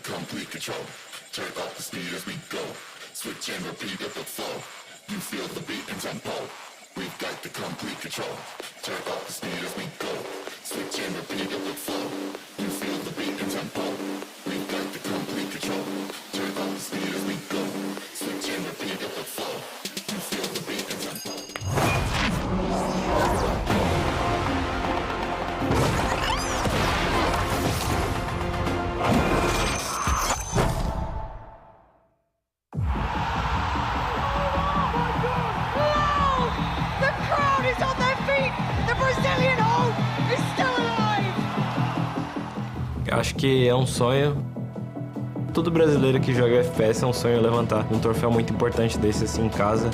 complete control. Turn up the speed as we go. Switch and repeat at the flow. You feel the beat and tempo. We've got the complete control. Turn up the speed as we go. Switch and repeat at the flow. You feel the beat and tempo. We've got the complete control. Turn up the speed as we go. Switch and repeat at the flow. You feel the beat and tempo. Acho que é um sonho. Todo brasileiro que joga FPS é um sonho levantar um troféu muito importante desse assim em casa.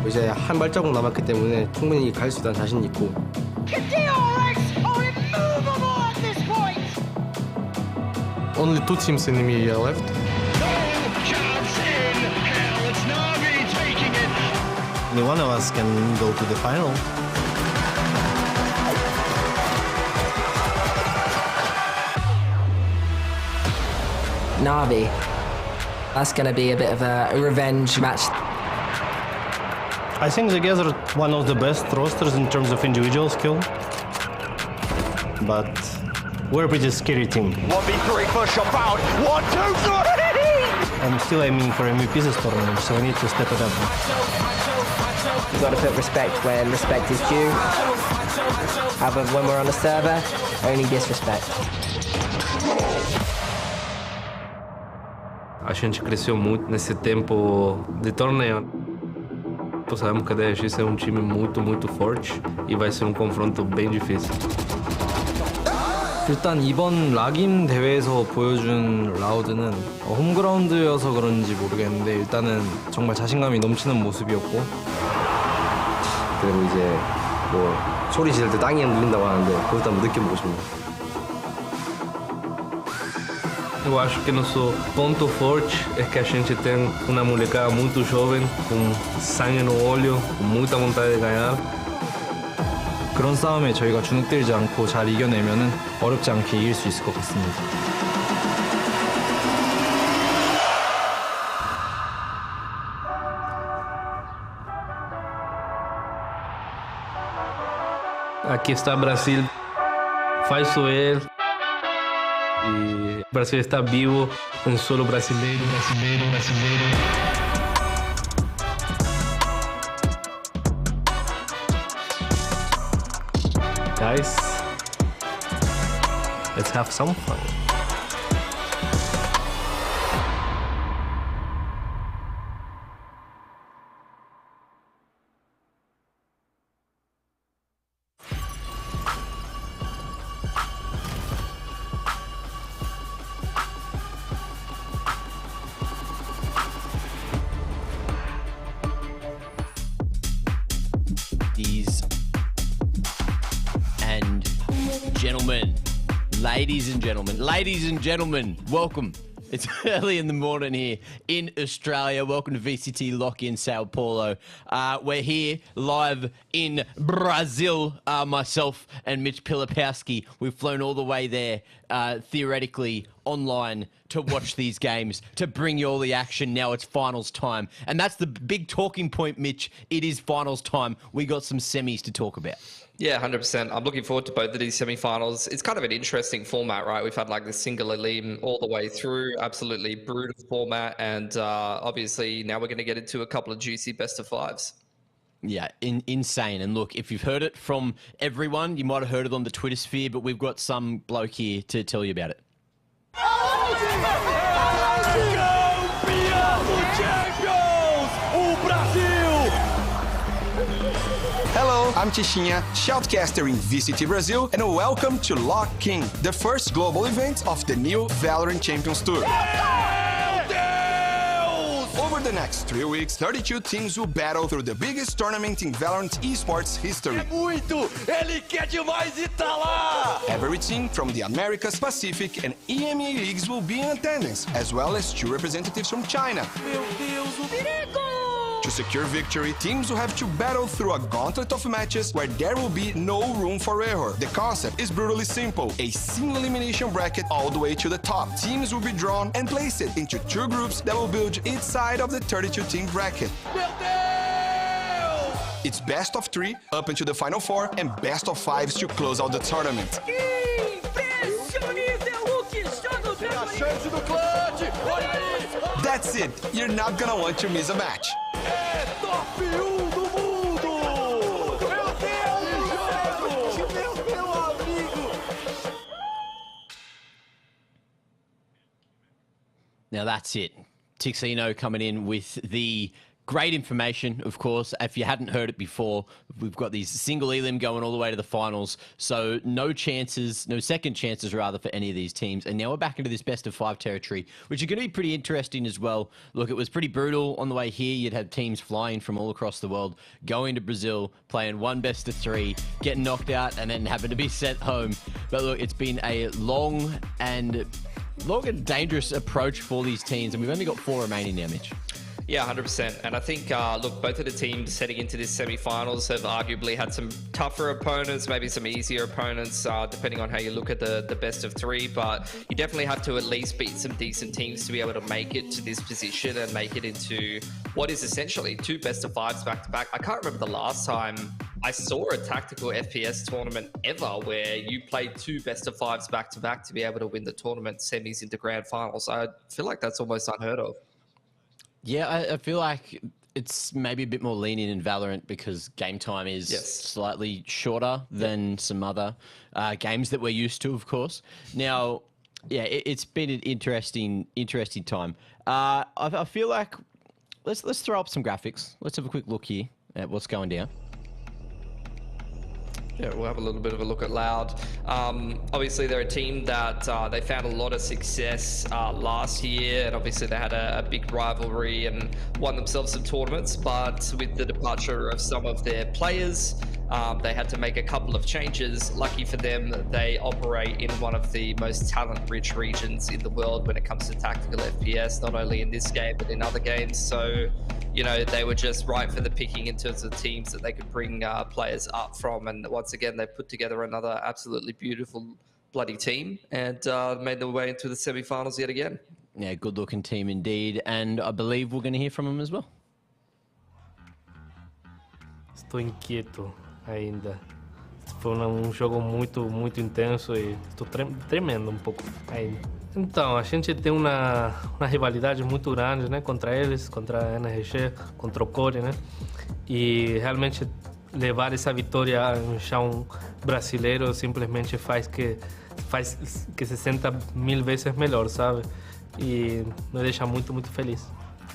이제 한 발자국 남았기 때문에 충분히 갈 수 있다는 자신 있고. Only two teams in EMEA left. Only one of us can go to the final. Navi. That's going to be a bit of a revenge match. I think the guys are one of the best rosters in terms of individual skill. But we're a pretty scary team. 1v3 push up out. 1, 2, 3! I'm still aiming for MVP this tournament, so I need to step it up. You've got to put respect when respect is due. However, when we're on the server, only disrespect. A gente cresceu muito nesse tempo de torneio. Sabemos que a DRX é um time muito forte e vai ser um confronto bem difícil. 일단 이번 락인 대회에서 보여준 라우드는 홈그라운드여서 그런지 모르겠는데 일단은 정말 자신감이 넘치는 모습이었고 그리고 이제 뭐 소리 지를 때 땅이 눌린다고 하는데 그것도 한번 느껴보고 싶네요. Eu acho que nosso ponto forte é que a gente tem uma molecada muito jovem, com sangue no olho, com muita vontade de ganhar. 그런 싸움에 저희가 주눅들지 않고 잘 이겨내면은 어렵지 않게 이길 수 있을 것 같습니다. Aqui está Brasil, faz ele. E o Brasil está vivo, um solo brasileiro. Guys, let's have some fun. Ladies and gentlemen, welcome. It's early in the morning here in Australia. Welcome to VCT Lock-In Sao Paulo. We're here live in Brazil. Myself and Mitch Pilipowski. We've flown all the way there, theoretically online, to watch these games, to bring you all the action. Now it's finals time. And that's the big talking point, Mitch. It is finals time. We got some semis to talk about. Yeah, 100%. I'm looking forward to both of these semi-finals. It's kind of an interesting format, right? We've had like the single elim all the way through, absolutely brutal format. And obviously now we're going to get into a couple of juicy best of fives. Yeah, insane. And look, if you've heard it from everyone, you might have heard it on the Twitter sphere, but we've got some bloke here to tell you about it. Hello, I'm Tichinha, shoutcaster in VCT Brazil, and welcome to Lock-In, the first global event of the new VALORANT Champions Tour. Over the next 3 weeks, 32 teams will battle through the biggest tournament in VALORANT Esports history. Ele quer demais e tá lá! Every team from the Americas, Pacific, and EMEA leagues will be in attendance, as well as 2 representatives from China. Meu Deus, o perigo! To secure victory, teams will have to battle through a gauntlet of matches where there will be no room for error. The concept is brutally simple, a single elimination bracket all the way to the top. Teams will be drawn and placed into 2 groups that will build each side of the 32-team bracket. It's best of 3 up into the final 4 and best of 5s to close out the tournament. That's it, you're not gonna want to miss a match. Now that's it. Tixino coming in with the great information, of course. If you hadn't heard it before, we've got these single elim going all the way to the finals. So no chances, no second chances rather for any of these teams. And now we're back into this best of 5 territory, which is going to be pretty interesting as well. Look, it was pretty brutal on the way here. You'd have teams flying from all across the world, going to Brazil, playing 1 best of 3, getting knocked out, and then having to be sent home. But look, it's been a long and dangerous approach for these teams, and we've only got 4 remaining now, Mitch. Yeah, 100%. And I think, look, both of the teams heading into this semi-finals have arguably had some tougher opponents, maybe some easier opponents, depending on how you look at the best of 3. But you definitely have to at least beat some decent teams to be able to make it to this position and make it into what is essentially 2 best of 5s back-to-back. I can't remember the last time I saw a tactical FPS tournament ever where you played 2 best of 5s back-to-back to be able to win the tournament semis into grand finals. I feel like that's almost unheard of. Yeah, I feel like it's maybe a bit more lenient in Valorant because game time is slightly shorter than some other games that we're used to, of course. Now, yeah, it's been an interesting time. I feel like let's throw up some graphics. Let's have a quick look here at what's going down. Yeah, we'll have a little bit of a look at Loud. Obviously, they're a team that they found a lot of success last year, and obviously they had a big rivalry and won themselves some tournaments, but with the departure of some of their players, they had to make a couple of changes. Lucky for them, they operate in one of the most talent-rich regions in the world when it comes to tactical FPS, not only in this game, but in other games. So, you know, they were just right for the picking in terms of teams that they could bring players up from. And once again, they put together another absolutely beautiful bloody team and made their way into the semi-finals yet again. Yeah, good-looking team indeed. And I believe we're going to hear from them as well. Estou inquieto ainda. Foi jogo muito intenso e estou tremendo pouco ainda. Então, a gente tem uma rivalidade muito grande, né, contra eles, contra a NRG, contra o Core, né? E realmente levar essa vitória no chão brasileiro simplesmente faz que se sinta 1000 vezes melhor, sabe? E me deixa muito feliz.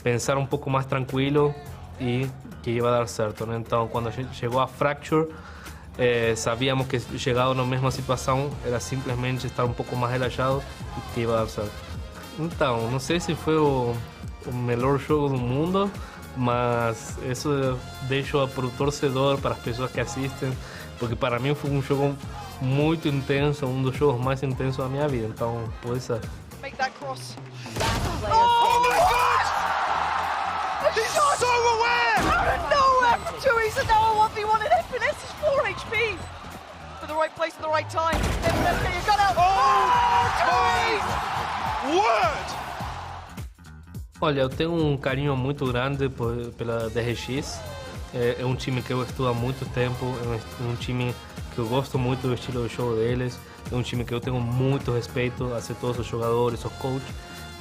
Pensar um pouco mais tranquilo e que ia dar certo, né? Então, quando a gente chegou a Fracture, sabíamos que chegado na mesma situação era simplesmente estar um pouco mais relaxado e que ia dar certo. Então, não sei se foi o melhor jogo do mundo, mas isso eu deixo para o torcedor, para as pessoas que assistem, porque para mim foi jogo muito intenso, dos jogos mais intensos da minha vida. Então, pode ser. Make that cross. Oh my God! He's so aware! Out of nowhere from 2, he's now a 1v1 and FNS is 4 HP! For the right place at the right time. FNS getting a gun out. Oh, word! Olha, eu tenho carinho muito grande pela DRX. É um time que eu estudo há muito tempo, é um time que eu gosto muito do estilo de jogo deles, é um time que eu tenho muito respeito a todos os jogadores, os coaches.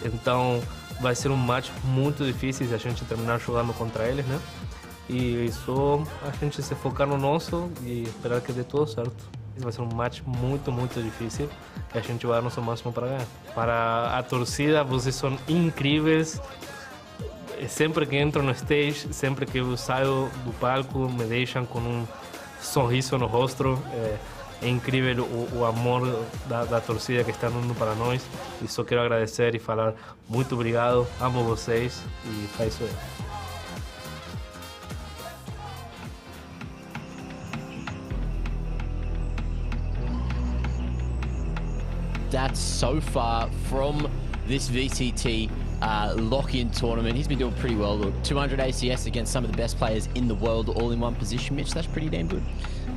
Então vai ser um match muito difícil se a gente terminar jogando contra eles, né? E só a gente se focar no nosso e esperar que dê tudo certo. Vai ser um match muito difícil e a gente vai dar nosso máximo para ganhar. Para a torcida, vocês são incríveis. Sempre que entro no stage, sempre que eu saio do palco, me deixam com um sorriso no rosto. É incrível o amor da torcida que está dando para nós. E só quero agradecer e falar muito obrigado. Amo vocês e faz isso aí. That's so far from this VCT lock-in tournament. He's been doing pretty well. Look, 200 ACS against some of the best players in the world, all in one position, Mitch. That's pretty damn good.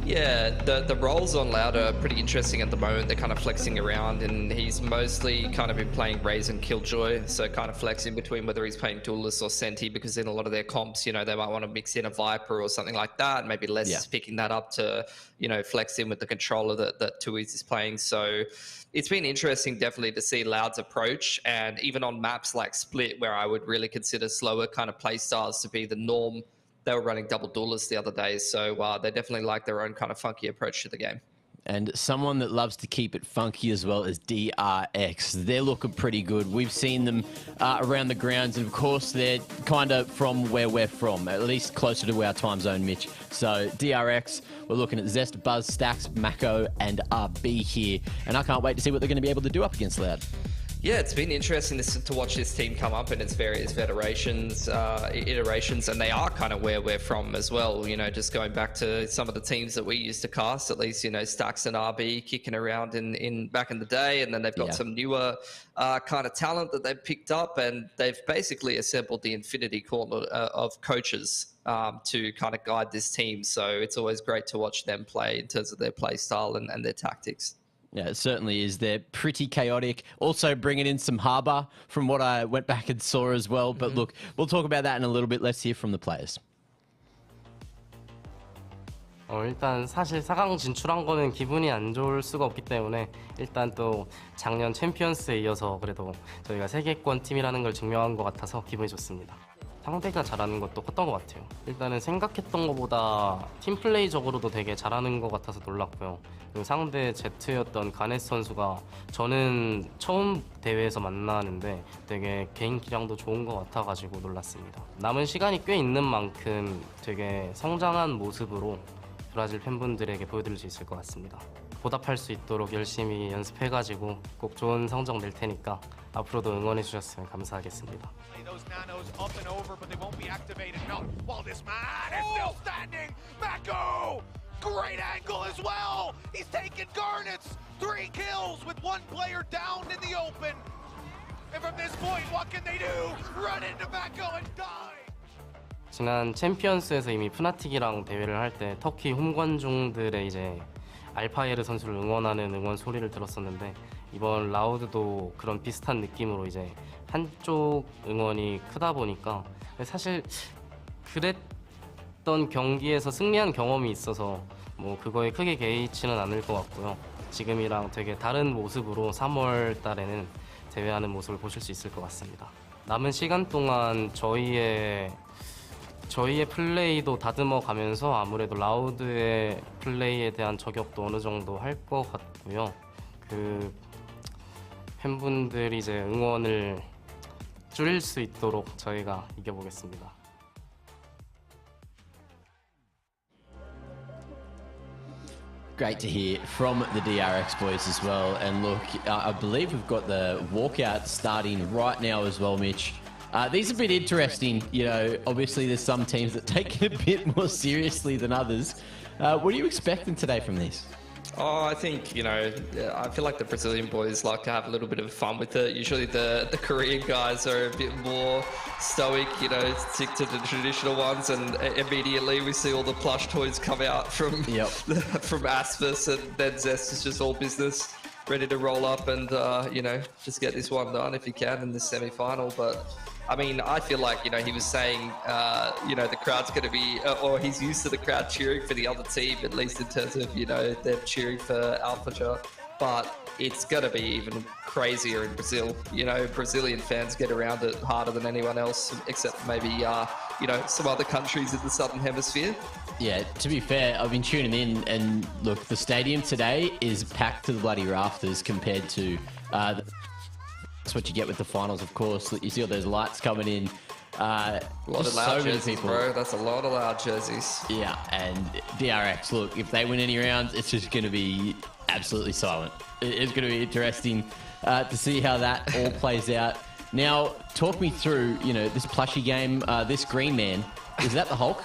Yeah, the roles on Loud are pretty interesting at the moment. They're kind of flexing around, and he's mostly kind of been playing Raze and Killjoy, so kind of flexing between whether he's playing Duelist or Senti, because in a lot of their comps, you know, they might want to mix in a Viper or something like that. Maybe Les picking that up to, you know, flex in with the controller that Tuiz is playing. So it's been interesting, definitely, to see Loud's approach, and even on maps like Split, where I would really consider slower kind of play styles to be the norm. They were running double duelists the other day, so they definitely like their own kind of funky approach to the game. And someone that loves to keep it funky as well is DRX. They're looking pretty good. We've seen them around the grounds, and of course they're kind of from where we're from, at least closer to our time zone, Mitch. So DRX, we're looking at Zest, Buzz, Stacks, Mako, and RB here, and I can't wait to see what they're going to be able to do up against Loud. Yeah, it's been interesting to watch this team come up in its various iterations, and they are kind of where we're from as well. You know, just going back to some of the teams that we used to cast, at least, you know, Stacks and RB kicking around in back in the day, and then they've got some newer kind of talent that they've picked up, and they've basically assembled the infinity gauntlet of coaches to kind of guide this team. So it's always great to watch them play in terms of their play style and their tactics. Yeah, it certainly is. They're pretty chaotic. Also bringing in some Harbour from what I went back and saw as well. But look, we'll talk about that in a little bit. Let's hear from the players. 일단 사실 4강 진출한 거는 기분이 안 좋을 수가 없기 때문에 일단 또 작년 챔피언스에 이어서 그래도 저희가 세계권 팀이라는 걸 증명한 것 같아서 기분이 좋습니다. 상대가 잘하는 것도 컸던 것 같아요. 일단은 생각했던 것보다 팀플레이적으로도 되게 잘하는 것 같아서 놀랐고요. 그리고 상대 제트였던 가네스 선수가 저는 처음 대회에서 만나는데 되게 개인 기량도 좋은 것 같아가지고 놀랐습니다. 남은 시간이 꽤 있는 만큼 되게 성장한 모습으로 브라질 팬분들에게 보여드릴 수 있을 것 같습니다. 보답할 수 있도록 열심히 연습해가지고 꼭 좋은 성적 낼 테니까 앞으로도 응원해 주셨으면 감사하겠습니다. Great angle as well. He's taken Garnets. 3 kills with 1 player down in the open. And from this point, what can they do? Run into Mako and die. 지난 챔피언스에서 이미 푸나틱이랑 대회를 할 때 터키 홈관중들의 이제 알파예르 선수를 응원하는 응원 소리를 들었었는데 이번 라우드도 그런 비슷한 느낌으로 이제 한쪽 응원이 크다 보니까 사실 그랬던 경기에서 승리한 경험이 있어서 뭐 그거에 크게 개의치는 않을 것 같고요. 지금이랑 되게 다른 모습으로 3월 달에는 대회하는 모습을 보실 수 있을 것 같습니다. 남은 시간 동안 저희의 플레이도 다듬어 가면서 아무래도 라우드의 플레이에 대한 저격도 어느 정도 할 것 같고요. 그 팬분들이 이제 응원을 줄일 수 있도록 저희가 이겨보겠습니다. Great to hear from the DRX boys as well. And look, I believe we've got the walkout starting right now as well, Mitch. These are a bit interesting. You know, obviously there's some teams that take it a bit more seriously than others. What are you expecting today from these? Oh, I think, you know, I feel like the Brazilian boys like to have a little bit of fun with it. Usually the Korean guys are a bit more stoic, you know, stick to the traditional ones, and immediately we see all the plush toys come out from from Aspis, and then Zest is just all business, ready to roll up and, you know, just get this one done if he can in this semi-final. But I mean, I feel like, you know, he was saying, you know, the crowd's going to be, or he's used to the crowd cheering for the other team, at least in terms of, you know, them cheering for Alpha. But it's going to be even crazier in Brazil. You know, Brazilian fans get around it harder than anyone else, except maybe, you know, some other countries in the Southern Hemisphere. Yeah, to be fair, I've been tuning in, and look, the stadium today is packed to the bloody rafters compared to... That's what you get with the finals, of course. You see all those lights coming in. A lot of loud jerseys, people. bro. That's a lot of loud jerseys. Yeah, and DRX, look, if they win any rounds, it's just going to be absolutely silent. It's going to be interesting to see how that all plays out. Now, talk me through, you know, this plushie game, this green man. Is that the Hulk?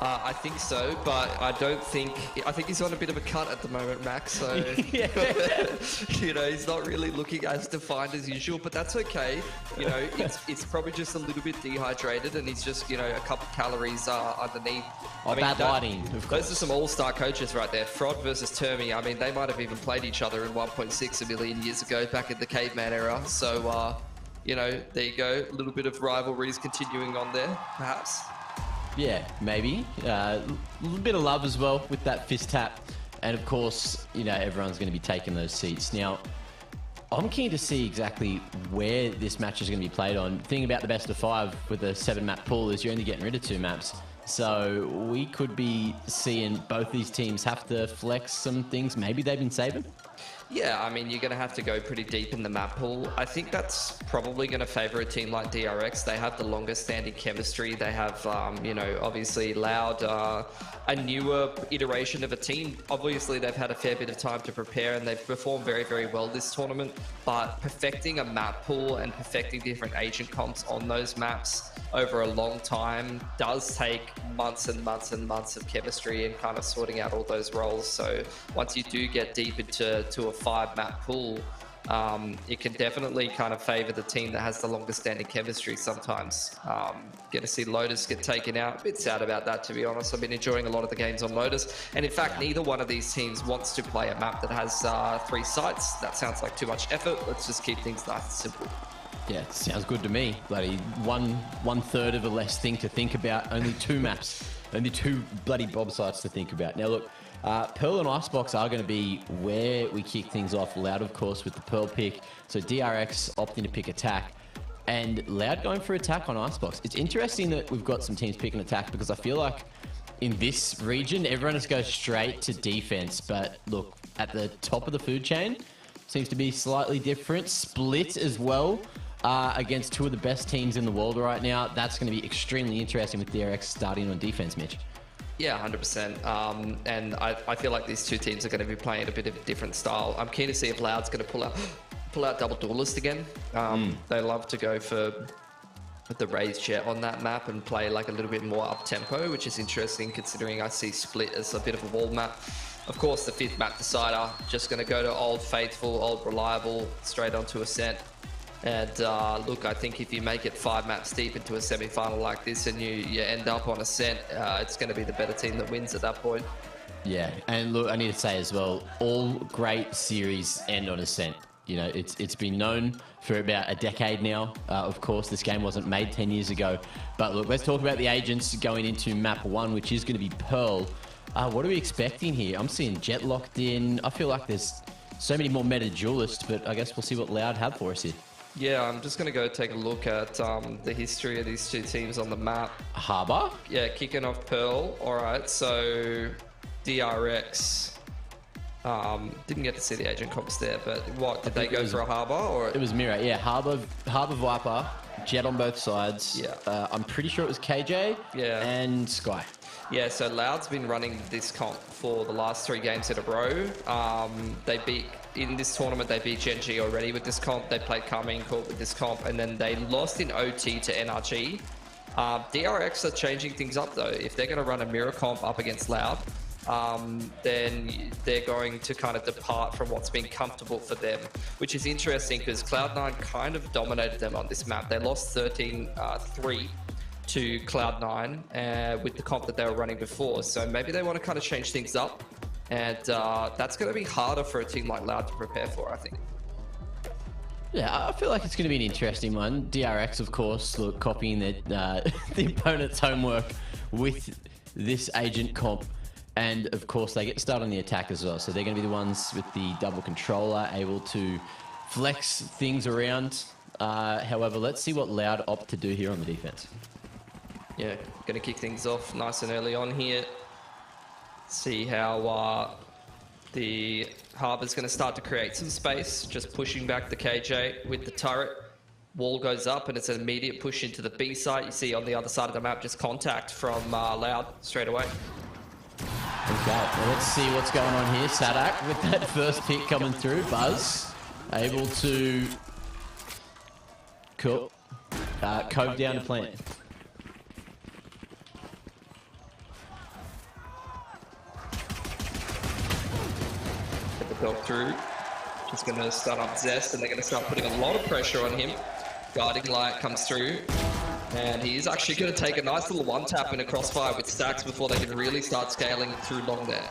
I think so, but I think he's on a bit of a cut at the moment, Max. So, you know, he's not really looking as defined as usual, but that's okay. You know, it's probably just a little bit dehydrated, and he's just, you know, a couple calories underneath. Oh, bad lighting, of course. Those are some all-star coaches right there. Frod versus Termi. I mean, they might have even played each other in 1.6 a million years ago, back in the caveman era. So, you know, there you go. A little bit of rivalries continuing on there, perhaps. Yeah, maybe. A little bit of love as well with that fist tap. And of course, you know, everyone's going to be taking those seats. Now, I'm keen to see exactly where this match is going to be played on. The thing about the best of 5 with a 7-map pool is you're only getting rid of 2 maps. So we could be seeing both these teams have to flex some things maybe they've been saving. Yeah, I mean, you're going to have to go pretty deep in the map pool. I think that's probably going to favor a team like DRX. They have the longest standing chemistry. They have, you know, obviously Loud, a newer iteration of a team. Obviously, they've had a fair bit of time to prepare, and they've performed very, very well this tournament. But perfecting a map pool and perfecting different agent comps on those maps over a long time does take months and months and months of chemistry and kind of sorting out all those roles. So once you do get deep into a 5-map pool, it can definitely kind of favor the team that has the longest standing chemistry sometimes. Get to see Lotus get taken out. A bit sad about that, to be honest. I've been enjoying a lot of the games on Lotus. And in fact, neither one of these teams wants to play a map that has 3 sites. That sounds like too much effort. Let's just keep things nice and simple. Yeah, sounds good to me. Bloody one third of a less thing to think about. Only 2 maps. Only 2 bloody bob sites to think about. Now look, Pearl and Icebox are going to be where we kick things off. Loud, of course, with the Pearl pick. So DRX opting to pick attack. And Loud going for attack on Icebox. It's interesting that we've got some teams picking attack, because I feel like in this region, everyone just goes straight to defense. But look, at the top of the food chain, seems to be slightly different. Split as well. Against 2 of the best teams in the world right now. That's going to be extremely interesting with DRX starting on defense, Mitch. Yeah, 100%. And I feel like these 2 teams are going to be playing a bit of a different style. I'm keen to see if Loud's going to pull out double duelist again. They love to go for the raised jet on that map and play like a little bit more up tempo, which is interesting considering I see Split as a bit of a wall map. Of course, the 5th map decider, just going to go to old faithful, old reliable, straight onto Ascent. And look, I think if you make it 5 maps deep into a semi-final like this and you end up on Ascent, it's going to be the better team that wins at that point. Yeah, and look, I need to say as well, all great series end on Ascent. You know, it's been known for about a decade now. Of course, this game wasn't made 10 years ago. But look, let's talk about the agents going into map 1, which is going to be Pearl. What are we expecting here? I'm seeing Jet locked in. I feel like there's so many more meta duelists, but I guess we'll see what Loud have for us here. Yeah, I'm just going to go take a look at the history of these 2 teams on the map. Harbor? Yeah, kicking off Pearl. All right, so DRX. Didn't get to see the agent comps there, but what, did they go for a Harbor? Or it was Mirror, yeah. Harbor Viper, Jet on both sides. Yeah. I'm pretty sure it was KJ and Sky. Yeah, so Loud's been running this comp for the last 3 games in a row. In this tournament, they beat Gen G already with this comp. They played Carmine Court with this comp, and then they lost in OT to NRG. DRX are changing things up, though. If they're going to run a mirror comp up against Loud, then they're going to kind of depart from what's been comfortable for them, which is interesting because Cloud9 kind of dominated them on this map. They lost 13-3 to Cloud9 with the comp that they were running before. So maybe they want to kind of change things up. And that's going to be harder for a team like Loud to prepare for, I think. Yeah, I feel like it's going to be an interesting one. DRX, of course, look, copying the opponent's homework with this agent comp. And, of course, they get started on the attack as well. So they're going to be the ones with the double controller, able to flex things around. However, let's see what Loud opt to do here on the defense. Yeah, going to kick things off nice and early on here. See how the Harbor's going to start to create some space, just pushing back the KJ with the turret. Wall goes up and it's an immediate push into the B site. You see on the other side of the map just contact from Loud straight away. Okay, well, let's see what's going on here. Sadak with that first pick coming through. Buzz able to cove down to plant. himself through. Just going to start up Zest, and they're going to start putting a lot of pressure on him. Guiding Light comes through, and he's actually going to take a nice little one-tap in a crossfire with stacks before they can really start scaling through long there.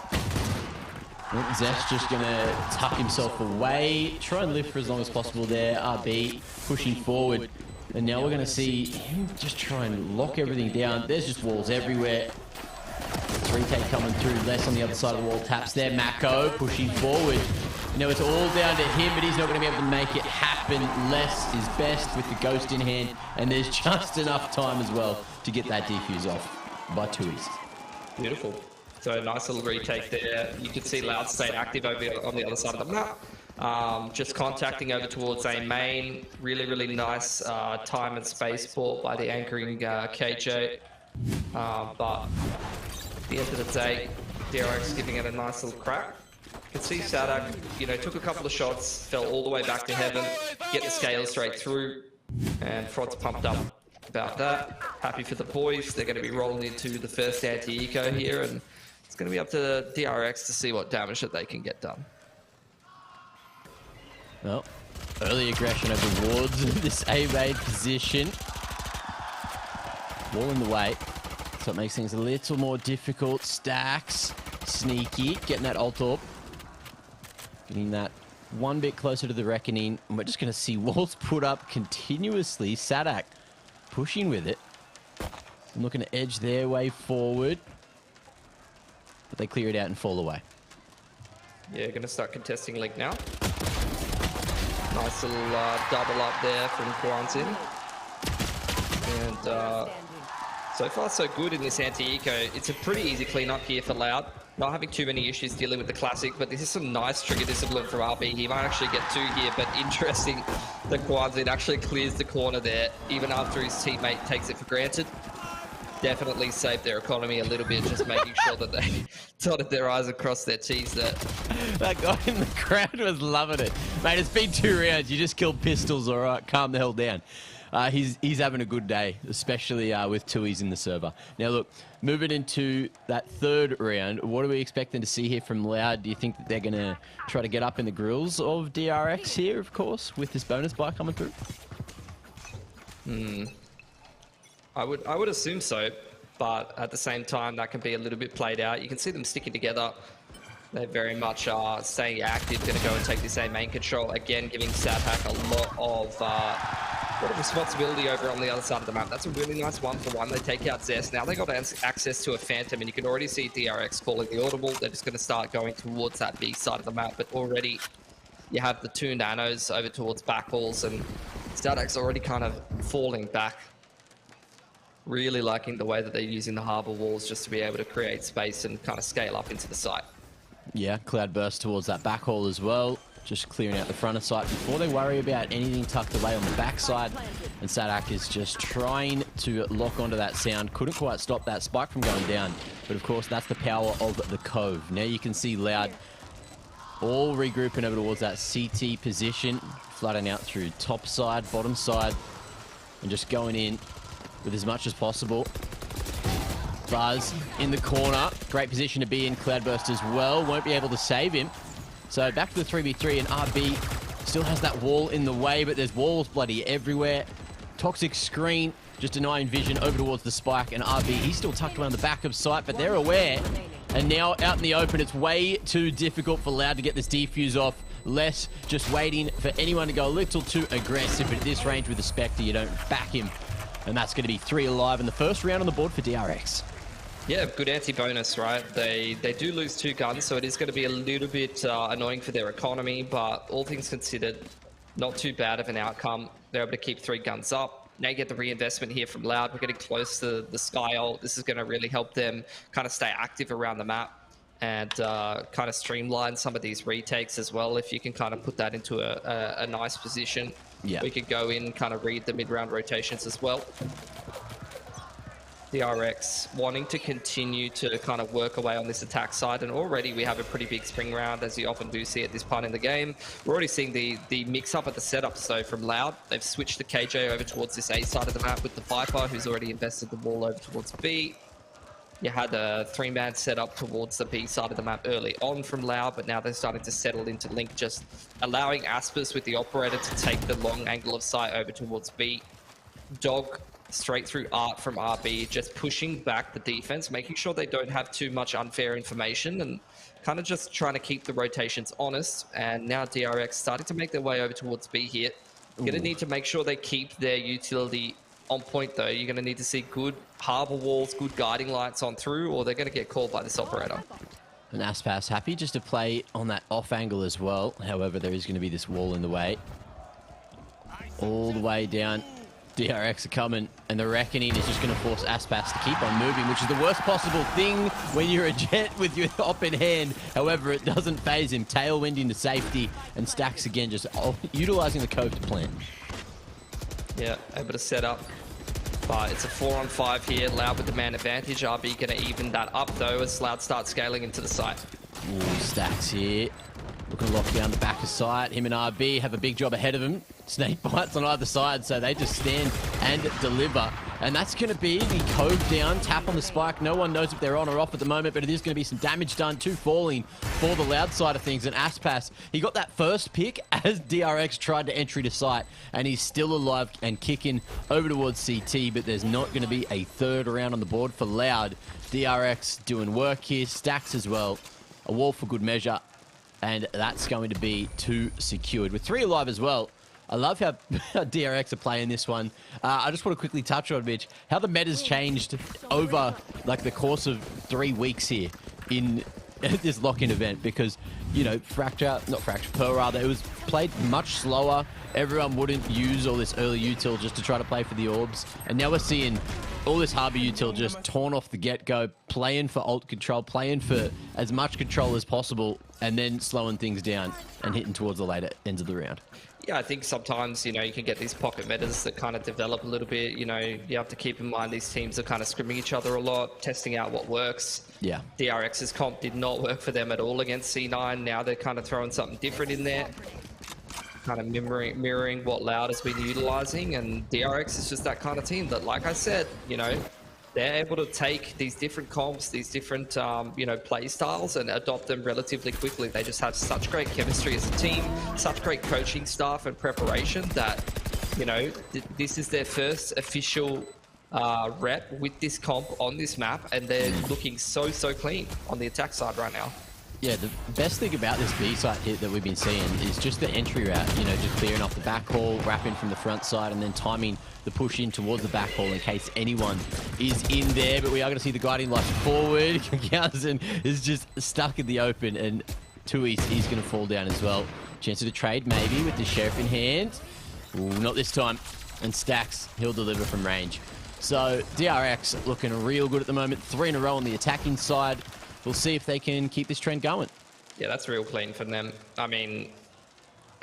Zest just going to tuck himself away, try and live for as long as possible there. RB pushing forward. And now we're going to see him just try and lock everything down. There's just walls everywhere. 3K coming through, less on the other side of the wall. Taps there, Mako pushing forward. You know, it's all down to him, but he's not going to be able to make it happen. Less is best with the Ghost in hand. And there's just enough time as well to get that defuse off by Tui's. Beautiful. So a nice little retake there. You can see Loud staying active over on the other side of the map. Just contacting over towards a main. Really, really nice time and space port by the anchoring KJ. But at the end of the day, DRX giving it a nice little crack. You can see Sadak, you know, took a couple of shots, fell all the way back to heaven, get the scale straight through, and Frod's pumped up about that. Happy for the boys. They're going to be rolling into the first anti-eco here, and it's going to be up to DRX to see what damage that they can get done. Well, early aggression over towards this A-raid position. Wall in the way, so it makes things a little more difficult. Stacks, sneaky, getting that ult up. Getting that one bit closer to the reckoning, and we're just going to see walls put up continuously. Sadak pushing with it. Looking to edge their way forward. But they clear it out and fall away. Yeah, going to start contesting Link now. Nice little double up there from Quarantine. And so far so good in this anti-eco. It's a pretty easy cleanup here for Loud. Not having too many issues dealing with the classic, but this is some nice trigger discipline from RB. He might actually get two here, but interesting that Quarantine actually clears the corner there, even after his teammate takes it for granted. Definitely saved their economy a little bit, just making sure that they dotted their I's and crossed their T's there. That guy in the crowd was loving it. Mate, it's been 2 rounds. You just killed pistols, all right? Calm the hell down. He's having a good day, especially with Tui's in the server. Now, look, moving into that 3rd round, what are we expecting to see here from Loud? Do you think that they're going to try to get up in the grills of DRX here, of course, with this bonus buy coming through? I would assume so, but at the same time, that can be a little bit played out. You can see them sticking together. They very much are staying active, going to go and take this A main control. Again, giving Sadhack a lot of responsibility over on the other side of the map. That's a really nice 1-for-1. They take out Zest. Now they got access to a Phantom, and you can already see DRX calling the audible. They're just going to start going towards that B side of the map, but already you have the 2 nanos over towards backhalls, and Sadhack's already kind of falling back. Really liking the way that they're using the harbor walls just to be able to create space and kind of scale up into the site. Yeah, Cloud burst towards that backhaul as well. Just clearing out the front of site before they worry about anything tucked away on the backside. And Sadak is just trying to lock onto that sound. Couldn't quite stop that spike from going down. But of course, that's the power of the Cove. Now you can see Loud all regrouping over towards that CT position. Flooding out through top side, bottom side. And just going in with as much as possible. Buzz in the corner. Great position to be in. Cloudburst as well. Won't be able to save him. So back to the 3v3, and RB still has that wall in the way, but there's walls bloody everywhere. Toxic screen just denying vision over towards the spike, and RB, he's still tucked around the back of site, but they're aware. And now out in the open, it's way too difficult for Loud to get this defuse off. Less just waiting for anyone to go a little too aggressive, but at this range with the Spectre, you don't back him. And that's going to be 3 alive in the first round on the board for DRX. Yeah, good anti-bonus, right? They do lose 2 guns, so it is going to be a little bit annoying for their economy, but all things considered, not too bad of an outcome. They're able to keep 3 guns up. Now you get the reinvestment here from Loud. We're getting close to the Sky ult. This is going to really help them kind of stay active around the map and kind of streamline some of these retakes as well. If you can kind of put that into a nice position, yeah, we could go in, kind of read the mid-round rotations as well. DRX wanting to continue to kind of work away on this attack side, and already we have a pretty big spring round, as you often do see at this point in the game. We're already seeing the mix-up at the setup, so from Loud, they've switched the KJ over towards this A side of the map with the Viper, who's already invested the wall over towards B. You had a 3-man set up towards the B side of the map early on from Lau, but now they're starting to settle into Link, just allowing Aspers with the operator to take the long angle of sight over towards B. Dog straight through Art from RB, just pushing back the defense, making sure they don't have too much unfair information and kind of just trying to keep the rotations honest. And now DRX starting to make their way over towards B here. Going to need to make sure they keep their utility on point though. You're going to need to see good harbor walls, good guiding lights on through, or they're going to get called by this operator. And Aspas happy just to play on that off angle as well. However, there is going to be this wall in the way. All the way down. DRX are coming, and the Reckoning is just going to force Aspas to keep on moving, which is the worst possible thing when you're a Jet with your op in hand. However, it doesn't phase him. Tailwind into safety, and Stacks again just utilizing the cove to plant. Yeah, able to set up. But it's a 4-on-5 here. Loud with the man advantage. RB going to even that up though as Loud starts scaling into the site. Ooh, Stacks here. Looking to lock down the back of sight. Him and RB have a big job ahead of him. Snake bites on either side, so they just stand and deliver. And that's going to be the cove down, tap on the spike. No one knows if they're on or off at the moment, but it is going to be some damage done. 2 falling for the Loud side of things. And Aspas, he got that first pick as DRX tried to entry to site, and he's still alive and kicking over towards CT, but there's not going to be a third round on the board for Loud. DRX doing work here, Stacks as well. A wall for good measure, and that's going to be 2 secured. With 3 alive as well. I love how DRX are playing this one. I just want to quickly touch on, Mitch, how the meta's changed over like the course of 3 weeks here in this lock-in event, because, you know, Pearl rather, it was played much slower. Everyone wouldn't use all this early util just to try to play for the orbs. And now we're seeing all this harbor util just torn off the get-go, playing for ult control, playing for as much control as possible, and then slowing things down and hitting towards the later ends of the round. Yeah, I think sometimes, you know, you can get these pocket metas that kind of develop a little bit. You know, you have to keep in mind these teams are kind of scrimming each other a lot, testing out what works. Yeah. DRX's comp did not work for them at all against C9. Now they're kind of throwing something different in there, kind of mirroring what Loud has been utilizing. And DRX is just that kind of team that, like I said, you know, they're able to take these different comps, these different, you know, play styles and adopt them relatively quickly. They just have such great chemistry as a team, such great coaching staff and preparation that, you know, this is their first official rep with this comp on this map, and they're looking so clean on the attack side right now. Yeah, the best thing about this B site hit that we've been seeing is just the entry route, you know, just clearing off the back hall, wrapping from the front side, and then timing the push in towards the back hall in case anyone is in there. But we are going to see the guiding light forward. Gausen is just stuck in the open, and Tui, he's going to fall down as well. Chance of a trade maybe with the Sheriff in hand. Ooh, not this time. And Stacks, he'll deliver from range. So DRX looking real good at the moment. 3 in a row on the attacking side. We'll see if they can keep this trend going. Yeah, that's real clean for them. I mean,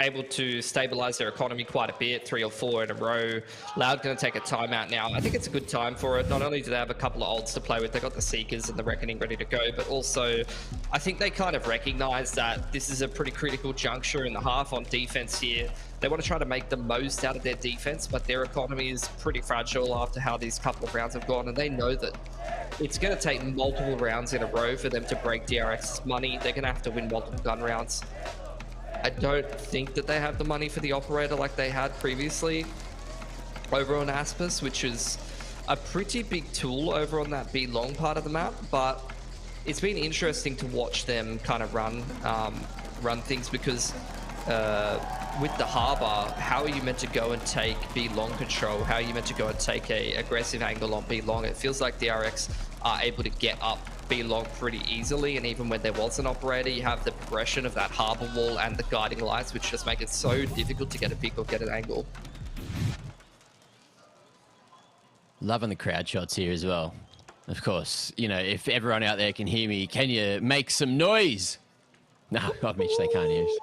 able to stabilize their economy quite a bit, 3 or 4 in a row. Loud going to take a timeout now. I think it's a good time for it. Not only do they have a couple of ults to play with, they got the Seekers and the Reckoning ready to go, but also I think they kind of recognize that this is a pretty critical juncture in the half on defense here. They want to try to make the most out of their defense, but their economy is pretty fragile after how these couple of rounds have gone, and they know that it's going to take multiple rounds in a row for them to break DRX's money. They're going to have to win multiple gun rounds. I don't think that they have the money for the operator like they had previously over on Aspers, which is a pretty big tool over on that B long part of the map, but it's been interesting to watch them kind of run things, because with the harbor, how are you meant to go and take B long control? How are you meant to go and take a aggressive angle on B long? It feels like the RX are able to get up B long pretty easily, and even when there was an operator, you have the progression of that harbor wall and the guiding lights, which just make it so difficult to get a pick or get an angle. Loving the crowd shots here as well. Of course, you know, if everyone out there can hear me, can you make some noise? No, God, Mitch, they can't hear us.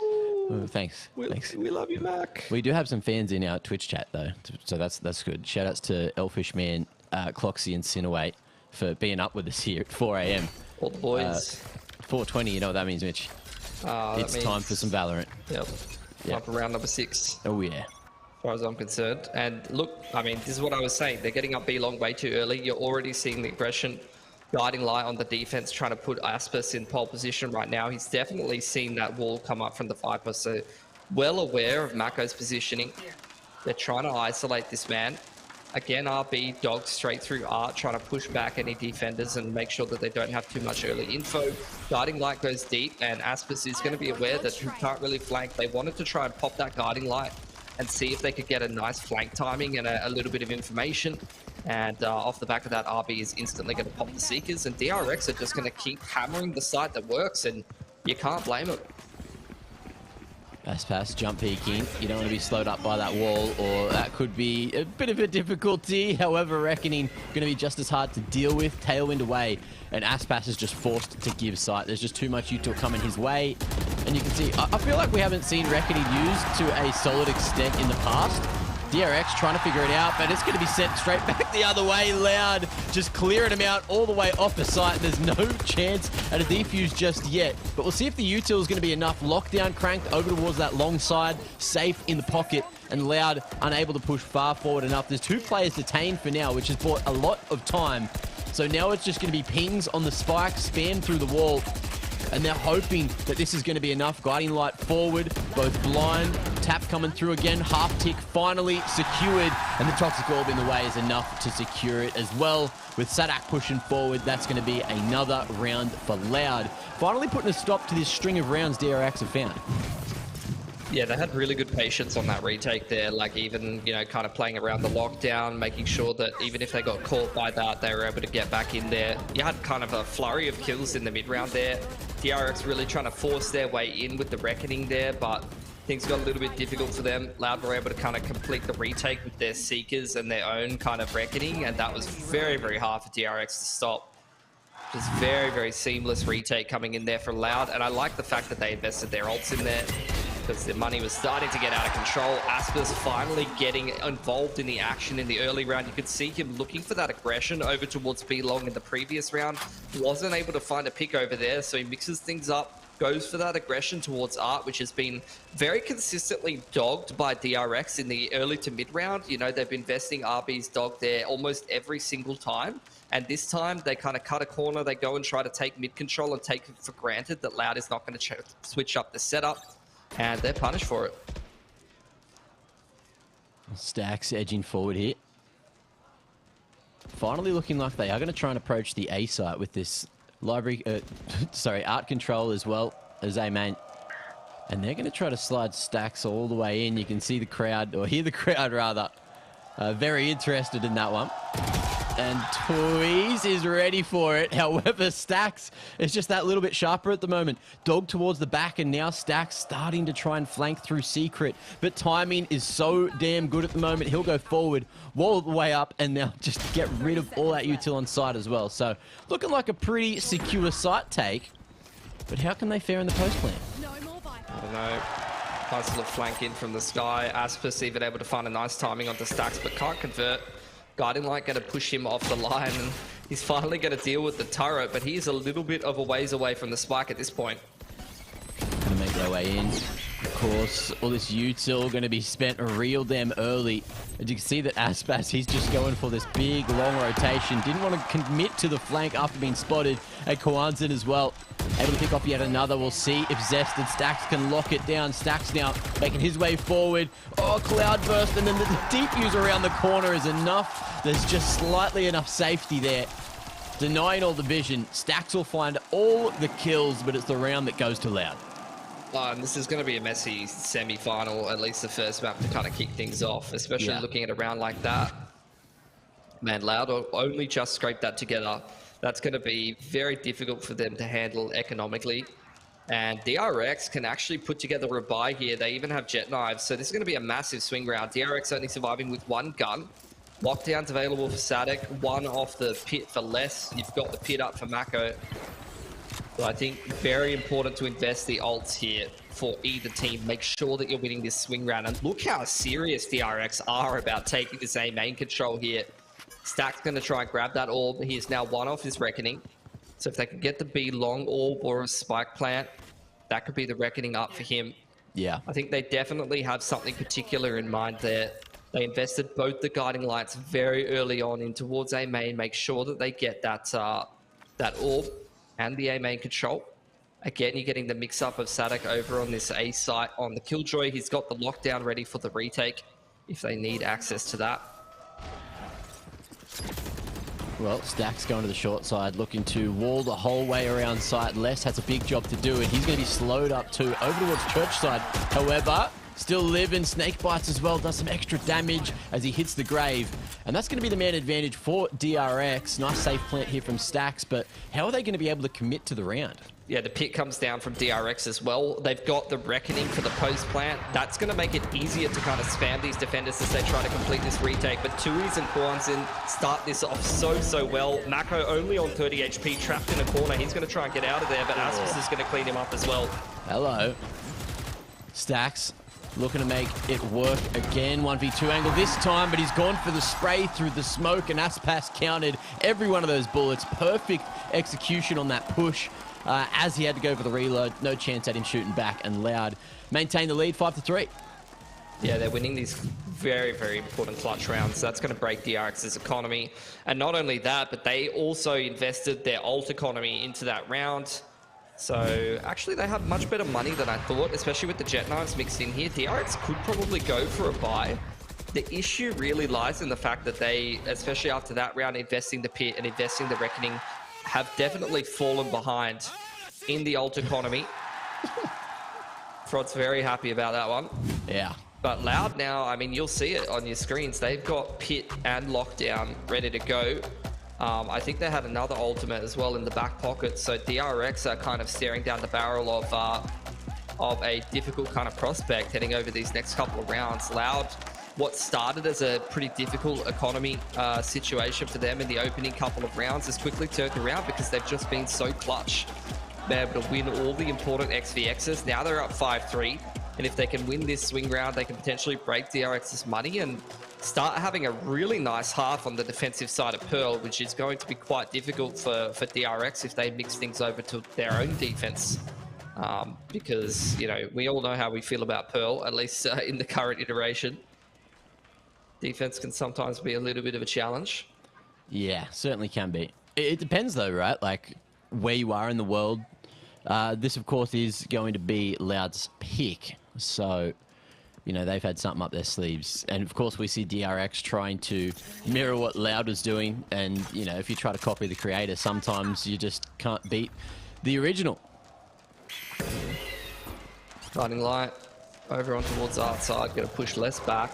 Oh, thanks. Thanks. We love you, Mac. We do have some fans in our Twitch chat though, so that's good. Shout outs to Elfish Man, Cloxy, and Cineway for being up with us here at 4 a.m. All the boys. 4:20. You know what that means, Mitch? It's time for some Valorant. Yep. Time for round number 6. Oh yeah. As far as I'm concerned. And look, I mean, this is what I was saying. They're getting up B long way too early. You're already seeing the aggression guiding light on the defense, trying to put Aspis in pole position right now. He's definitely seen that wall come up from the Viper, so well aware of Mako's positioning. They're trying to isolate this man. Again, RB dogged straight through Art, trying to push back any defenders and make sure that they don't have too much early info. Guiding light goes deep, and Aspis is going to be aware that he can't really flank. They wanted to try and pop that guiding light and see if they could get a nice flank timing and a little bit of information. And off the back of that, RB is instantly going to pop the Seekers, and DRX are just going to keep hammering the site that works, and you can't blame them. Nice pass, jump peeking. You don't want to be slowed up by that wall, or that could be a bit of a difficulty. However, Reckoning going to be just as hard to deal with. Tailwind away, and Aspas is just forced to give sight. There's just too much util coming his way. And you can see, I feel like we haven't seen Reckoning used to a solid extent in the past. DRX trying to figure it out, but it's going to be sent straight back the other way. Loud just clearing him out all the way off the site. There's no chance at a defuse just yet, but we'll see if the util is going to be enough. Lockdown cranked over towards that long side, safe in the pocket, and Loud unable to push far forward enough. There's 2 players detained for now, which has bought a lot of time. So now it's just going to be pings on the spike, spam through the wall. And they're hoping that this is going to be enough. Guiding light forward, both blind, tap coming through again, half tick finally secured, and the toxic orb in the way is enough to secure it as well. With Sadak pushing forward, that's going to be another round for Loud. Finally putting a stop to this string of rounds DRX have found. Yeah, they had really good patience on that retake there, like even, you know, kind of playing around the lockdown, making sure that even if they got caught by that, they were able to get back in there. You had kind of a flurry of kills in the mid round there. DRX really trying to force their way in with the Reckoning there, but things got a little bit difficult for them. Loud were able to kind of complete the retake with their Seekers and their own kind of Reckoning, and that was very, very hard for DRX to stop. Just very, very seamless retake coming in there for Loud, and I like the fact that they invested their ults in there, because their money was starting to get out of control. Aspers finally getting involved in the action in the early round. You could see him looking for that aggression over towards B long in the previous round. Wasn't able to find a pick over there, so he mixes things up, goes for that aggression towards Art, which has been very consistently dogged by DRX in the early to mid round. You know, they've been investing RB's dog there almost every single time. And this time they kind of cut a corner. They go and try to take mid control and take it for granted that Loud is not going to switch up the setup. And they're punished for it. Stacks edging forward here. Finally looking like they are going to try and approach the A site with this library, art control as well as A main. And they're going to try to slide Stacks all the way in. You can see the crowd, or hear the crowd rather, very interested in that one. And Toys is ready for it. However, Stacks is just that little bit sharper at the moment. Dog towards the back, and now Stacks starting to try and flank through Secret. But timing is so damn good at the moment. He'll go forward, wall the way up, and now just get rid of all that util on side as well. So looking like a pretty secure site take. But how can they fare in the post plan? I don't know. Nice little flank in from the sky. Aspis even able to find a nice timing onto Stacks, but can't convert. Guiding Light going to push him off the line, and he's finally going to deal with the turret, but he's a little bit of a ways away from the spike at this point. Going to make their way in. Of course, all this util going to be spent real damn early. As you can see that Aspas, he's just going for this big, long rotation. Didn't want to commit to the flank after being spotted at Kwanzaa as well. Able to pick off yet another. We'll see if Zest and Stacks can lock it down. Stacks now making his way forward. Oh, Cloudburst, and then the deep use around the corner is enough. There's just slightly enough safety there. Denying all the vision. Stacks will find all the kills, but it's the round that goes to Loud. And this is going to be a messy semi-final, at least the first map, to kind of kick things off, especially looking at a round like that. Man, Loud only just scraped that together. That's going to be very difficult for them to handle economically. And DRX can actually put together a buy here. They even have jet knives, so this is going to be a massive swing round. DRX only surviving with one gun. Lockdown's available for Sadak, one off the pit for less. You've got the pit up for Mako. So I think very important to invest the ults here for either team. Make sure that you're winning this swing round. And look how serious DRX are about taking this A main control here. Stack's going to try and grab that orb. He is now one off his Reckoning. So if they can get the B long orb or a spike plant, that could be the Reckoning up for him. Yeah. I think they definitely have something particular in mind there. They invested both the guiding lights very early on in towards A main. Make sure that they get that that orb and the A main control. Again, you're getting the mix-up of Sadak over on this A site on the Killjoy. He's got the lockdown ready for the retake if they need access to that. Well, Stack's going to the short side, looking to wall the whole way around site. Les has a big job to do, and he's going to be slowed up too. Over towards church side, however, still living. Snake bites as well, does some extra damage as he hits the grave. And that's going to be the man advantage for DRX. Nice safe plant here from Stacks, but how are they going to be able to commit to the round? Yeah, the pit comes down from DRX as well. They've got the Reckoning for the post plant. That's going to make it easier to kind of spam these defenders as they try to complete this retake. But Tui's and Kwanzin start this off so well. Mako only on 30 HP, trapped in a corner. He's going to try and get out of there, but Aspis is going to clean him up as well. Hello. Stacks looking to make it work again. 1v2 angle this time, but he's gone for the spray through the smoke, and Aspas countered every one of those bullets. Perfect execution on that push. As he had to go for the reload, no chance at him shooting back, and Loud maintain the lead 5-3. Yeah, they're winning these very important clutch rounds. That's going to break DRX's economy. And not only that, but they also invested their ult economy into that round. So actually they have much better money than I thought, especially with the Jet Knives mixed in here. DRX could probably go for a buy. The issue really lies in the fact that they, especially after that round, investing the pit and investing the Reckoning, have definitely fallen behind in the ult economy. Frod's very happy about that one. Yeah. But Loud now, I mean, you'll see it on your screens. They've got pit and lockdown ready to go. I think they had another ultimate as well in the back pocket. So DRX are kind of staring down the barrel of a difficult kind of prospect heading over these next couple of rounds. Loud, what started as a pretty difficult economy situation for them in the opening couple of rounds has quickly turned around because they've just been so clutch. They're able to win all the important XVXs. Now they're up 5-3. And if they can win this swing round, they can potentially break DRX's money and start having a really nice half on the defensive side of Pearl, which is going to be quite difficult for DRX if they mix things over to their own defense. Because, you know, we all know how we feel about Pearl, at least in the current iteration. Defense can sometimes be a little bit of a challenge. Yeah, certainly can be. It depends though, right? Like where you are in the world. This, of course, is going to be Loud's pick. So, you know, they've had something up their sleeves. And, of course, we see DRX trying to mirror what Loud was doing. And, you know, if you try to copy the creator, sometimes you just can't beat the original. Guiding light over on towards our side. Going to push less back.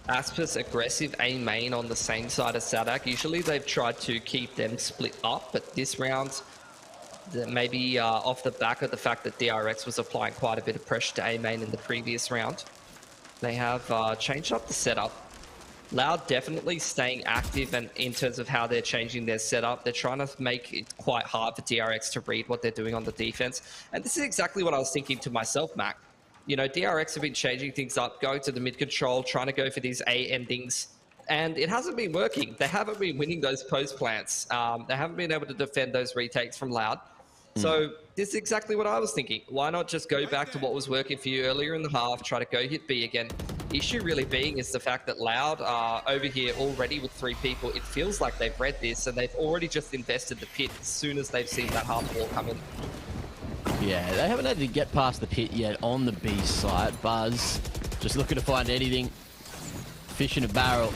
Aspis aggressive A main on the same side as Sadak. Usually they've tried to keep them split up, but this round, maybe off the back of the fact that DRX was applying quite a bit of pressure to A main in the previous round, they have changed up the setup. Loud definitely staying active, and in terms of how they're changing their setup, they're trying to make it quite hard for DRX to read what they're doing on the defense. And this is exactly what I was thinking to myself, Mac. You know, DRX have been changing things up, going to the mid control, trying to go for these A endings, and it hasn't been working. They haven't been winning those post plants. They haven't been able to defend those retakes from Loud. So this is exactly what I was thinking. Why not just go back to what was working for you earlier in the half, try to go hit B again? Issue really being is the fact that Loud are over here already with 3 people. It feels like they've read this and they've already just invested the pit as soon as they've seen that half wall come in. Yeah, they haven't had to get past the pit yet on the B site. Buzz just looking to find anything. Fish in a barrel.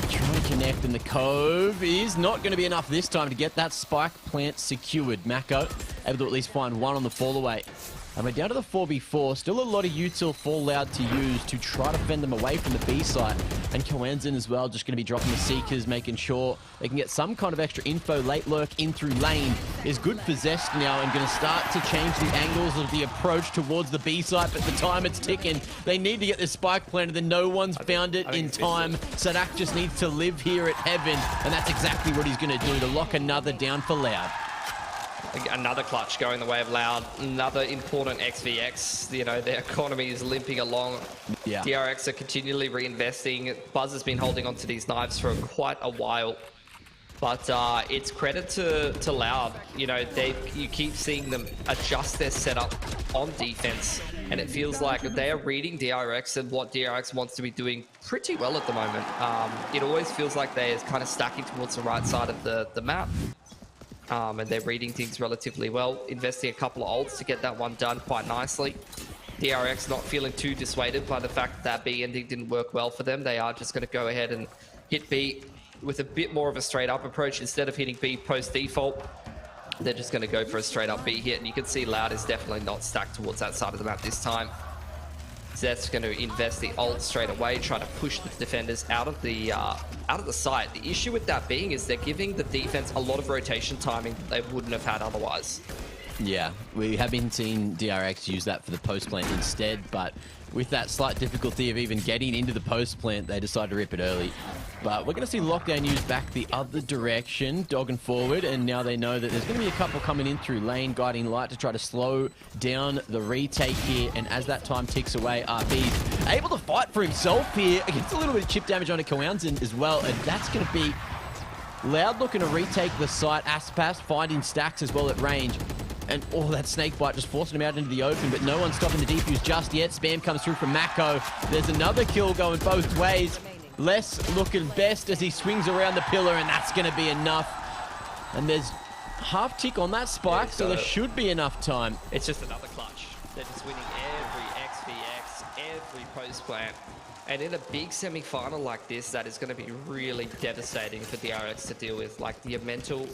Trying to connect, and the cove is not going to be enough this time to get that spike plant secured. Mako able to at least find one on the fall away. And we're down to the 4v4. Still a lot of util for Loud to use to try to fend them away from the B site. And Kwanzin as well, just going to be dropping the Seekers, making sure they can get some kind of extra info. Late lurk in through lane is good for Zest now, and going to start to change the angles of the approach towards the B site. But the time it's ticking, they need to get this spike planted, and no one's found it in time. Sadak just needs to live here at heaven, and that's exactly what he's going to do to lock another down for Loud. Another clutch going the way of Loud. Another important XVX. You know, their economy is limping along. Yeah. DRX are continually reinvesting. Buzz has been holding onto these knives for quite a while. But it's credit to Loud. You know, you keep seeing them adjust their setup on defense. And it feels like they are reading DRX and what DRX wants to be doing pretty well at the moment. It always feels like they're kind of stacking towards the right side of the map. and they're reading things relatively well, investing a couple of ults to get that one done quite nicely. DRX not feeling too dissuaded by the fact that B ending didn't work well for them. They are just going to go ahead and hit B with a bit more of a straight up approach. Instead of hitting B post default, they're just going to go for a straight up B hit. And you can see Loud is definitely not stacked towards that side of the map this time. Zeth's going to invest the ult straight away, try to push the defenders out of the site. The issue with that being is they're giving the defense a lot of rotation timing that they wouldn't have had otherwise. Yeah, we have been seeing DRX use that for the post plant instead, but with that slight difficulty of even getting into the post plant, they decide to rip it early. But we're going to see Lockdown use back the other direction, dogging forward, and now they know that there's going to be a couple coming in through lane, guiding light to try to slow down the retake here. And as that time ticks away, RP's able to fight for himself here against a little bit of chip damage on a Kowanzin as well, and that's going to be Loud looking to retake the site. Aspas finding stacks as well at range. And all that snake bite just forcing him out into the open, but no one's stopping the defuse just yet. Spam comes through from Mako. There's another kill going both ways. Les looking best as he swings around the pillar, and that's going to be enough. And there's half tick on that spike, so there should be enough time. It's just another clutch. They're just winning every XVX, every post plant. And in a big semi-final like this, that is going to be really devastating for DRX to deal with. Like, the mental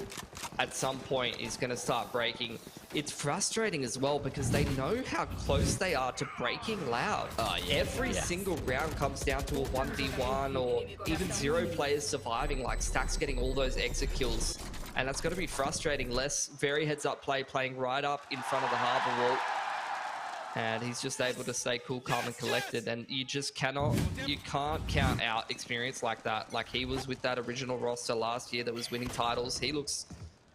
at some point is going to start breaking. It's frustrating as well because they know how close they are to breaking Loud. Every single round comes down to a 1v1 or even 0 players surviving, like Stack's getting all those exit kills. And that's going to be frustrating. Les, very heads-up play, playing right up in front of the harbor wall. And he's just able to stay cool, calm, and collected. And you just can't count out experience like that. Like he was with that original roster last year that was winning titles. He looks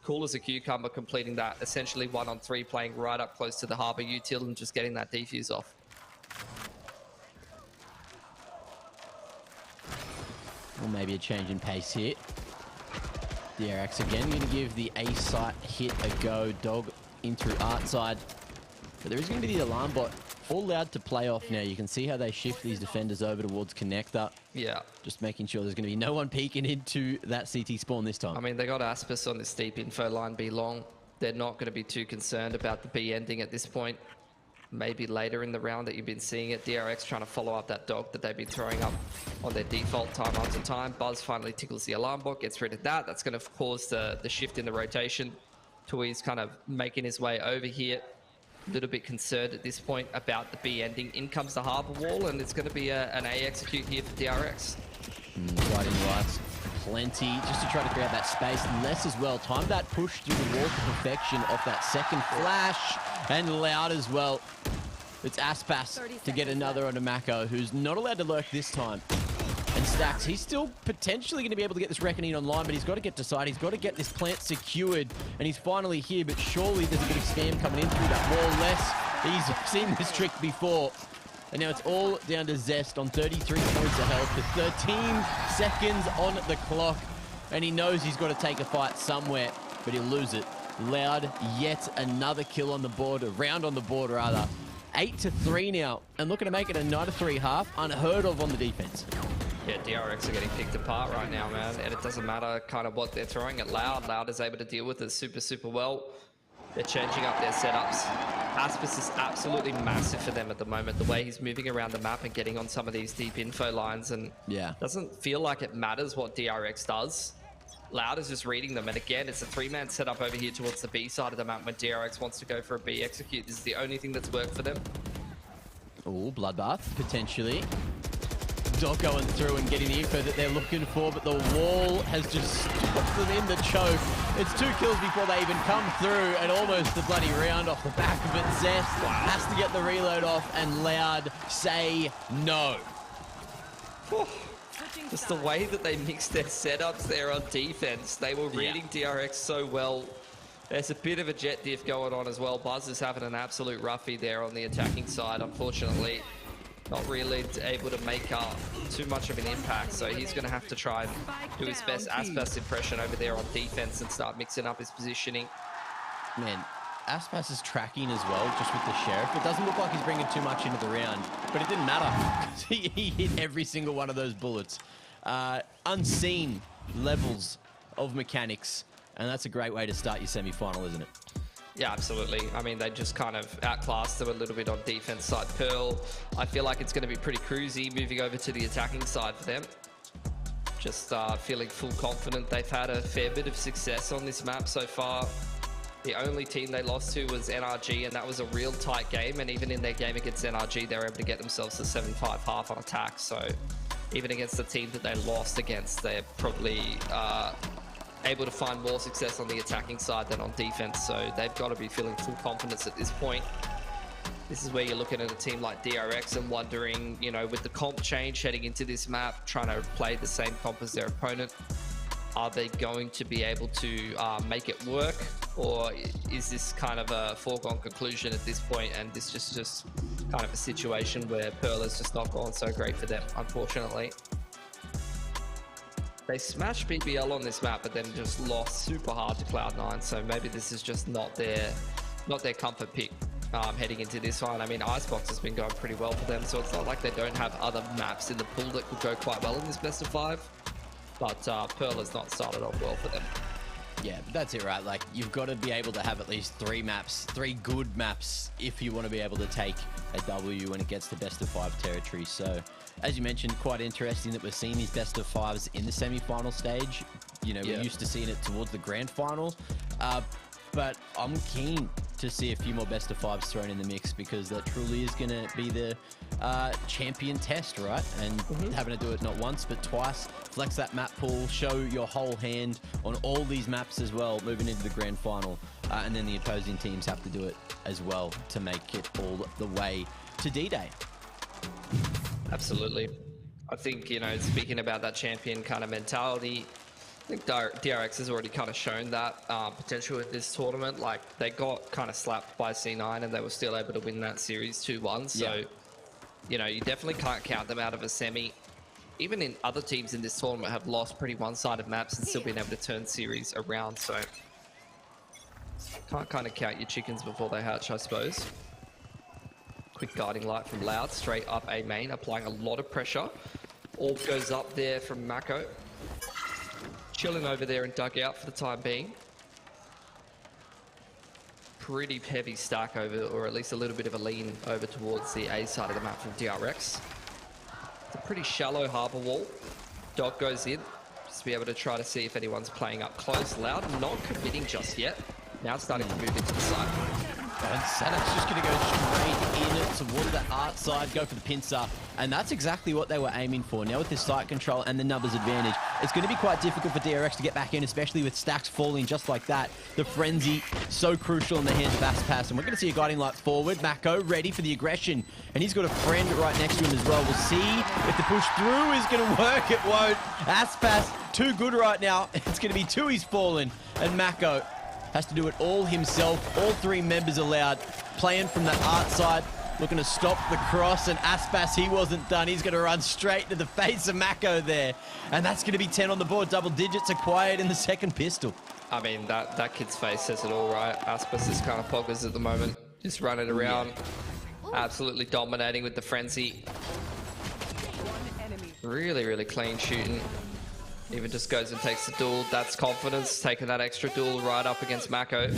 cool as a cucumber, completing that essentially 1-on-3, playing right up close to the harbor util and just getting that defuse off. Well, maybe a change in pace here. DRX again going to give the A site hit a go. Dog in through art side. But there is going to be the alarm bot all Loud to play off now. You can see how they shift these defenders over towards connector. Yeah. Just making sure there's going to be no one peeking into that CT spawn this time. I mean, they got Aspis on this deep info line B long. They're not going to be too concerned about the B ending at this point. Maybe later in the round that you've been seeing it. DRX trying to follow up that dog that they've been throwing up on their default time after time. Buzz finally tickles the alarm bot, gets rid of that. That's going to cause the shift in the rotation. Tui's kind of making his way over here. A little bit concerned at this point about the B ending. In comes the harbor wall, and it's going to be an A execute here for DRX. Guiding lights, plenty, just to try to create that space. Less as well. Time that push through the wall to perfection off that second flash. And Loud as well. It's Aspas to get another onto Mako, who's not allowed to lurk this time. And Stacks, he's still potentially going to be able to get this Reckoning online, but he's got to get to side. He's got to get this plant secured, and he's finally here, but surely there's a bit of spam coming in through that wall. Less, he's seen this trick before. And now it's all down to Zest on 33 points of health with 13 seconds on the clock. And he knows he's got to take a fight somewhere, but he'll lose it. Loud, yet another kill on the board, a round on the board rather. 8-3 now, and looking to make it a 9-3 half, unheard of on the defense. Yeah, DRX are getting picked apart right now, man, and it doesn't matter kind of what they're throwing at Loud. Loud is able to deal with it super well. They're changing up their setups. Aspis is absolutely massive for them at the moment, the way he's moving around the map and getting on some of these deep info lines, and doesn't feel like it matters what DRX does. Loud is just reading them, and again, it's a 3-man setup over here towards the B side of the map when DRX wants to go for a B execute. This is the only thing that's worked for them. Oh, bloodbath, potentially. Dog going through and getting the info that they're looking for, but the wall has just stopped them in the choke. It's 2 kills before they even come through, and almost the bloody round off the back of it. Zest has to get the reload off, and Loud say no. Just the way that they mixed their setups there on defense. They were reading DRX so well. There's a bit of a jet diff going on as well. Buzz is having an absolute roughie there on the attacking side, unfortunately. Not really able to make too much of an impact, so he's going to have to try and do his best Aspas impression over there on defense and start mixing up his positioning. Man, Aspas is tracking as well, just with the Sheriff. It doesn't look like he's bringing too much into the round, but it didn't matter because he hit every single one of those bullets. Unseen levels of mechanics And that's a great way to start your semi-final, isn't it? Yeah, absolutely. I mean, they just kind of outclassed them a little bit on defense side. Pearl, I feel like it's going to be pretty cruisy moving over to the attacking side for them. Just feeling full confident. They've had a fair bit of success on this map so far. The only team they lost to was NRG, and that was a real tight game. And even in their game against NRG, they were able to get themselves to 7-5 half on attack. So even against the team that they lost against, they're probably able to find more success on the attacking side than on defense. So they've got to be feeling full confidence at this point. This is where you're looking at a team like DRX and wondering, you know, with the comp change heading into this map, trying to play the same comp as their opponent, are they going to be able to make it work? Or is this kind of a foregone conclusion at this point, and this is just kind of a situation where Pearl has just not gone so great for them, unfortunately. They smashed BBL on this map, but then just lost super hard to Cloud9, so maybe this is just not their comfort pick heading into this one. I mean, Icebox has been going pretty well for them, so it's not like they don't have other maps in the pool that could go quite well in this best of 5. But Pearl has not started off well for them. Yeah, but that's it, right? Like, you've got to be able to have at least 3 maps, 3 good maps, if you want to be able to take a W when it gets to best of 5 territory. So, as you mentioned, quite interesting that we're seeing these best of 5s in the semi-final stage. You know, we're used to seeing it towards the grand final. But I'm keen to see a few more best of 5s thrown in the mix, because that truly is going to be the champion test, right? And having to do it not once but twice, flex that map pool, show your whole hand on all these maps as well, moving into the grand final. And then the opposing teams have to do it as well to make it all the way to D-Day. Absolutely. I think, you know, speaking about that champion kind of mentality, I think DRX has already kind of shown that potential in this tournament. Like, they got kind of slapped by C9 and they were still able to win that series 2-1. So, you know, you definitely can't count them out of a semi. Even in other teams in this tournament have lost pretty one-sided maps and still been able to turn series around. So, can't kind of count your chickens before they hatch, I suppose. Quick guiding light from Loud, straight up A main, applying a lot of pressure. Orb goes up there from Mako. Chilling over there in dugout for the time being. Pretty heavy stack over, or at least a little bit of a lean over towards the A side of the map from DRX. It's a pretty shallow harbor wall. Dog goes in, just to be able to try to see if anyone's playing up close. Loud not committing just yet. Now it's starting to move into the side. And Sadak's just going to go straight in towards that art side, go for the pincer. And that's exactly what they were aiming for. Now with this site control and the numbers advantage, it's going to be quite difficult for DRX to get back in, especially with stacks falling just like that. The frenzy, so crucial in the hands of Aspas. And we're going to see a guiding light forward. Mako ready for the aggression. And he's got a friend right next to him as well. We'll see if the push through is going to work. It won't. Aspas, too good right now. It's going to be 2 he's fallen. And Mako has to do it all himself. All 3 members allowed, playing from that art side, looking to stop the cross, and Aspas, he wasn't done. He's going to run straight to the face of Mako there. And that's going to be 10 on the board. Double digits acquired in the second pistol. I mean, that kid's face says it all, right? Aspas is kind of poggers at the moment. Just running around, absolutely dominating with the frenzy. Really, really clean shooting. Even just goes and takes the duel. That's confidence, taking that extra duel right up against Mako.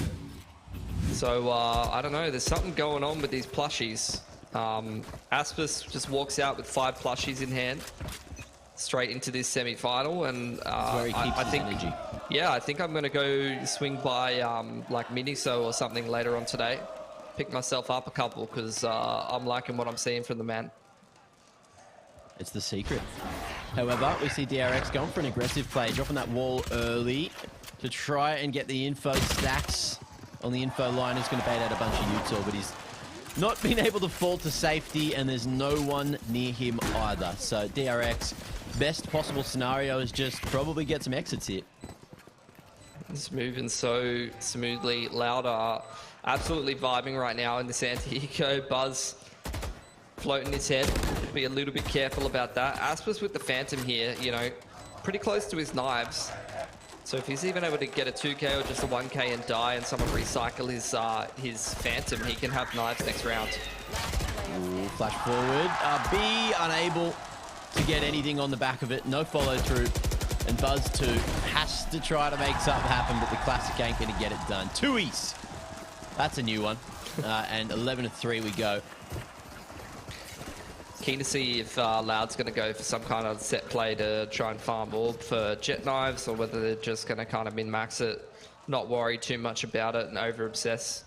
So, I don't know, there's something going on with these plushies. Aspas just walks out with 5 plushies in hand, straight into this semi-final, and I think, energy. Yeah, I think I'm going to go swing by like Miniso or something later on today. Pick myself up a couple, because I'm liking what I'm seeing from the man. It's the secret. However, we see DRX going for an aggressive play, dropping that wall early to try and get the info. Stacks on the info line is going to bait out a bunch of Utah, but he's not been able to fall to safety, and there's no one near him either. So DRX, best possible scenario is just probably get some exits here. It's moving so smoothly. Louder, absolutely vibing right now in this anti-eco. Buzz floating his head. Be a little bit careful about that. Aspas with the Phantom here, you know, pretty close to his knives. So if he's even able to get a 2k or just a 1k and die, and someone recycle his Phantom, he can have knives next round. Ooh, flash forward. B unable to get anything on the back of it. No follow through. And Buzz 2 has to try to make something happen, but the Classic ain't going to get it done. 2 East. That's a new one. And 11-3 we go. Keen to see if Loud's going to go for some kind of set play to try and farm orb for jet knives, or whether they're just going to kind of min-max it, not worry too much about it and over-obsess.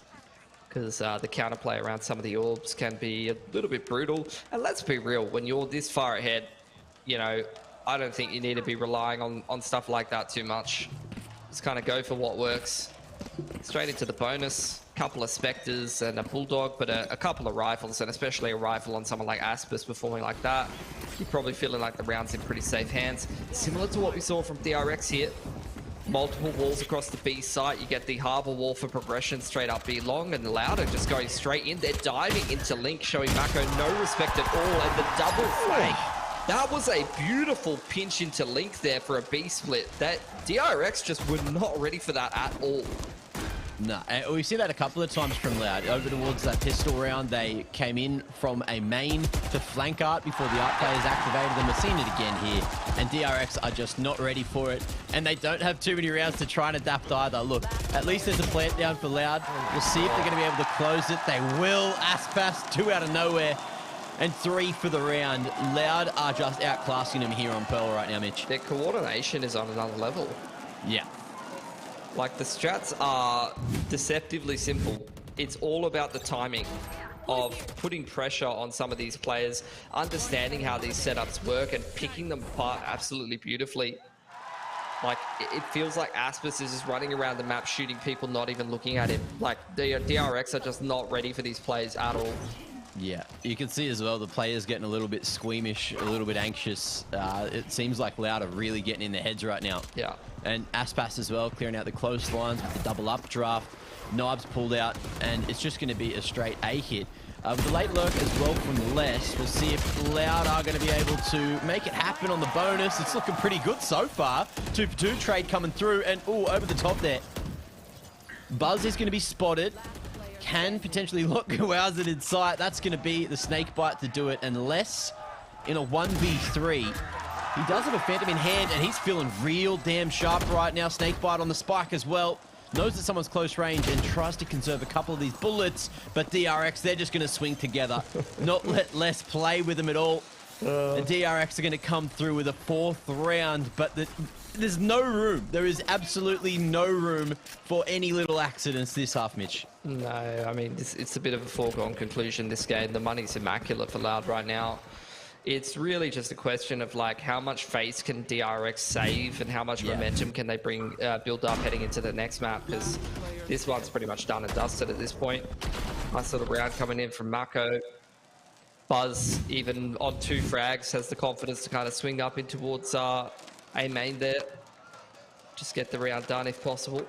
Because the counterplay around some of the orbs can be a little bit brutal. And let's be real, when you're this far ahead, you know, I don't think you need to be relying on stuff like that too much. Just kind of go for what works. Straight into the bonus. Couple of Spectres and a Bulldog, but a couple of rifles, and especially a rifle on someone like Aspis performing like that. You're probably feeling like the round's in pretty safe hands. Similar to what we saw from DRX here. Multiple walls across the B site. You get the Harbor wall for progression straight up B long, and Louder just going straight in. They're diving into Link, showing Mako no respect at all, and the double flank. That was a beautiful pinch into Link there for a B split. That DRX just were not ready for that at all. No, we see that a couple of times from Loud. Over towards that pistol round, they came in from a main to flank art before the art players activated them. We're seeing it again here, and DRX are just not ready for it, and they don't have too many rounds to try and adapt either. Look, at least there's a plant down for Loud. We'll see if they're going to be able to close it. They will. Aspas, 2 out of nowhere, and 3 for the round. Loud are just outclassing them here on Pearl right now, Mitch. Their coordination is on another level. Yeah. Like, the strats are deceptively simple. It's all about the timing of putting pressure on some of these players, understanding how these setups work, and picking them apart absolutely beautifully. Like, it feels like Aspis is just running around the map, shooting people, not even looking at him. Like, the DRX are just not ready for these players at all. Yeah, you can see as well the players getting a little bit squeamish, a little bit anxious. It seems like Loud are really getting in their heads right now. Yeah. And Aspas as well, clearing out the close lines with the double updraft. Knives pulled out, and it's just going to be a straight A hit. With the late lurk as well from Les, we'll see if Loud are going to be able to make it happen on the bonus. It's looking pretty good so far. 2 for 2 trade coming through, and over the top there. Buzz is going to be spotted. Can potentially look wow's it in sight. That's going to be the snake bite to do it, unless in a 1v3 he does have a Phantom in hand, and he's feeling real damn sharp right now. Snake bite on the spike as well. Knows that someone's close range and tries to conserve a couple of these bullets, but DRX, they're just going to swing together. Not let Les play with them at all. The DRX are going to come through with a 4th round, but there's no room. There is absolutely no room for any little accidents this half, Mitch. No, I mean, it's a bit of a foregone conclusion, this game. The money's immaculate for Loud right now. It's really just a question of, like, how much face can DRX save and how much momentum can they bring build up heading into the next map, because this one's pretty much done and dusted at this point. Nice little round coming in from Mako. Buzz, even on 2 frags, has the confidence to kind of swing up in towards A main there. Just get the round done if possible.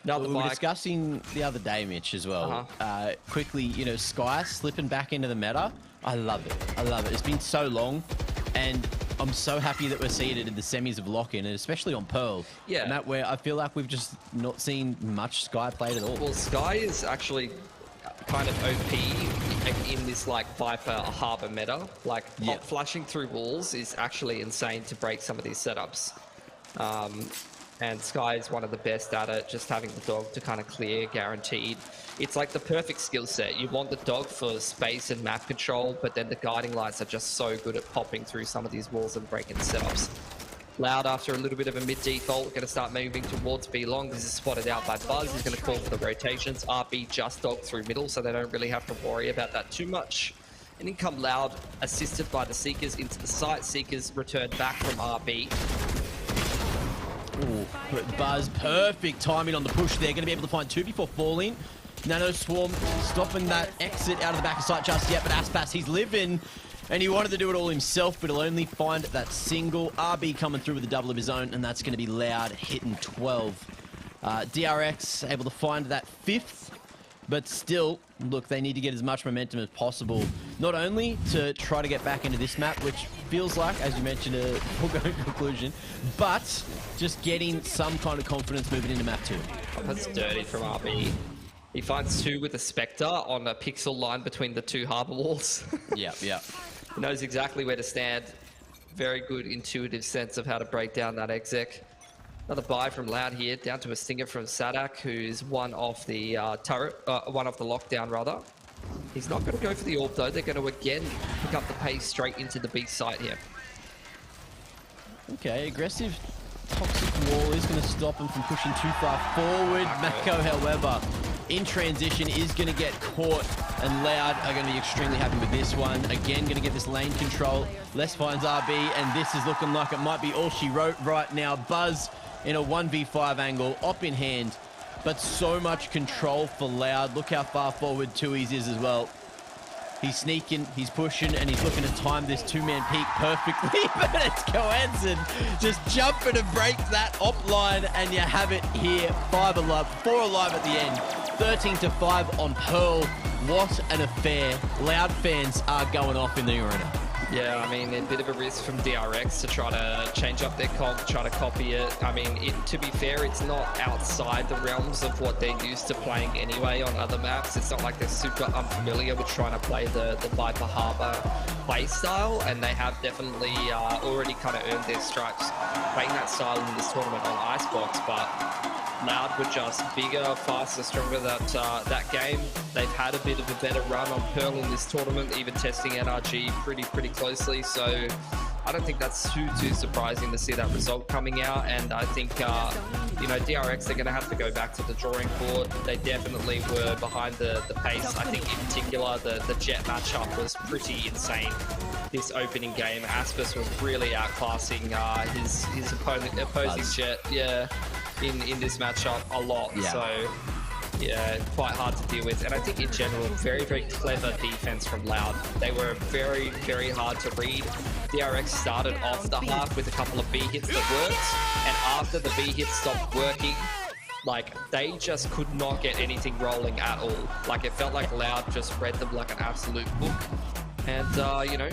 We were discussing the other day, Mitch, as well. Quickly, you know, Sky slipping back into the meta. I love it. I love it. It's been so long, and I'm so happy that we're seeing it in the semis of lock-in, and especially on Pearl. Yeah. And that where I feel like we've just not seen much Sky played at all. Well, Sky is actually kind of OP in this, like, Viper Harbor meta. Like, pop flashing through walls is actually insane to break some of these setups. And Sky is one of the best at it, just having the dog to kind of clear, guaranteed. It's like the perfect skill set. You want the dog for space and map control, but then the guiding lights are just so good at popping through some of these walls and breaking setups. Loud, after a little bit of a mid-default, going to start moving towards B long. This is spotted out by Buzz. He's going to call for the rotations. RB just dog through middle, so they don't really have to worry about that too much. And in come Loud, assisted by the Seekers into the site. Seekers return back from RB. Ooh, Buzz, perfect timing on the push there. Going to be able to find 2 before falling. Nano Swarm stopping that exit out of the back of sight just yet, but Aspas, he's living. And he wanted to do it all himself, but he'll only find that single. RB coming through with a double of his own, and that's going to be Loud, hitting 12. DRX able to find that 5th, but still, look, they need to get as much momentum as possible. Not only to try to get back into this map, which feels like, as you mentioned, a foregone conclusion, but just getting some kind of confidence moving into map 2. That's dirty from RB. He finds 2 with a Spectre on a pixel line between the 2 harbor walls. Yeah. He knows exactly where to stand. very good intuitive sense of how to break down that exec. Another buy from Loud here, down to a stinger from Sadak, who's one off the turret, one off the lockdown rather. He's not going to go for the AWP though. They're going to again pick up the pace straight into the B site here. Okay, aggressive toxic wall is going to stop him from pushing too far forward. Mako, however, in transition is going to get caught, and Loud are going to be extremely happy with this one. Again, going to get this lane control. Les finds RB, and this is looking like it might be all she wrote right now. Buzz in a 1v5 angle, op in hand, but so much control for Loud. Look how far forward Tui's is as well. He's sneaking, he's pushing, and he's looking to time this two-man peak perfectly, but it's Coenson just jumping and breaks that op line, and you have it here. 4 alive at the end. 13-5 on Pearl. What an affair. Loud fans are going off in the arena. Yeah, I mean, a bit of a risk from DRX to try to change up their comp, try to copy it. I mean, to be fair, it's not outside the realms of what they're used to playing anyway on other maps. It's not like they're super unfamiliar with trying to play the Viper Harbor play style, and they have definitely already kind of earned their stripes playing that style in this tournament on Icebox, but Loud were just bigger, faster, stronger that game. They've had a bit of a better run on Pearl in this tournament, even testing NRG pretty closely. So I don't think that's too surprising to see that result coming out. And I think you know, DRX, they're going to have to go back to the drawing board. They definitely were behind the pace. I think in particular the Jet matchup was pretty insane this opening game. Aspis was really outclassing his opposing Jet. Yeah. In this matchup a lot, so yeah, quite hard to deal with. And I think in general, very clever defense from Loud. They were very hard to read. DRX started off the half with a couple of B hits that worked, and after the B hits stopped working, like, they just could not get anything rolling at all. Like, it felt like Loud just read them like an absolute book. And you know,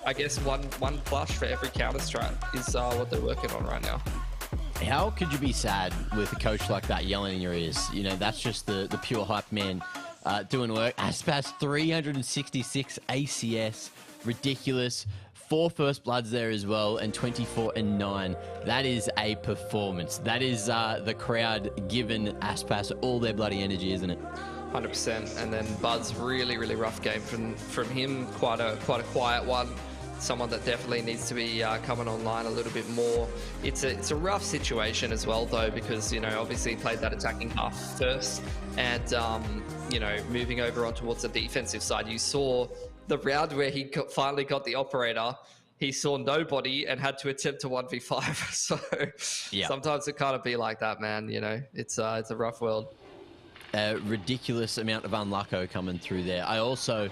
I guess one flush for every counter strat is what they're working on right now. How could you be sad with a coach like that yelling in your ears? You know, that's just the pure hype man doing work. Aspas 366 ACS, ridiculous. 4 first bloods there as well, and 24-9. That is a performance. That is the crowd giving Aspas all their bloody energy, isn't it? 100%. And then Bud's really rough game from him. Quite a quiet one. Someone that definitely needs to be coming online a little bit more. It's a rough situation as well though, because, you know, obviously he played that attacking half first, and you know, moving over on towards the defensive side, you saw the round where he finally got the operator. He saw nobody and had to attempt to 1v5. So yeah, sometimes it kind of be like that, man. You know, it's a rough world. Ridiculous amount of unlucko coming through there. I also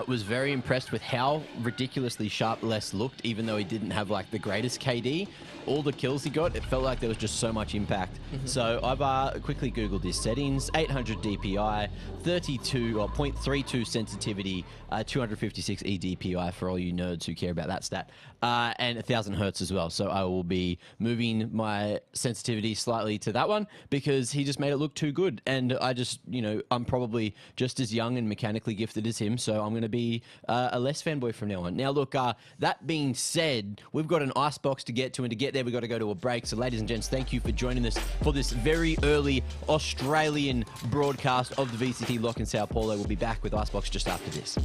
was very impressed with how ridiculously sharp Les looked, even though he didn't have like the greatest KD. All the kills he got, it felt like there was just so much impact. So I've quickly Googled his settings: 800 DPI, 0.32 sensitivity, 256 eDPI for all you nerds who care about that stat, and 1000 hertz as well. So I will be moving my sensitivity slightly to that one because he just made it look too good. And I just, you know, I'm probably just as young and mechanically gifted as him, so I'm going to be a less fanboy from now on. Now, look, that being said, we've got an icebox to get to, and to get there, we've got to go to a break. So, ladies and gents, thank you for joining us for this very early Australian broadcast of the VCT Lock in Sao Paulo. We'll be back with Icebox just after this.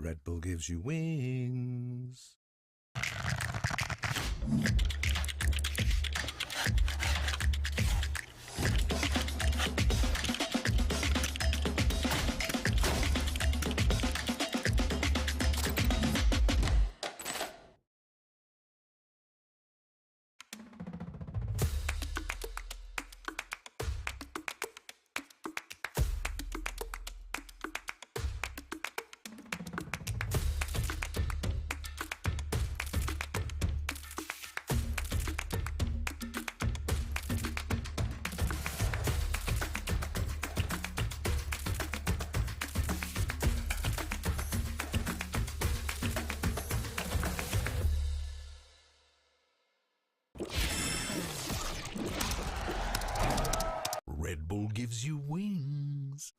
Red Bull gives you wings. Bull gives you wings.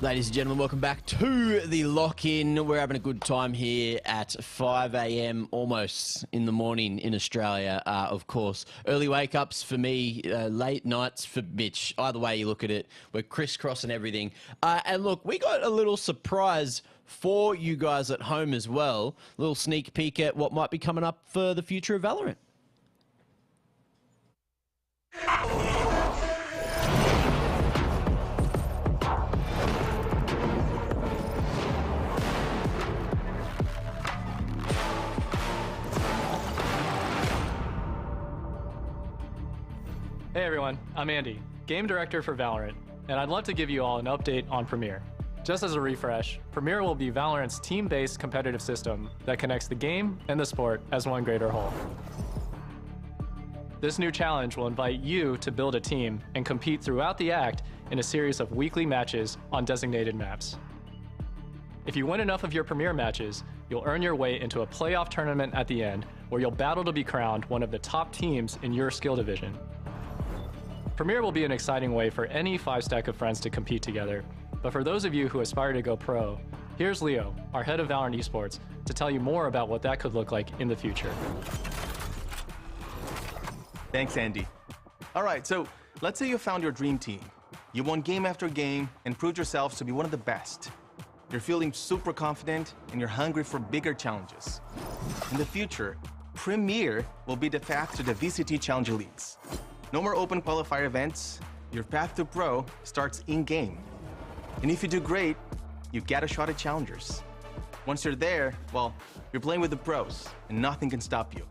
Ladies and gentlemen, welcome back to the lock-in. We're having a good time here at 5 a.m. almost in the morning in Australia. Of course, early wake-ups for me, late nights for Mitch. Either way you look at it, we're crisscrossing everything. And look, we got a little surprise for you guys at home as well. A little sneak peek at what might be coming up for the future of Valorant. Hey everyone, I'm Andy, Game Director for Valorant, and I'd love to give you all an update on Premier. Just as a refresh, Premier will be Valorant's team-based competitive system that connects the game and the sport as one greater whole. This new challenge will invite you to build a team and compete throughout the act in a series of weekly matches on designated maps. If you win enough of your Premier matches, you'll earn your way into a playoff tournament at the end where you'll battle to be crowned one of the top teams in your skill division. Premier will be an exciting way for any 5-stack of friends to compete together, but for those of you who aspire to go pro, here's Leo, our head of Valorant Esports, to tell you more about what that could look like in the future. Thanks, Andy. All right, so let's say you found your dream team. You won game after game and proved yourselves to be one of the best. You're feeling super confident and you're hungry for bigger challenges. In the future, Premier will be the path to the VCT Challenger Leagues. No more open qualifier events. Your path to pro starts in-game. And if you do great, you get a shot at challengers. Once you're there, well, you're playing with the pros, and nothing can stop you.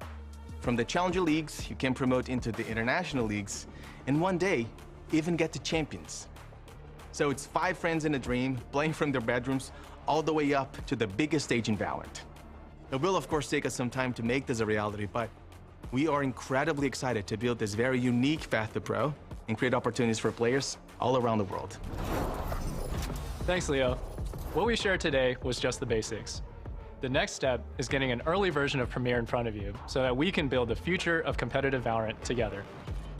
From the Challenger Leagues, you can promote into the International Leagues, and one day, even get to champions. So it's 5 friends in a dream, playing from their bedrooms, all the way up to the biggest stage in Valorant. It will, of course, take us some time to make this a reality, but we are incredibly excited to build this very unique path to pro and create opportunities for players all around the world. Thanks, Leo. What we shared today was just the basics. The next step is getting an early version of Premier in front of you so that we can build the future of competitive Valorant together.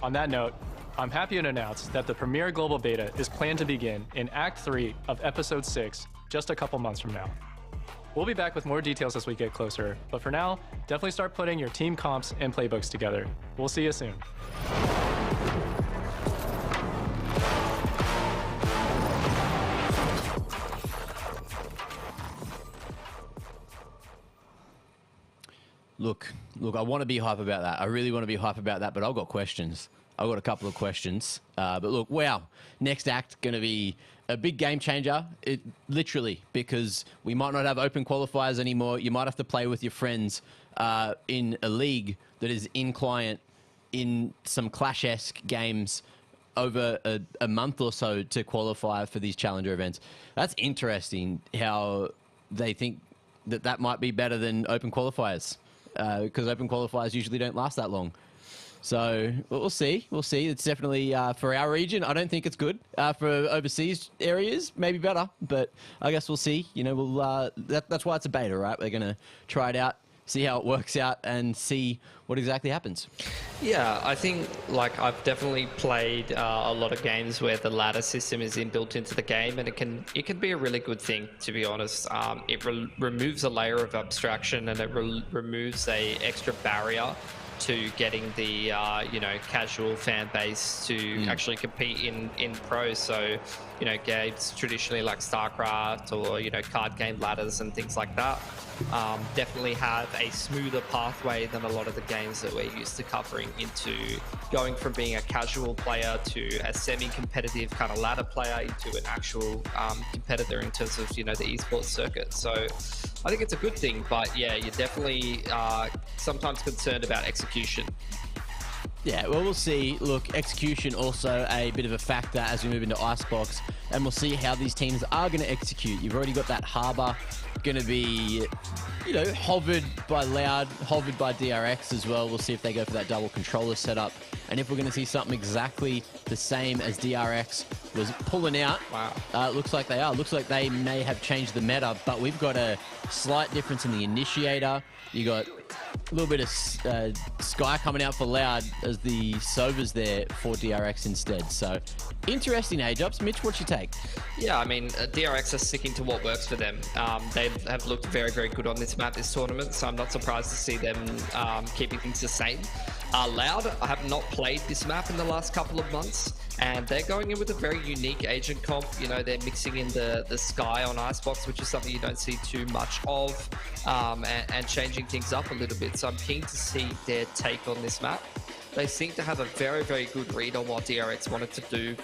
On that note, I'm happy to announce that the Premier Global Beta is planned to begin in Act 3 of Episode 6 just a couple months from now. We'll be back with more details as we get closer, but for now, definitely start putting your team comps and playbooks together. We'll see you soon. Look, I want to be hype about that. I really want to be hype about that, but I've got questions. I've got a couple of questions. But look, wow, next act going to be a big game changer, literally, because we might not have open qualifiers anymore. You might have to play with your friends in a league that is in client in some Clash-esque games over a month or so to qualify for these challenger events. That's interesting how they think that might be better than open qualifiers, because open qualifiers usually don't last that long. So we'll see. We'll see. It's definitely for our region. I don't think it's good. For overseas areas, maybe better. But I guess we'll see. You know, we'll. That's why it's a beta, right? We're gonna try it out, see how it works out, and see what exactly happens. Yeah, I think like I've definitely played a lot of games where the ladder system is inbuilt into the game, and it can be a really good thing, to be honest. It removes a layer of abstraction, and it removes a extra barrier to getting the casual fan base to actually compete in pro. So games traditionally like StarCraft or card game ladders and things like that definitely have a smoother pathway than a lot of the games that we're used to covering, into going from being a casual player to a semi-competitive kind of ladder player into an actual competitor in terms of the esports circuit. So I think it's a good thing, but yeah, you're definitely sometimes concerned about execution. Yeah, well, we'll see. Look, execution also a bit of a factor as we move into Icebox, and we'll see how these teams are going to execute. You've already got that Harbour going to be, hovered by Loud, hovered by DRX as well. We'll see if they go for that double controller setup, and if we're going to see something exactly the same as DRX was pulling out. Wow. Looks like they are. Looks like they may have changed the meta, but we've got a slight difference in the initiator. You got a little bit of Sky coming out for Loud as the Sovas there for DRX instead. So interesting age-ups. Mitch, what's your take? Yeah, I mean, DRX are sticking to what works for them. They have looked very, very good on this map this tournament, so I'm not surprised to see them keeping things the same. Loud, I have not played this map in the last couple of months, and they're going in with a very unique agent comp. They're mixing in the Sky on Icebox, which is something you don't see too much of, and changing things up a little bit. So I'm keen to see their take on this map. They seem to have a very, very good read on what DRX wanted to do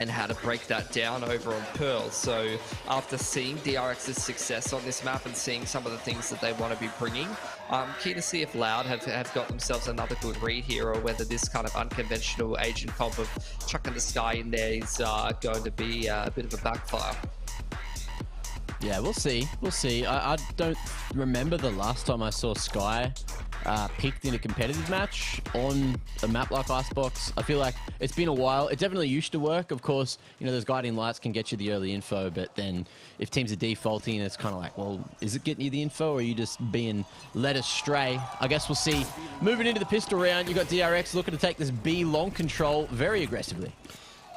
and how to break that down over on Pearl. So after seeing DRX's success on this map and seeing some of the things that they want to be bringing, I'm keen to see if Loud have got themselves another good read here, or whether this kind of unconventional agent comp of chucking the Sky in there is going to be a bit of a backfire. Yeah, we'll see. We'll see. I don't remember the last time I saw Sky picked in a competitive match on a map like Icebox. I feel like it's been a while. It definitely used to work. Of course, those guiding lights can get you the early info, but then if teams are defaulting, it's kind of like, well, is it getting you the info, or are you just being led astray? I guess we'll see. Moving into the pistol round, you got DRX looking to take this B long control very aggressively.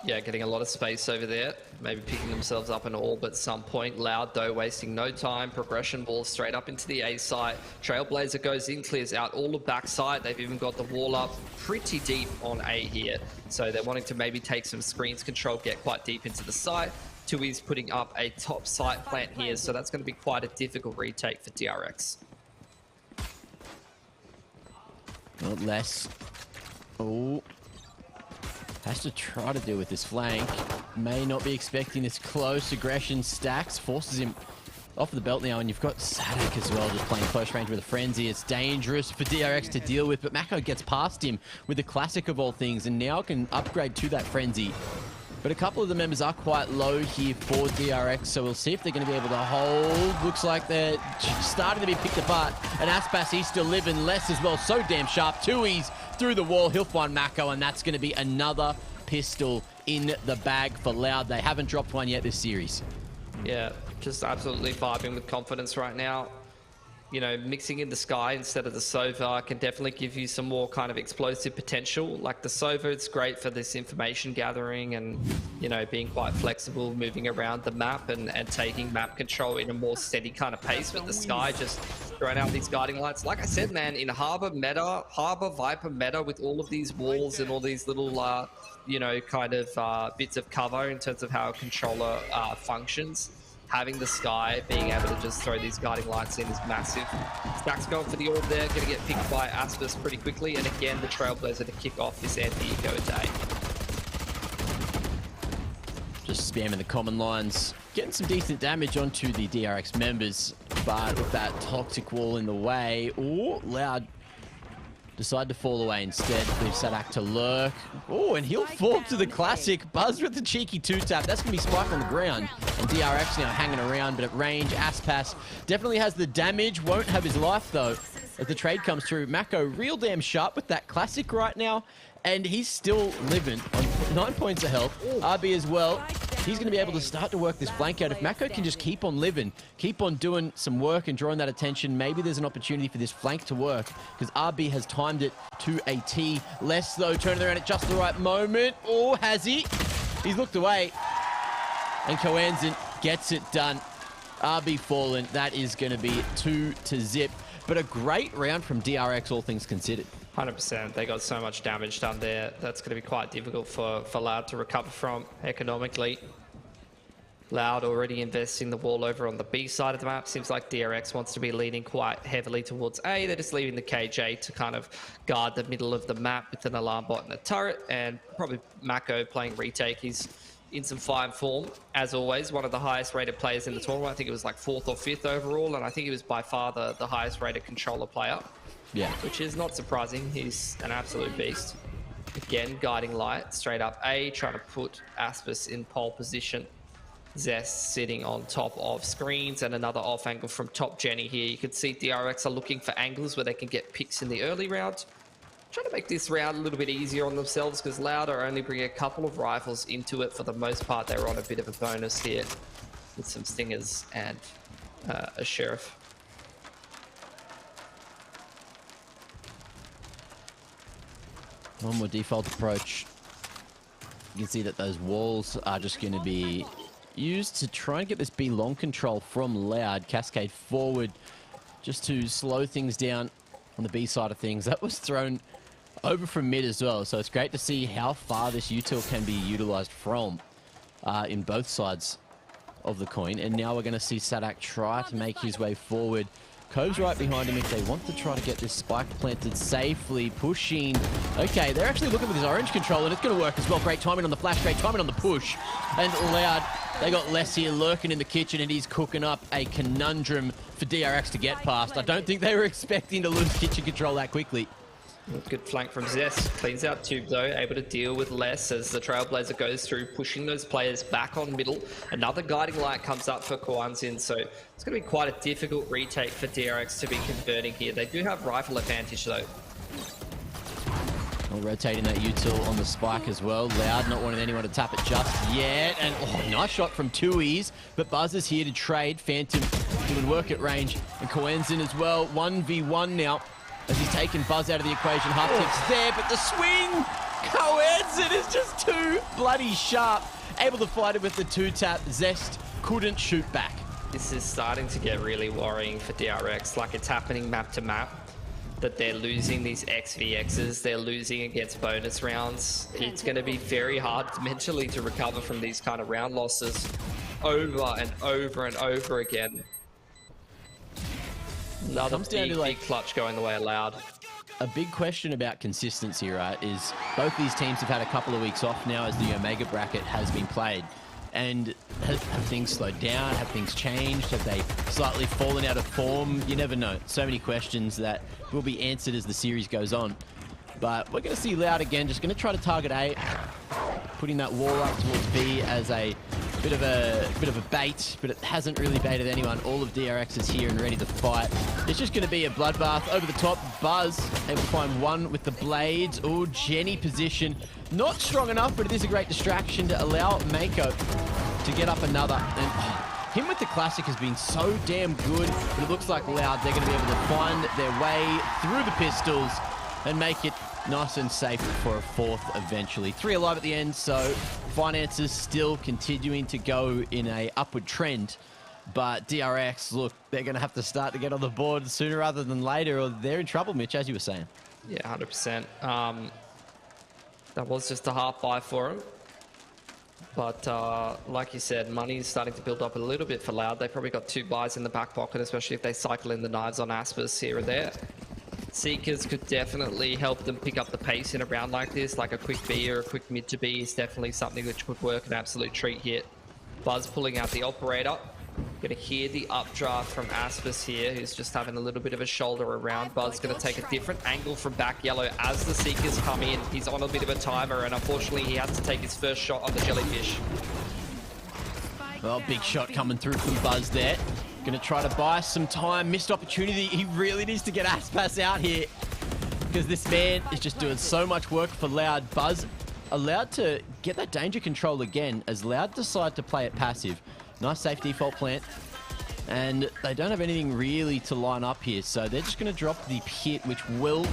Yeah, getting a lot of space over there. Maybe picking themselves up in orb at some point. Loud, though, wasting no time. Progression ball straight up into the A site. Trailblazer goes in, clears out all of backside. They've even got the wall up pretty deep on A here. So they're wanting to maybe take some screens control, get quite deep into the site. Tui's putting up a top site plant here, so that's going to be quite a difficult retake for DRX. Not less. Oh. Has to try to deal with this flank. May not be expecting this close. Aggression stacks, forces him off the belt now, and you've got Sadak as well, just playing close range with a Frenzy. It's dangerous for DRX to deal with, but Mako gets past him with the classic of all things, and now can upgrade to that Frenzy. But a couple of the members are quite low here for DRX, so we'll see if they're going to be able to hold. Looks like they're starting to be picked apart. And Aspas, he's still living. Less as well, so damn sharp. Tui's through the wall. He'll find Mako, and that's going to be another pistol in the bag for Loud. They haven't dropped one yet this series. Yeah, just absolutely vibing with confidence right now. Mixing in the Sky instead of the Sova can definitely give you some more kind of explosive potential. Like the Sova, it's great for this information gathering and, being quite flexible, moving around the map and taking map control in a more steady kind of pace. But the Sky just throwing out these guiding lights. Like I said, man, in Harbour Viper meta with all of these walls and all these little, bits of cover in terms of how a controller functions. Having the Sky, being able to just throw these guiding lights in is massive. Stack's going for the orb there, going to get picked by Aspas pretty quickly, and again, the Trailblazer to kick off this anti-eco day. Just spamming the common lines, getting some decent damage onto the DRX members, but with that toxic wall in the way, Loud decide to fall away instead. Leave Sadak to lurk. Oh, and he'll fall to the classic. Buzz with the cheeky two-tap. That's going to be spiked on the ground. And DRX now hanging around, but at range, Aspas definitely has the damage. Won't have his life, though. as the trade comes through. Mako real damn sharp with that classic right now, and he's still living on 9 points of health. RB as well. He's going to be able to start to work this flank out. If Mako can just keep on living, keep on doing some work and drawing that attention, maybe there's an opportunity for this flank to work, because RB has timed it to a T. Less though, turning around at just the right moment. Oh, has he? He's looked away. And Coanzin gets it done. RB fallen. That is going to be 2-0. But a great round from DRX, all things considered. 100%. They got so much damage done there. That's going to be quite difficult for Loud to recover from economically. Loud already investing the wall over on the B side of the map. Seems like DRX wants to be leaning quite heavily towards A. They're just leaving the KJ to kind of guard the middle of the map with an alarm bot and a turret. And probably Mako playing retake. He's in some fine form, as always. One of the highest rated players in the tournament. I think it was like 4th or 5th overall, and I think he was by far the highest rated controller player. Yeah. Which is not surprising. He's an absolute beast. Again, guiding light, straight up A, trying to put Aspis in pole position. Zest sitting on top of screens, and another off angle from top Jenny here. You can see DRX are looking for angles where they can get picks in the early round. Trying to make this round a little bit easier on themselves, because Loud are only bringing a couple of rifles into it. For the most part, they were on a bit of a bonus here with some stingers and a sheriff. One more default approach. You can see that those walls are just going to be used to try and get this B long control from Loud. Cascade forward just to slow things down on the B side of things. That was thrown over from mid as well, so it's great to see how far this util can be utilized from in both sides of the coin. And now we're going to see Sadak try to make his way forward. Cove's right behind him if they want to try to get this spike planted safely. Pushing. Okay, they're actually looking for this orange control, and it's going to work as well. Great timing on the flash, great timing on the push. And Loud, they got Les here lurking in the kitchen, and he's cooking up a conundrum for DRX to get past. I don't think they were expecting to lose kitchen control that quickly. Good flank from Zest. Cleans out Tube though, able to deal with less as the Trailblazer goes through, pushing those players back on middle. Another guiding light comes up for Kwanzin, so it's going to be quite a difficult retake for DRX to be converting here. They do have rifle advantage though. Well, rotating that util on the spike as well. Loud not wanting anyone to tap it just yet. And oh, nice shot from 2Es, but Buzz is here to trade. Phantom doing work at range, and Kwanzin as well. 1v1 now, as he's taken Buzz out of the equation. Half tips there, but the swing! Coanzin is just too bloody sharp. Able to fight it with the 2-tap. Zest couldn't shoot back. This is starting to get really worrying for DRX. Like, it's happening map to map, that they're losing these XVXs. They're losing against bonus rounds. It's going to be very hard mentally to recover from these kind of round losses over and over and over again. Another big clutch going the way of Loud. A big question about consistency, right, is both these teams have had a couple of weeks off now as the Omega bracket has been played. And have things slowed down? Have things changed? Have they slightly fallen out of form? You never know. So many questions that will be answered as the series goes on. But we're going to see Loud again, just going to try to target A, putting that wall up towards B as a bit of a bait, but it hasn't really baited anyone. All of DRX is here and ready to fight. It's just going to be a bloodbath over the top. Buzz able to find one with the blades. Oh, Jenny position. Not strong enough, but it is a great distraction to allow Mako to get up another. And him with the classic has been so damn good, but it looks like Loud, they're going to be able to find their way through the pistols and make it nice and safe for a fourth eventually. 3 alive at the end, so finances still continuing to go in a upward trend. But DRX, look, they're going to have to start to get on the board sooner rather than later, or they're in trouble, Mitch, as you were saying. Yeah, 100%. That was just a half buy for him. But like you said, money is starting to build up a little bit for Loud. They probably got 2 buys in the back pocket, especially if they cycle in the knives on Aspis here or there. Seekers could definitely help them pick up the pace in a round like this, like a quick B or a quick mid to B is definitely something which would work, an absolute treat here. Buzz pulling out the operator. Gonna hear the updraft from Aspis here, who's just having a little bit of a shoulder around. Buzz gonna take a different angle from back yellow as the Seekers come in. He's on a bit of a timer, and unfortunately he has to take his first shot on the jellyfish. Well, big shot coming through from Buzz there. Gonna try to buy some time. Missed opportunity. He really needs to get Aspas out here because this man is just doing so much work for Loud. Buzz allowed to get that danger control again as Loud decide to play it passive. Nice safe default plant. And they don't have anything really to line up here, so they're just going to drop the pit, which will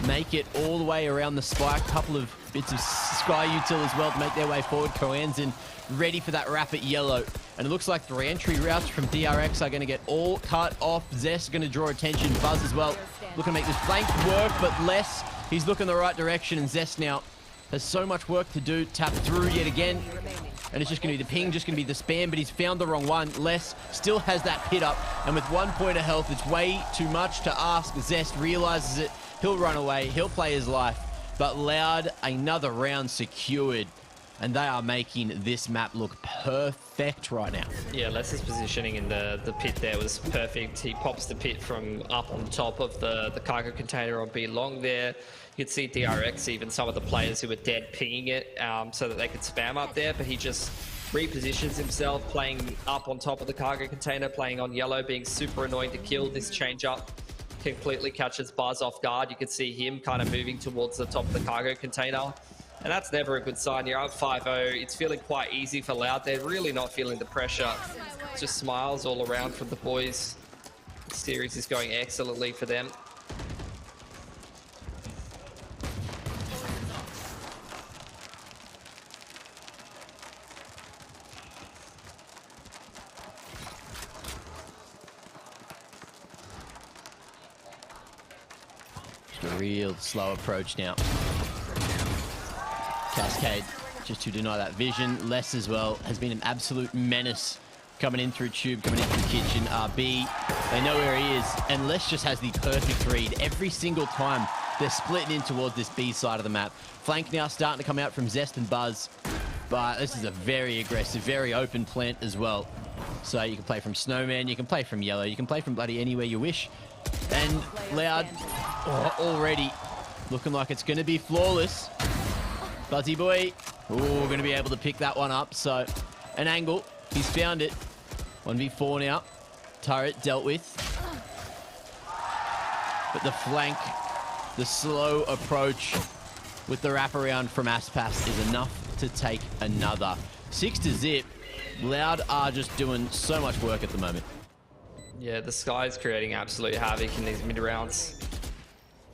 make it all the way around the spike. Couple of bits of Sky Util as well to make their way forward. Coanzin ready for that wrap at yellow. And it looks like the re-entry routes from DRX are going to get all cut off. Zest going to draw attention. Buzz as well. Looking to make this flank work, but less. He's looking the right direction, and Zest now has so much work to do. Tap through yet again. And it's just going to be the ping, just going to be the spam, but he's found the wrong one. Les still has that pit up, and with 1 point of health, it's way too much to ask. Zest realizes it. He'll run away. He'll play his life. But Loud, another round secured. And they are making this map look perfect right now. Yeah, Les's positioning in the pit there was perfect. He pops the pit from up on top of the cargo container on B long there. You could see DRX, even some of the players who were dead, pinging it so that they could spam up there, but he just repositions himself, playing up on top of the cargo container, playing on yellow, being super annoying to kill. This change up completely catches Buzz off guard. You could see him kind of moving towards the top of the cargo container. And that's never a good sign. You're up 5-0. It's feeling quite easy for Loud. They're really not feeling the pressure. Just smiles all around from the boys. The series is going excellently for them. Just a real slow approach now. Cascade just to deny that vision. Les as well has been an absolute menace coming in through tube, coming in through kitchen. RB, they know where he is, and Les just has the perfect read every single time. They're splitting in towards this B side of the map. Flank now starting to come out from Zest and Buzz, but this is a very aggressive, very open plant as well. So you can play from Snowman, you can play from Yellow, you can play from bloody anywhere you wish. And Loud already looking like it's going to be flawless. Buzzy boy, going to be able to pick that one up. So, an angle, he's found it. 1v4 now. Turret dealt with. But the flank, the slow approach with the wraparound from Aspas is enough to take another. 6-0. Loud are just doing so much work at the moment. Yeah, the Sky is creating absolute havoc in these mid-rounds.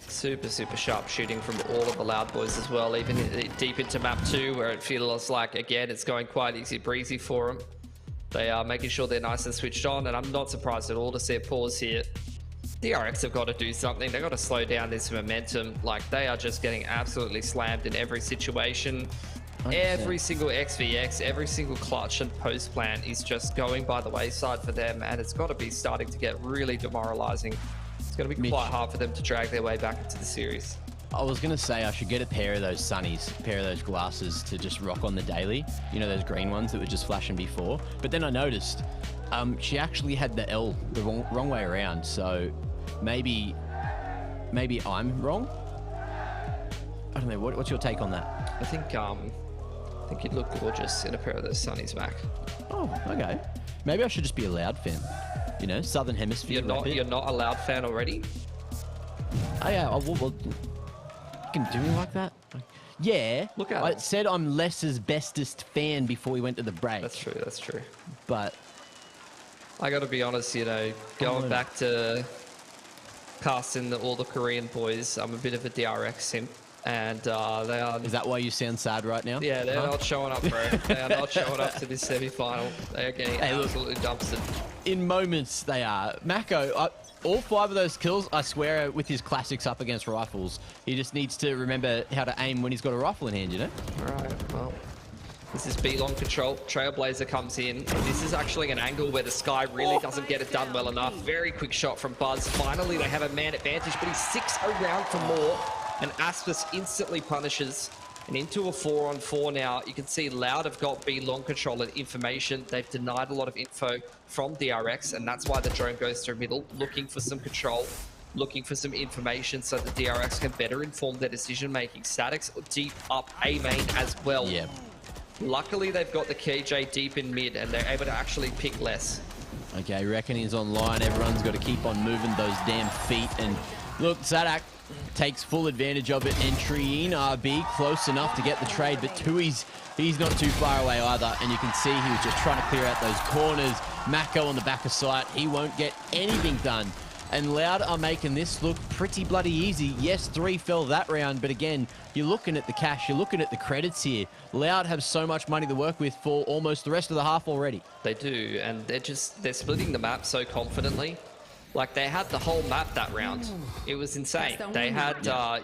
Super, super sharp shooting from all of the Loud boys as well, even deep into map 2, where it feels like, again, it's going quite easy breezy for them. They are making sure they're nice and switched on, and I'm not surprised at all to see a pause here. DRX have got to do something. They've got to slow down this momentum. Like, they are just getting absolutely slammed in every situation. 100%. Every single XVX, every single clutch and post plant is just going by the wayside for them, and it's got to be starting to get really demoralizing. It's going to be quite hard for them to drag their way back into the series. I was going to say I should get a pair of those sunnies, a pair of those glasses to just rock on the daily. You know, those green ones that were just flashing before. But then I noticed she actually had the L the wrong way around. So maybe I'm wrong? I don't know. What's your take on that? I think you'd look gorgeous in a pair of those sunnies, Mac. Oh, okay. Maybe I should just be a Loud fan. You know, Southern Hemisphere. You're not a Loud fan already? Oh yeah, well, you can do me like that? Yeah. Look at I said I'm Les's bestest fan before we went to the break. That's true, that's true. But I gotta be honest, you know, going back to casting all the Korean boys, I'm a bit of a DRX simp. And they are... Is that why you sound sad right now? Yeah, they're not showing up, bro. They are not showing up to this semi-final. They are getting absolutely dumpstered. In moments, they are. Mako, all 5 of those kills, I swear, with his classics up against rifles. He just needs to remember how to aim when he's got a rifle in hand, you know? All right, well... This is B long control. Trailblazer comes in. This is actually an angle where the Sky really doesn't get it done well enough. Very quick shot from Buzz. Finally, they have a man advantage, but he's 6 around for more. And Aspas instantly punishes. And into a 4-on-4 now. You can see Loud have got B long control and information. They've denied a lot of info from DRX, and that's why the drone goes through middle, looking for some control, looking for some information so that DRX can better inform their decision-making. Statics deep up A main as well. Yeah. Luckily, they've got the KJ deep in mid, and they're able to actually pick less. Okay, Reckoning's online. Everyone's got to keep on moving those damn feet. And look, Sadak takes full advantage of it. Entry in RB, close enough to get the trade, but Tui's, he's not too far away either. And you can see he was just trying to clear out those corners. Mako on the back of sight. He won't get anything done. And Loud are making this look pretty bloody easy. Yes, 3 fell that round, but again, you're looking at the cash, you're looking at the credits here. Loud have so much money to work with for almost the rest of the half already. They do, and they're splitting the map so confidently. Like, they had the whole map that round. It was insane. They had,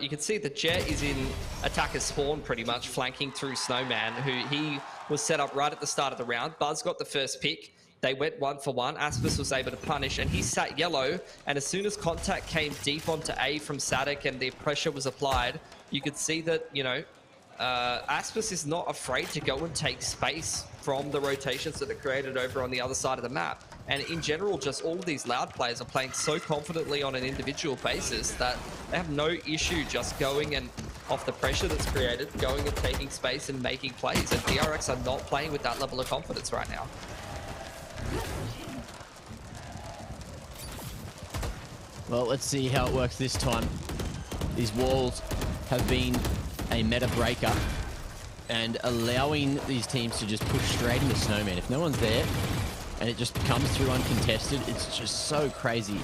you can see the Jet is in attacker's spawn pretty much, flanking through Snowman, who he was set up right at the start of the round. Buzz got the first pick. They went 1-for-1. Aspis was able to punish, and he sat yellow. And as soon as contact came deep onto A from Sadak and the pressure was applied, you could see that, you know, Aspis is not afraid to go and take space from the rotations that are created over on the other side of the map. And in general, just all of these Loud players are playing so confidently on an individual basis that they have no issue just going and off the pressure that's created, going and taking space and making plays. And DRX are not playing with that level of confidence right now. Well, let's see how it works this time. These walls have been a meta breaker and allowing these teams to just push straight into Snowman. If no one's there and it just comes through uncontested, it's just so crazy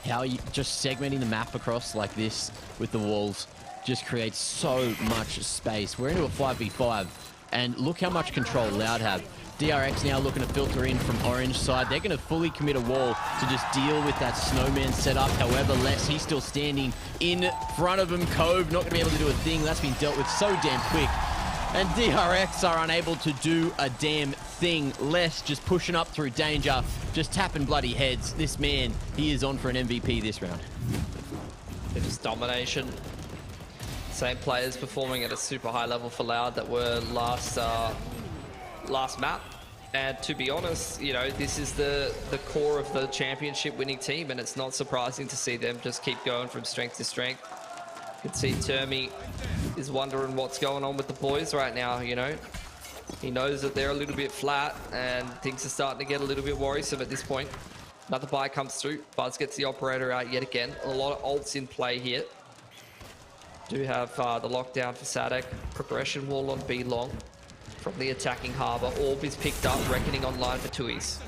how you just segmenting the map across like this with the walls just creates so much space. We're into a 5v5 and look how much control Loud have. DRX now looking to filter in from orange side. They're going to fully commit a wall to just deal with that Snowman setup. However, Les, he's still standing in front of him. Cove not going to be able to do a thing. That's been dealt with so damn quick. And DRX are unable to do a damn thing. Les just pushing up through danger, just tapping bloody heads. This man, he is on for an MVP this round. It's just domination. Same players performing at a super high level for Loud that were last map. And to be honest, you know, this is the core of the championship winning team, and it's not surprising to see them just keep going from strength to strength. You can see Termi is wondering what's going on with the boys right now, you know. He knows that they're a little bit flat and things are starting to get a little bit worrisome at this point. Another buy comes through. Buzz gets the operator out yet again. A lot of ults in play here. Do have the lockdown for Sadak. Progression wall on B long from the attacking Harbor. Orb is picked up. Reckoning online for Tui's.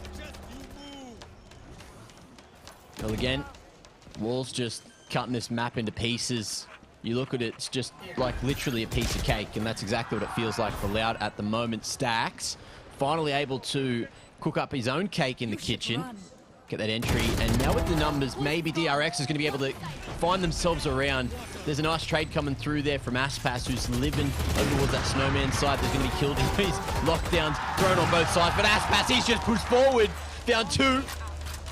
Well, again, Wall's just cutting this map into pieces. You look at it, it's just like literally a piece of cake, and that's exactly what it feels like for Loud at the moment. Stacks finally able to cook up his own cake in the kitchen. Get that entry, and now with the numbers, maybe DRX is going to be able to find themselves around. There's a nice trade coming through there from Aspas, who's living over towards that Snowman side. There's going to be killed in these lockdowns thrown on both sides, but Aspas, he's just pushed forward. Down 2.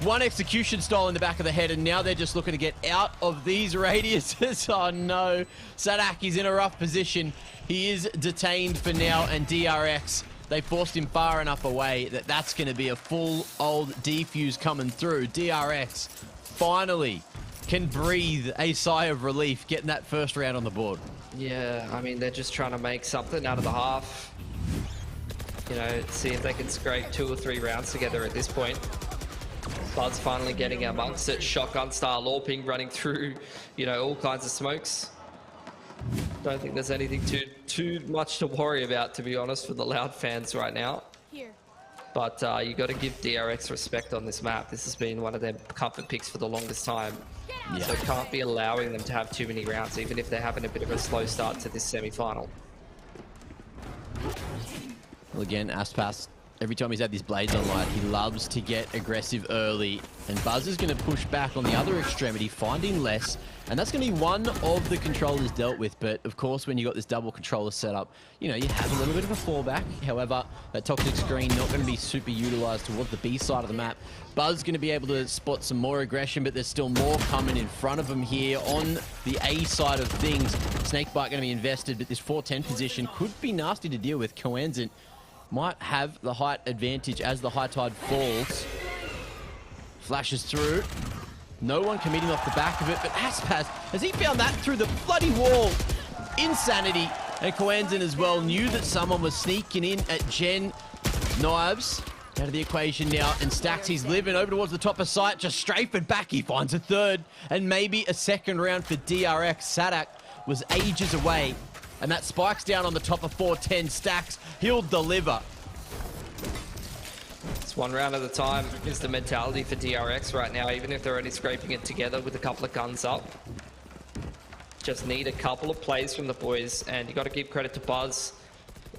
1 execution style in the back of the head, and now they're just looking to get out of these radiuses. Oh no, Sadak is in a rough position. He is detained for now, and DRX, they forced him far enough away that that's going to be a full old defuse coming through. DRX finally can breathe a sigh of relief getting that first round on the board. Yeah, I mean, they're just trying to make something out of the half. You know, see if they can scrape 2 or 3 rounds together at this point. Buzz finally getting amongst it. Shotgun style LARPing running through, you know, all kinds of smokes. Don't think there's anything too much to worry about, to be honest, for the Loud fans right now. But you got to give DRX respect on this map. This has been one of their comfort picks for the longest time. Yeah. So can't be allowing them to have too many rounds, even if they're having a bit of a slow start to this semi-final. Well, again, Aspas, every time he's had these blades online, he loves to get aggressive early. And Buzz is going to push back on the other extremity, finding less. And that's going to be one of the controllers dealt with. But of course, when you got this double controller setup, you know, you have a little bit of a fallback. However, that toxic screen not going to be super utilized towards the B side of the map. Buzz is going to be able to spot some more aggression, but there's still more coming in front of him here on the A side of things. Snakebite going to be invested, but this 410 position could be nasty to deal with. Coenzant might have the height advantage as the high tide falls. Flashes through. No one committing off the back of it, but Aspas, has he found that through the bloody wall? Insanity. And Coenzant as well knew that someone was sneaking in at Gen Knives. out of the equation now, and Stacks, he's living over towards the top of site, just strafing back. He finds a third, and maybe a second round for DRX. Sadak was ages away, and that spikes down on the top of 410. Stacks, he'll deliver. It's one round at a time is the mentality for DRX right now, even if they're only scraping it together with a couple of guns up. Just need a couple of plays from the boys, and you got to give credit to Buzz.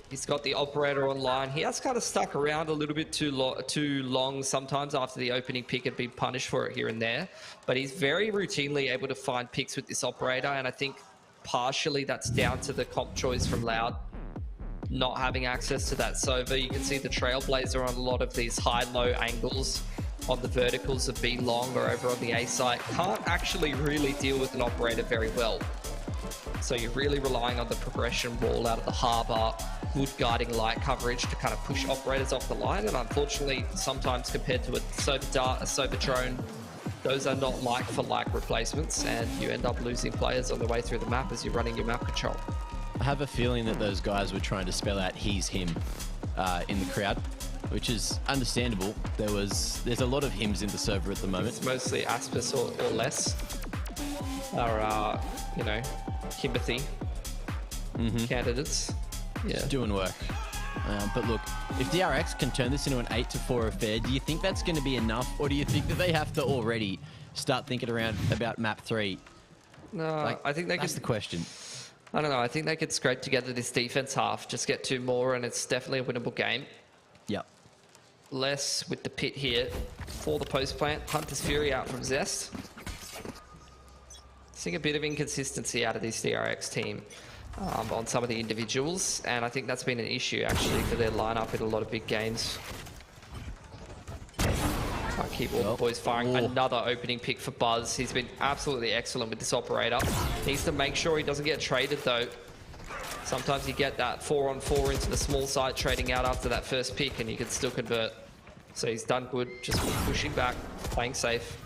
He's got the operator online. He has kind of stuck around a little bit too long sometimes after the opening pick had been punished for it here and there, but he's very routinely able to find picks with this operator, and I think partially that's down to the comp choice from Loud not having access to that Sova. You can see the Trailblazer on a lot of these high-low angles on the verticals of B long or over on the A site. Can't actually really deal with an operator very well. So you're really relying on the progression wall out of the harbor, good guiding light coverage to kind of push operators off the line. And unfortunately, sometimes compared to a Sova Dart, a Sova Drone, those are not like-for-like replacements, and you end up losing players on the way through the map as you're running your map control. I have a feeling that those guys were trying to spell out he's him in the crowd, which is understandable. There's a lot of hims in the server at the moment. It's mostly Aspis or less, or you know, Kimothy candidates. Yeah, it's doing work. But look, if DRX can turn this into an 8-4 affair, do you think that's going to be enough, or do you think that they have to already start thinking about map 3? No, I think that's the question. I don't know. I think they could scrape together this defense half, just get 2 more, and it's definitely a winnable game. Yep. Less with the pit here for the post plant. Hunter's Fury out from Zest. Seeing a bit of inconsistency out of this DRX team on some of the individuals, and I think that's been an issue actually for their lineup in a lot of big games. Can't keep all the boys firing. Another opening pick for Buzz. He's been absolutely excellent with this operator. Needs to make sure he doesn't get traded though. Sometimes you get that 4-on-4 into the small side, trading out after that first pick, and you can still convert. So he's done good, just pushing back, playing safe.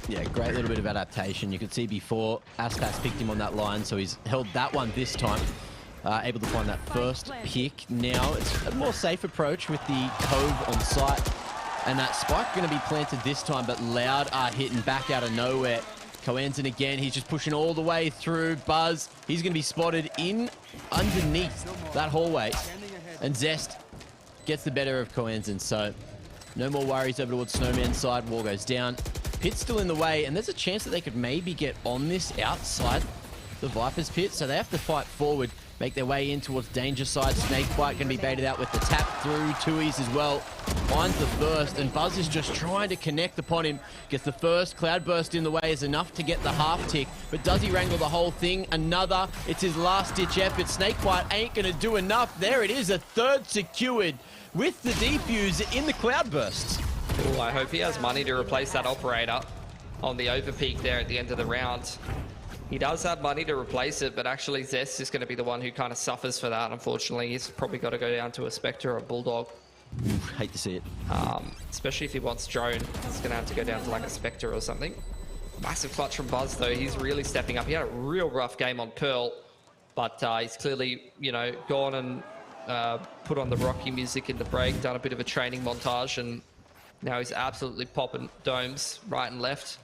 Yeah, great little bit of adaptation. You could see before, Aspas picked him on that line, so he's held that one this time. Able to find that first pick. Now it's a more safe approach with the Cove on site. And that spike going to be planted this time, but Loud are hitting back out of nowhere. Coenzin again, he's just pushing all the way through. Buzz, he's going to be spotted in underneath that hallway. And Zest gets the better of Coenzin, so no more worries over towards Snowman's side. Wall goes down. Pit's still in the way, and there's a chance that they could maybe get on this outside the Viper's pit, so they have to fight forward, make their way in towards danger side. Snakebite can be baited out with the tap through. Tui's as well. Finds the first, and Buzz is just trying to connect upon him. Gets the first. Cloudburst in the way is enough to get the half tick, but does he wrangle the whole thing? Another. It's his last ditch effort. Snakebite ain't gonna do enough. There it is, a third secured with the defuse in the Cloudburst. Ooh, I hope he has money to replace that operator on the overpeak there at the end of the round. He does have money to replace it, but actually Zest is going to be the one who kind of suffers for that, unfortunately. He's probably got to go down to a Spectre or a Bulldog. Hate to see it. Especially if he wants Drone. He's going to have to go down to like a Spectre or something. Massive clutch from Buzz, though. He's really stepping up. He had a real rough game on Pearl, but he's clearly, you know, gone and put on the Rocky music in the break, done a bit of a training montage, and now he's absolutely popping domes right and left.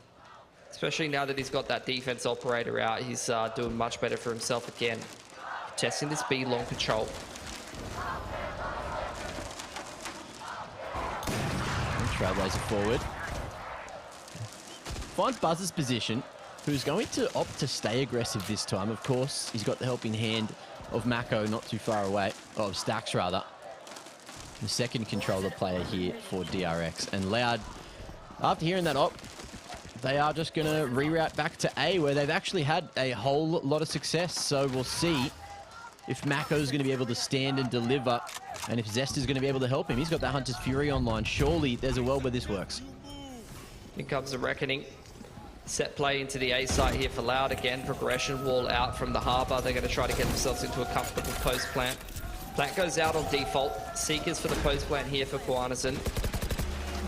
Especially now that he's got that defense operator out, he's doing much better for himself again. Testing this B long control. Trailblazer forward. Finds Buzz's position, who's going to opt to stay aggressive this time. Of course, he's got the helping hand of Mako not too far away, or of Stacks rather. The second controller player here for DRX. And Loud, after hearing that op, they are just going to reroute back to A, where they've actually had a whole lot of success. So we'll see if Mako's going to be able to stand and deliver, and if Zest is going to be able to help him. He's got that Hunter's Fury online. Surely there's a world where this works. Here comes the reckoning. Set play into the A site here for Loud again. Progression wall out from the harbor. They're going to try to get themselves into a comfortable post plant. Plant goes out on default. Seekers for the post plant here for Guanazin.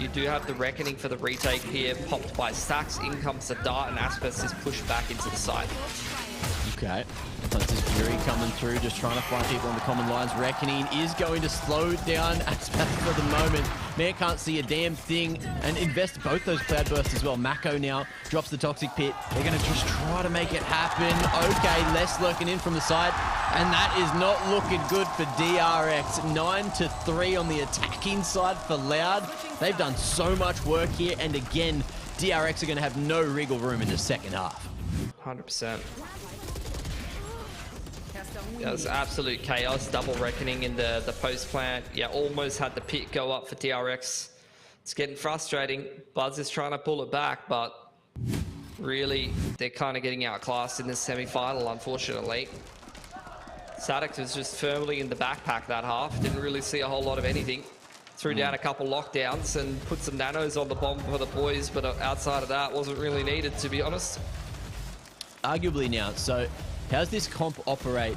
You do have the Reckoning for the retake here, popped by Stacks. In comes the Dart, and Aspes is pushed back into the side. Okay. That's his Fury coming through, just trying to find people on the common lines. Reckoning is going to slow down Aspes for the moment. Man can't see a damn thing, and invest both those Cloud Bursts as well. Mako now drops the Toxic Pit. They're going to just try to make it happen. Okay, Les lurking in from the side, and that is not looking good for DRX. 9-3 on the attacking side for Loud. They've done so much work here, and again, DRX are going to have no wriggle room in the second half. 100%. Yeah, it was absolute chaos. Double Reckoning in the post plant. Yeah, almost had the pit go up for DRX. It's getting frustrating. Buzz is trying to pull it back, but really, they're kind of getting outclassed in this semi-final, unfortunately. Sadix was just firmly in the backpack that half. Didn't really see a whole lot of anything. Threw down a couple lockdowns and put some nanos on the bomb for the boys, but outside of that, wasn't really needed, to be honest. Arguably now, so how's this comp operate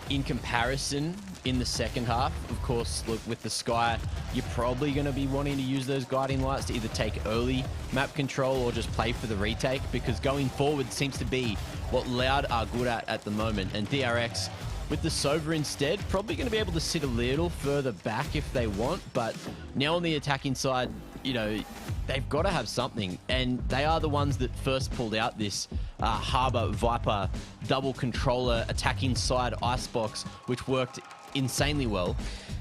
in comparison in the second half? Of course, look, with the Sky, you're probably going to be wanting to use those guiding lights to either take early map control or just play for the retake, because going forward seems to be what Loud are good at the moment. And DRX, with the Sova instead, probably going to be able to sit a little further back if they want, but now on the attacking side, you know, they've got to have something, and they are the ones that first pulled out this Harbor Viper double controller attacking side icebox, which worked insanely well.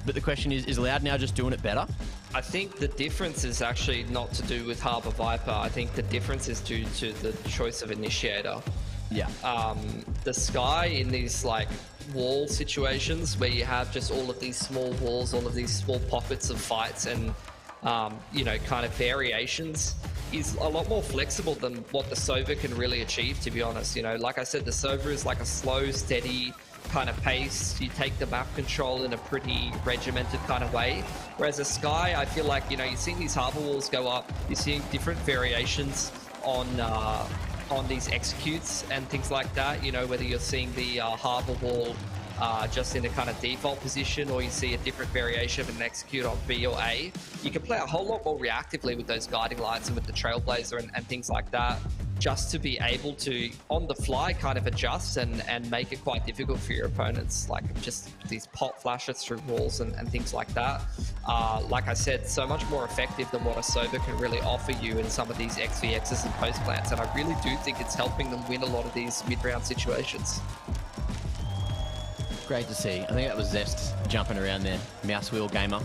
But the question is Loud now just doing it better? I think the difference is actually not to do with Harbor Viper. I think the difference is due to the choice of initiator. Yeah. The Sky in these like wall situations where you have just all of these small walls, all of these small pockets of fights and you know, kind of variations, is a lot more flexible than what the Sova can really achieve, to be honest. You know, like I said, the Sova is like a slow, steady kind of pace. You take the map control in a pretty regimented kind of way. Whereas a Sky, I feel like, you know, you're seeing these harbor walls go up, you're seeing different variations on these executes and things like that. You know, whether you're seeing the harbor wall just in a kind of default position, or you see a different variation of an execute on B or A. You can play a whole lot more reactively with those guiding lights and with the Trailblazer and things like that, just to be able to, on the fly, kind of adjust and make it quite difficult for your opponents, like just these pop flashes through walls and things like that. Like I said, so much more effective than what a Sova can really offer you in some of these XVXs and post plants, and I really do think it's helping them win a lot of these mid-round situations. Great to see. I think that was Zest jumping around there. Mouse wheel gamer.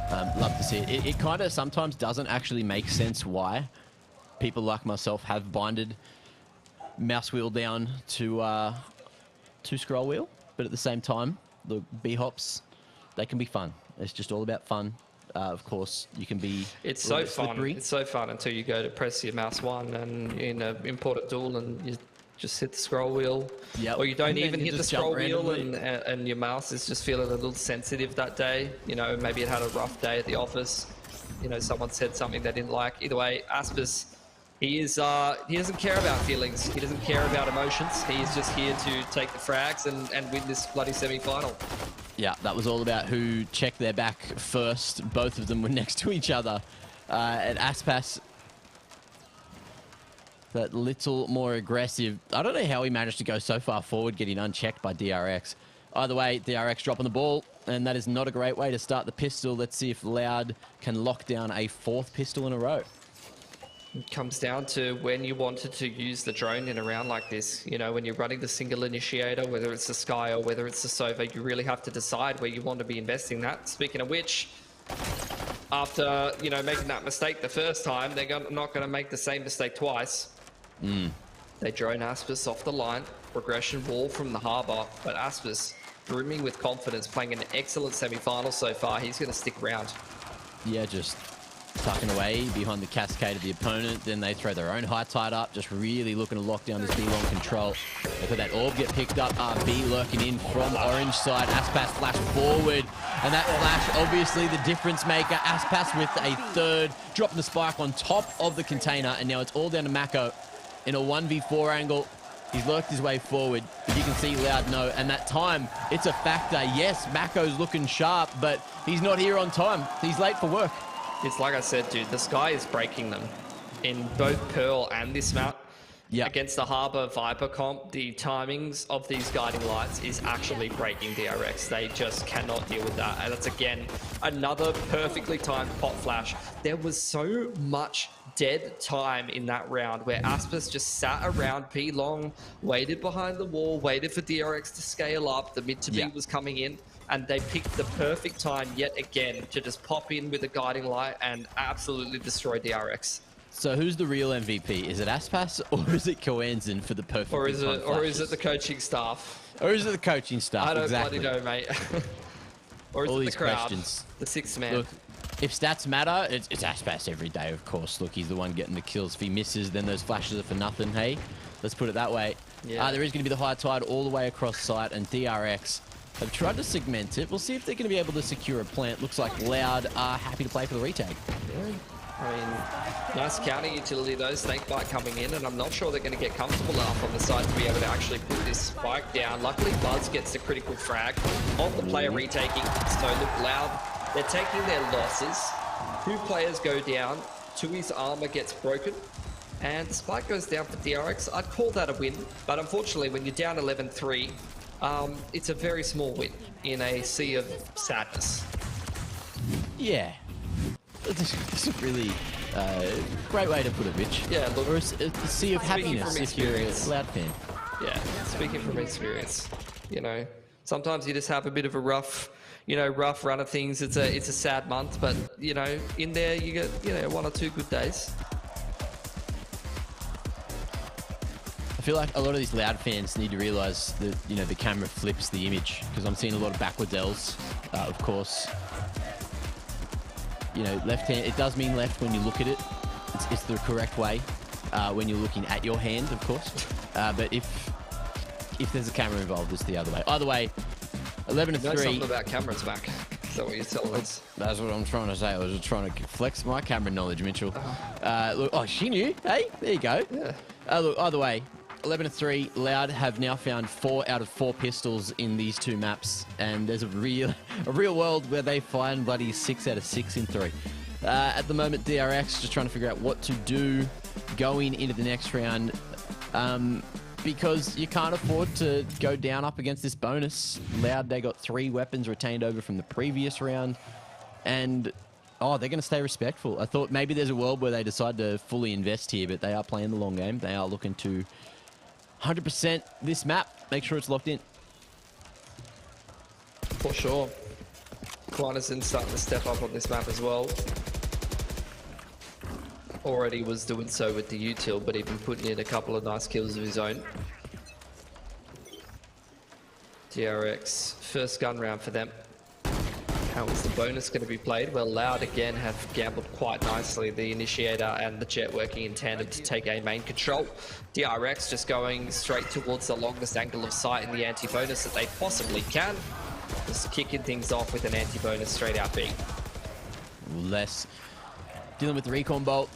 Love to see it. It kind of sometimes doesn't actually make sense why people like myself have binded mouse wheel down to scroll wheel, but at the same time, the B-hops, they can be fun. It's just all about fun. Of course, you can be It's so fun. It's so fun until you go to press your mouse one and in an imported duel and you just hit the scroll wheel, or you don't even hit the scroll wheel and your mouse is just feeling a little sensitive that day. You know, maybe it had a rough day at the office. You know, someone said something they didn't like. Either way, Aspes, he doesn't care about feelings. He doesn't care about emotions. He's just here to take the frags and win this bloody semi-final. Yeah, that was all about who checked their back first. Both of them were next to each other. And Aspes, that little more aggressive. I don't know how he managed to go so far forward, getting unchecked by DRX. Either way, DRX dropping the ball, and that is not a great way to start the pistol. Let's see if Loud can lock down a fourth pistol in a row. It comes down to when you wanted to use the drone in a round like this. You know, when you're running the single initiator, whether it's the Sky or whether it's the Sova, you really have to decide where you want to be investing that. Speaking of which, after, you know, making that mistake the first time, they're not going to make the same mistake twice. They drone Aspes off the line, regression wall from the Harbor, but Aspes, brimming with confidence, playing an excellent semi-final so far. He's going to stick around. Yeah, just tucking away behind the cascade of the opponent. Then they throw their own high tide up, just really looking to lock down this B-long control. They put that orb get picked up. RB lurking in from orange side. Aspes flash forward, and that flash, obviously the difference maker. Aspes with a third, dropping the spike on top of the container, and now it's all down to Mako in a 1v4 angle. He's lurked his way forward, but you can see Loud no, and that time, it's a factor. Yes, Mako's looking sharp, but he's not here on time. He's late for work. It's like I said, dude, the sky is breaking them in both Pearl and this map. Yeah. Against the Harbor Viper comp, the timings of these guiding lights is actually breaking DRX. They just cannot deal with that. And that's, again, another perfectly timed pot flash. There was so much dead time in that round where Aspas just sat around P long, waited behind the wall, waited for DRX to scale up. The mid to B was coming in, and they picked the perfect time yet again to just pop in with a guiding light and absolutely destroy DRX. So who's the real MVP? Is it Aspas or is it Coanzin for the perfect? Or is it the coaching staff? Or is it the coaching staff? I don't exactly. bloody know, mate. Or is All it these the crowd? questions. The sixth man. Look, if stats matter, it's Aspas every day, of course. Look, he's the one getting the kills. If he misses, then those flashes are for nothing. Hey, let's put it that way. Yeah. There is going to be the high tide all the way across site, and DRX have tried to segment it. We'll see if they're going to be able to secure a plant. Looks like Loud are happy to play for the retake. Yeah. I mean, nice counter utility though, Snakebite coming in, and I'm not sure they're going to get comfortable enough on the side to be able to actually put this spike down. Luckily, Buzz gets the critical frag on the player retaking. So look, Loud, they're taking their losses. 2 players go down, Tui's armor gets broken, and the spike goes down for DRX. I'd call that a win, but unfortunately, when you're down 11-3, it's a very small win in a sea of sadness. Yeah. It's a really great way to put it, Mitch. Yeah, look, or a sea of happiness if you're a Loud fan. Yeah, speaking from experience, you know, sometimes you just have a bit of a rough run of things. It's a sad month, but you know, in there you get 1 or 2 good days. I feel like a lot of these Loud fans need to realise that the camera flips the image, because I'm seeing a lot of backwards L's, of course. Left hand, it does mean left when you look at it. It's the correct way when you're looking at your hand, of course. But if there's a camera involved, it's the other way. Either way, 11-3. You know something about cameras, Mac? Is that what you're telling us? That's what I'm trying to say. I was just trying to flex my camera knowledge, Mitchell. Look, she knew. Hey, there you go. Yeah. Look, either way, 11-3. Loud have now found 4 out of 4 pistols in these 2 maps, and there's a real world where they find bloody 6 out of 6 in 3. At the moment, DRX just trying to figure out what to do going into the next round, because you can't afford to go down up against this bonus. Loud, they got 3 weapons retained over from the previous round, and they're going to stay respectful. I thought maybe there's a world where they decide to fully invest here, but they are playing the long game. They are looking to 100% this map. Make sure it's locked in. For sure. Quanison starting to step up on this map as well. Already was doing so with the util, but even putting in a couple of nice kills of his own. DRX, first gun round for them. How is the bonus going to be played? Well, Loud again have gambled quite nicely. The Initiator and the Jet working in tandem to take A main control. DRX just going straight towards the longest angle of sight in the anti-bonus that they possibly can. Just kicking things off with an anti-bonus straight out B. Less dealing with the recon bolt,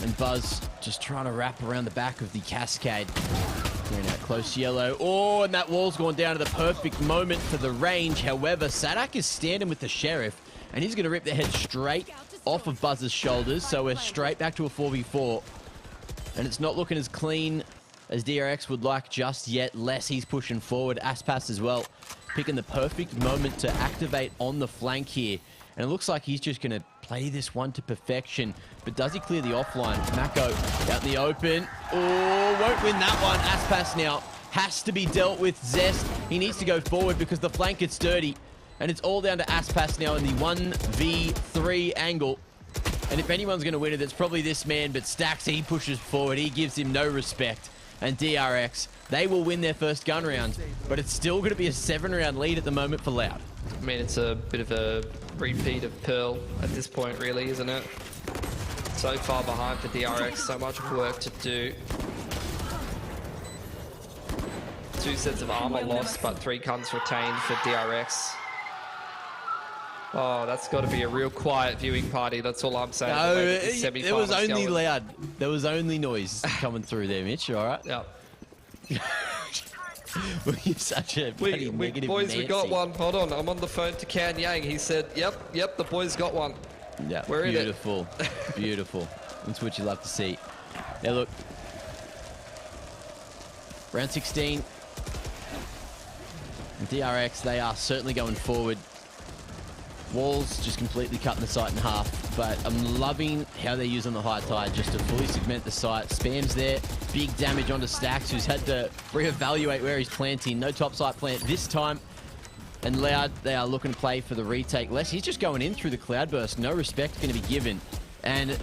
and Buzz just trying to wrap around the back of the Cascade. Clearing out close yellow. Oh, and that wall's gone down to the perfect moment for the range. However, Sadak is standing with the Sheriff, and he's going to rip the head straight off of Buzz's shoulders. So we're straight back to a 4v4. And it's not looking as clean as DRX would like just yet. Less he's pushing forward. Aspas as well, picking the perfect moment to activate on the flank here. And it looks like he's just going to play this one to perfection. But does he clear the offline? Mako out in the open. Oh, won't win that one. Aspas now has to be dealt with. Zest, he needs to go forward because the flank gets dirty. And it's all down to Aspas now in the 1v3 angle. And if anyone's going to win it, it's probably this man. But Stax, he pushes forward. He gives him no respect. And DRX, they will win their first gun round. But it's still going to be a 7-round lead at the moment for Loud. I mean, it's a bit of a repeat of Pearl at this point, really, isn't it? So far behind for DRX, so much work to do. 2 sets of armor lost, but 3 guns retained for DRX. Oh, that's got to be a real quiet viewing party. That's all I'm saying. No, there was only Loud. There was only noise coming through there, Mitch. All right. Yep. Well, you're such a bloody negative boys, Nancy. we got one. Hold on, I'm on the phone to Can Yang. He said, yep, the boys got one. Yeah, We're in it. beautiful, beautiful. That's what you love to see. Now look, round 16. DRX, they are certainly going forward. Walls just completely cutting the site in half, but I'm loving how they're using the high tide just to fully segment the site. Spam's there, big damage onto Stacks, who's had to reevaluate where he's planting. No top site plant this time. And Loud, they are looking to play for the retake. Les, he's just going in through the Cloudburst. No respect going to be given. And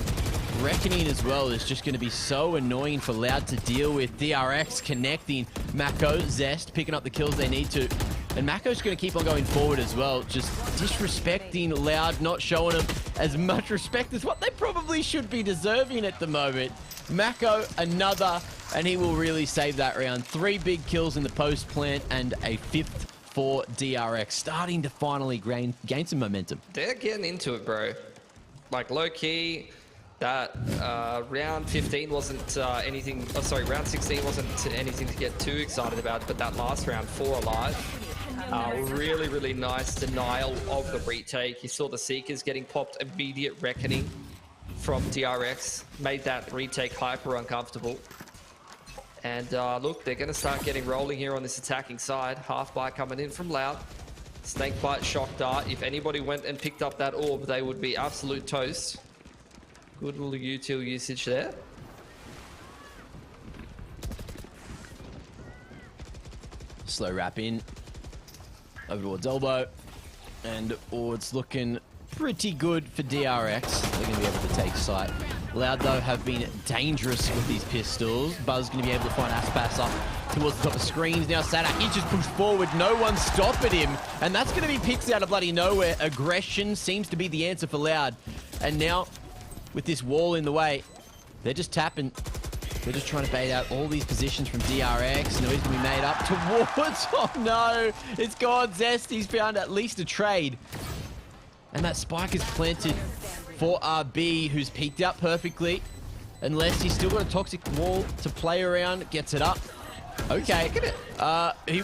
Reckoning as well is just going to be so annoying for Loud to deal with. DRX connecting. Mako, Zest picking up the kills they need to. And Mako's going to keep on going forward as well. Just disrespecting Loud, not showing them as much respect as what they probably should be deserving at the moment. Mako, another, and he will really save that round. 3 big kills in the post plant and a 5th for DRX. Starting to finally gain some momentum. They're getting into it, bro. Like, low-key, that round 15 wasn't anything... Oh, sorry, round 16 wasn't anything to get too excited about, but that last round, 4 alive. Really, really nice denial of the retake. You saw the Seekers getting popped, immediate reckoning from DRX. Made that retake hyper uncomfortable. And look, they're going to start getting rolling here on this attacking side. Half buy coming in from Loud. Snakebite, Shock Dart. If anybody went and picked up that orb, they would be absolute toast. Good little util usage there. Slow wrap in. Over towards elbow. And it's looking pretty good for DRX. They're going to be able to take sight. Loud, though, have been dangerous with these pistols. Buzz going to be able to find Aspas up towards the top of screens. Now Sadak, he just pushed forward. No one stopping him. And that's going to be picks out of bloody nowhere. Aggression seems to be the answer for Loud. And now, with this wall in the way, they're just tapping. They're just trying to bait out all these positions from DRX. Noise going to be made up towards... Oh, no. It's gone. Zest, he's found at least a trade. And that spike is planted for RB, who's peeked out perfectly. Unless he's still got a toxic wall to play around. Gets it up. Okay.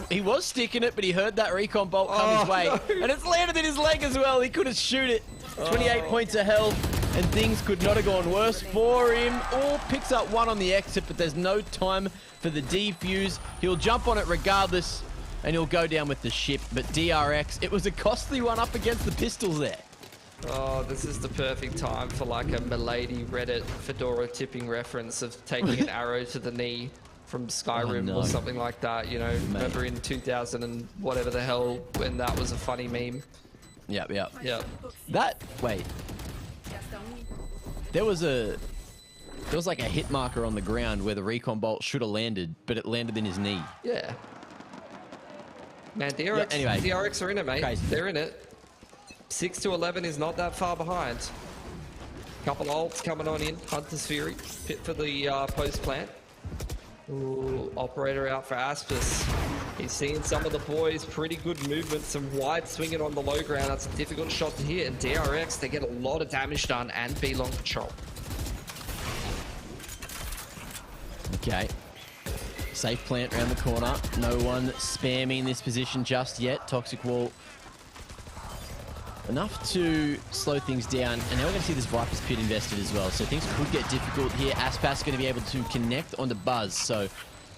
He was sticking it, but he heard that recon bolt come his way. No. And it's landed in his leg as well. He couldn't shoot it. 28 points of health, and things could not have gone worse for him. Picks up 1 on the exit, but there's no time for the defuse. He'll jump on it regardless, and he'll go down with the ship. But DRX, it was a costly one up against the pistols there. Oh, this is the perfect time for like a Milady Reddit Fedora tipping reference of taking an arrow to the knee from Skyrim or something like that, you know. Remember in 2000 and whatever the hell when that was a funny meme. Yep. Wait. There was like a hit marker on the ground where the recon bolt should have landed, but it landed in his knee. Yeah. Man, DRX, anyway, DRX are in it, mate. Crazy. They're in it. 6 to 11 is not that far behind. Couple ults coming on in. Hunter's Fury. Pit for the post plant. Ooh, operator out for Aspis. He's seeing some of the boys. Pretty good movement. Some wide swinging on the low ground. That's a difficult shot to hit. And DRX, they get a lot of damage done and be long control. Okay. Safe plant around the corner. No one spamming this position just yet. Toxic wall. Enough to slow things down. And now we're going to see this Viper's Pit invested as well. So things could get difficult here. Aspas going to be able to connect onto Buzz. So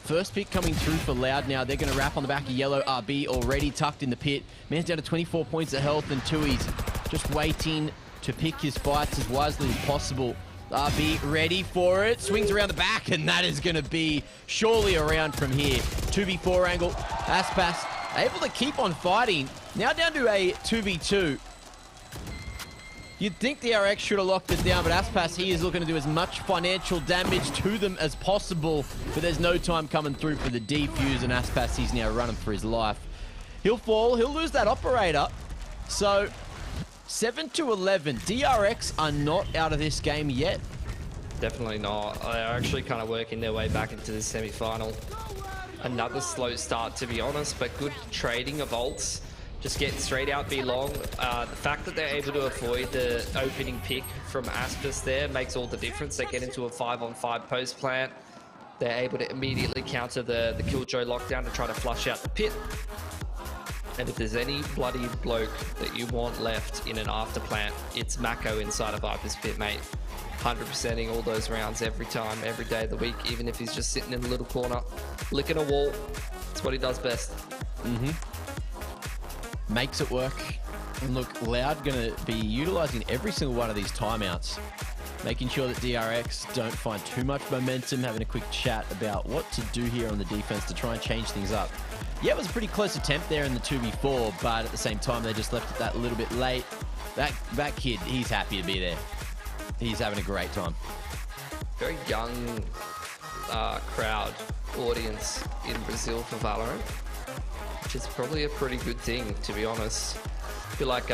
first pick coming through for Loud now. They're going to wrap on the back of Yellow. RB already tucked in the pit. Man's down to 24 points of health, and Tui's just waiting to pick his fights as wisely as possible. RB ready for it. Swings around the back, and that is going to be surely around from here. 2v4 angle. Aspas able to keep on fighting. Now down to a 2v2. You'd think the RX should have locked it down, but Aspas, he is looking to do as much financial damage to them as possible, but there's no time coming through for the defuse, and Aspas, he's now running for his life. He'll fall, he'll lose that operator. So, 7 to 11. DRX are not out of this game yet. Definitely not. They're actually kind of working their way back into the semi-final. Another slow start, to be honest, but good trading of ults. Just getting straight out B long. The fact that they're able to avoid the opening pick from Aspis there makes all the difference. They get into a 5-on-5 post plant. They're able to immediately counter the Killjoy lockdown to try to flush out the pit. And if there's any bloody bloke that you want left in an afterplant, it's Mako inside of Viper's Pit, mate. 100%ing all those rounds every time, every day of the week, even if he's just sitting in a little corner, licking a wall. That's what he does best. Makes it work. And look, Loud going to be utilising every single one of these timeouts, making sure that DRX don't find too much momentum, having a quick chat about what to do here on the defense to try and change things up. Yeah, it was a pretty close attempt there in the 2v4, but at the same time, they just left it that little bit late. That kid, he's happy to be there. He's having a great time. Very young crowd audience in Brazil for Valorant, which is probably a pretty good thing, to be honest. I feel like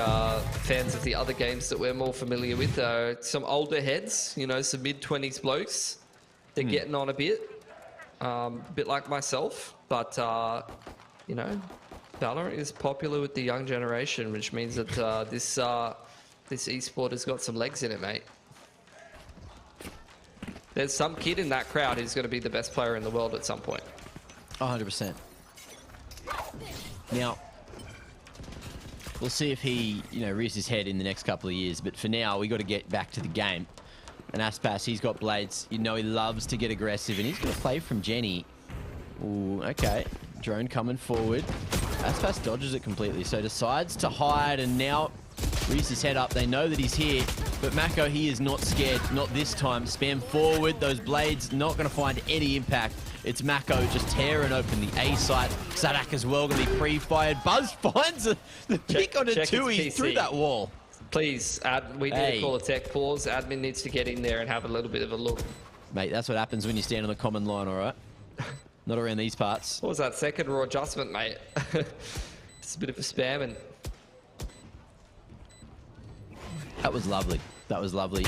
fans of the other games that we're more familiar with are some older heads, you know, some mid-20s blokes. They're getting on a bit like myself, but, you know, Valorant is popular with the young generation, which means that this esport has got some legs in it, mate. There's some kid in that crowd who's going to be the best player in the world at some point. 100%. Now, we'll see if he, you know, rears his head in the next couple of years. But for now, we got to get back to the game. And Aspas, he's got blades. You know, he loves to get aggressive, and he's going to play from Jenny. Ooh, okay. Drone coming forward. Aspas dodges it completely, so decides to hide, and now rears his head up. They know that he's here, but Mako, he is not scared. Not this time. Spam forward. Those blades not going to find any impact. It's Mako just tearing open the A site. Sadak as well going to be pre-fired. Buzz finds the pick on a 2e through that wall. Please, we need to call a tech pause. Admin needs to get in there and have a little bit of a look. Mate, that's what happens when you stand on the common line, all right? Not around these parts. What was that second raw adjustment, mate? It's a bit of a spam and... That was lovely. That was lovely.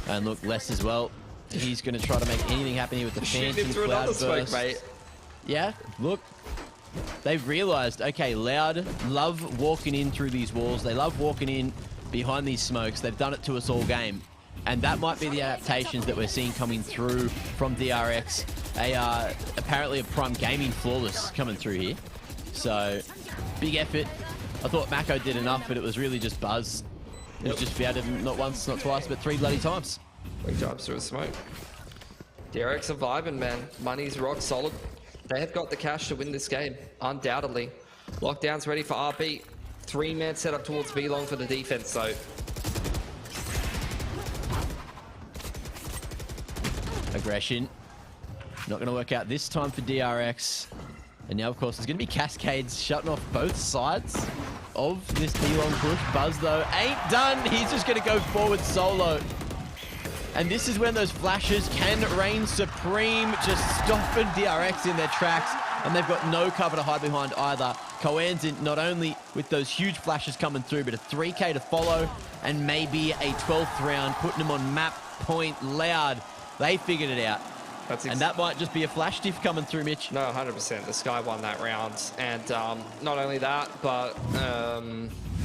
And look, Les as well. He's going to try to make anything happen here with the Phantom Cloud burst. Mate. Yeah, look. They've realized, okay, Loud love walking in through these walls. They love walking in behind these smokes. They've done it to us all game. And that might be the adaptations that we're seeing coming through from DRX. They are apparently a Prime Gaming flawless coming through here. So, big effort. I thought Mako did enough, but it was really just Buzz. It was just about him not once, not twice, but 3 bloody times. 3 times through the smoke. DRX are vibing, man. Money's rock solid. They have got the cash to win this game, undoubtedly. Lockdown's ready for RB. 3-man setup towards B long for the defense, though. Aggression. Not going to work out this time for DRX. And now, of course, there's going to be cascades shutting off both sides of this B-long push. Buzz, though, ain't done. He's just going to go forward solo. And this is when those flashes can reign supreme, just stopping DRX in their tracks. And they've got no cover to hide behind either. Coan's in not only with those huge flashes coming through, but a 3K to follow and maybe a 12th round, putting them on map point. Loud. They figured it out. And that might just be a flash diff coming through, Mitch. No, 100%. The Sky won that round. And not only that, but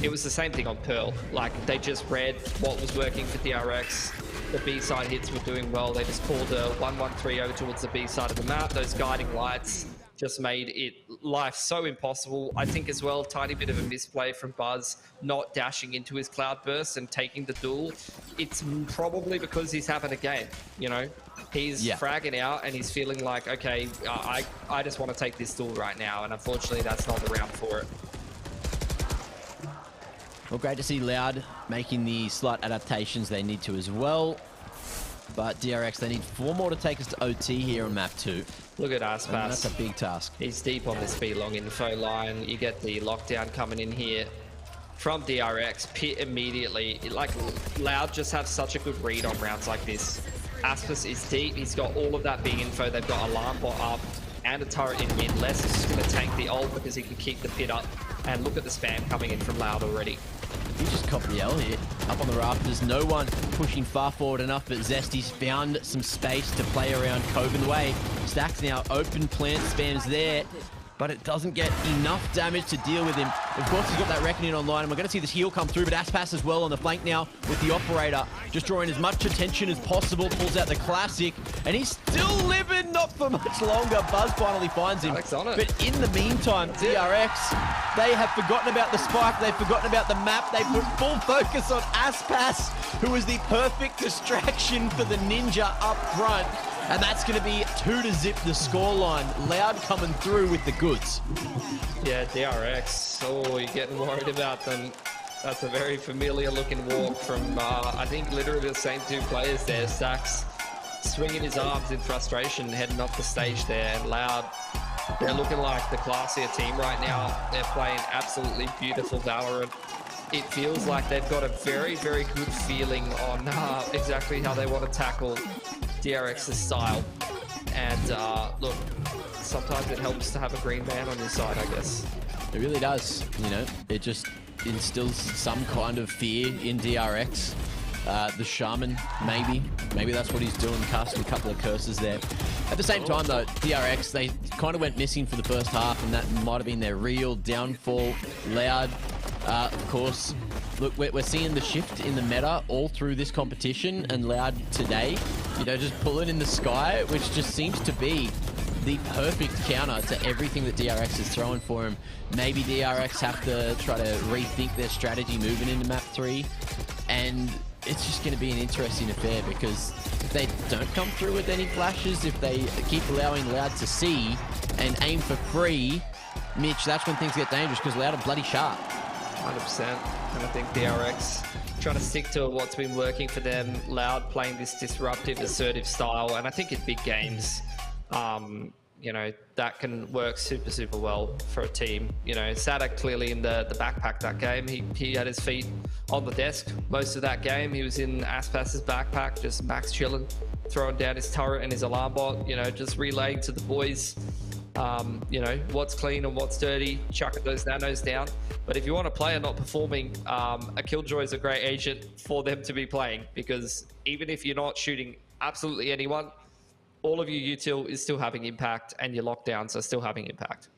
it was the same thing on Pearl. Like, they just read what was working for DRX. The B-side hits were doing well. They just called a 1-1-3-0 towards the B-side of the map. Those guiding lights just made life so impossible. I think as well, tiny bit of a misplay from Buzz, not dashing into his cloud burst and taking the duel. It's probably because he's having a game, you know? He's fragging out and he's feeling like, okay, I just want to take this duel right now. And unfortunately, that's not the round for it. Well, great to see Loud making the slight adaptations they need to as well. But DRX, they need 4 more to take us to OT here on map 2. Look at Aspas. That's a big task. He's deep on this B-long info line. You get the lockdown coming in here from DRX. Pit immediately. Like, Loud just have such a good read on rounds like this. Aspas is deep. He's got all of that B info. They've got alarm bot up and a turret in mid. Les is just going to tank the ult because he can keep the pit up. And look at the spam coming in from Loud already. He just copped the L here. Up on the rafters, no one pushing far forward enough, but Zesty's found some space to play around Coven way. Stack's now open, plant spams there, but it doesn't get enough damage to deal with him. Of course, he's got that Reckoning online, and we're going to see this heal come through, but Aspas as well on the flank now with the Operator, just drawing as much attention as possible, pulls out the classic, and he's still living, not for for much longer. Buzz finally finds him. Alex on it. But in the meantime, DRX, they have forgotten about the spike. They've forgotten about the map. They put full focus on Aspas, who is the perfect distraction for the Ninja up front. And that's going to be 2-0 the scoreline. Loud coming through with the goods. Yeah, DRX. Oh, you're getting worried about them. That's a very familiar looking walk from, I think, literally the same two players there. Sax swinging his arms in frustration, heading off the stage there. And Loud, they're looking like the classier team right now. They're playing absolutely beautiful Valorant. It feels like they've got a very, very good feeling on exactly how they want to tackle DRX's style. And look, sometimes it helps to have a green man on your side, I guess. It really does. You know, it just instills some kind of fear in DRX. The Shaman, maybe that's what he's doing, casting a couple of curses there. At the same time though, DRX, they kind of went missing for the first half, and that might have been their real downfall. Loud, of course, look, we're seeing the shift in the meta all through this competition, and Loud today, you know, just pulling in the sky, which just seems to be the perfect counter to everything that DRX is throwing for him. Maybe DRX have to try to rethink their strategy moving into map 3, and it's just going to be an interesting affair, because if they don't come through with any flashes, if they keep allowing Loud to see and aim for free, Mitch, that's when things get dangerous, because Loud are bloody sharp. 100%. And I think DRX trying to stick to what's been working for them. Loud playing this disruptive, assertive style, and I think in big games, you know, that can work super, super well for a team. You know, Sadak clearly in the backpack that game. He had his feet on the desk most of that game. He was in Aspas's backpack, just max chilling, throwing down his turret and his alarm bot, you know, just relaying to the boys, you know, what's clean and what's dirty, chucking those nanos down. But if you want a player not performing, a Killjoy is a great agent for them to be playing, because even if you're not shooting absolutely anyone, all of your util is still having impact, and your lockdowns are still having impact.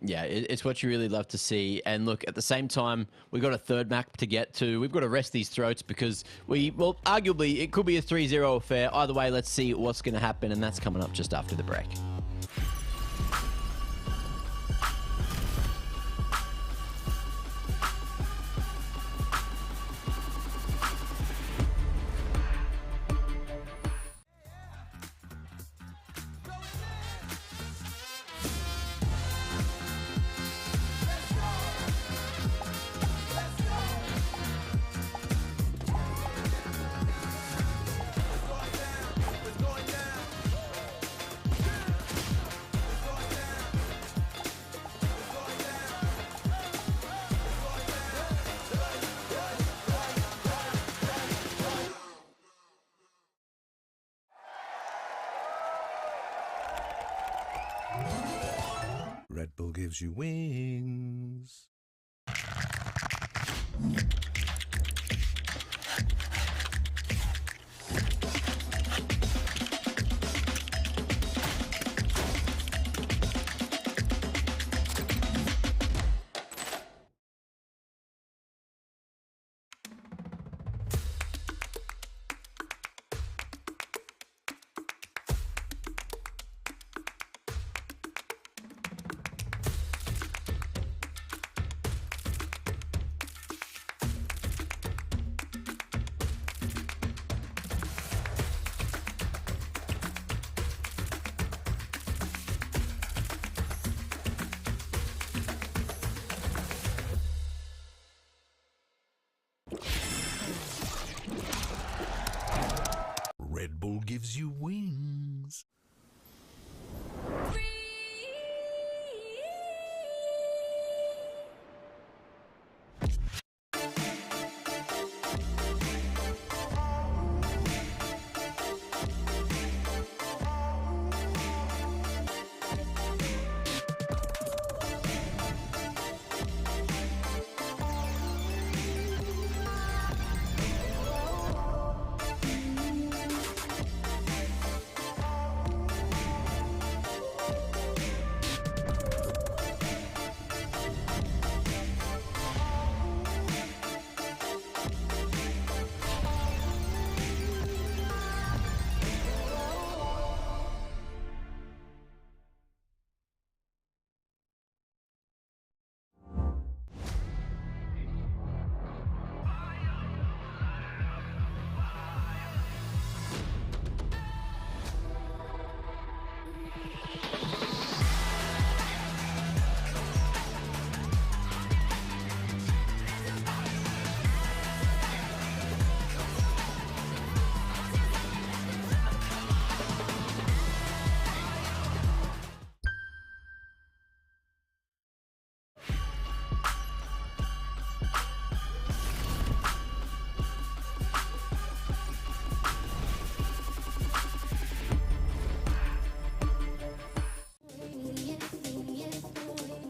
Yeah, it's what you really love to see. And look, at the same time, we've got a third map to get to. We've got to rest these throats, because well, arguably, it could be a 3-0 affair. Either way, let's see what's going to happen, and that's coming up just after the break. Red Bull gives you wings. Red Bull gives you wings.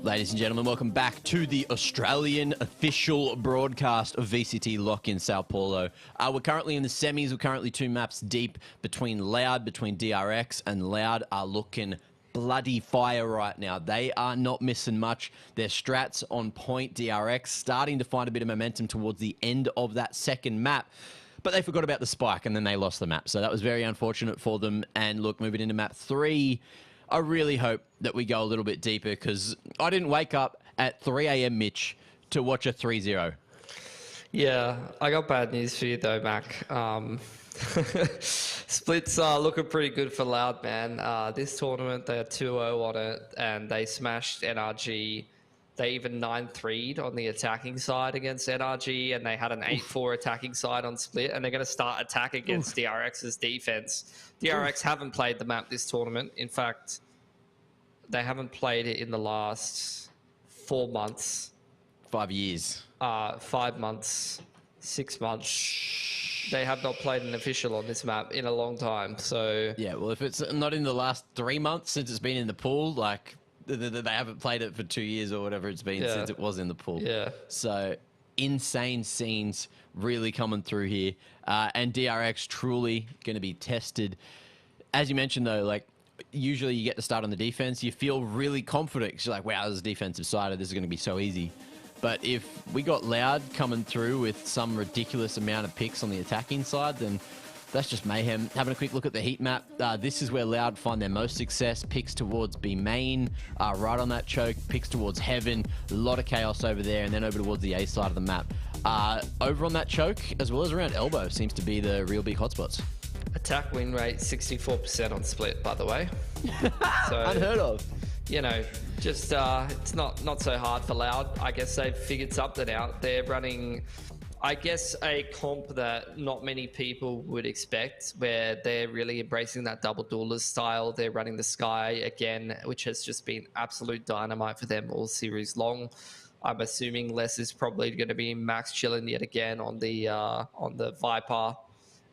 Ladies and gentlemen, welcome back to the Australian official broadcast of VCT Lock-in Sao Paulo. We're currently in the semis. We're currently 2 maps deep between Loud, between DRX, and Loud are looking bloody fire right now. They are not missing much. Their strats on point. DRX starting to find a bit of momentum towards the end of that second map. But they forgot about the spike, and then they lost the map. So that was very unfortunate for them. And look, moving into map 3... I really hope that we go a little bit deeper because I didn't wake up at 3 a.m., Mitch, to watch a 3-0. Yeah, I got bad news for you though, Mac. Splits are looking pretty good for Loud, man. This tournament, they are 2-0 on it, and they smashed NRG. They even 9-3'd on the attacking side against NRG, and they had an 8-4 attacking side on Split, and they're going to start attack against DRX's defense. DRX haven't played the map this tournament. In fact, they haven't played it in the last 4 months. 5 years. 5 months, 6 months. They have not played an official on this map in a long time. So yeah, well, if it's not in the last 3 months since it's been in the pool, like they haven't played it for 2 years or whatever it's been since it was in the pool. Yeah. So insane scenes really coming through here, and DRX truly going to be tested. As you mentioned though, like usually you get to start on the defense, you feel really confident because you're like, wow, this is a defensive side, this is going to be so easy. But if we got Loud coming through with some ridiculous amount of picks on the attacking side, then that's just mayhem. Having a quick look at the heat map, this is where Loud find their most success. Picks towards B main, right on that choke, picks towards Heaven, a lot of chaos over there, and then over towards the A side of the map. Over on that choke, as well as around Elbow, seems to be the real big hotspots. Attack win rate 64% on Split, by the way. So, unheard of. You know, just it's not so hard for Loud. I guess they've figured something out. They're running, I guess, a comp that not many people would expect, where they're really embracing that double duelist style. They're running the Sky again, which has just been absolute dynamite for them all series long. I'm assuming Les is probably going to be max chilling yet again on the Viper,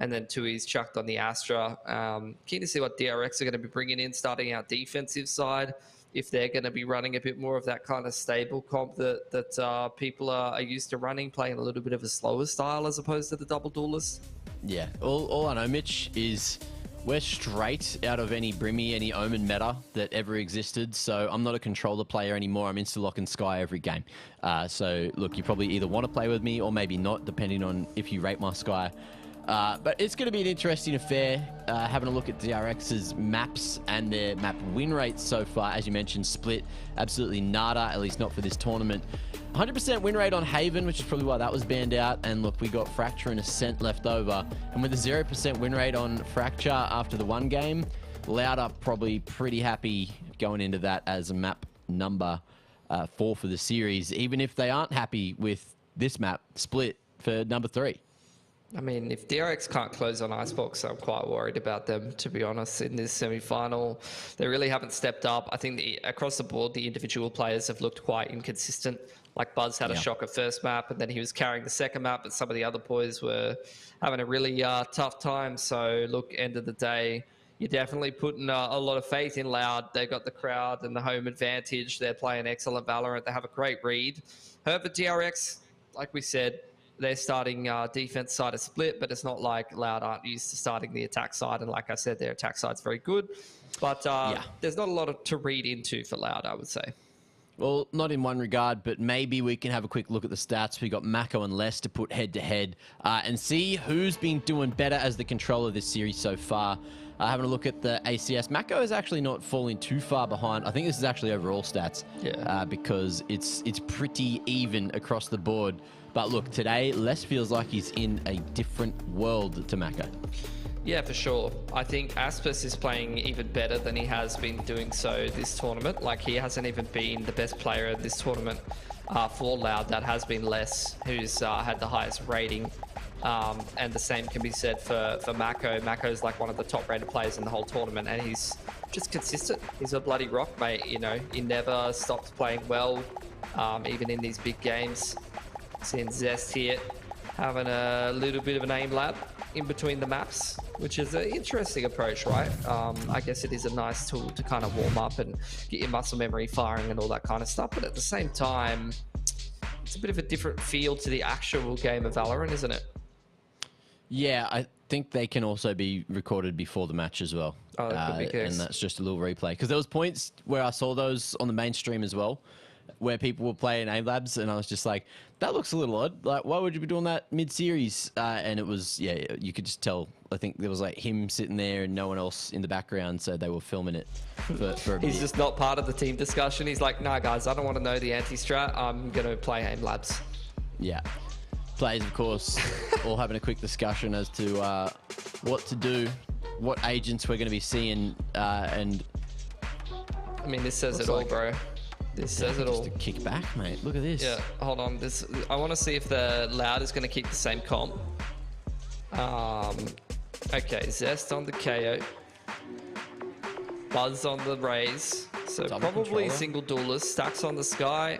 and then Tui's chucked on the Astra. Keen to see what DRX are going to be bringing in, starting out defensive side. If they're going to be running a bit more of that kind of stable comp that people are used to running, playing a little bit of a slower style as opposed to the double duelist. Yeah, all I know, Mitch, is we're straight out of any Brimmy, any Omen meta that ever existed. So I'm not a controller player anymore. I'm insta-lock and Sky every game. So look, you probably either want to play with me or maybe not, depending on if you rate my Sky. But it's going to be an interesting affair, having a look at DRX's maps and their map win rates so far. As you mentioned, Split, absolutely nada, at least not for this tournament. 100% win rate on Haven, which is probably why that was banned out. And look, we got Fracture and Ascent left over. And with a 0% win rate on Fracture after the one game, Loud are probably pretty happy going into that as a map number 4 for the series, even if they aren't happy with this map, Split, for number 3. I mean, if DRX can't close on Icebox, I'm quite worried about them, to be honest, in this semi-final. They really haven't stepped up. I think across the board, the individual players have looked quite inconsistent. Like Buzz had a shocker first map, and then he was carrying the second map, but some of the other boys were having a really tough time. So, look, end of the day, you're definitely putting a lot of faith in Loud. They've got the crowd and the home advantage. They're playing excellent Valorant. They have a great read. However, DRX, like we said, they're starting defense side of Split, but it's not like Loud aren't used to starting the attack side. And like I said, their attack side's very good. But there's not a lot to read into for Loud, I would say. Well, not in one regard, but maybe we can have a quick look at the stats. We got Mako and Les to put head-to-head and see who's been doing better as the controller this series so far. Having a look at the ACS, Mako is actually not falling too far behind. I think this is actually overall stats because it's pretty even across the board. But look, today, Les feels like he's in a different world to Mako. Yeah, for sure. I think Aspis is playing even better than he has been doing so this tournament. Like, he hasn't even been the best player of this tournament for Loud. That has been Les, who's had the highest rating. And the same can be said for Mako. Mako's like one of the top rated players in the whole tournament, and he's just consistent. He's a bloody rock, mate. You know, he never stops playing well, even in these big games. Seeing Zest here having a little bit of an aim lab in between the maps, which is an interesting approach, right? I guess it is a nice tool to kind of warm up and get your muscle memory firing and all that kind of stuff. But at the same time, it's a bit of a different feel to the actual game of Valorant, isn't it? Yeah, I think they can also be recorded before the match as well. Oh, that could be the case. And that's just a little replay. Because there was points where I saw those on the mainstream as well, where people were playing aim labs, and I was just like, that looks a little odd. Like, why would you be doing that mid-series? And it was, yeah, you could just tell. I think there was like him sitting there and no one else in the background, so they were filming it for a bit. He's just not part of the team discussion. He's like, nah, guys, I don't want to know the anti-strat. I'm going to play aim labs. Yeah. Players, of course, all having a quick discussion as to what to do, what agents we're going to be seeing, and... I mean, this says it all, bro. This says it all. Just a kick back, mate. Look at this. Yeah, hold on. I want to see if the Loud is going to keep the same comp. Okay, Zest on the KO. Buzz on the Raze. So Double probably controller. single duelist. Stacks on the Sky.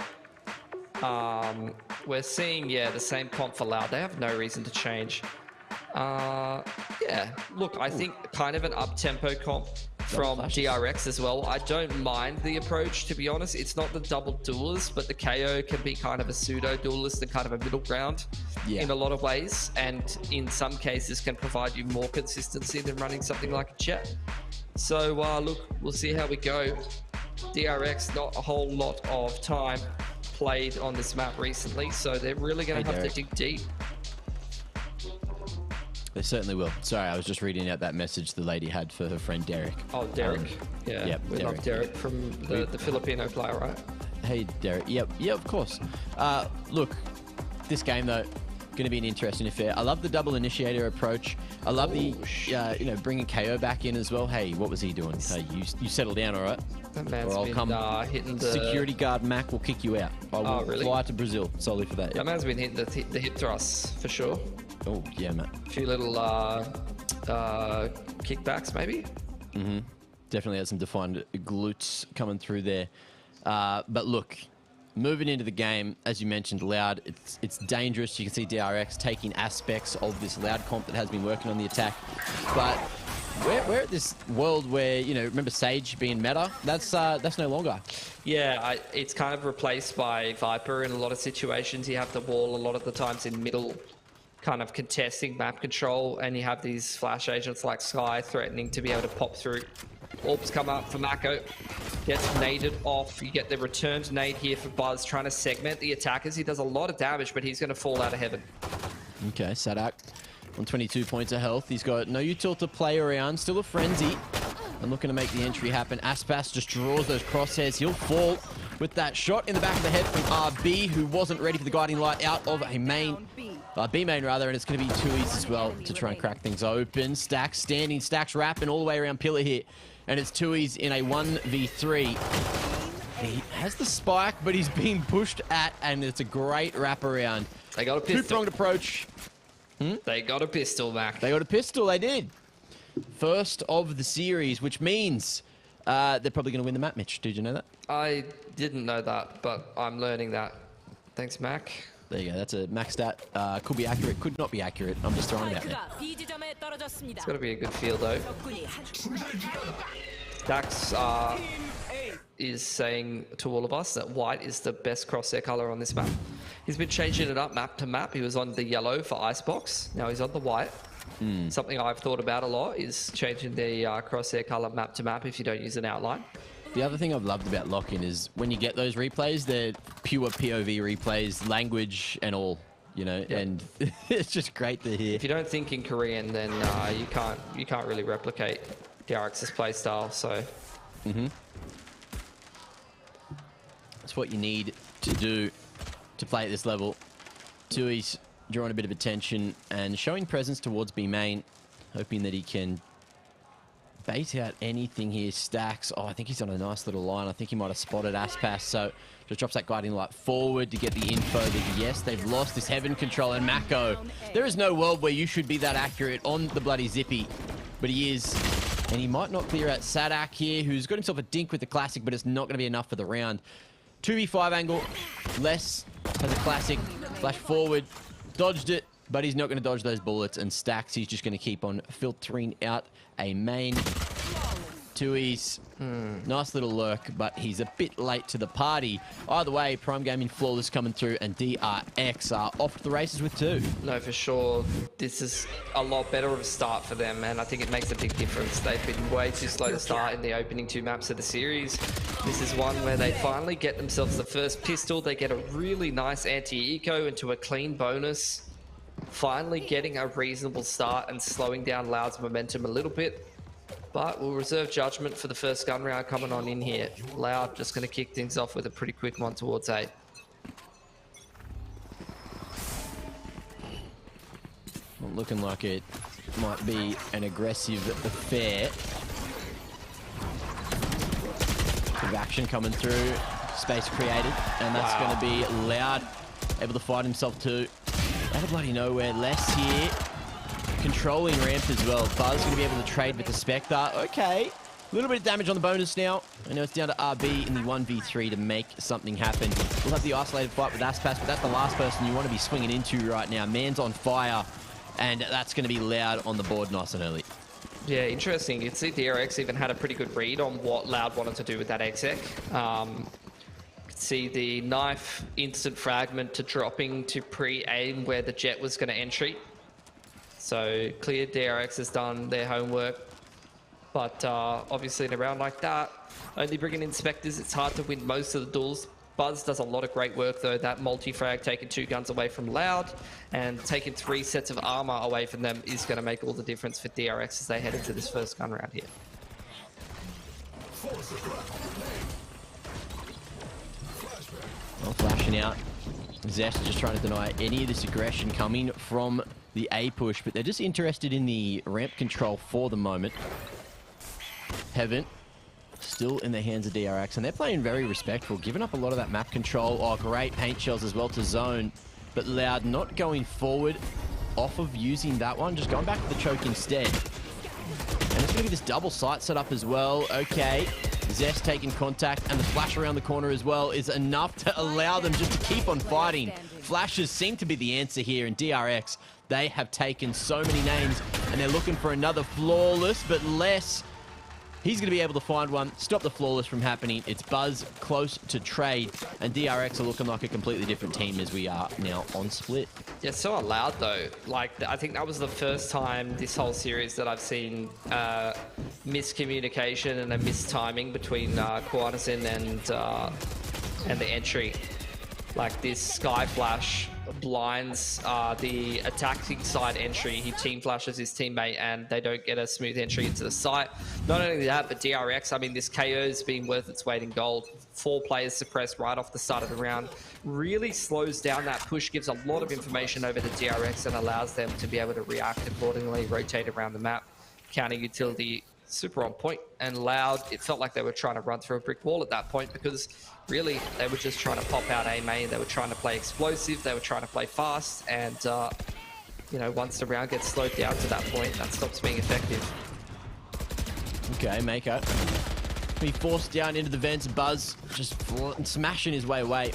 We're seeing, yeah, the same comp for Loud. They have no reason to change. Yeah, look, I think kind of an up-tempo comp from DRX as well. I don't mind the approach, to be honest. It's not the double duelist, but the KO can be kind of a pseudo duelist and kind of a middle ground in a lot of ways, and in some cases can provide you more consistency than running something like a Jet. So look, we'll see how we go. DRX, not a whole lot of time played on this map recently, so they're really going to have to dig deep. They certainly will. Sorry, I was just reading out that message the lady had for her friend Derek. Oh, Derek. Yeah, we love Derek from the Filipino player, right? Hey, Derek. Yep, of course. Look, this game, though, going to be an interesting affair. I love the double initiator approach. I love the, bringing KO back in as well. Hey, what was he doing? Hey, you settle down, all right? That man's or I'll been come. hitting the... Security guard Mac will kick you out. I will really? fly to Brazil solely for that. That man's been hitting the hip thrusts, for sure. Oh, yeah, Matt. A few little kickbacks, maybe? Mm-hmm. Definitely has some defined glutes coming through there. But look, moving into the game, as you mentioned, Loud, it's dangerous. You can see DRX taking aspects of this Loud comp that has been working on the attack. But we're at this world where, remember Sage being meta? That's no longer. Yeah, it's kind of replaced by Viper in a lot of situations. You have the wall a lot of the times in middle, kind of contesting map control, and you have these flash agents like Sky threatening to be able to pop through. Orbs come up for Mako, gets naded off. You get the returned nade here for Buzz, trying to segment the attackers. He does a lot of damage, but he's going to fall out of heaven. Okay, Sadak on 22 points of health. He's got no util to play around, still a frenzy, and looking to make the entry happen. Aspas just draws those crosshairs. He'll fall with that shot in the back of the head from RB, who wasn't ready for the guiding light out of a main. B main rather, and it's going to be 2Es as well to try and crack things open. Stacks standing, Stacks wrapping all the way around Pillar here, and it's 2Es in a 1v3. He has the spike, but he's being pushed at, and it's a great wraparound. They got a pistol. Two-pronged approach. They got a pistol, Mac. They got a pistol, they did. First of the series, which means they're probably going to win the map, Mitch. Did you know that? I didn't know that, but I'm learning that. Thanks, Mac. There you go. That's a max stat. Could be accurate, could not be accurate. I'm just throwing it out there. It's got to be a good feel, though. Dax is saying to all of us that white is the best crosshair color on this map. He's been changing it up map to map. He was on the yellow for Icebox. Now he's on the white. Something I've thought about a lot is changing the crosshair color map to map if you don't use an outline. The other thing I've loved about Lock-In is when you get those replays, they're pure POV replays, language and all, and it's just great to hear. If you don't think in Korean, then you can't really replicate DRX's playstyle. So, that's what you need to do to play at this level. 2Es drawing a bit of attention and showing presence towards B main. hoping that he can bait out anything here. Stacks. Oh, I think he's on a nice little line. I think he might have spotted Aspas, so just drops that guiding light forward to get the info that, yes, they've lost this heaven control. And Mako, there is no world where you should be that accurate on the bloody Zippy, but he is. And he might not clear out Sadak here, who's got himself a dink with the classic, but it's not going to be enough for the round. 2v5 angle. Les has a classic. Flash forward. Dodged it, but he's not going to dodge those bullets. And Stacks, he's just going to keep on filtering out a main. Tui's nice little lurk, but he's a bit late to the party. Either way, Prime Gaming Flawless coming through, and DRX are off to the races with 2. No, for sure. This is a lot better of a start for them, and I think it makes a big difference. They've been way too slow to start in the opening 2 maps of the series. This is one where they finally get themselves the first pistol. They get a really nice anti-eco into a clean bonus. Finally getting a reasonable start and slowing down Loud's momentum a little bit. But we'll reserve judgment for the first gun round coming on in here. Loud just going to kick things off with a pretty quick one towards 8. Well, looking like it might be an aggressive affair. Bit of action coming through. Space created. And that's going to be Loud. Able to fight himself too. Out of bloody nowhere. Less here. Controlling ramp as well. Buzz going to be able to trade with the Spectre. Okay. A little bit of damage on the bonus now. I know it's down to RB in the 1v3 to make something happen. We'll have the isolated fight with Aspas, but that's the last person you want to be swinging into right now. Man's on fire, and that's going to be Loud on the board nice and early. Yeah, interesting. You can see DRX even had a pretty good read on what Loud wanted to do with that exec. See the knife instant fragment to dropping to pre-aim where the jet was going to entry. So clear, DRX has done their homework. But obviously in a round like that, only bringing in Spectres, it's hard to win most of the duels. Buzz does a lot of great work though. That multi-frag, taking 2 guns away from Loud and taking 3 sets of armor away from them is going to make all the difference for DRX as they head into this first gun round here. Well, flashing out. Zest just trying to deny any of this aggression coming from the A push, but they're just interested in the ramp control for the moment. Heaven still in the hands of DRX, and they're playing very respectful, giving up a lot of that map control. Oh, great paint shells as well to zone, but Loud not going forward off of using that one, just going back to the choke instead. And it's going to be this double sight set up as well. Okay, Zest taking contact, and the flash around the corner as well is enough to allow them just to keep on fighting. Flashes seem to be the answer here, and DRX, they have taken so many names, and they're looking for another flawless, but less. He's going to be able to find one, stop the flawless from happening. It's Buzz close to trade, and DRX are looking like a completely different team as we are now on split. Yeah, so Loud though. Like, I think that was the first time this whole series that I've seen miscommunication and a mistiming between Kwanasin and the entry. Like, this Sky Flash blinds the attacking side entry. He team flashes his teammate and they don't get a smooth entry into the site. Not only that, but DRX, I mean, this KO's been worth its weight in gold. 4 players suppressed right off the start of the round. Really slows down that push, gives a lot of information over to DRX and allows them to be able to react accordingly, rotate around the map. Counter utility super on point, and Loud, it felt like they were trying to run through a brick wall at that point, because really they were just trying to pop out A main. They were trying to play explosive, they were trying to play fast, and you know, once the round gets slowed down to that point, that stops being effective. Okay, Mako be forced down into the vents. Buzz just smashing his way away,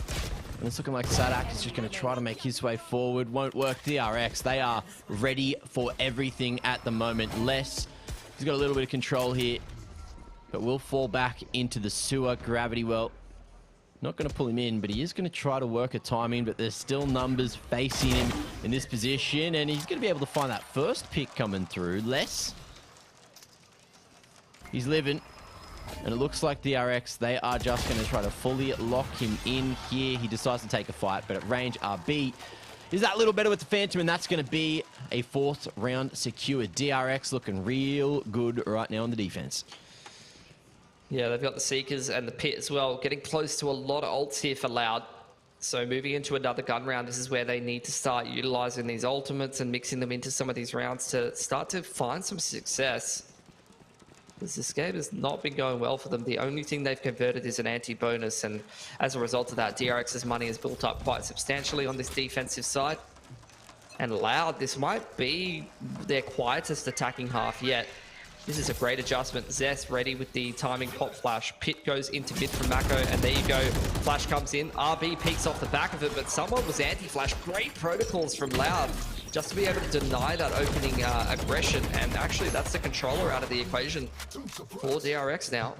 and it's looking like Sadak is just going to try to make his way forward. Won't work. DRX, they are ready for everything at the moment. Less, he's got a little bit of control here, but will fall back into the sewer. Gravity well, not going to pull him in, but he is going to try to work a timing, but there's still numbers facing him in this position, and he's going to be able to find that first pick coming through. Less, he's living, and it looks like DRX, they are just going to try to fully lock him in here. He decides to take a fight, but at range, RB is that little better with the Phantom, and that's going to be a 4th round secure. DRX looking real good right now on the defense. Yeah, they've got the Seekers and the Pit as well, getting close to a lot of ults here for Loud. So moving into another gun round, this is where they need to start utilizing these ultimates and mixing them into some of these rounds to start to find some success. Because this game has not been going well for them. The only thing they've converted is an anti-bonus, and as a result of that, DRX's money has built up quite substantially on this defensive side. And Loud, this might be their quietest attacking half yet. This is a great adjustment. Zest ready with the timing pop flash. Pit goes into mid from Mako, and there you go. Flash comes in. RB peeks off the back of it, but someone was anti-flash. Great protocols from Loud just to be able to deny that opening aggression. And actually, that's the controller out of the equation for DRX now.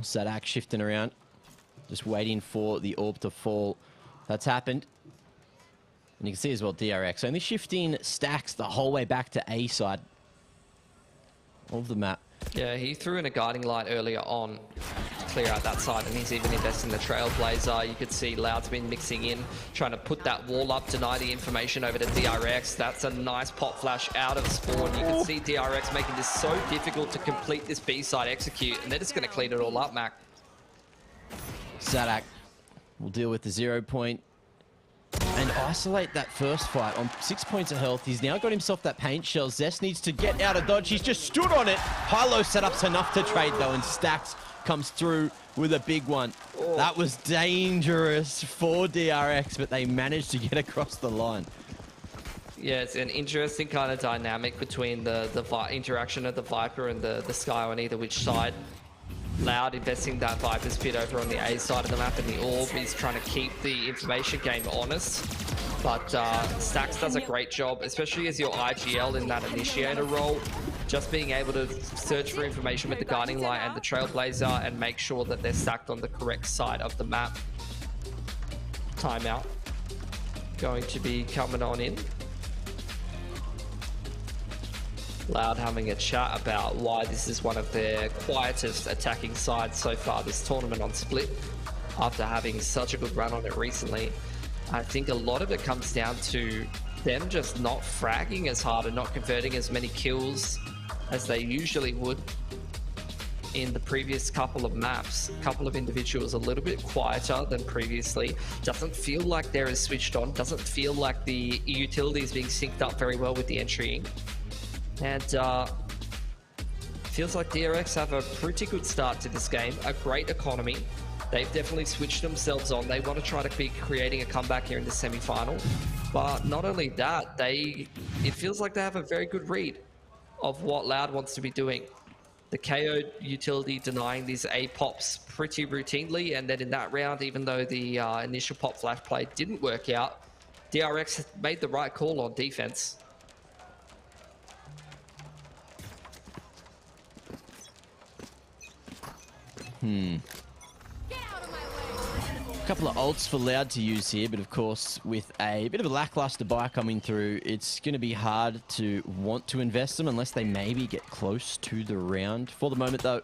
Sadak shifting around, just waiting for the orb to fall. That's happened. And you can see as well DRX only shifting stacks the whole way back to A side of the map. Yeah, he threw in a guiding light earlier on to clear out that side, and he's even investing in the Trailblazer. You could see Loud's been mixing in, trying to put that wall up, deny the information over to DRX. That's a nice pop flash out of spawn. You can see DRX making this so difficult to complete this B side execute, and they're just going to clean it all up, Mac. Sadak will deal with the 0 point and isolate that first fight on 6 points of health. He's now got himself that paint shell. Zest needs to get out of dodge. He's just stood on it. High-low setup's enough to trade though, and Stacks comes through with a big one. That was dangerous for DRX, but they managed to get across the line. Yeah, it's an interesting kind of dynamic between the interaction of the Viper and the Sky on either which side. Loud investing that Viper's Pit over on the A side of the map, and the Orb is trying to keep the information game honest. But Stacks does a great job, especially as your IGL in that initiator role, just being able to search for information with the Guiding Light and the Trailblazer and make sure that they're stacked on the correct side of the map. Timeout going to be coming on in. Loud having a chat about why this is one of their quietest attacking sides so far this tournament on Split, after having such a good run on it recently. I think a lot of it comes down to them just not fragging as hard and not converting as many kills as they usually would in the previous couple of maps. A couple of individuals a little bit quieter than previously. Doesn't feel like they're as switched on. Doesn't feel like the utility is being synced up very well with the entry. And feels like DRX have a pretty good start to this game, a great economy. They've definitely switched themselves on. They want to try to be creating a comeback here in the semi-final. But not only that, it feels like they have a very good read of what Loud wants to be doing. The KO utility denying these A pops pretty routinely, and then in that round, even though the initial pop flash play didn't work out, DRX made the right call on defense. A couple of ults for Loud to use here, but of course with a bit of a lackluster buy coming through, it's going to be hard to want to invest them unless they maybe get close to the round. For the moment though,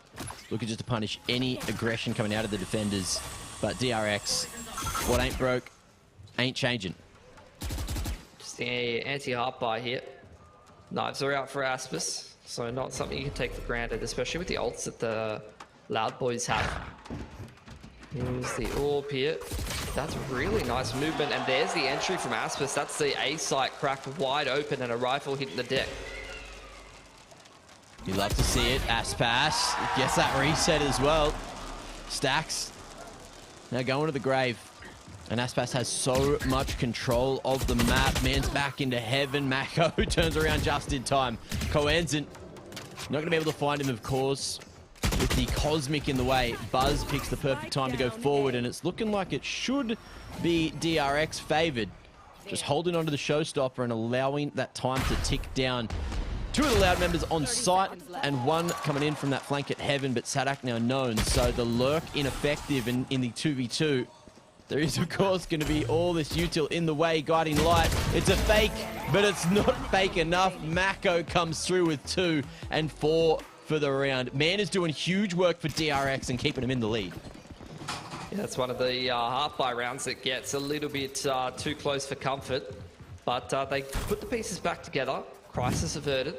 looking just to punish any aggression coming out of the defenders. But DRX, what ain't broke, ain't changing. Just the anti-harp buy here. Knives are out for Aspis, so not something you can take for granted, especially with the ults that the Loud boys have. Here's the orb here. That's really nice movement, and there's the entry from Aspis. That's the A site cracked wide open and a rifle hitting the deck. You love to see it. Aspas gets that reset as well. Stacks now going to the grave, and Aspas has so much control of the map. Man's back into heaven. Mako turns around just in time. Coenzant not going to be able to find him, of course. With the Cosmic in the way, Buzz picks the perfect time to go forward, and it's looking like it should be DRX favored. Just holding onto the showstopper and allowing that time to tick down. Two of the Loud members on site, and one coming in from that flank at Heaven, but Sadak now known, so the lurk ineffective in the 2v2. There is, of course, going to be all this util in the way, Guiding Light. It's a fake, but it's not fake enough. Mako comes through with 2 and 4 for the round. Man is doing huge work for DRX and keeping him in the lead. Yeah, that's one of the half-buy rounds that gets a little bit too close for comfort. But they put the pieces back together. Crisis averted.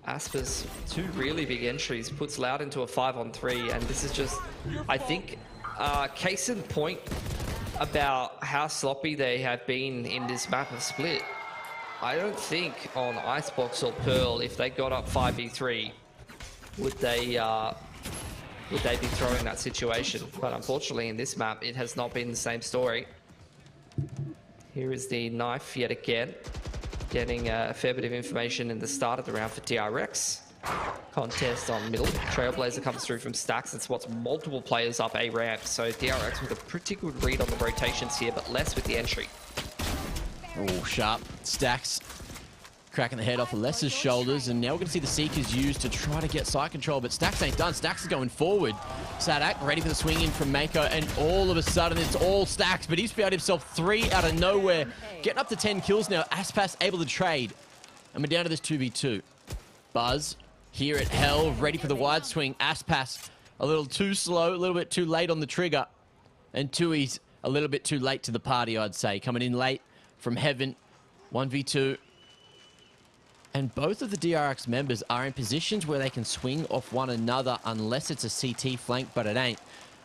Asper's 2 really big entries, puts Loud into a 5-on-3, and this is just, I think, case in point about how sloppy they have been in this map of Split. I don't think on Icebox or Pearl, if they got up 5v3, would they be throwing that situation. But unfortunately in this map, it has not been the same story. Here is the knife yet again, getting a fair bit of information in the start of the round for DRX. Contest on middle. Trailblazer comes through from Stacks and spots multiple players up A ramp. So DRX with a pretty good read on the rotations here, but less with the entry. Oh, sharp. Stacks cracking the head off of Les's shoulders, and now we're going to see the Seekers used to try to get side control, but Stacks ain't done. Stacks is going forward. Sadak ready for the swing in from Mako, and all of a sudden it's all Stacks, but he's found himself 3 out of nowhere, getting up to 10 kills now. Aspas able to trade, and we're down to this 2v2. Buzz here at Hell, ready for the wide swing. Aspas a little too slow, a little bit too late on the trigger, and Tui's a little bit too late to the party, I'd say. Coming in late from Heaven, 1v2. And both of the DRX members are in positions where they can swing off one another unless it's a CT flank, but it ain't.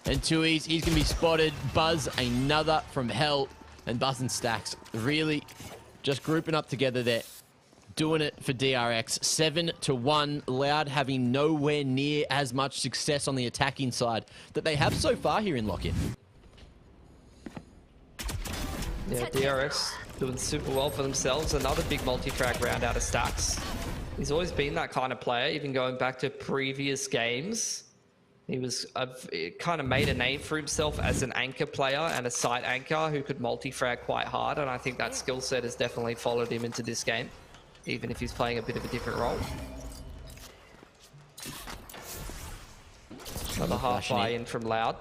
And Tui's, he's going to be spotted. Buzz, another from Hell. And Buzz and Stacks really just grouping up together there. Doing it for DRX. 7-1. Loud having nowhere near as much success on the attacking side that they have so far here in Lock-In. Yeah, DRX doing super well for themselves. Another big multi-frag round out of Stacks. He's always been that kind of player, even going back to previous games. He was kind of made a name for himself as an anchor player and a site anchor who could multi-frag quite hard, and I think that skill set has definitely followed him into this game, even if he's playing a bit of a different role. Another half buy-in from Loud.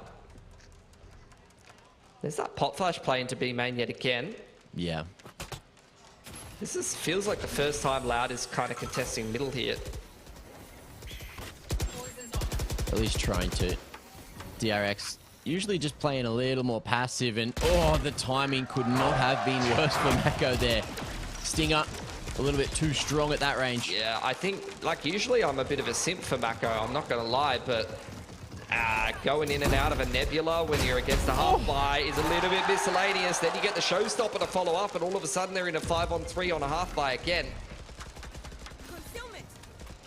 There's that pop flash play into B main yet again. Yeah. This feels like the first time Loud is kind of contesting middle here. At least trying to. DRX usually just playing a little more passive, and oh, the timing could not have been worse for Mako there. Stinger a little bit too strong at that range. Yeah, I think, like, usually I'm a bit of a simp for Mako, I'm not gonna lie, but going in and out of a Nebula when you're against a half buy is a little bit miscellaneous. Then you get the showstopper to follow up, and all of a sudden they're in a 5-on-3 on a half buy again.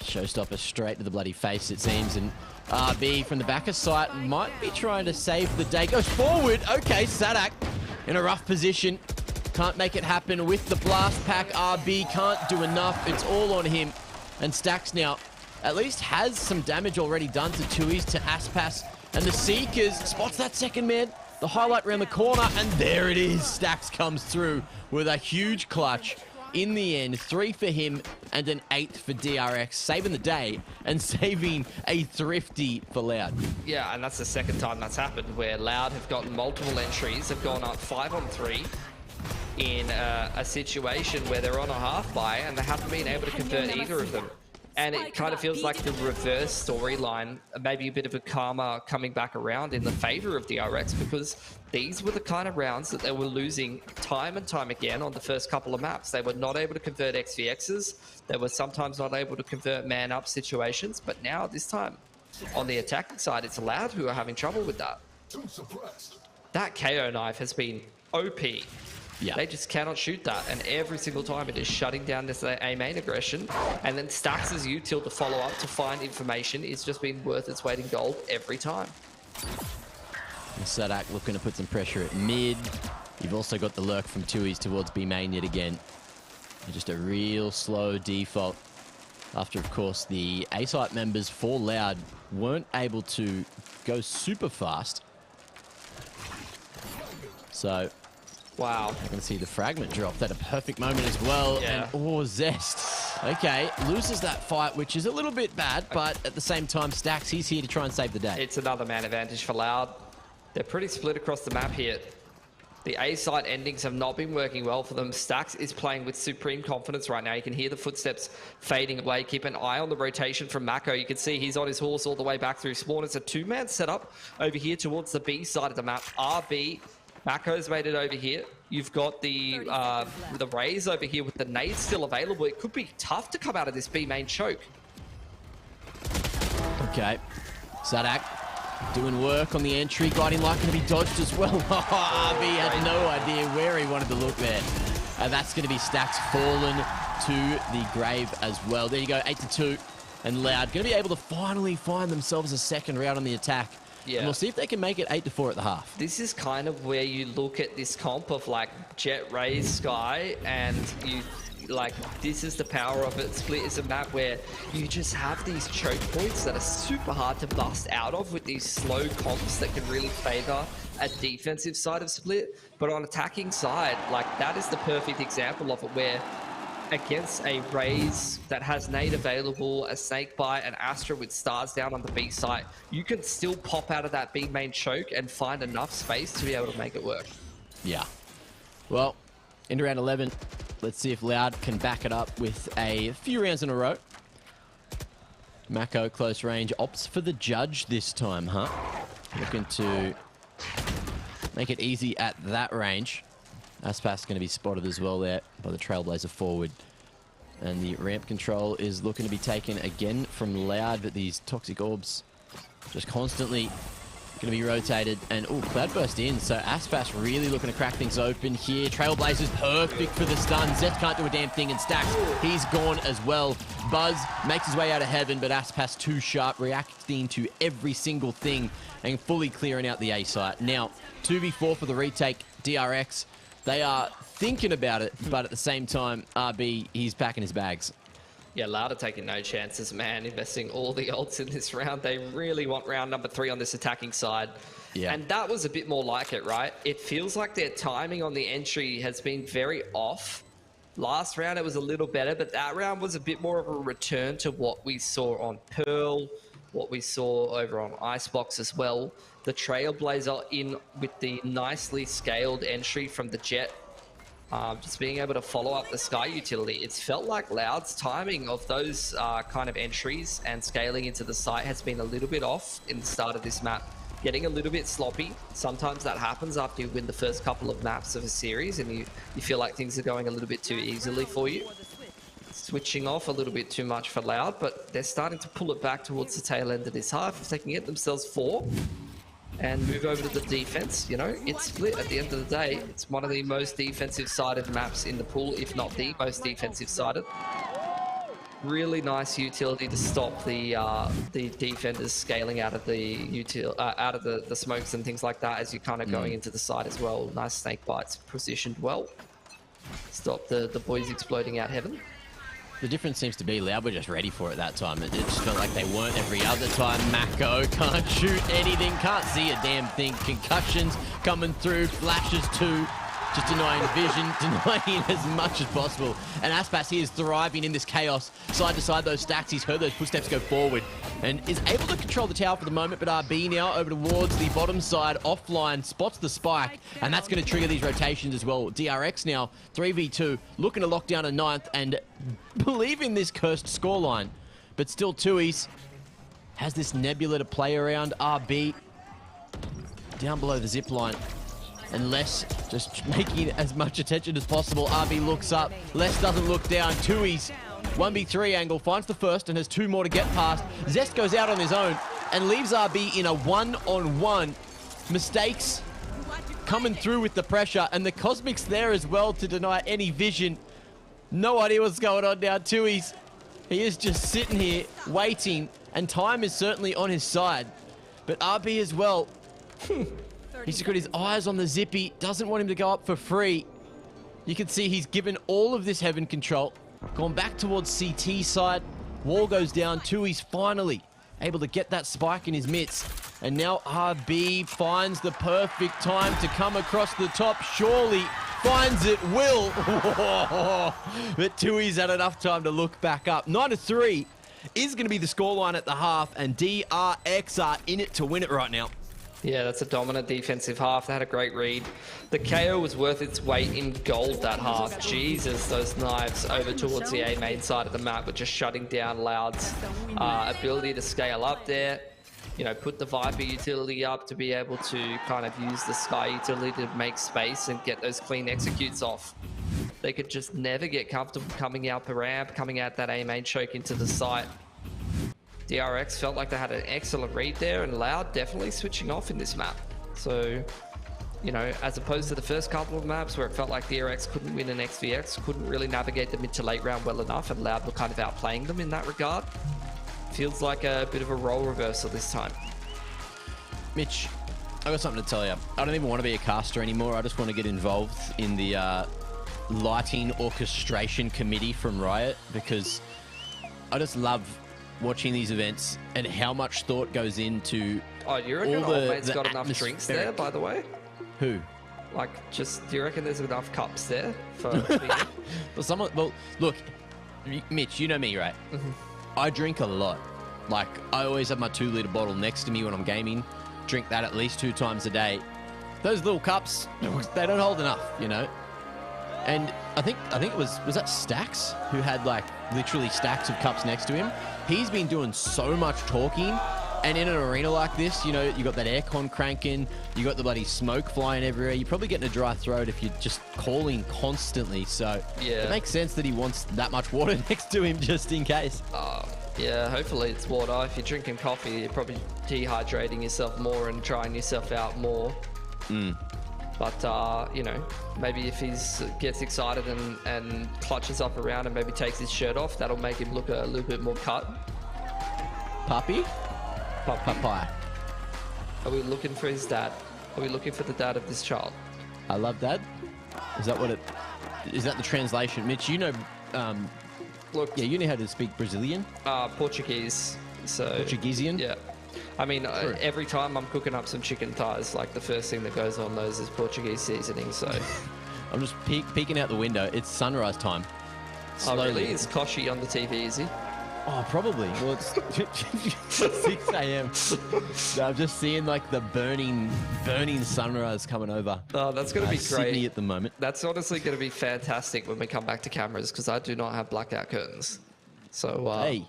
Showstopper straight to the bloody face, it seems, and RB from the back of sight might be trying to save the day. Goes forward. Okay, Sadak in a rough position. Can't make it happen with the blast pack. RB can't do enough. It's all on him. And Stacks now at least has some damage already done to Tui's, to Aspas, and the Seekers spots that second man. The highlight around the corner, and there it is. Stacks comes through with a huge clutch. In the end, 3 for him and an 8th for DRX, saving the day and saving a thrifty for Loud. Yeah, and that's the second time that's happened, where Loud have gotten multiple entries, have gone up 5-on-3 in a situation where they're on a half buy and they haven't been able to convert either of them. And it kind of feels like the reverse storyline, maybe a bit of a karma coming back around in the favor of DRX, because these were the kind of rounds that they were losing time and time again on the first couple of maps. They were not able to convert XVXs. They were sometimes not able to convert man-up situations. But now, this time, on the attacking side, it's Loud who are having trouble with that. That KO knife has been OP. Yeah. They just cannot shoot that, and every single time it is shutting down this A main aggression, and then Stacks' util to follow up to find information is just been worth its weight in gold every time. Sadak looking to put some pressure at mid. You've also got the lurk from Tui's towards B main yet again. Just a real slow default. After, of course, the A-site members for Loud weren't able to go super fast. So, wow. I can see the fragment drop. That a perfect moment as well. Yeah. And oh, Zest. Okay, loses that fight, which is a little bit bad, but at the same time, Stacks, he's here to try and save the day. It's another man advantage for Loud. They're pretty split across the map here. The A-site endings have not been working well for them. Stacks is playing with supreme confidence right now. You can hear the footsteps fading away. Keep an eye on the rotation from Mako. You can see he's on his horse all the way back through spawn. It's a 2-man setup over here towards the B side of the map. RB, Mako's made it over here. You've got the Raze over here with the nades still available. It could be tough to come out of this B main choke. Okay. Sadak doing work on the entry. Got him likely to be dodged as well. RB had no idea where he wanted to look there. And that's going to be Stacks fallen to the grave as well. There you go, 8-2. And Loud going to be able to finally find themselves a second round on the attack. Yeah. And we'll see if they can make it 8-4 at the half. This is kind of where you look at this comp of like Jet, Raze, Sky, and you like, this is the power of it. Split is a map where you just have these choke points that are super hard to bust out of with these slow comps that can really favor a defensive side of Split. But on attacking side, like that is the perfect example of it, where against a Raze that has Nade available, a Snakebite, and Astra with stars down on the B site, you can still pop out of that B main choke and find enough space to be able to make it work. Yeah. Well, into round 11, let's see if Loud can back it up with a few rounds in a row. Mako, close range, opts for the judge this time, huh? Looking to make it easy at that range. Aspas going to be spotted as well there by the Trailblazer forward. And the ramp control is looking to be taken again from Loud, but these toxic orbs just constantly going to be rotated. And, oh, Cloudburst in, so Aspas really looking to crack things open here. Trailblazer's perfect for the stun. Zet can't do a damn thing, and Stacks, he's gone as well. Buzz makes his way out of heaven, but Aspas too sharp, reacting to every single thing and fully clearing out the A site. Now, 2v4 for the retake. DRX, they are thinking about it, but at the same time, RB, he's packing his bags. Yeah, Loud are taking no chances, man. Investing all the ults in this round. They really want round number 3 on this attacking side. Yeah. And that was a bit more like it, right? It feels like their timing on the entry has been very off. Last round, it was a little better, but that round was a bit more of a return to what we saw on Pearl, what we saw over on Icebox as well. The Trailblazer in with the nicely scaled entry from the Jet. Just being able to follow up the Sky utility. It's felt like Loud's timing of those kind of entries and scaling into the site has been a little bit off in the start of this map. Getting a little bit sloppy. Sometimes that happens after you win the first couple of maps of a series and you feel like things are going a little bit too easily for you. Switching off a little bit too much for Loud, but they're starting to pull it back towards the tail end of this half. If they can get themselves 4 and move over to the defense, you know, it's Split at the end of the day. It's one of the most defensive sided maps in the pool, if not the most defensive sided. Really nice utility to stop the defenders scaling out of the smokes and things like that as you're kind of going into the side as well. Nice snake bites positioned well. Stop the boys exploding out heaven. The difference seems to be Loud were just ready for it that time. It just felt like they weren't every other time. Mako can't shoot anything, can't see a damn thing. Concussions coming through, flashes too. Just denying vision, denying as much as possible. And Aspas, he is thriving in this chaos. Side to side, those stacks, he's heard those footsteps go forward and is able to control the tower for the moment, but RB now over towards the bottom side, offline, spots the spike, and that's going to trigger these rotations as well. DRX now, 3v2, looking to lock down a 9th and believe in this cursed scoreline. But still, Tui's has this Nebula to play around. RB down below the zip line. And Les just making as much attention as possible. RB looks up. Les doesn't look down. Tui's 1v3 angle finds the first and has 2 more to get past. Zest goes out on his own and leaves RB in a 1-on-1. Mistakes coming through with the pressure, and the Cosmic's there as well to deny any vision. No idea what's going on now. Tui's, he is just sitting here waiting, and time is certainly on his side. But RB as well. He's just got his eyes on the Zippy, doesn't want him to go up for free. You can see he's given all of this heaven control. Gone back towards CT side. Wall goes down. Tui's finally able to get that spike in his midst. And now RB finds the perfect time to come across the top. Surely finds it, will. But Tui's had enough time to look back up. 9-3 is going to be the scoreline at the half, and DRX are in it to win it right now. Yeah, that's a dominant defensive half. They had a great read. The KO was worth its weight in gold that half. Jesus, those knives over towards the A main side of the map were just shutting down Loud's ability to scale up there. You know, put the Viper utility up to be able to kind of use the Sky utility to make space and get those clean executes off. They could just never get comfortable coming out the ramp, coming out that A main choke into the site. DRX felt like they had an excellent read there, and Loud definitely switching off in this map. So, you know, as opposed to the first couple of maps where it felt like DRX couldn't win an XVX, couldn't really navigate the mid to late round well enough, and Loud were kind of outplaying them in that regard. Feels like a bit of a role reversal this time. Mitch, I got something to tell you. I don't even want to be a caster anymore. I just want to get involved in the lighting orchestration committee from Riot, because I just love watching these events and how much thought goes into Oh, you reckon old mate's got enough drinks there, by the way? Who? Like, just, do you reckon there's enough cups there for well, look, Mitch, you know me, right? I drink a lot. Like, I always have my 2-liter bottle next to me when I'm gaming. Drink that at least 2 times a day. Those little cups, they don't hold enough, you know? And I think it was that Stacks who had like literally stacks of cups next to him. He's been doing so much talking, and in an arena like this, you know, you got that aircon cranking, you got the bloody smoke flying everywhere. You're probably getting a dry throat if you're just calling constantly. So yeah, it makes sense that he wants that much water next to him just in case. Yeah, hopefully it's water. If you're drinking coffee, you're probably dehydrating yourself more and drying yourself out more. But, you know, maybe if he gets excited and clutches up around and maybe takes his shirt off, that'll make him look a little bit more cut. Puppy? Papaya. Are we looking for his dad? Are we looking for the dad of this child? I love dad. Is that what it... Is that the translation? Mitch, you know... Look, yeah, you know how to speak Brazilian? Portuguese. So Portuguesian? Yeah. I mean, every time I'm cooking up some chicken thighs, like the first thing that goes on those is Portuguese seasoning, so... I'm just peeking out the window. It's sunrise time. Slowly. Oh, really? Is Koshi on the TV, is he? Oh, probably. Well, it's 6 a.m. So I'm just seeing like the burning sunrise coming over. Oh, that's going to be great. Sydney at the moment. That's honestly going to be fantastic when we come back to cameras, because I do not have blackout curtains. So, hey.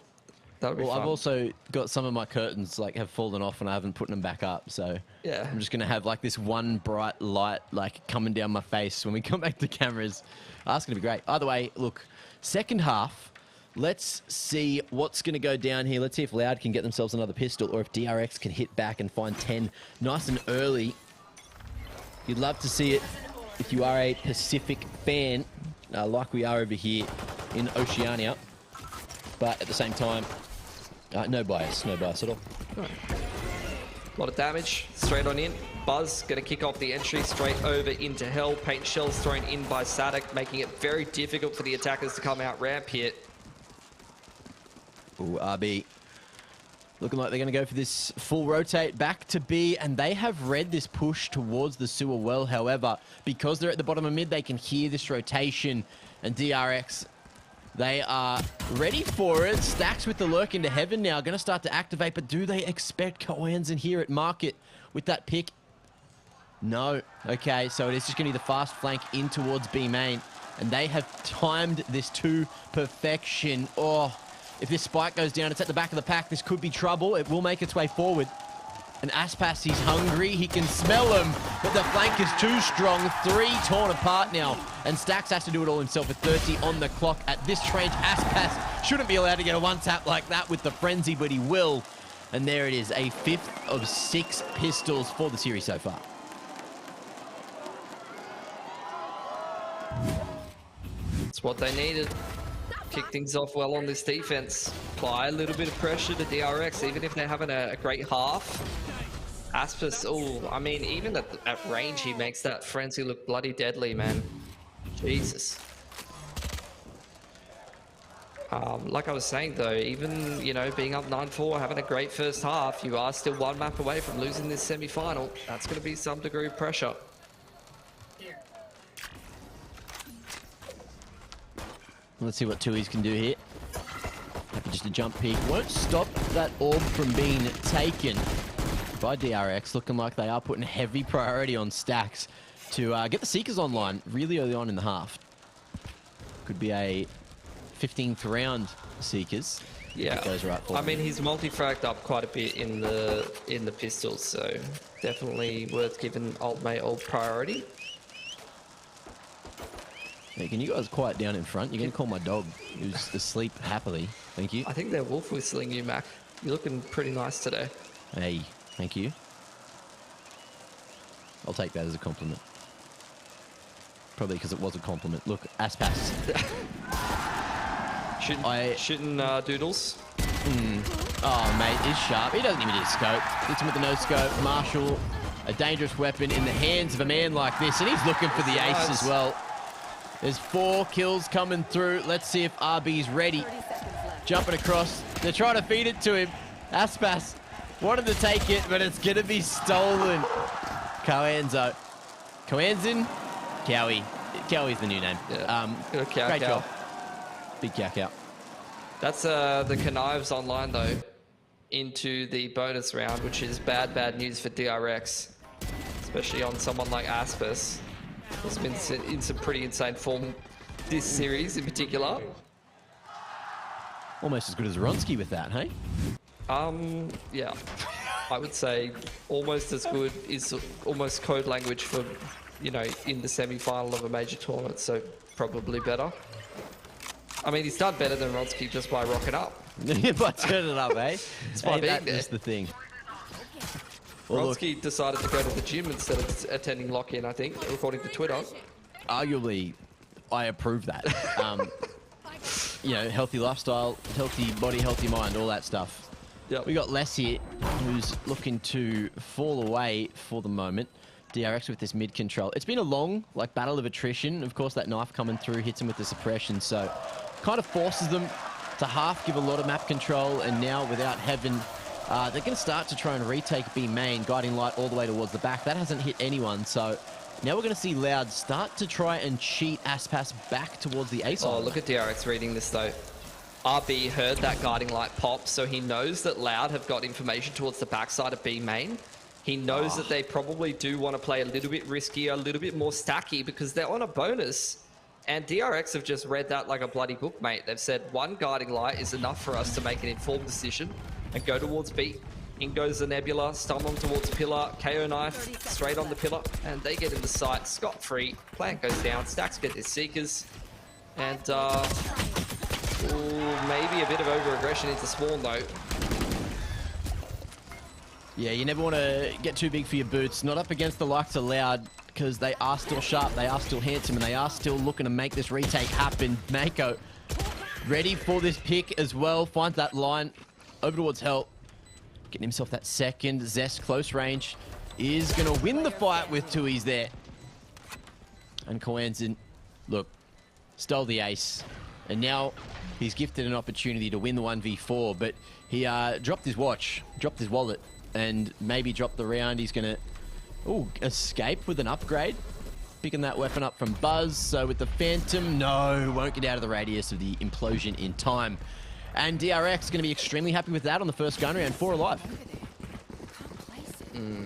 That would be fun. I've also got some of my curtains like have fallen off and I haven't put them back up. So yeah, I'm just going to have like this one bright light like coming down my face when we come back to cameras. That's going to be great. Either way, look, second half, let's see what's going to go down here. Let's see if Loud can get themselves another pistol or if DRX can hit back and find 10 nice and early. You'd love to see it if you are a Pacific fan, like we are over here in Oceania. But at the same time, no bias at all. A lot of damage, straight on in. Buzz going to kick off the entry straight over into Hell. Paint shells thrown in by Sadek, making it very difficult for the attackers to come out ramp here. Ooh, RB. Looking like they're going to go for this full rotate back to B, and they have read this push towards the sewer well. However, because they're at the bottom of mid, they can hear this rotation, and DRX, they are ready for it. Stacks with the lurk into heaven now, going to start to activate, but do they expect Coans in here at market with that pick? No. Okay, so it is just going to be the fast flank in towards B main, and they have timed this to perfection. Oh, if this spike goes down, it's at the back of the pack. This could be trouble. It will make its way forward. And Aspas, he's hungry. He can smell them, but the flank is too strong. 3 torn apart now. And Stacks has to do it all himself with 30 on the clock at this range. Aspas shouldn't be allowed to get a one-tap like that with the frenzy, but he will. And there it is, a 5th of 6 pistols for the series so far. It's what they needed. Kick things off well on this defense. Apply a little bit of pressure to DRX, even if they're having a great half. Aspas, oh, I mean, even at range, he makes that frenzy look bloody deadly, man. Jesus. Like I was saying, though, even, you know, being up 9-4, having a great first half, you are still 1 map away from losing this semi-final. That's going to be some degree of pressure. Let's see what Tui's can do here. Happy just a jump peek. Won't stop that orb from being taken by DRX. Looking like they are putting heavy priority on Stacks to get the Seekers online really early on in the half. Could be a 15th round Seekers. Yeah, goes right for I mean, he's multi-fragged up quite a bit in the pistols, so definitely worth giving old mate old priority. Hey, can you guys quiet down in front? You're going to call my dog, who's asleep happily. Thank you. I think they're wolf whistling you, Mac. You're looking pretty nice today. Hey, thank you. I'll take that as a compliment. Probably because it was a compliment. Look, Aspas. Shooting doodles. Oh, mate, he's sharp. He doesn't even need a scope. Hits him with the no scope. Marshall, a dangerous weapon in the hands of a man like this, and he's looking for the ace as well. There's 4 kills coming through. Let's see if RB's ready. Jumping across. They're trying to feed it to him. Aspas wanted to take it, but it's going to be stolen. Coanzo. Coanzin? Cowie. Cowie's the new name. Yeah. Great job. Big cow. That's the connives online, though, into the bonus round, which is bad news for DRX, especially on someone like Aspas, who's been in some pretty insane form this series in particular. Almost as good as Ronsky with that, hey? Yeah. I would say almost as good is almost code language for, you know, in the semi-final of a major tournament, so probably better. I mean, he's done better than Ronsky just by rocking up. By turning it up, eh? It's by being there. That's the thing. Well, Ronsky decided to go to the gym instead of attending lock-in, I think, according to Twitter. Arguably, I approve that. You know, healthy lifestyle, healthy body, healthy mind, all that stuff. Yep. We got Les here, who's looking to fall away for the moment. DRX with this mid control. It's been a long, like, battle of attrition. Of course, that knife coming through hits him with the suppression, so kind of forces them to half give a lot of map control, and now without Heaven, they're going to start to try and retake B main, guiding light all the way towards the back. That hasn't hit anyone, so now we're going to see Loud start to try and cheat Aspas back towards the ace. Oh, look at DRX reading this, though. RB heard that guiding light pop, so he knows that Loud have got information towards the backside of B main. He knows that they probably do want to play a little bit riskier, a little bit more stacky, because they're on a bonus. And DRX have just read that like a bloody book, mate. They've said one guiding light is enough for us to make an informed decision and go towards B. In goes the Nebula, stumble towards pillar, KO knife, straight on the pillar, and they get in the sight, scot-free. Plant goes down, Stacks get their Seekers, and maybe a bit of over-aggression into spawn, though. Yeah, you never want to get too big for your boots. Not up against the likes of Loud, because they are still sharp, they are still handsome, and they are still looking to make this retake happen. Mako ready for this pick as well. Finds that line over towards Help. Getting himself that second. Zest close range is going to win the fight with Tui's there. And Coanzin, look, stole the ace. And now he's gifted an opportunity to win the 1v4, but he dropped his watch, dropped his wallet, and maybe dropped the round. He's going to escape with an upgrade. Picking that weapon up from Buzz. So with the Phantom, no, won't get out of the radius of the implosion in time. And DRX is going to be extremely happy with that on the first gun round. 4 alive.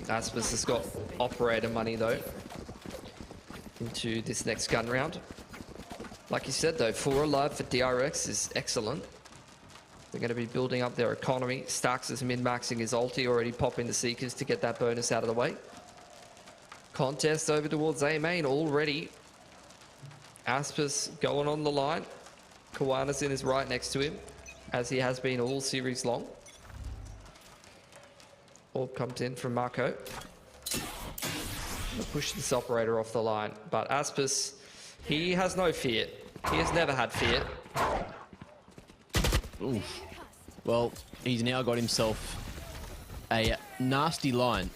Aspas has got operator money, though, into this next gun round. Like you said, though, 4 alive for DRX is excellent. They're going to be building up their economy. Stacks is min-maxing his ulti, already popping the Seekers to get that bonus out of the way. Contest over towards A main already. Aspas going on the line. Kawanasin is right next to him, as he has been all series long. Orb comes in from Marco. Push this operator off the line, but Aspas, he has no fear. He has never had fear. Oof. Well, he's now got himself a nasty line.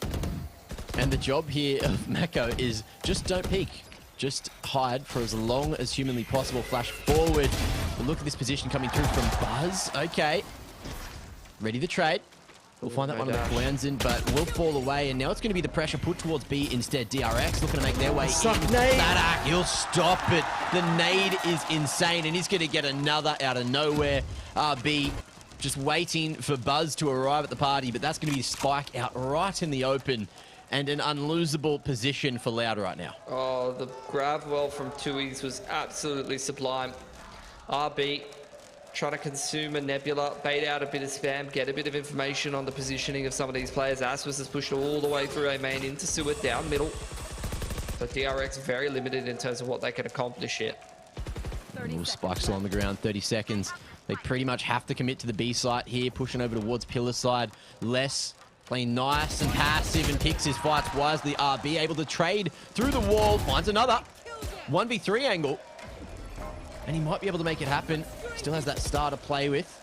And the job here of Mako is just don't peek. Just hide for as long as humanly possible. Flash forward. But look at this position coming through from Buzz. Okay. Ready to trade. We'll find that one on the Kwanzin, but will fall away. And now it's going to be the pressure put towards B instead. DRX looking to make their way in. That arc, he'll stop it. The nade is insane, and he's going to get another out of nowhere. RB just waiting for Buzz to arrive at the party, but that's going to be a spike out right in the open. And an unlosable position for Loud right now. Oh, the grab well from Tui's was absolutely sublime. RB trying to consume a Nebula, bait out a bit of spam, get a bit of information on the positioning of some of these players. Aspas has pushed all the way through A main into Seward, down middle. But DRX very limited in terms of what they can accomplish here. Little spike still on the ground, 30 seconds. They pretty much have to commit to the B site here, pushing over towards pillar side. Les playing nice and passive and picks his fights wisely. RB able to trade through the wall, finds another 1v3 angle. And he might be able to make it happen. Still has that star to play with.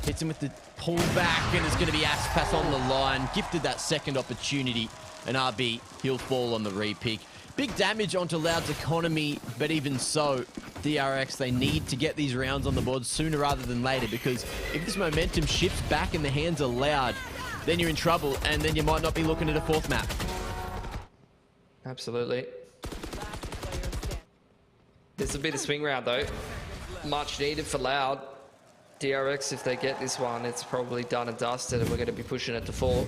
Hits him with the pullback, and it's going to be Aspas on the line. Gifted that second opportunity. And RB, he'll fall on the repick. Big damage onto Loud's economy, but even so, DRX, they need to get these rounds on the board sooner rather than later, because if this momentum shifts back in the hands of Loud, then you're in trouble, and then you might not be looking at a fourth map. Absolutely. This will be the swing round, though. Much needed for Loud. DRX, if they get this one, it's probably done and dusted, and we're going to be pushing it to 4.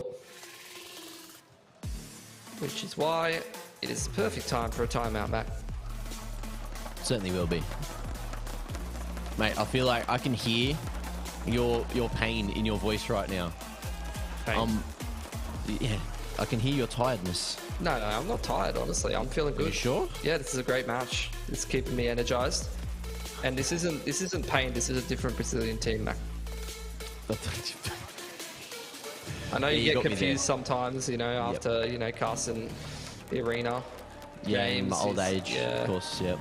Which is why it is the perfect time for a timeout, Mac. Certainly will be. Mate, I feel like I can hear your pain in your voice right now. Pain? Yeah, I can hear your tiredness. No, I'm not tired, honestly. I'm feeling good. Are you sure? Yeah, this is a great match. It's keeping me energized. And this isn't pain, this is a different Brazilian team, Mac. I know you get confused sometimes, you know, after, you know, Carson, the arena. Yeah, in my old age, yeah. Of course, yeah.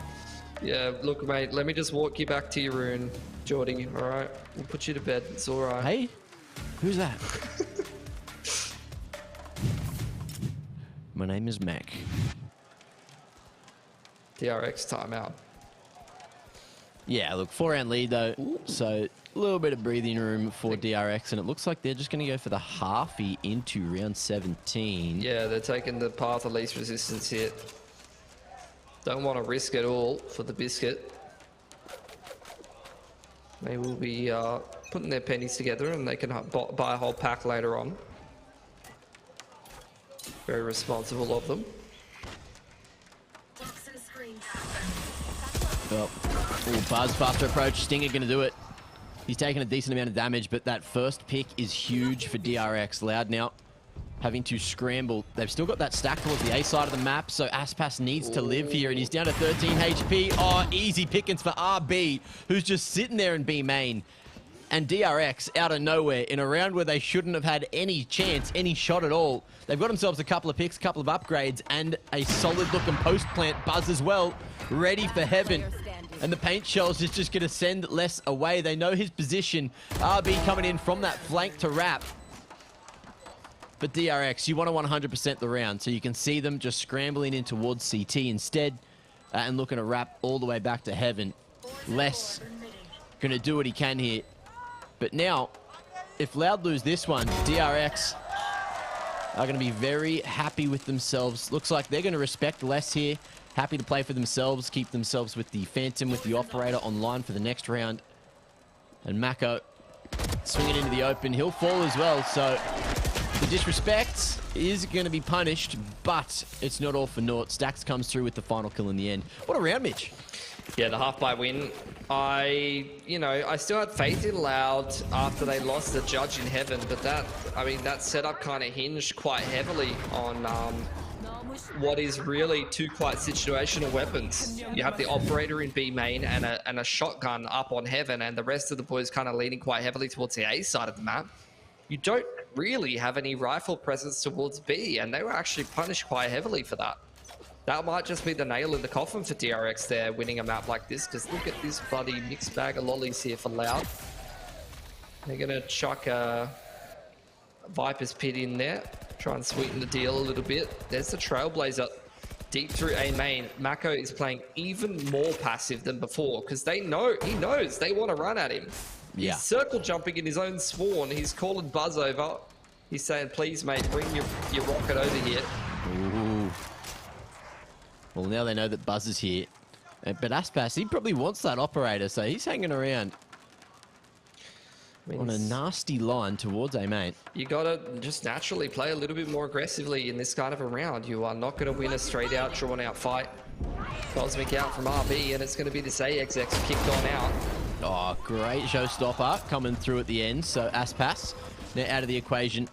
Yeah, look, mate, let me just walk you back to your room, Geordie, all right? We'll put you to bed, it's all right. Hey, who's that? My name is Mac. DRX timeout. Yeah, look, 4-round lead though, so a little bit of breathing room for DRX, and it looks like they're just going to go for the halfie into round 17. Yeah, they're taking the path of least resistance here. Don't want to risk it all for the biscuit. They will be putting their pennies together, and they can buy a whole pack later on. Very responsible of them. Well, Buzz, faster approach. Stinger going to do it. He's taking a decent amount of damage, but that first pick is huge for DRX. Loud now having to scramble. They've still got that stack towards the A side of the map, so Aspas needs to live here, and he's down to 13 HP. Oh, easy pickings for RB, who's just sitting there in B main. And DRX, out of nowhere, in a round where they shouldn't have had any chance, any shot at all. They've got themselves a couple of picks, a couple of upgrades, and a solid-looking post-plant Buzz as well, ready for heaven. And the paint shells is just going to send Les away. They know his position. RB coming in from that flank to wrap. But DRX, you want to 100% the round, so you can see them just scrambling in towards CT instead, and looking to wrap all the way back to heaven. Les going to do what he can here. But now, if Loud lose this one, DRX are going to be very happy with themselves. Looks like they're going to respect Les here. Happy to play for themselves, keep themselves with the Phantom, with the Operator online for the next round. And Mako swinging into the open. He'll fall as well, so the disrespect is going to be punished, but it's not all for naught. Stax comes through with the final kill in the end. What a round, Mitch. Yeah, the half-by win. I still had faith in Loud after they lost the judge in heaven, but that setup kind of hinged quite heavily on what is really two quite situational weapons. You have the Operator in B main and a shotgun up on heaven, and the rest of the boys kind of leaning quite heavily towards the A side of the map. You don't really have any rifle presence towards B, and they were actually punished quite heavily for that. That might just be the nail in the coffin for DRX there, winning a map like this, because look at this bloody mixed bag of lollies here for Loud. They're going to chuck a Viper's Pit in there, try and sweeten the deal a little bit. There's the Trailblazer deep through A main. Mako is playing even more passive than before, because he knows they want to run at him. Yeah. He's circle jumping in his own spawn. He's calling Buzz over. He's saying, please, mate, bring your rocket over here. Ooh. Well, now they know that Buzz is here. But Aspas, he probably wants that Operator, so he's hanging around on a nasty line towards A main. You gotta just naturally play a little bit more aggressively in this kind of a round. You are not gonna win a straight out, drawn out fight. Cosmic out from RB, and it's gonna be this AXX kicked on out. Oh, great showstopper coming through at the end. So Aspas now out of the equation.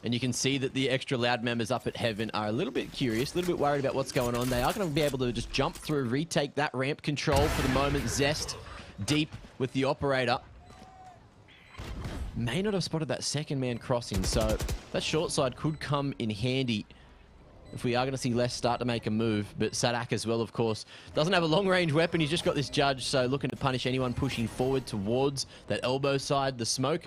And you can see that the extra Loud members up at Heaven are a little bit curious, a little bit worried about what's going on. They are going to be able to just jump through, retake that ramp control for the moment. Zest deep with the operator. May not have spotted that second man crossing, so that short side could come in handy if we are going to see Les start to make a move. But Sadak as well, of course, doesn't have a long-range weapon. He's just got this judge, so looking to punish anyone pushing forward towards that elbow side. The smoke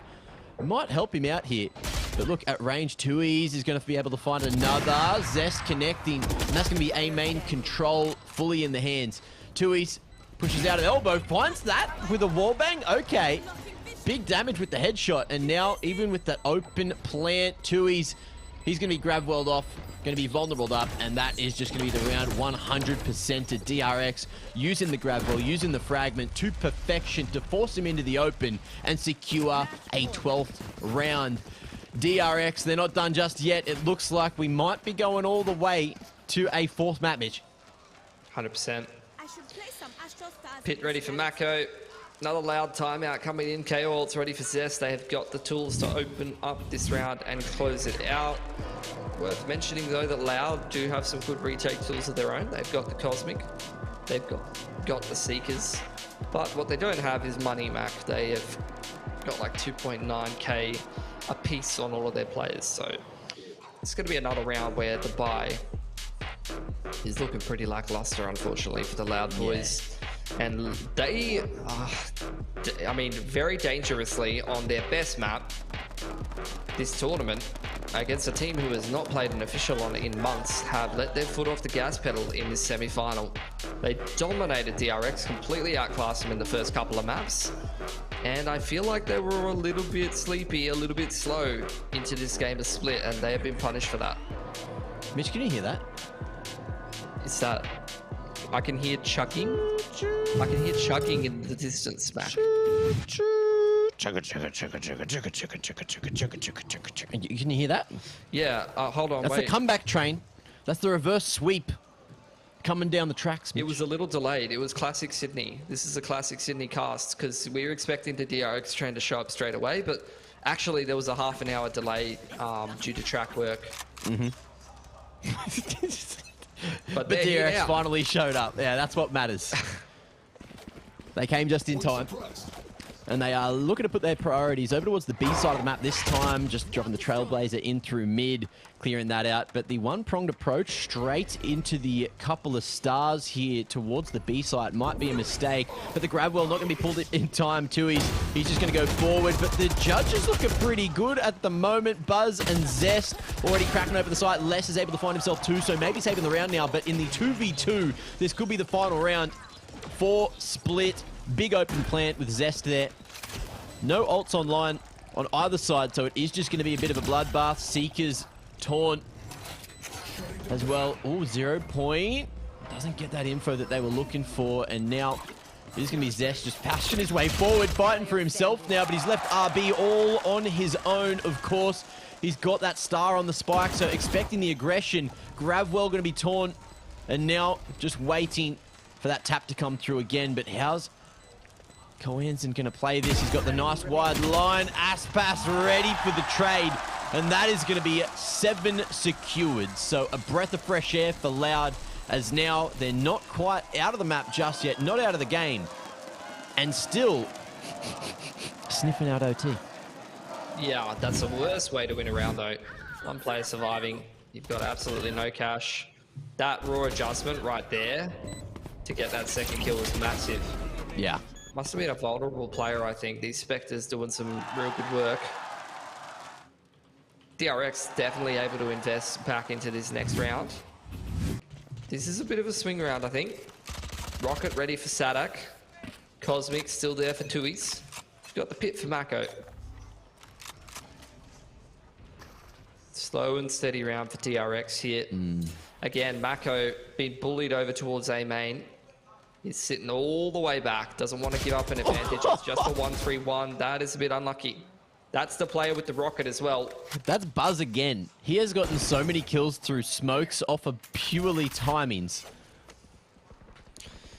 might help him out here. But look, at range, 2Es is going to be able to find another. Zest connecting, and that's going to be A main control fully in the hands. 2Es pushes out of elbow, finds that with a wallbang. Okay, big damage with the headshot, and now even with that open plant, 2Es, he's going to be grab-welled off, going to be vulnerable up, and that is just going to be the round 100% to DRX, using the grab well, using the fragment to perfection to force him into the open and secure a 12th round. DRX, they're not done just yet. It looks like we might be going all the way to a 4th map, Mitch. 100%. Pit ready for Mako. Another Loud timeout coming in. KO ult's ready for Zest. They have got the tools to open up this round and close it out. Worth mentioning though that Loud do have some good retake tools of their own. They've got the Cosmic, they've got the Seekers, but what they don't have is money, Mac. They have got like 2.9k a piece on all of their players, so it's going to be another round where the buy is looking pretty lackluster, unfortunately, for the Loud boys. And they, I mean, very dangerously on their best map this tournament against a team who has not played an official on it in months, have let their foot off the gas pedal in this semi-final. They dominated DRX, completely outclassed them in the first couple of maps, and I feel like they were a little bit sleepy, a little bit slow into this game of Split, and they have been punished for that. Mitch, can you hear that? It's that I can hear chugging. I can hear chugging in the distance, Mac. Can you hear that? Yeah, hold on, That's wait. the comeback train. That's the reverse sweep coming down the tracks. It was a little delayed. It was classic Sydney. This is a classic Sydney cast because we were expecting the DRX train to show up straight away, but actually there was a half an hour delay due to track work. But DRX finally showed up. Yeah, that's what matters. They came just in time. And they are looking to put their priorities over towards the B side of the map this time, just dropping the Trailblazer in through mid, clearing that out. But the one-pronged approach straight into the couple of stars here towards the B side might be a mistake. But the grab well not going to be pulled in time too. He's just going to go forward. But the judge is looking pretty good at the moment. Buzz and Zest already cracking open the site. Les is able to find himself too, so maybe saving the round now. But in the 2v2, this could be the final round for Split. Big open plant with Zest there. No ults online on either side, so it is just going to be a bit of a bloodbath. Seekers torn as well. Oh, 0 point. Doesn't get that info that they were looking for, and now it is going to be Zest just passion his way forward, fighting for himself now, but he's left RB all on his own, of course. He's got that star on the spike, so expecting the aggression. Gravwell going to be torn, and now just waiting for that tap to come through again, but how's Coanson going to play this? He's got the nice wide line. Aspas ready for the trade. And that is going to be 7 secured. So a breath of fresh air for Loud, as now they're not quite out of the map just yet. Not out of the game. And still sniffing out OT. Yeah, that's the worst way to win a round though. One player surviving. You've got absolutely no cash. That raw adjustment right there to get that second kill was massive. Yeah. Must have been a vulnerable player, I think. These Spectres doing some real good work. DRX definitely able to invest back into this next round. This is a bit of a swing round, I think. Rocket ready for Sadak. Cosmic still there for 2Es. Got the pit for Mako. Slow and steady round for DRX here. Again, Mako being bullied over towards A main. He's sitting all the way back, doesn't want to give up an advantage. It's just a 1-3-1. That is a bit unlucky. That's the player with the rocket as well. That's Buzz again. He has gotten so many kills through smokes off of purely timings.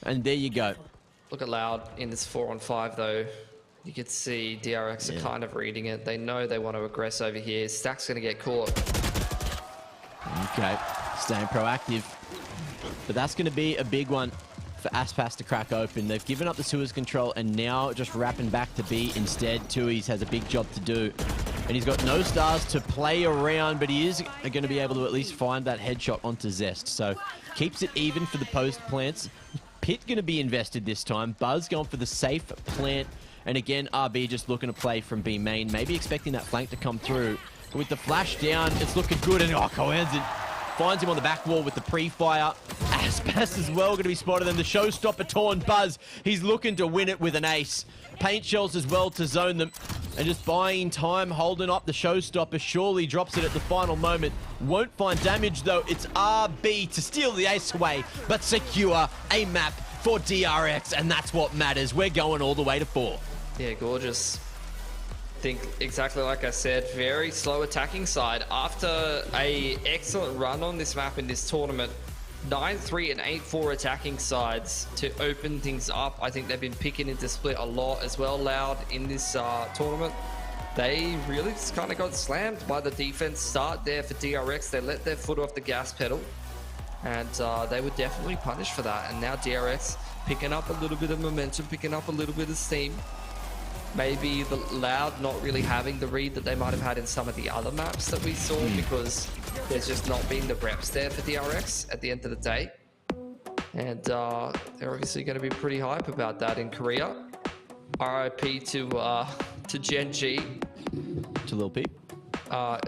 And there you go. Look at Loud in this 4-on-5 though. You could see DRX are kind of reading it. They know they want to aggress over here. Stack's going to get caught. Okay, staying proactive. But that's going to be a big one for Aspas to crack open. They've given up the sewers control and now just wrapping back to B instead. Tui's has a big job to do. And he's got no stars to play around, but he is going to be able to at least find that headshot onto Zest. So keeps it even for the post plants. Pit going to be invested this time. Buzz going for the safe plant. And again, RB just looking to play from B main. Maybe expecting that flank to come through. But with the flash down, it's looking good. And Cohen's finds him on the back wall with the pre-fire. Aspas as well going to be spotted. And the showstopper torn. Buzz, he's looking to win it with an ace. Paint shells as well to zone them. And just buying time, holding up the showstopper. Surely drops it at the final moment. Won't find damage though. It's RB to steal the ace away, but secure a map for DRX. And that's what matters. We're going all the way to 4. Yeah, gorgeous. Think exactly like I said, very slow attacking side. After a excellent run on this map in this tournament, 9-3 and 8-4 attacking sides to open things up. I think they've been picking into split a lot as well, Loud, in this tournament. They really just kind of got slammed by the defense start there for DRX. They let their foot off the gas pedal, and they were definitely punished for that. And now DRX picking up a little bit of momentum, picking up a little bit of steam. Maybe the Loud not really having the read that they might have had in some of the other maps that we saw, because there's just not been the reps there for DRX at the end of the day. And they're obviously going to be pretty hype about that in Korea. RIP to Gen G. To Lil Peep.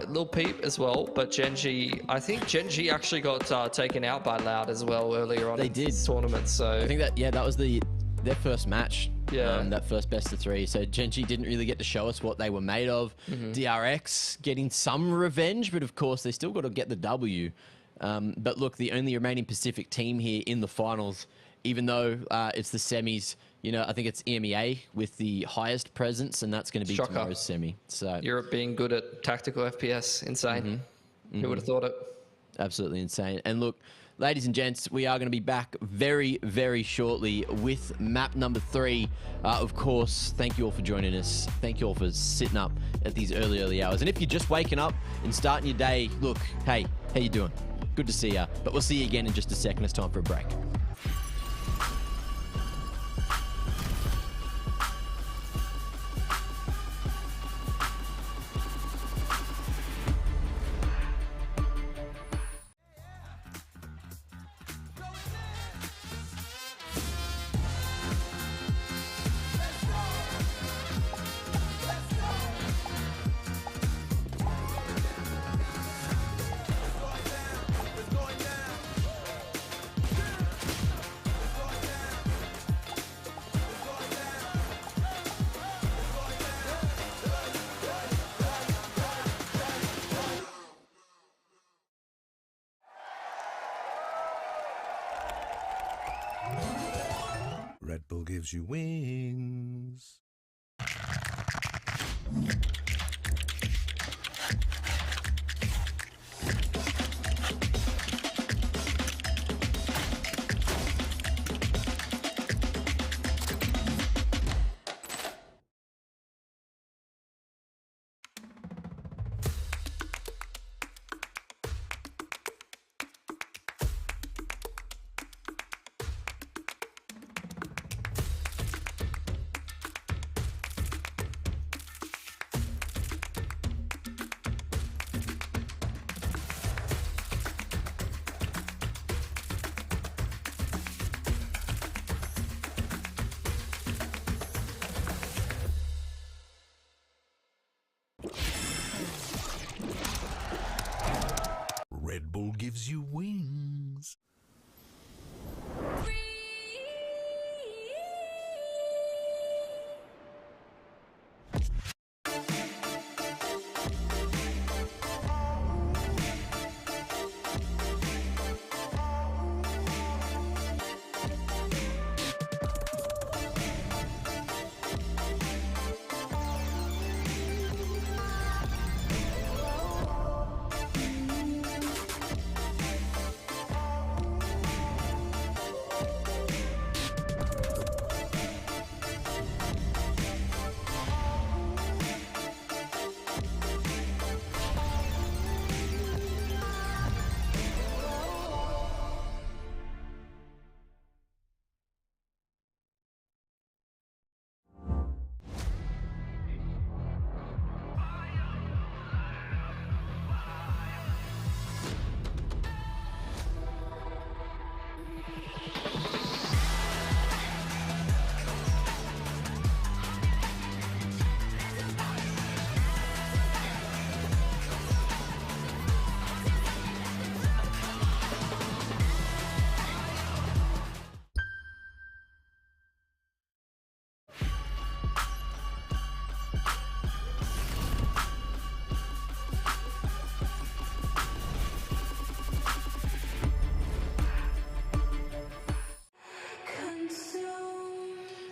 Lil Peep as well, but Gen G, I think Gen G actually got taken out by Loud as well earlier on in this tournament. So I think that, yeah, that was their first match. Yeah. That first best of 3. So Gen G didn't really get to show us what they were made of. DRX getting some revenge, but of course they still got to get the W. But look, the only remaining Pacific team here in the finals, even though it's the semis, you know, I think it's EMEA with the highest presence, and that's going to be tomorrow's semi. So Europe being good at tactical FPS, insane. Who would have thought it? Absolutely insane. And look, ladies and gents, we are going to be back very, very shortly with map number 3. Of course, thank you all for joining us. Thank you all for sitting up at these early hours. And if you're just waking up and starting your day, look, hey, how you doing? Good to see ya. But we'll see you again in just a second. It's time for a break. Red Bull gives you wings. Red Bull gives you wings.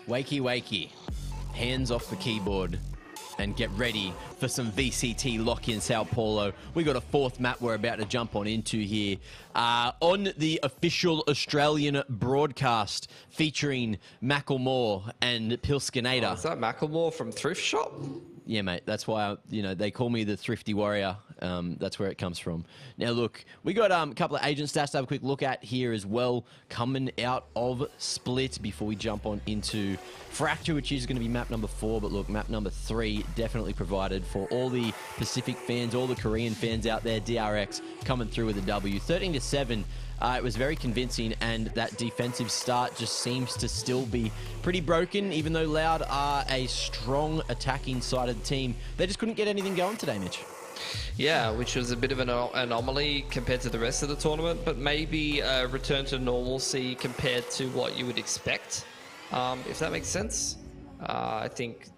wakey, wakey. Hands off the keyboard and get ready for some VCT lock-in Sao Paulo. We got a fourth map we're about to jump on into here. On the official Australian broadcast featuring Macklemore and Pilskinator. Oh, is that Macklemore from Thrift Shop? Yeah, mate. That's why, they call me the Thrifty Warrior. That's where it comes from. Now, look, we got a couple of agent stats to have a quick look at here as well, coming out of Split before we jump on into Fracture, which is going to be map number 4. But look, map number 3 definitely provided for all the Pacific fans, all the Korean fans out there. DRX coming through with a W. 13-7. It was very convincing, and that defensive start just seems to still be pretty broken, even though Loud are a strong attacking sided team. They just couldn't get anything going today, Mitch. Yeah, which was a bit of an anomaly compared to the rest of the tournament, but maybe a return to normalcy compared to what you would expect, if that makes sense. I think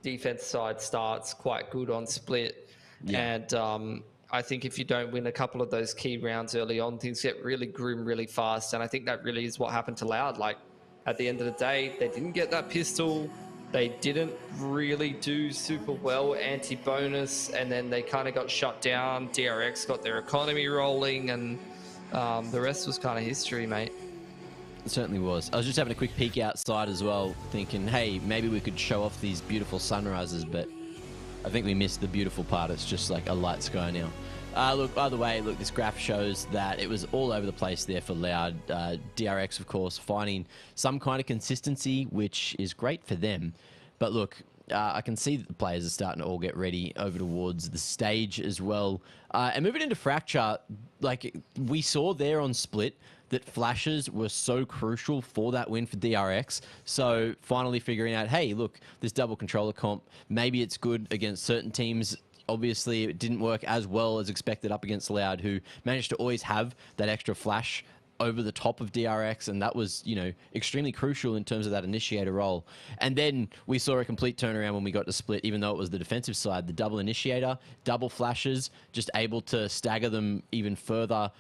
defense side starts quite good on Split, and I think if you don't win a couple of those key rounds early on, things get really grim really fast, and I think that really is what happened to Loud. Like, at the end of the day, they didn't get that pistol. They didn't really do super well anti-bonus, and then they kind of got shut down. DRX got their economy rolling, and the rest was kind of history, mate. It certainly was. I was just having a quick peek outside as well, thinking, hey, maybe we could show off these beautiful sunrises, but I think we missed the beautiful part. It's just like a light sky now. Look, by the way, look, this graph shows that it was all over the place there for Loud. DRX, of course, finding some kind of consistency, which is great for them. But look, I can see that the players are starting to all get ready over towards the stage as well. And moving into Fracture, like we saw there on Split, that flashes were so crucial for that win for DRX. So finally figuring out, hey, look, this double controller comp, maybe it's good against certain teams. Obviously, it didn't work as well as expected up against Loud, who managed to always have that extra flash over the top of DRX, and that was, extremely crucial in terms of that initiator role. And then we saw a complete turnaround when we got to Split, even though it was the defensive side. The double initiator, double flashes, just able to stagger them even further,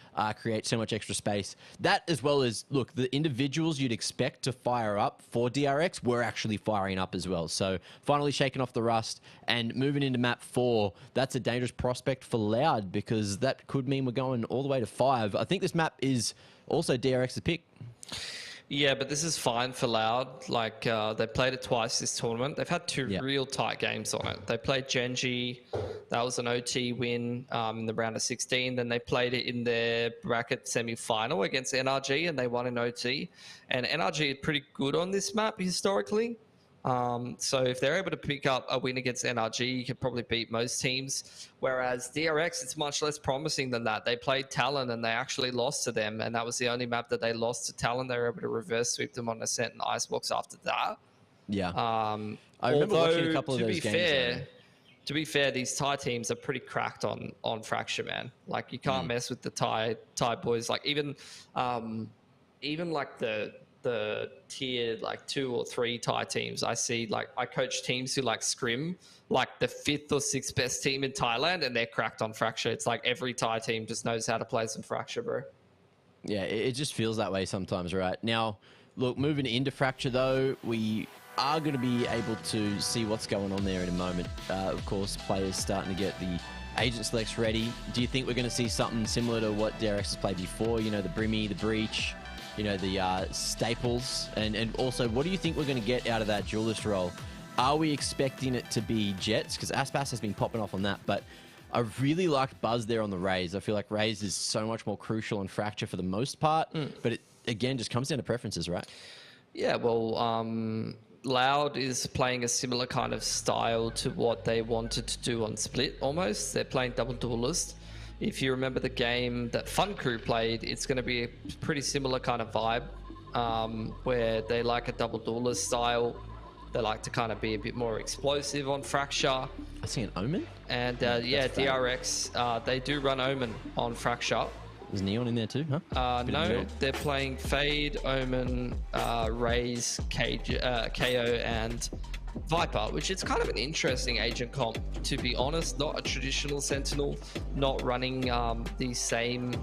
create so much extra space. That, as well as, look, the individuals you'd expect to fire up for DRX were actually firing up as well. So finally shaking off the rust and moving into map 4. That's a dangerous prospect for Loud, because that could mean we're going all the way to 5. I think this map is also DRX's pick. Yeah, but this is fine for Loud. Like, they played it twice this tournament. They've had 2 real tight games on it. They played Genji. That was an OT win in the round of 16. Then they played it in their bracket semi-final against NRG, and they won in OT. And NRG is pretty good on this map historically. So if they're able to pick up a win against NRG, you could probably beat most teams. Whereas DRX, it's much less promising than that. They played Talon and they actually lost to them, and that was the only map that they lost to Talon. They were able to reverse sweep them on Ascent and Icebox after that. Yeah. I remember watching a couple of those games. To be fair, these Thai teams are pretty cracked on Fracture, man. Like, you can't mess with the Thai boys. Like, even like the tier like 2 or 3 Thai teams. I see, like, I coach teams who like scrim like the 5th or 6th best team in Thailand, and they're cracked on Fracture. It's like every Thai team just knows how to play some Fracture, bro. Yeah, it just feels that way sometimes, right? Now, look, moving into Fracture though, we are going to be able to see what's going on there in a moment. Of course, players starting to get the agent selects ready. Do you think we're going to see something similar to what DRX has played before? The Brimmy, the Breach, the staples, and also, what do you think we're going to get out of that duelist role? Are we expecting it to be Jets? Because Aspas has been popping off on that, but I really liked Buzz there on the Raze. I feel like Raze is so much more crucial on Fracture for the most part, but it, again, just comes down to preferences, right? Yeah, well, Loud is playing a similar kind of style to what they wanted to do on Split, almost. They're playing double duelist. If you remember the game that Fun Crew played, it's going to be a pretty similar kind of vibe, where they like a double duelist style. They like to kind of be a bit more explosive on Fracture. I see an Omen? And yeah, DRX, they do run Omen on Fracture. Is Neon in there too, huh? No, they're playing Fade, Omen, Raze, KO, and Viper, which is kind of an interesting agent comp, to be honest. Not a traditional Sentinel, not running the same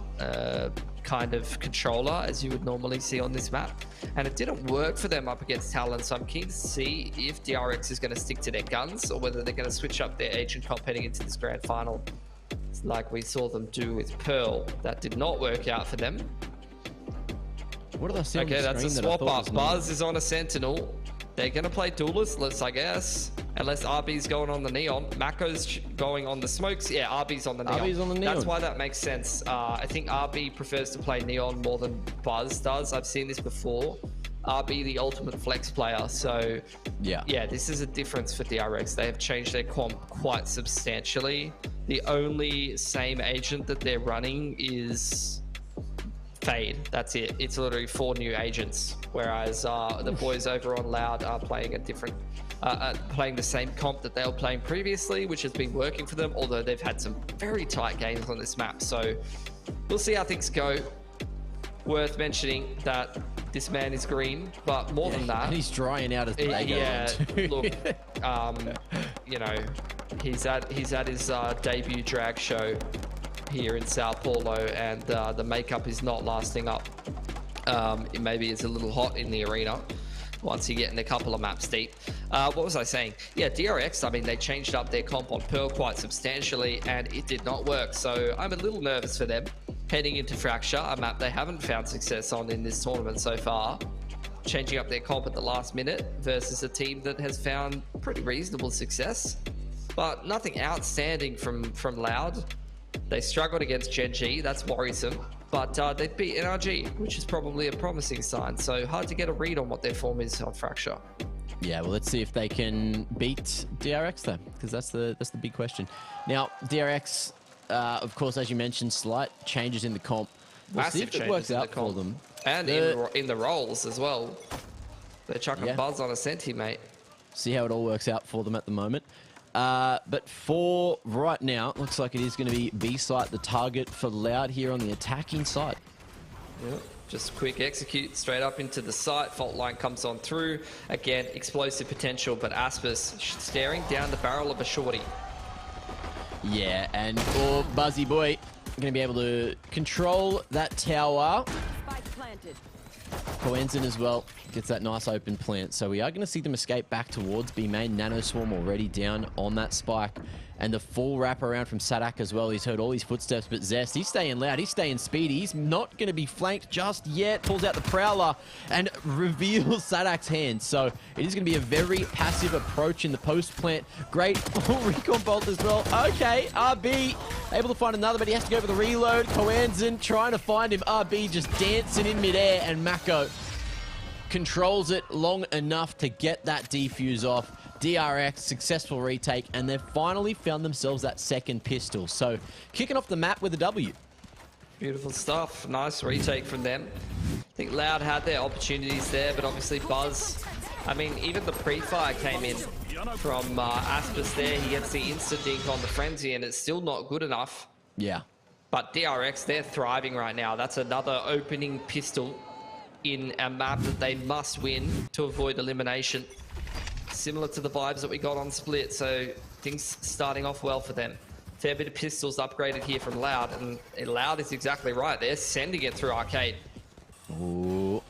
kind of controller as you would normally see on this map. And it didn't work for them up against Talon, so I'm keen to see if DRX is going to stick to their guns or whether they're going to switch up their agent comp heading into this grand final. It's like we saw them do with Pearl. That did not work out for them. What did I see? Okay, on the that's a screen that I swap thought up. was Buzz is on a Sentinel. They're going to play duelistless, I guess. Unless RB's going on the Neon. Mako's going on the Smokes. Yeah, RB's on the Neon. RB's on the Neon. That's why that makes sense. I think RB prefers to play Neon more than Buzz does. I've seen this before. RB, the ultimate flex player. So, yeah, this is a difference for DRX. They have changed their comp quite substantially. The only same agent that they're running is Fade. That's it. It's literally 4 new agents, whereas the boys over on Loud are playing a different, playing the same comp that they were playing previously, which has been working for them, although they've had some very tight games on this map. So we'll see how things go. Worth mentioning that this man is green, but more than that, and he's drying out as the day goes on too. Look, you know, he's at his debut drag show here in Sao Paulo, and the makeup is not lasting up. Maybe it's a little hot in the arena once you get in a couple of maps deep. What was I saying? Yeah, DRX, I mean, they changed up their comp on Pearl quite substantially, and it did not work. So I'm a little nervous for them heading into Fracture, a map they haven't found success on in this tournament so far. Changing up their comp at the last minute versus a team that has found pretty reasonable success, but nothing outstanding from Loud. They struggled against Gen G, that's worrisome, but they beat NRG, which is probably a promising sign. So hard to get a read on what their form is on Fracture. Yeah, well, let's see if they can beat DRX though, because that's the big question. Now, DRX, of course, as you mentioned, slight changes in the comp. We'll see if it works out for them. And in the roles as well. They're chucking Buzz on a Senti, mate. See how it all works out for them at the moment. But for right now, it looks like it is going to be B-site, the target for Loud here on the attacking side. Yep. Just quick execute straight up into the site. Fault line comes on through. Again, explosive potential, but Aspis staring down the barrel of a shorty. Yeah, and for Buzzy Boy, going to be able to control that tower. Coenzin as well gets that nice open plant. So we are going to see them escape back towards B main. Nano Swarm already down on that spike. And the full wrap around from Sadak as well. He's heard all his footsteps, but Zest, he's staying loud. He's staying speedy. He's not going to be flanked just yet. Pulls out the Prowler and reveals Sadak's hand. So it is going to be a very passive approach in the post plant. Great recon bolt as well. Okay, RB able to find another, but he has to go for the reload. Coenzin trying to find him. RB just dancing in midair, and Mako controls it long enough to get that defuse off. DRX, successful retake, and they've finally found themselves that second pistol. So, kicking off the map with a W. Beautiful stuff. Nice retake from them. I think Loud had their opportunities there, but obviously Buzz, I mean, even the pre-fire came in from Aspis there. He gets the instant dink on the Frenzy, and it's still not good enough. Yeah. But DRX, they're thriving right now. That's another opening pistol in a map that they must win to avoid elimination. Similar to the vibes that we got on Split, so things starting off well for them. Fair bit of pistols upgraded here from Loud, and Loud is exactly right. They're sending it through Arcade. Ooh.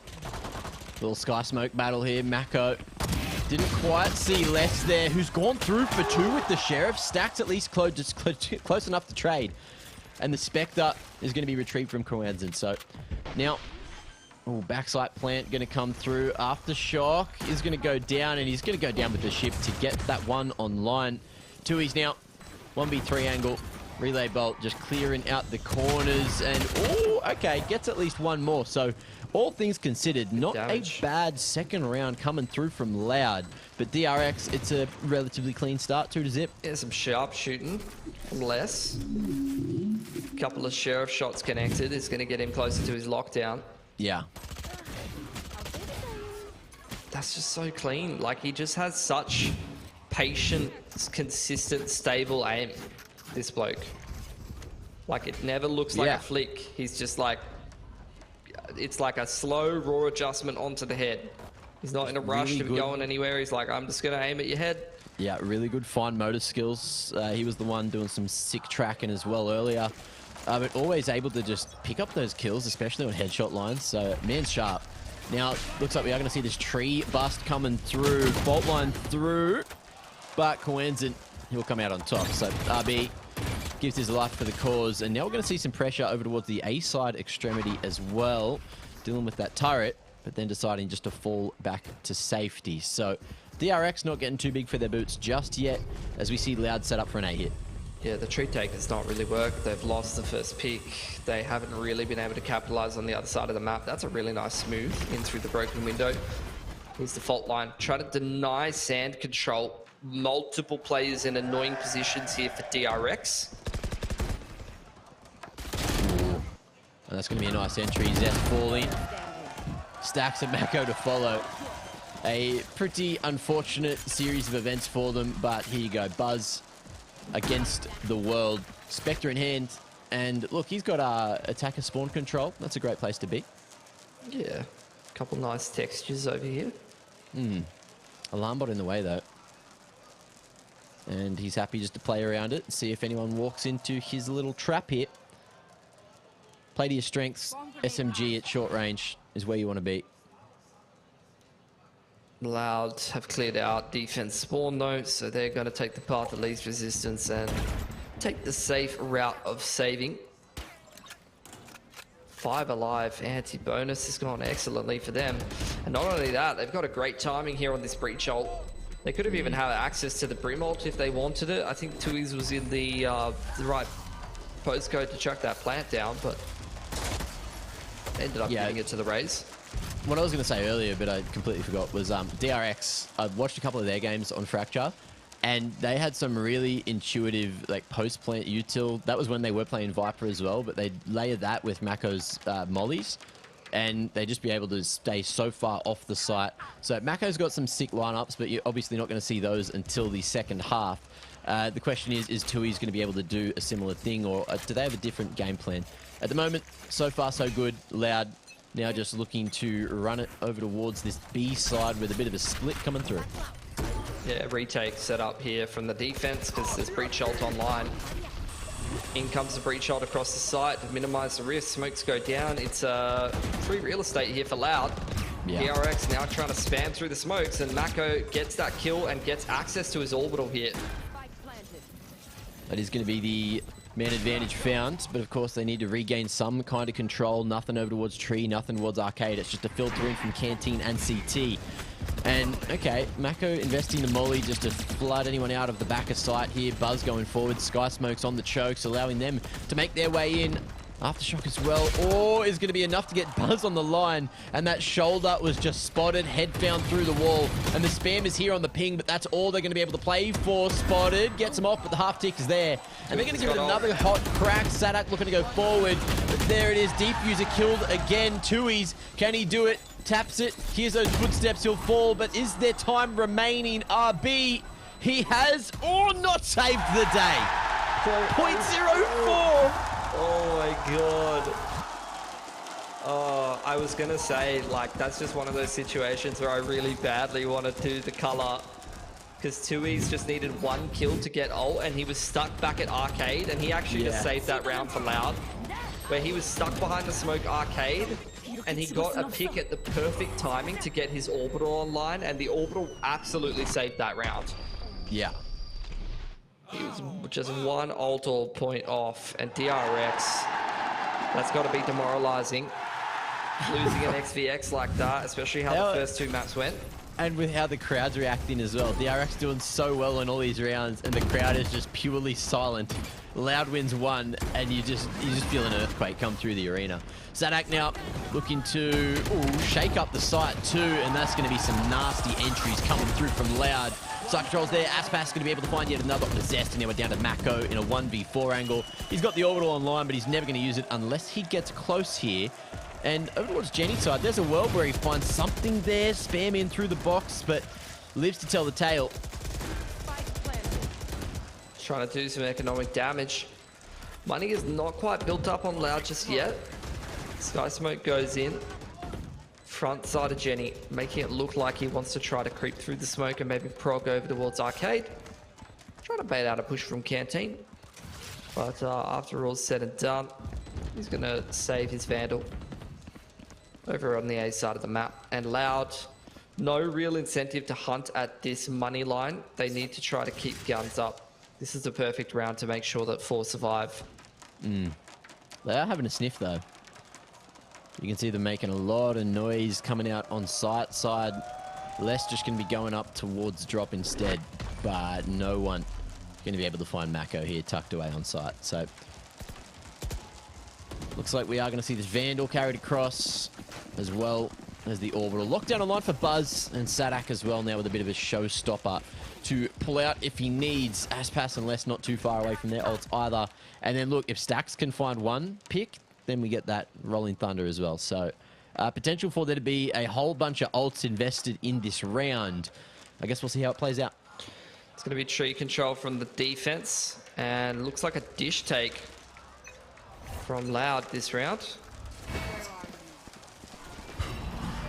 Little Sky Smoke battle here. Mako didn't quite see Les there, who's gone through for 2 with the Sheriff. Stacks at least close enough to trade. And the Spectre is going to be retrieved from Coenzin. So now, backside plant going to come through. Aftershock is going to go down, and he's going to go down with the ship to get that one online. Tui's now 1v3 angle. Relay bolt just clearing out the corners, and okay, gets at least one more. So all things considered, not a bad second round coming through from Loud. But DRX, it's a relatively clean start, 2-0. Yeah, some sharp shooting from Les. Couple of Sheriff shots connected. It's going to get him closer to his lockdown. Yeah. That's just so clean. Like, he just has such patient, consistent, stable aim, this bloke. Like, it never looks like a flick. He's just like, it's like a slow, raw adjustment onto the head. He's not in a rush to be going anywhere. He's like, I'm just going to aim at your head. Yeah, really good fine motor skills. He was the one doing some sick tracking as well earlier but always able to just pick up those kills, especially on headshot lines. So man's sharp. Now, looks like we are going to see this tree bust coming through, fault line through, but Coenzant, he'll come out on top. So RB gives his life for the cause, and now we're going to see some pressure over towards the A side extremity as well, dealing with that turret, but then deciding just to fall back to safety. So DRX not getting too big for their boots just yet, as we see Loud set up for an A hit. Yeah, the tree take has not really worked. They've lost the first pick. They haven't really been able to capitalize on the other side of the map. That's a really nice move in through the broken window. Here's the fault line. Try to deny sand control. Multiple players in annoying positions here for DRX. And that's going to be a nice entry. Zeth falling. Stacks and Mako to follow. A pretty unfortunate series of events for them, but here you go. Buzz against the world. Spectre in hand. And look, he's got attacker spawn control. That's a great place to be. Yeah, a couple nice textures over here. Alarm bot in the way, though. And he's happy just to play around it and see if anyone walks into his little trap here. Play to your strengths. SMG at short range is where you want to be. Loud have cleared out defense spawn though, so they're going to take the path of least resistance and take the safe route of saving. 5 alive anti-bonus has gone excellently for them. And not only that, they've got a great timing here on this breach ult. They could have even had access to the Brim ult if they wanted it. I think Tui's was in the right postcode to chuck that plant down, but ended up giving it to the Rays. What I was going to say earlier, but I completely forgot, was DRX. I've watched a couple of their games on Fracture, and they had some really intuitive like post-plant util. That was when they were playing Viper as well, but they layer that with Mako's mollies, and they just be able to stay so far off the site. So Mako's got some sick lineups, but you're obviously not going to see those until the second half. The question is Tui's going to be able to do a similar thing, or do they have a different game plan? At the moment, so far so good. Loud now just looking to run it over towards this B side with a bit of a split coming through. Yeah, retake set up here from the defense because there's breach ult online. In comes the breach ult across the site to minimize the risk. Smokes go down. It's free real estate here for Loud. Yeah. DRX now trying to spam through the smokes, and Mako gets that kill and gets access to his orbital here. That is going to be the man advantage found, but of course they need to regain some kind of control. Nothing over towards Tree, nothing towards Arcade. It's just a filter in from Canteen and CT. And, okay, Mako investing the molly just to flood anyone out of the back of sight here. Buzz going forward. Sky Smokes on the chokes, allowing them to make their way in. Aftershock as well. Or is going to be enough to get Buzz on the line. And that shoulder was just spotted, head found through the wall. And the spam is here on the ping, but that's all they're going to be able to play for. Spotted, gets him off, but the half tick is there. And they're going to give it another hot crack. Sadak looking to go forward. But there it is. Deep user killed again. Tui's. Can he do it? Taps it. Here's those footsteps. He'll fall. But is there time remaining? RB. He has or not saved the day. 0.04. Oh my god. Oh, I was gonna say, like, that's just one of those situations where I really badly want to do the color, because Tui's just needed one kill to get ult, and he was stuck back at Arcade, and he actually just saved that round for Loud, where he was stuck behind the smoke Arcade, and he got a pick at the perfect timing to get his orbital online, and the orbital absolutely saved that round. Yeah. He was just one ult point off, and DRX, that's got to be demoralizing. Losing an XVX like that, especially how the first two maps went. And with how the crowd's reacting as well. DRX doing so well in all these rounds, and the crowd is just purely silent. Loud wins one, and you just feel an earthquake come through the arena. Sadak now looking to shake up the site too, and that's going to be some nasty entries coming through from Loud. Site controls there. Aspas going to be able to find yet another possessed, and now we're down to Mako in a 1v4 angle. He's got the orbital online, but he's never going to use it unless he gets close here. And over towards Jenny's side, there's a world where he finds something there, spam in through the box, but lives to tell the tale. Trying to do some economic damage. Money is not quite built up on Loud just yet. Sky Smoke goes in. Front side of Jenny, making it look like he wants to try to creep through the smoke and maybe prog over towards Arcade. Trying to bait out a push from Canteen. But after all's said and done, he's going to save his Vandal over on the A side of the map. And Loud, no real incentive to hunt at this money line. They need to try to keep guns up. This is the perfect round to make sure that 4 survive. They are having a sniff though. You can see them making a lot of noise coming out on site side. Les just going to be going up towards drop instead, but no one going to be able to find Mako here tucked away on site. So looks like we are going to see this Vandal carried across as well as the Orbital. Lockdown online for Buzz and Sadak as well now with a bit of a showstopper to pull out if he needs. Aspas and Les not too far away from their ults either. And then look, if Stacks can find one pick, then we get that Rolling Thunder as well. So potential for there to be a whole bunch of ults invested in this round. I guess we'll see how it plays out. It's going to be tree control from the defense. And looks like a dish take from Loud this round.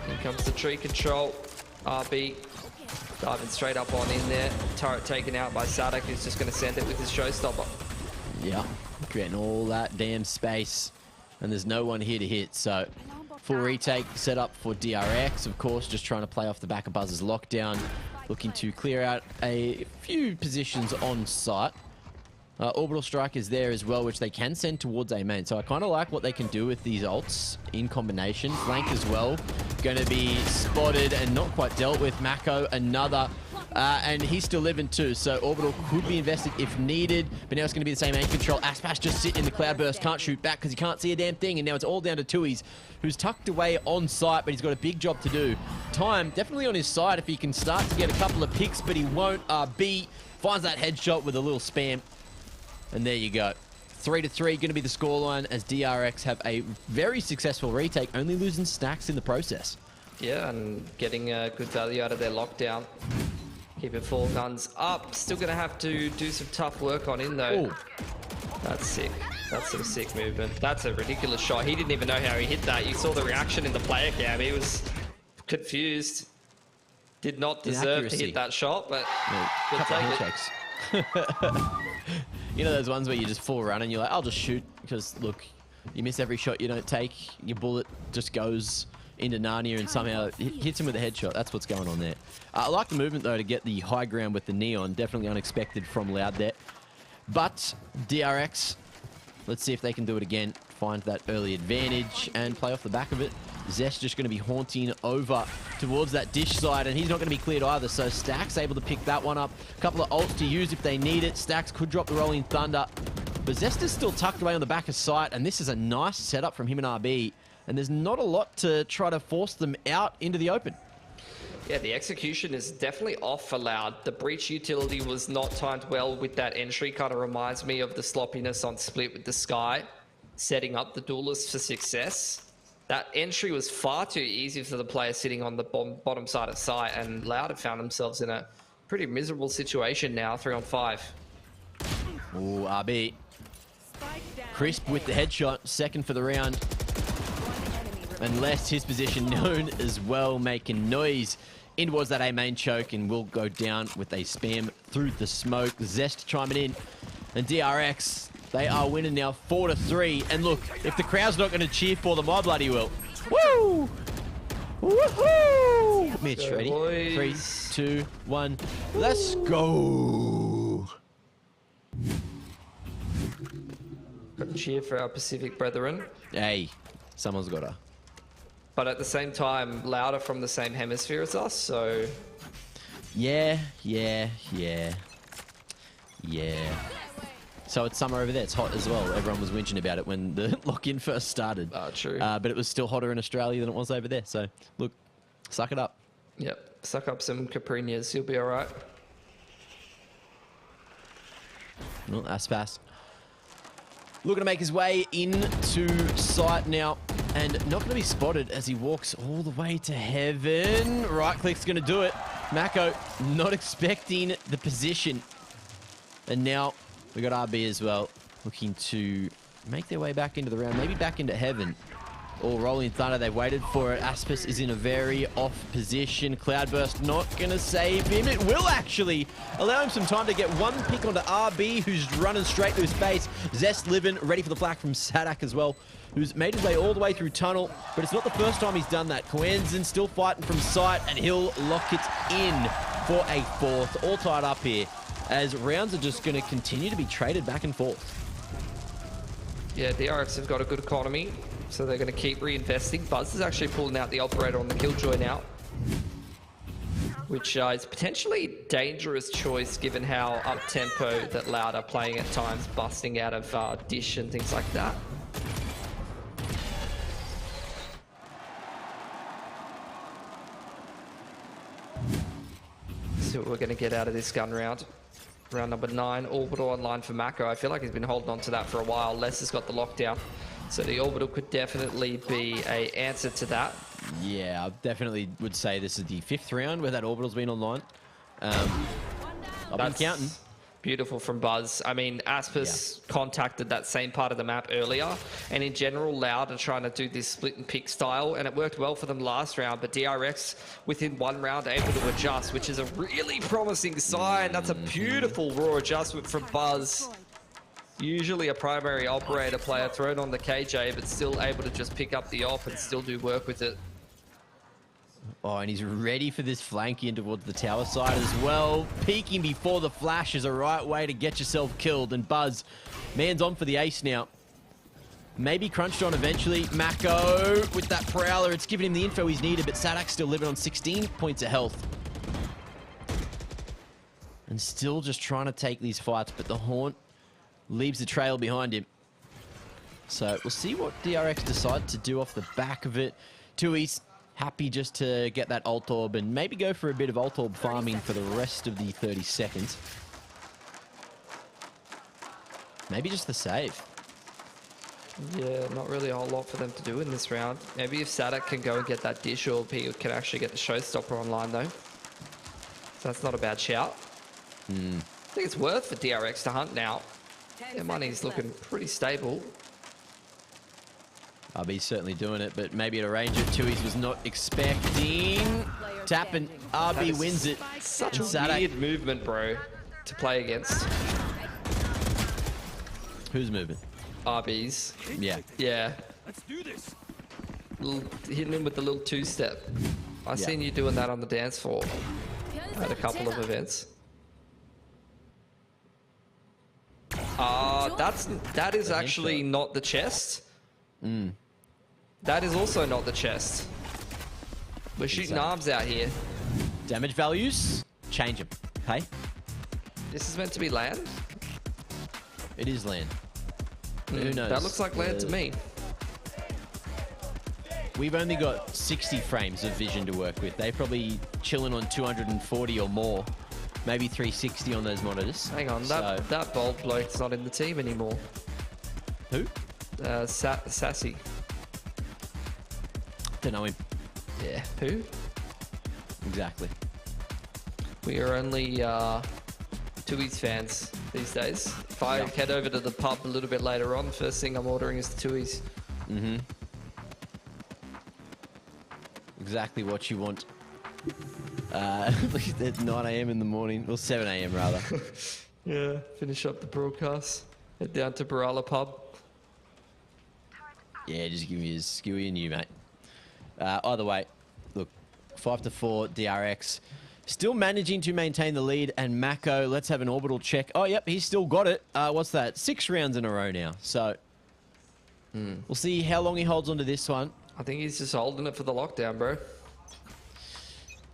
Here comes the tree control. RB diving straight up on in there. Turret taken out by Sadak, who's just going to send it with his showstopper. Yeah, creating all that damn space. And there's no one here to hit, so full retake set up for DRX, of course, just trying to play off the back of Buzz's lockdown, looking to clear out a few positions on site. Orbital Strike is there as well, which they can send towards A main. So I kind of like what they can do with these ults in combination. Flank as well, going to be spotted and not quite dealt with. Mako, another. And he's still living too, so Orbital could be invested if needed, but now it's going to be the same aim control. Aspas just sitting in the Cloudburst, can't shoot back because he can't see a damn thing, and now it's all down to Tui's, who's tucked away on site, but he's got a big job to do. Time definitely on his side if he can start to get a couple of picks, but he won't. B finds that headshot with a little spam, and there you go. 3-3 going to be the scoreline as DRX have a very successful retake, only losing Stacks in the process. Yeah, and getting good value out of their lockdown. Keeping 4 guns up. Still going to have to do some tough work on in though. Ooh. That's sick. That's some sick movement. That's a ridiculous shot. He didn't even know how he hit that. You saw the reaction in the player cam. He was confused. Did not deserve to hit that shot, but good take it. You know those ones where you just fall around and you're like, I'll just shoot, because look, you miss every shot you don't take. Your bullet just goes into Narnia and somehow hits him with a headshot. That's what's going on there. I like the movement though to get the high ground with the Neon. Definitely unexpected from Loud there. But DRX, let's see if they can do it again. Find that early advantage and play off the back of it. Zesh just going to be haunting over towards that dish side, and he's not going to be cleared either. So Stacks able to pick that one up. A couple of ults to use if they need it. Stacks could drop the Rolling Thunder. But Zester's still tucked away on the back of site, and this is a nice setup from him and RB. And there's not a lot to try to force them out into the open. Yeah, the execution is definitely off for Loud. The breach utility was not timed well with that entry. Kind of reminds me of the sloppiness on Split with the Sky, setting up the duelists for success. That entry was far too easy for the player sitting on the bottom side of site, and Loud have found themselves in a pretty miserable situation now, 3-on-5. Ooh, RB. Crisp with the headshot, second for the round. And left his position known as well, making noise in towards that A main choke, and will go down with a spam through the smoke. Zest chiming in, and DRX, they are winning now 4-3. And look, if the crowd's not going to cheer for them, I bloody will. Woo! Woohoo! Mitch, ready? Boys. 3, 2, 1, let's go! Got to cheer for our Pacific brethren. Hey, someone's got to. But at the same time, Louder from the same hemisphere as us, so... Yeah. So it's summer over there. It's hot as well. Everyone was whinging about it when the lock-in first started. True. But it was still hotter in Australia than it was over there. So, look, suck it up. Yep, suck up some Caprinas. You'll be all right. Well, that's fast. Looking to make his way into sight now. And not going to be spotted as he walks all the way to heaven. Right click's going to do it. Mako not expecting the position. And now we got RB as well, looking to make their way back into the round, maybe back into heaven. Or Rolling Thunder, they waited for it. Aspis is in a very off position. Cloudburst not gonna save him. It will actually allow him some time to get one pick onto RB, who's running straight to his face. Zest living, ready for the flag from Sadak as well, who's made his way all the way through tunnel, but it's not the first time he's done that. Coenzen still fighting from sight, and he'll lock it in for a fourth. All tied up here, as rounds are just gonna continue to be traded back and forth. Yeah, DRX have got a good economy, so they're going to keep reinvesting. Buzz is actually pulling out the operator on the Killjoy now, which is potentially a dangerous choice given how up-tempo that Loud are playing at times, busting out of Dish and things like that. See what we're going to get out of this gun round. Round number 9, Orbital online for Mako. I feel like he's been holding on to that for a while. Les has got the lockdown. So the Orbital could definitely be an answer to that. Yeah, I definitely would say this is the 5th round where that Orbital's been online. I've been counting. Beautiful from Buzz. I mean, Aspis contacted that same part of the map earlier, and in general, Loud are trying to do this split and pick style, and it worked well for them last round, but DRX within one round able to adjust, which is a really promising sign. That's a beautiful raw adjustment from Buzz. Usually a primary operator player thrown on the KJ, but still able to just pick up the op and still do work with it. Oh, and he's ready for this flank in towards the tower side as well. Peeking before the flash is a right way to get yourself killed. And Buzz, man's on for the ace now. Maybe crunched on eventually. Mako with that Prowler. It's given him the info he's needed, but Sadak's still living on 16 points of health. And still just trying to take these fights, but the Haunt leaves the trail behind him. So we'll see what DRX decide to do off the back of it. Tui's happy just to get that ult orb and maybe go for a bit of ult orb farming for the rest of the 30 seconds. Maybe just the save. Yeah, not really a whole lot for them to do in this round. Maybe if Sadak can go and get that dish orb, he can actually get the showstopper online though. So that's not a bad shout. I think it's worth for DRX to hunt now. Their money's looking pretty stable. RB's certainly doing it, but maybe at a range of 2 was not expecting. Tap and RB wins it. Such a weird movement, bro, to play against. Who's moving? RB's. Yeah. Yeah. Let's do this. Hitting him with the little 2-step. I seen you doing that on the dance floor at a couple of events. That is actually not the chest. That is also not the chest. We're shooting arms out here. Damage values, change them. Hey? This is meant to be land? It is land. Who knows? That looks like land to me. We've only got 60 frames of vision to work with. They're probably chilling on 240 or more. Maybe 360 on those monitors. Hang on, that bold bloke's not in the team anymore. Who? Sassy. Don't know him. Yeah, who? Exactly. We are only Tui's fans these days. If I head over to the pub a little bit later on, first thing I'm ordering is the Tui's. Exactly what you want. At 9 AM in the morning, or 7 AM rather. Yeah, finish up the broadcast. Head down to Barala pub. Yeah, just give me a skewy and you, mate. Either way, look, 5-4 DRX. Still managing to maintain the lead, and Mako, let's have an orbital check. Oh, yep, he's still got it. What's that? 6 rounds in a row now. So, we'll see how long he holds on to this one. I think he's just holding it for the lockdown, bro.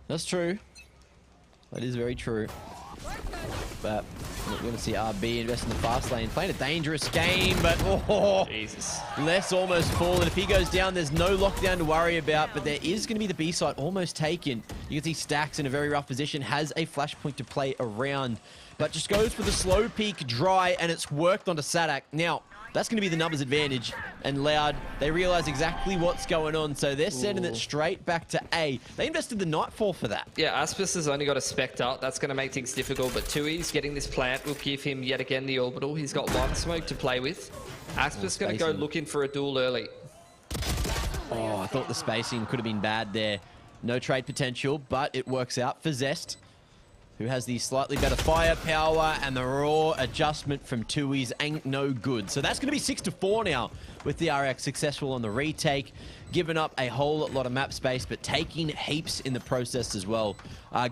That's true. That is very true. But we're going to see RB invest in the fast lane. Playing a dangerous game, but Jesus. Les almost fallen. If he goes down, there's no lockdown to worry about, but there is going to be the B site almost taken. You can see Stacks in a very rough position, has a flashpoint to play around, but just goes for the slow peek dry, and it's worked onto Sadak. Now, that's going to be the numbers advantage, and Loud, they realize exactly what's going on, so they're sending it straight back to A. They invested the Nightfall for that. Yeah, Aspis has only got a Spectre. That's going to make things difficult, but Tui's getting this plant will give him yet again the orbital. He's got one smoke to play with. Aspis going to go looking for a duel early. Oh, I thought the spacing could have been bad there. No trade potential, but it works out for Zest, who has the slightly better firepower, and the raw adjustment from Tui's ain't no good. So that's going to be 6-4 now with the RX successful on the retake, giving up a whole lot of map space, but taking heaps in the process as well.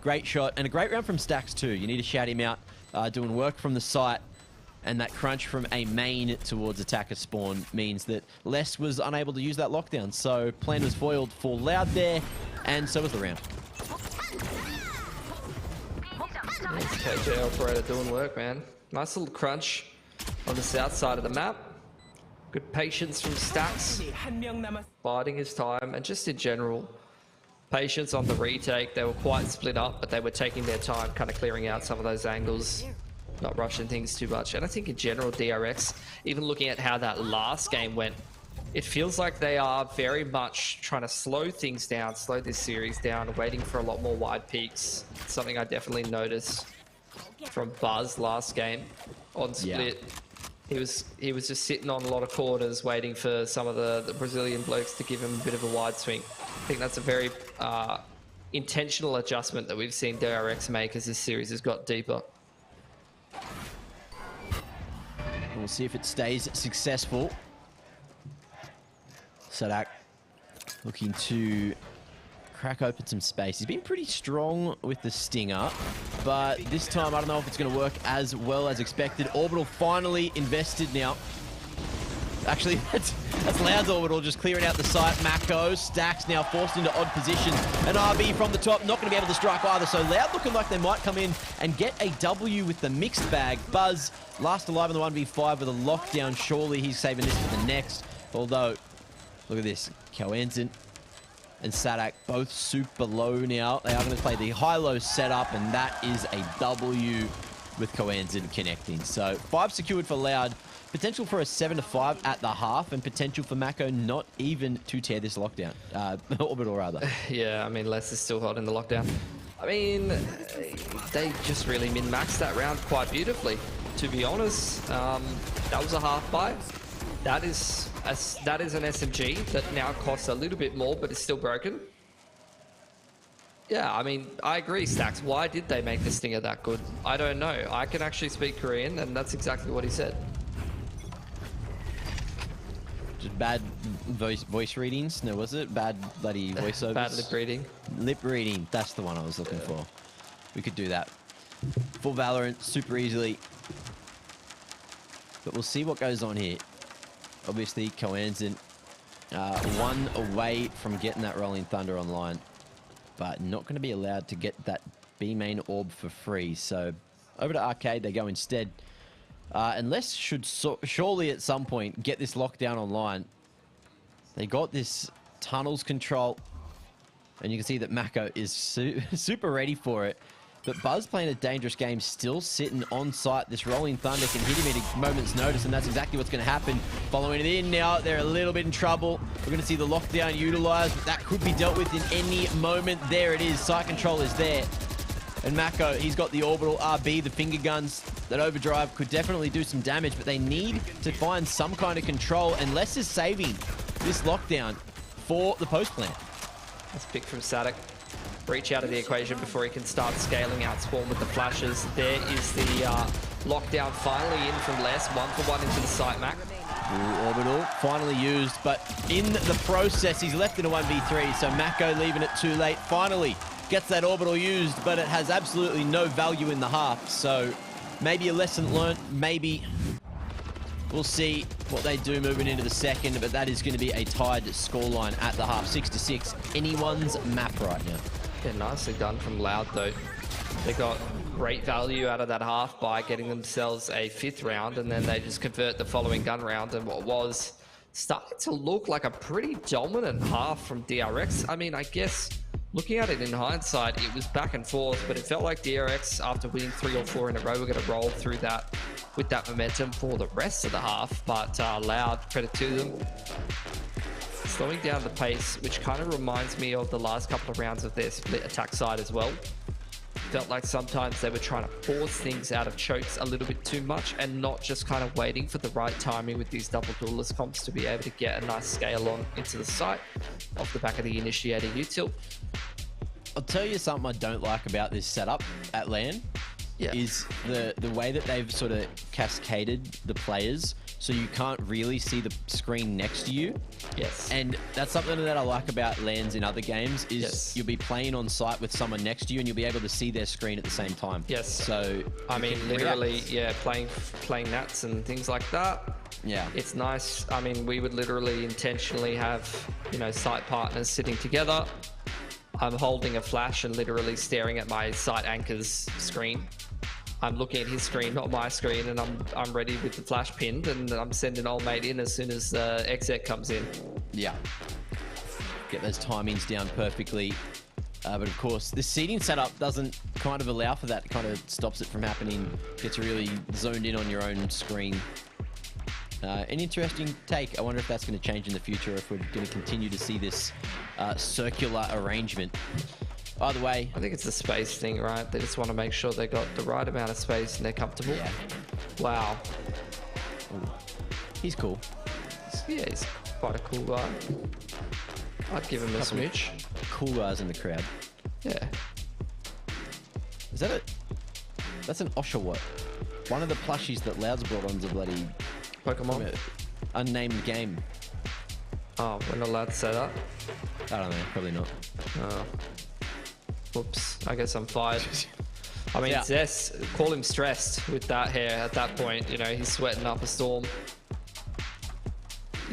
Great shot and a great round from Stacks too. You need to shout him out, doing work from the site. And that crunch from a main towards attacker spawn means that Les was unable to use that lockdown. So plan was foiled for Loud there, and so was the round. KJ operator doing work, man. Nice little crunch on the south side of the map. Good patience from Stacks, biding his time, and just in general, patience on the retake. They were quite split up, but they were taking their time, kind of clearing out some of those angles. Not rushing things too much. And I think in general, DRX, even looking at how that last game went, it feels like they are very much trying to slow things down, slow this series down, waiting for a lot more wide peaks. Something I definitely noticed from Buzz last game on Split. Yeah. He was just sitting on a lot of corners, waiting for some of the Brazilian blokes to give him a bit of a wide swing. I think that's a very intentional adjustment that we've seen DRX make as this series has got deeper. We'll see if it stays successful. Sadak looking to crack open some space. He's been pretty strong with the Stinger, but this time I don't know if it's going to work as well as expected. Orbital finally invested now. Actually, that's Loud's Orbital just clearing out the site. Mako, Stacks now forced into odd positions. An RB from the top, not going to be able to strike either. So Loud looking like they might come in and get a W with the mixed bag. Buzz, last alive in the 1v5 with a lockdown. Surely he's saving this for the next. Although, look at this. Coenzin and Sadak both super low now. They are going to play the high-low setup, and that is a W with Coenzin connecting. So 5 secured for Loud. Potential for a 7-5 at the half, and potential for Mako not even to tear this lockdown. Orbital, rather. Yeah, I mean, Les is still hot in the lockdown. I mean, they just really min-maxed that round quite beautifully, to be honest. That was a half buy. That is an SMG that now costs a little bit more, but is still broken. Yeah, I mean, I agree, Stacks. Why did they make the Stinger that good? I don't know. I can actually speak Korean, and that's exactly what he said. Just bad voice readings? No, was it? Bad bloody voiceovers? Bad lip reading. Lip reading. That's the one I was looking for. We could do that. For Valorant, super easily. But we'll see what goes on here. Obviously, Coenzin, one away from getting that Rolling Thunder online, but not going to be allowed to get that B main orb for free. So over to Arcade they go instead. Unless should surely at some point get this lockdown online. They got this tunnels control, and you can see that Mako is super ready for it. But Buzz playing a dangerous game, still sitting on site. This Rolling Thunder can hit him at a moment's notice, and that's exactly what's going to happen. Following it in now, they're a little bit in trouble. We're going to see the lockdown utilized, but that could be dealt with in any moment. There it is. Site control is there. And Mako, he's got the Orbital RB, the finger guns. That overdrive could definitely do some damage, but they need to find some kind of control, and Les is saving this lockdown for the post plan. That's pick from Sadak. Breach out of the equation before he can start scaling out spawn with the flashes. There is the lockdown finally in from Les. 1-for-1 into the site, Mac. Ooh, Orbital finally used, but in the process, he's left in a 1v3, so Mako leaving it too late. Finally gets that Orbital used, but it has absolutely no value in the half, so maybe a lesson learned, maybe. We'll see what they do moving into the second, but that is going to be a tied scoreline at the half. 6-6, anyone's map right now. Yeah, nicely done from Loud, though. They got great value out of that half by getting themselves a 5th round, and then they just convert the following gun round, and what was starting to look like a pretty dominant half from DRX. I mean, I guess looking at it in hindsight, it was back and forth, but it felt like DRX, after winning 3 or 4 in a row, were going to roll through that with that momentum for the rest of the half. But Loud, credit to them, slowing down the pace, which kind of reminds me of the last couple of rounds of their split attack side as well. felt like sometimes they were trying to force things out of chokes a little bit too much and not just kind of waiting for the right timing with these double duelist comps to be able to get a nice scale on into the site off the back of the initiator util. I'll tell you something I don't like about this setup at LAN is the way that they've sort of cascaded the players so you can't really see the screen next to you. Yes. And that's something that I like about LANs in other games is you'll be playing on site with someone next to you and you'll be able to see their screen at the same time. Yes. So I mean, literally, playing nats and things like that. Yeah. It's nice. I mean, we would literally intentionally have, you know, site partners sitting together. I'm holding a flash and literally staring at my site anchor's screen. I'm looking at his screen, not my screen, and I'm ready with the flash pinned, and I'm sending old mate in as soon as exec comes in. Yeah. Get those timings down perfectly. But of course, the seating setup doesn't kind of allow for that. It kind of stops it from happening. Gets you really zoned in on your own screen. An interesting take. I wonder if that's going to change in the future, if we're going to continue to see this circular arrangement. Either way, I think it's the space thing, right? They just want to make sure they got the right amount of space and they're comfortable. Yeah. Wow. Ooh. He's cool. Yeah, he's quite a cool guy. I'd give him a smooch. Cool guys in the crowd. Yeah. Is that it? That's an Oshawott. One of the plushies that Loud's brought on's a bloody Pokemon. Unnamed game. Oh, we're not allowed to say that? I don't know, probably not. Oh. Whoops, I guess I'm fired. I mean, Yeah. Zess, call him stressed with that hair at that point. You know, he's sweating up a storm.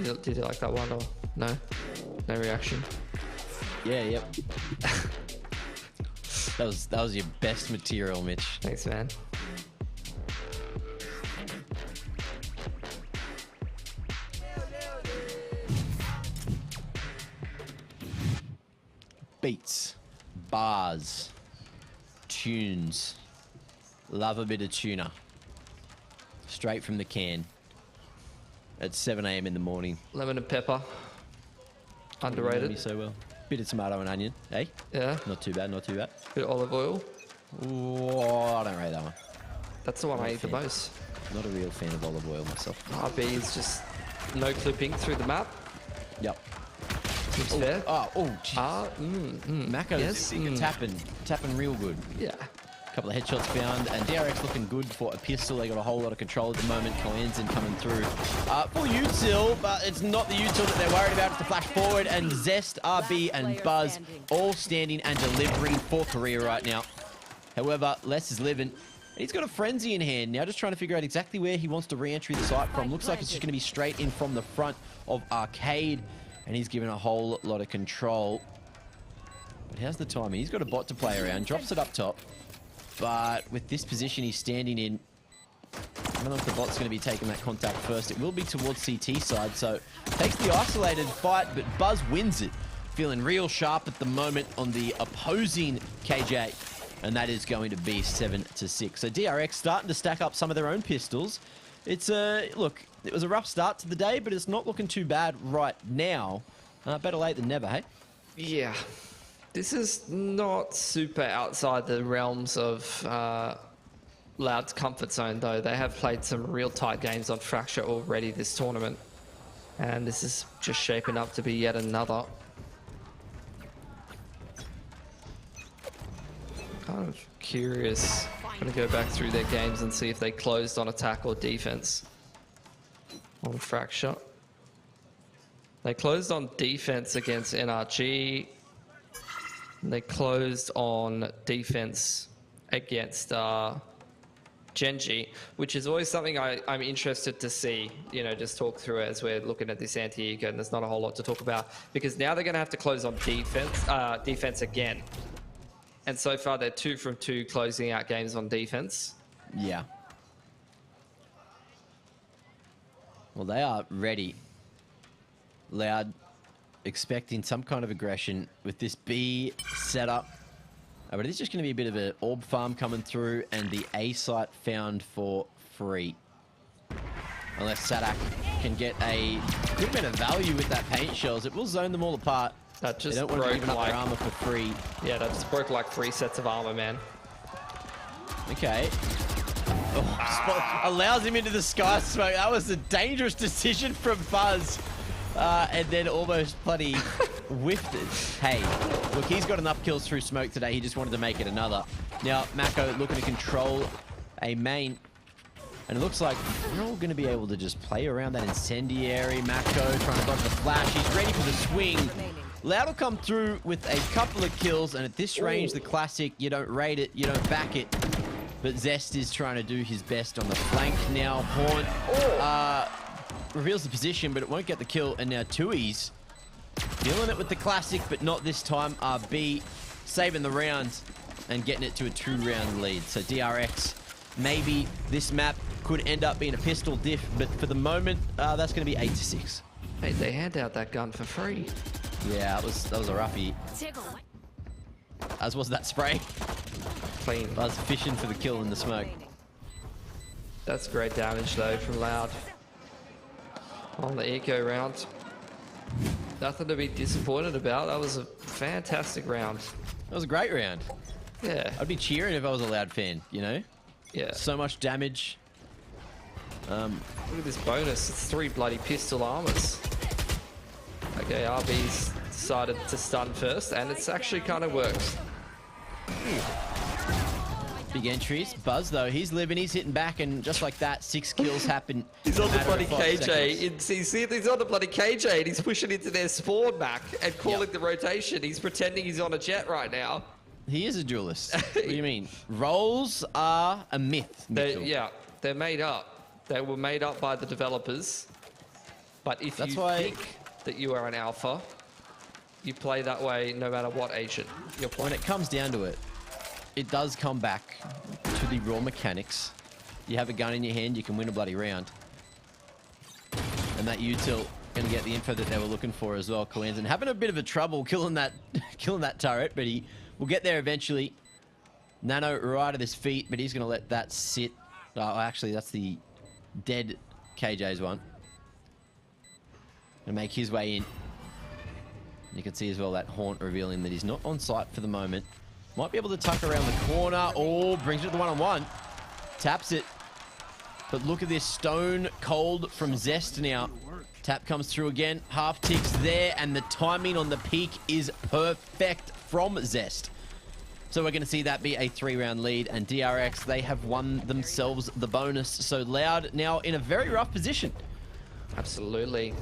Did you like that one or no? No reaction? Yeah, yep. that was your best material, Mitch. Thanks, man. Beats, bars, tunes. Love a bit of tuna. Straight from the can. At 7 AM in the morning. Lemon and pepper. Underrated. Me so well. Bit of tomato and onion, eh? Yeah. Not too bad, not too bad. Bit of olive oil. Oh, I don't rate that one. That's the one I eat the most. Not a real fan of olive oil myself. RB is just no clipping through the map. Yep. Seems Oh, fair. jeez. Mako's tapping real good. Yeah. Couple of headshots found, and DRX looking good for a pistol. They got a whole lot of control at the moment. Coenzen coming through. Full util, but it's not the util that they're worried about. It's the flash forward, and Zest, RB, and Buzz all standing and delivering for Korea right now. However, Les is living. He's got a frenzy in hand now, just trying to figure out exactly where he wants to re-entry the site from. Looks like it's just going to be straight in from the front of Arcade, and he's given a whole lot of control. But how's the timing? He's got a bot to play around, drops it up top. But with this position he's standing in, I don't know if the bot's going to be taking that contact first. It will be towards CT side, so takes the isolated fight, but Buzz wins it. Feeling real sharp at the moment on the opposing KJ, and that is going to be 7-6. So DRX starting to stack up some of their own pistols. It's look, it was a rough start to the day, but it's not looking too bad right now. Better late than never, hey? Yeah. This is not super outside the realms of Loud's comfort zone, though. They have played some real tight games on Fracture already this tournament. And this is just shaping up to be yet another. Kind of curious. I'm going to go back through their games and see if they closed on attack or defense on Fracture. They closed on defense against NRG. They closed on defense against Genji, which is always something I'm interested to see, you know, just talk through as we're looking at this anti-eco, and there's not a whole lot to talk about, because now they're going to have to close on defense again. And so far, they're 2 from 2 closing out games on defense. Yeah. Well, they are ready. Loud, expecting some kind of aggression with this B setup. But it's just going to be a bit of an orb farm coming through, and the A site found for free. Unless Sadak can get a good bit of value with that paint shells, it will zone them all apart. That just they don't want to broke give up like their armor for free. Yeah, that just broke like 3 sets of armor, man. Okay. Oh, allows him into the sky smoke. That was a dangerous decision from Buzz. And then almost bloody whiffed it. Hey, look, he's got enough kills through smoke today. He just wanted to make it another. Now, Mako looking to control a main. And it looks like we're all going to be able to just play around that incendiary. Mako trying to dodge the flash. He's ready for the swing. Loud will come through with a couple of kills. And at this range, the classic, you don't raid it, you don't back it. But Zest is trying to do his best on the flank now. Haunt reveals the position, but it won't get the kill. And now Tui's feeling it with the classic, but not this time. RB saving the round and getting it to a 2-round lead. So DRX, maybe this map could end up being a pistol diff, but for the moment, that's going to be 8-6. Hey, they hand out that gun for free. Yeah, that was a roughie. As was that spray. Clean. I was fishing for the kill in the smoke. That's great damage though from Loud. On the eco round. Nothing to be disappointed about. That was a fantastic round. That was a great round. Yeah. I'd be cheering if I was a Loud fan, you know? Yeah. So much damage. Look at this bonus. It's 3 bloody pistol armors. Okay, RB's decided to stun first, and it's actually kind of worked. Big entries. Buzz, though, he's living, he's hitting back, and just like that, 6 kills happen. He's on the bloody KJ. Seconds. He's on the bloody KJ, and he's pushing into their spawn back and calling the rotation. He's pretending he's on a jet right now. He is a duelist. What do you mean? Roles are a myth. Yeah, they're made up. They were made up by the developers. But if you think that you are an alpha, you play that way no matter what agent you're playing. When it comes down to it, it does come back to the raw mechanics. You have a gun in your hand, you can win a bloody round. And that util going to get the info that they were looking for as well. Coanzin having a bit of a trouble killing that turret, but he will get there eventually. Nano right at his feet, but he's going to let that sit. Oh, actually, that's the dead KJ's one. And make his way in. You can see as well that Haunt revealing that he's not on site for the moment. Might be able to tuck around the corner. Oh, brings it to the one-on-one. Taps it. But look at this stone cold from Zest now. Tap comes through again. Half ticks there, and the timing on the peak is perfect from Zest. So we're going to see that be a 3-round lead, and DRX, they have won themselves the bonus. So Loud now in a very rough position. Absolutely.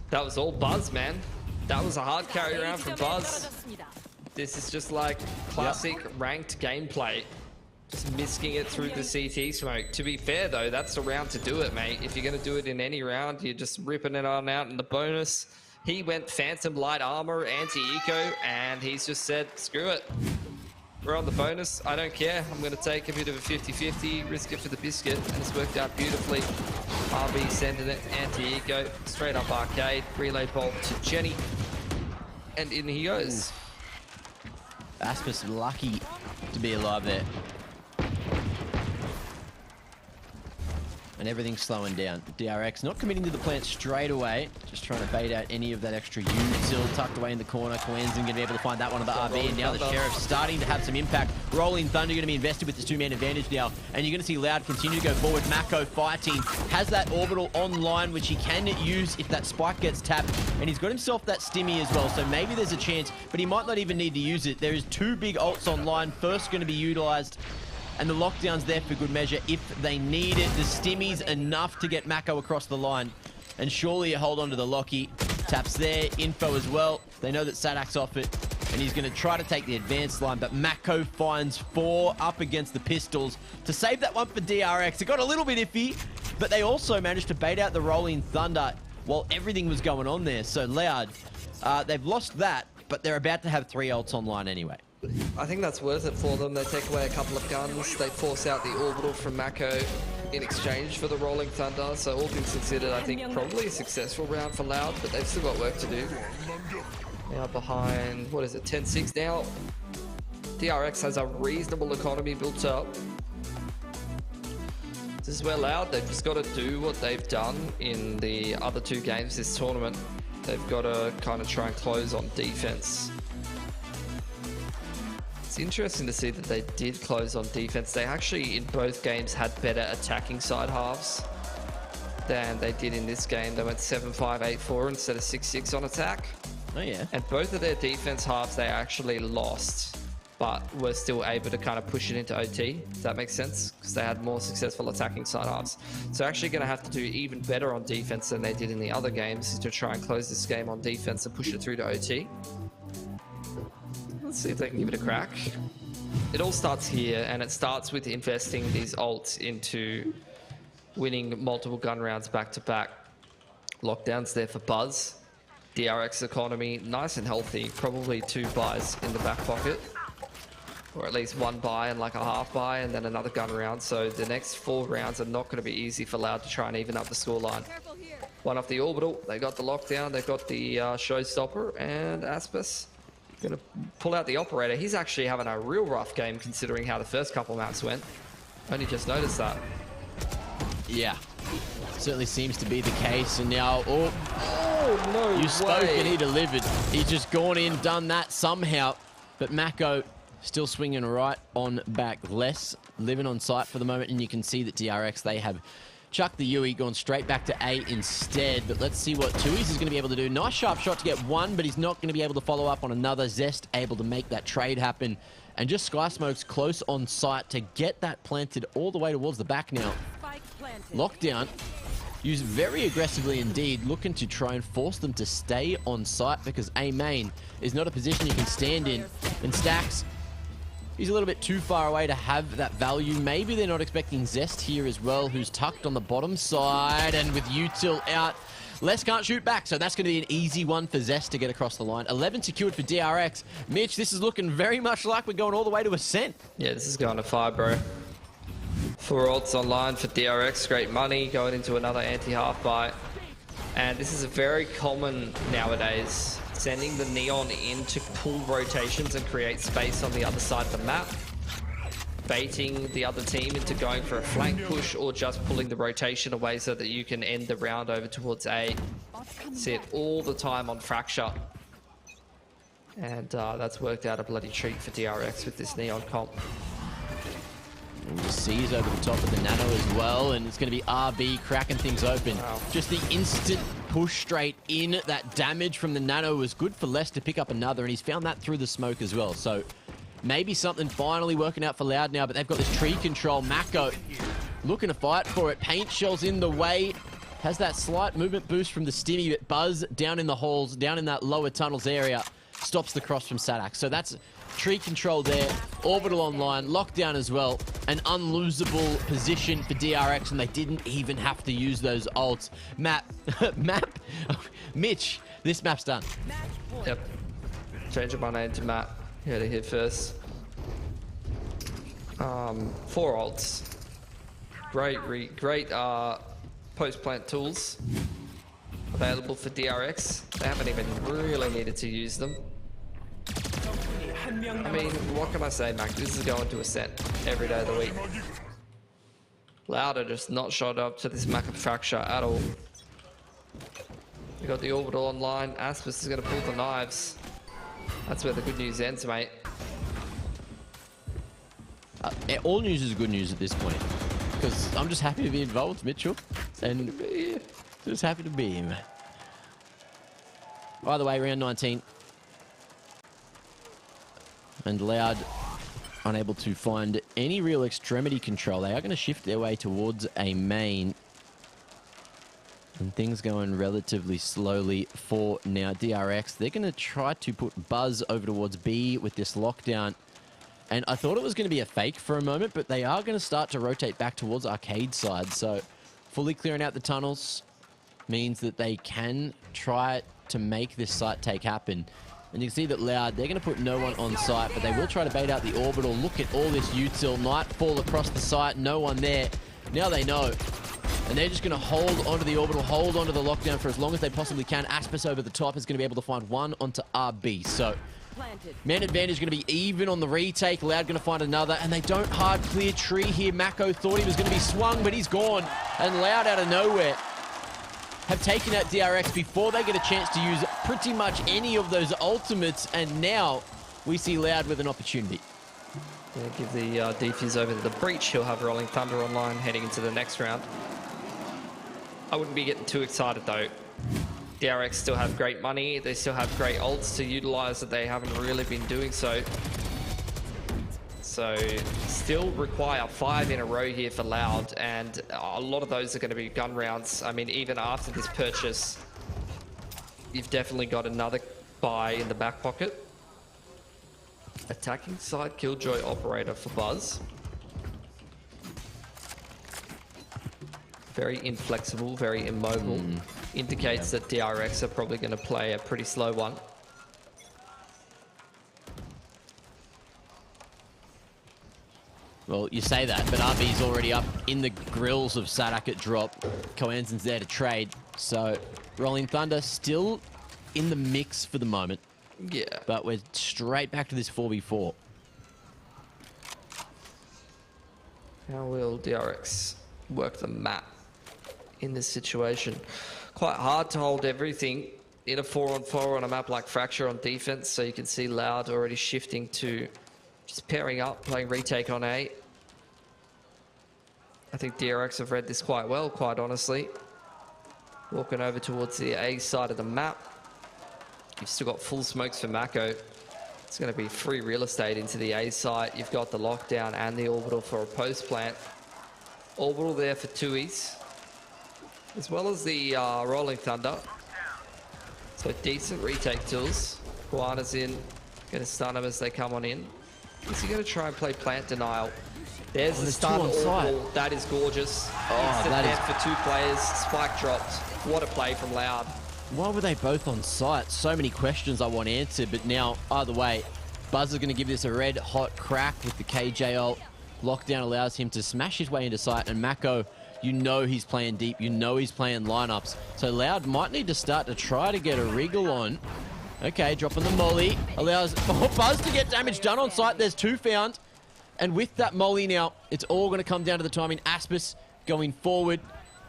That was all Buzz, man. That was a hard carry round from Buzz. This is just like classic ranked gameplay. Just misking it through the CT smoke. To be fair though, that's the round to do it, mate. If you're gonna do it in any round, you're just ripping it on out in the bonus. He went Phantom Light Armor, anti-eco, and he's just said, screw it. We're on the bonus, I don't care. I'm gonna take a bit of a 50-50, risk it for the biscuit, and it's worked out beautifully. RB sending it, anti-eco, straight up arcade, relay bolt to Jenny, and in he goes. Aspis lucky to be alive there. And everything's slowing down. DRX not committing to the plant straight away. Just trying to bait out any of that extra util tucked away in the corner. Coanzin going to be able to find that one on the RB. And now the Sheriff starting to have some impact. Rolling Thunder going to be invested with this 2-man advantage now. And you're going to see Loud continue to go forward. Mako fighting. Has that orbital online, which he can use if that spike gets tapped. And he's got himself that stimmy as well. So maybe there's a chance, but he might not even need to use it. There is 2 big ults online. First going to be utilized. And the lockdown's there for good measure if they need it. The stimmy's enough to get Mako across the line. And surely a hold on to the Locky. Taps there, info as well. They know that Sadak's off it. And he's going to try to take the advanced line. But Mako finds 4 up against the pistols to save that one for DRX. It got a little bit iffy, but they also managed to bait out the Rolling Thunder while everything was going on there. So Loud, they've lost that, but they're about to have 3 ults online anyway. I think that's worth it for them. They take away a couple of guns. They force out the orbital from Mako in exchange for the Rolling Thunder. So all things considered, I think probably a successful round for Loud, but they've still got work to do. Now behind, what is it, 10-6 now? DRX has a reasonable economy built up. This is where Loud, they've just got to do what they've done in the other 2 games this tournament. They've got to kind of try and close on defense. It's interesting to see that they did close on defense. They actually, in both games, had better attacking side halves than they did in this game. They went 7-5-8-4 instead of 6-6 on attack. Oh, yeah. And both of their defense halves, they actually lost, but were still able to kind of push it into OT. Does that make sense? Because they had more successful attacking side halves. So actually going to have to do even better on defense than they did in the other games to try and close this game on defense and push it through to OT. Let's see if they can give it a crack. It all starts here, and it starts with investing these ults into winning multiple gun rounds back to back. Lockdown's there for Buzz. DRX economy, nice and healthy. Probably 2 buys in the back pocket. Or at least 1 buy and like a half buy, and then another gun round. So the next 4 rounds are not going to be easy for Loud to try and even up the scoreline. One off the orbital. They got the lockdown. They've got the showstopper, and Aspis going to pull out the operator. He's actually having a real rough game considering how the first couple maps went. Only just noticed that. Yeah, certainly seems to be the case. And now, no you spoke and he delivered. He's just gone in, done that somehow. But Mako still swinging right on back. Less living on site for the moment, and you can see that DRX, they have chucked the Yui, gone straight back to A instead. But let's see what Tuis is going to be able to do. Nice sharp shot to get one, but he's not going to be able to follow up on another. Zest able to make that trade happen. And just Sky Smoke's close on site to get that planted all the way towards the back now. Lockdown used very aggressively indeed, looking to try and force them to stay on site because A main is not a position you can stand in. And Stacks, he's a little bit too far away to have that value. Maybe they're not expecting Zest here as well, who's tucked on the bottom side. And with Util out, Les can't shoot back, so that's going to be an easy one for Zest to get across the line. 11 secured for DRX. Mitch, this is looking very much like we're going all the way to Ascent. Yeah, this is going to 5, bro. 4 ults online for DRX, great money, going into another anti-half buy. And this is very common nowadays, sending the Neon in to pull rotations and create space on the other side of the map. Baiting the other team into going for a flank push or just pulling the rotation away so that you can end the round over towards A. See it all the time on Fracture. And that's worked out a bloody treat for DRX with this Neon comp. And just sees over the top of the Nano as well, and it's going to be RB cracking things open. Wow. Just the instant push straight in. That damage from the Nano was good for Les to pick up another, and he's found that through the smoke as well. So maybe something finally working out for Loud now, but they've got this tree control. Mako looking to fight for it. Paint Shell's in the way. Has that slight movement boost from the Stimmy, but Buzz down in the holes, down in that lower tunnels area, stops the cross from Sadak. So that's tree control there. Orbital online, lockdown as well. An unlosable position for DRX, and they didn't even have to use those ults. Mitch, this map's done. Yep. Changing my name to Matt. You had to hit first. 4 ults. Great post-plant tools available for DRX. They haven't even really needed to use them. I mean, what can I say, Mac? This is going to Ascent every day of the week. Louder just not shot up to this map of Fracture at all. We got the orbital online. Aspis is going to pull the knives. That's where the good news ends, mate. All news is good news at this point, because I'm just happy to be involved, Mitchell. And just happy to be here, man. By the way, round 19. And Loud unable to find any real extremity control. They are going to shift their way towards a main. And things going relatively slowly for now. DRX, they're going to try to put Buzz over towards B with this lockdown. And I thought it was going to be a fake for a moment, but they are going to start to rotate back towards Arcade side. So fully clearing out the tunnels means that they can try to make this site take happen. And you can see that Loud, they're going to put no one on site, but they will try to bait out the orbital. Look at all this util. Nightfall across the site, no one there. Now they know. And they're just going to hold onto the orbital, hold onto the lockdown for as long as they possibly can. Aspis over the top is going to be able to find one onto RB. So man advantage going to be even on the retake. Loud going to find another, and they don't hard clear tree here. Mako thought he was going to be swung, but he's gone. And Loud out of nowhere have taken out DRX before they get a chance to use pretty much any of those ultimates, and now we see Loud with an opportunity. Yeah, give the defuse over to the breach. He'll have Rolling Thunder online heading into the next round. I wouldn't be getting too excited though. DRX still have great money. They still have great ults to utilize that they haven't really been doing so. So still require 5 in a row here for Loud, and a lot of those are going to be gun rounds. I mean, even after this purchase, you've definitely got another buy in the back pocket. Attacking side Killjoy operator for Buzz. Very inflexible, very immobile. Indicates that DRX are probably going to play a pretty slow one. Well, you say that, but RB's already up in the grills of Sadak at drop. Coenzin's there to trade. So, Rolling Thunder still in the mix for the moment. Yeah. But we're straight back to this 4v4. How will DRX work the map in this situation? Quite hard to hold everything in a 4-on-4 on a map like Fracture on defense. So you can see Loud already shifting to just pairing up, playing retake on A. I think DRX have read this quite well, quite honestly. Walking over towards the A side of the map. You've still got full smokes for Mako. It's going to be free real estate into the A site. You've got the lockdown and the orbital for a post plant. Orbital there for 2Es, as well as the Rolling Thunder. So decent retake tools. Guana's in, going to stun them as they come on in. Is he going to try and play plant denial? There's the stun orbital. That is gorgeous. Oh, that is for 2 players. Spike dropped. What a play from Loud. Why were they both on site? So many questions I want answered, but now, either way, Buzz is going to give this a red hot crack with the KJ ult. Lockdown allows him to smash his way into site, and Mako, you know he's playing deep, you know he's playing lineups. So Loud might need to start to try to get a wriggle on. Okay, dropping the molly. Allows Buzz to get damage done on site. There's 2 found. And with that molly now, it's all going to come down to the timing. Aspis going forward.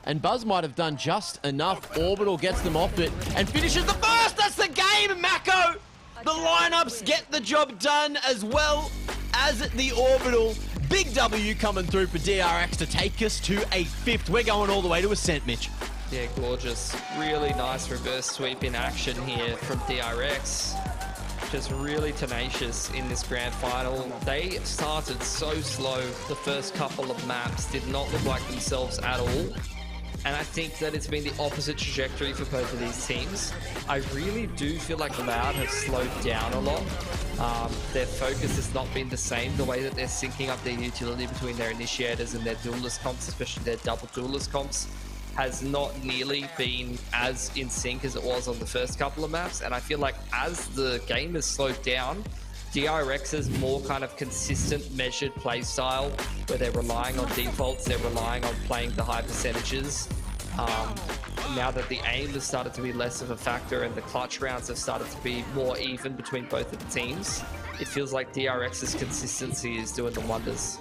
And Buzz might have done just enough. Orbital gets them off it and finishes the first. That's the game, Mako. The lineups get the job done as well as the Orbital. Big W coming through for DRX to take us to a 5th. We're going all the way to Ascent, Mitch. Yeah, gorgeous. Really nice reverse sweep in action here from DRX. Just really tenacious in this grand final. They started so slow the first couple of maps, did not look like themselves at all. And I think that it's been the opposite trajectory for both of these teams. I really do feel like Loud have slowed down a lot. Their focus has not been the same. The way that they're syncing up their utility between their initiators and their duelist comps, especially their double duelist comps, has not nearly been as in sync as it was on the first couple of maps. And I feel like as the game has slowed down, DRX's more kind of consistent, measured play style, where they're relying on defaults, they're relying on playing the high percentages. Now that the aim has started to be less of a factor and the clutch rounds have started to be more even between both of the teams, it feels like DRX's consistency is doing the wonders.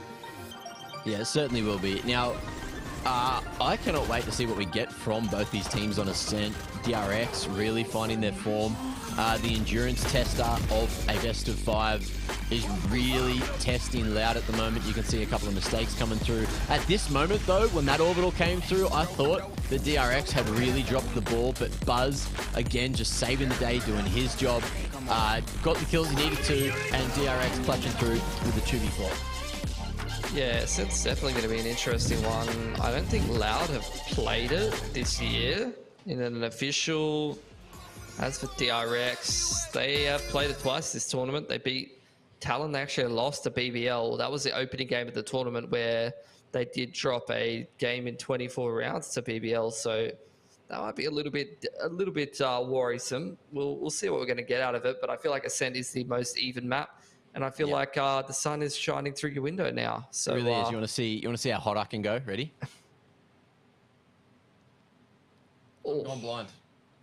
Yeah, it certainly will be. Now, I cannot wait to see what we get from both these teams on Ascent. DRX really finding their form. The endurance tester of a best of 5 is really testing Loud at the moment. You can see a couple of mistakes coming through. At this moment, though, when that orbital came through, I thought the DRX had really dropped the ball, but Buzz, again, just saving the day, doing his job. Got the kills he needed to, and DRX clutching through with the 2v4. Yeah, so it's definitely going to be an interesting one. I don't think Loud have played it this year in an official. As for DRX, they have played it twice this tournament. They beat Talon. They actually lost to BBL. That was the opening game of the tournament where they did drop a game in 24 rounds to BBL. So that might be a little bit worrisome. We'll see what we're going to get out of it. But I feel like Ascent is the most even map. And I feel like the sun is shining through your window now. So It really is. You want to see how hot I can go? Ready? I've gone blind.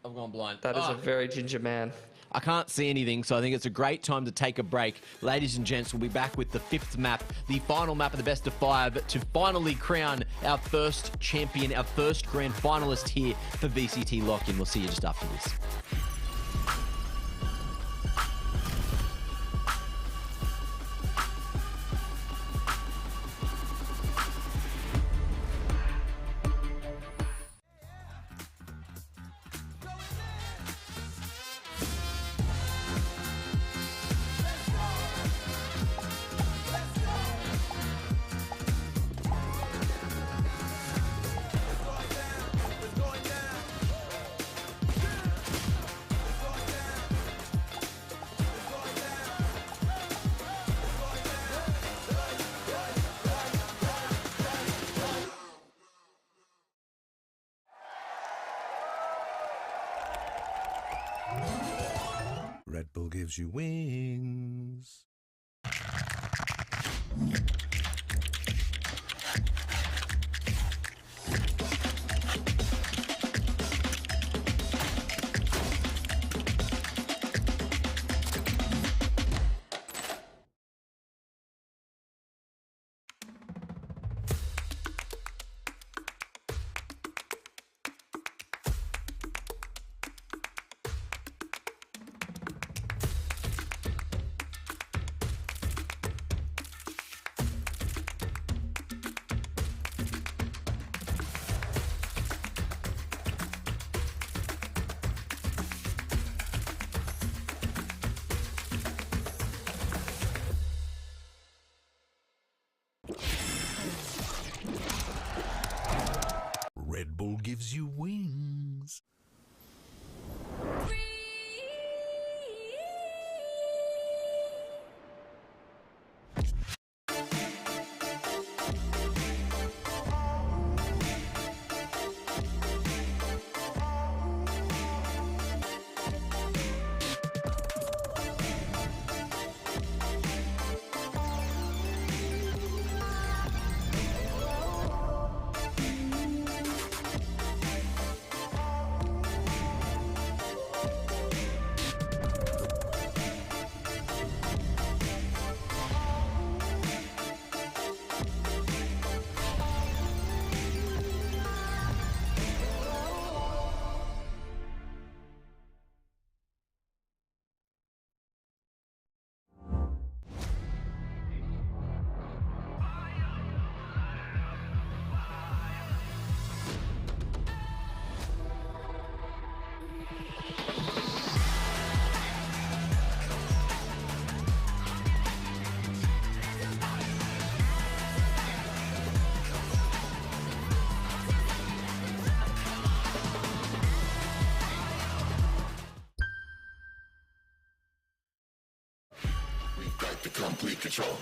I've gone blind. That is a very ginger man. I can't see anything, so I think it's a great time to take a break. Ladies and gents, we'll be back with the 5th map, the final map of the best of 5, to finally crown our first champion, our first grand finalist here for VCT Lock-In. We'll see you just after this. Red Bull gives you wings. Red Bull gives you wings. The complete control.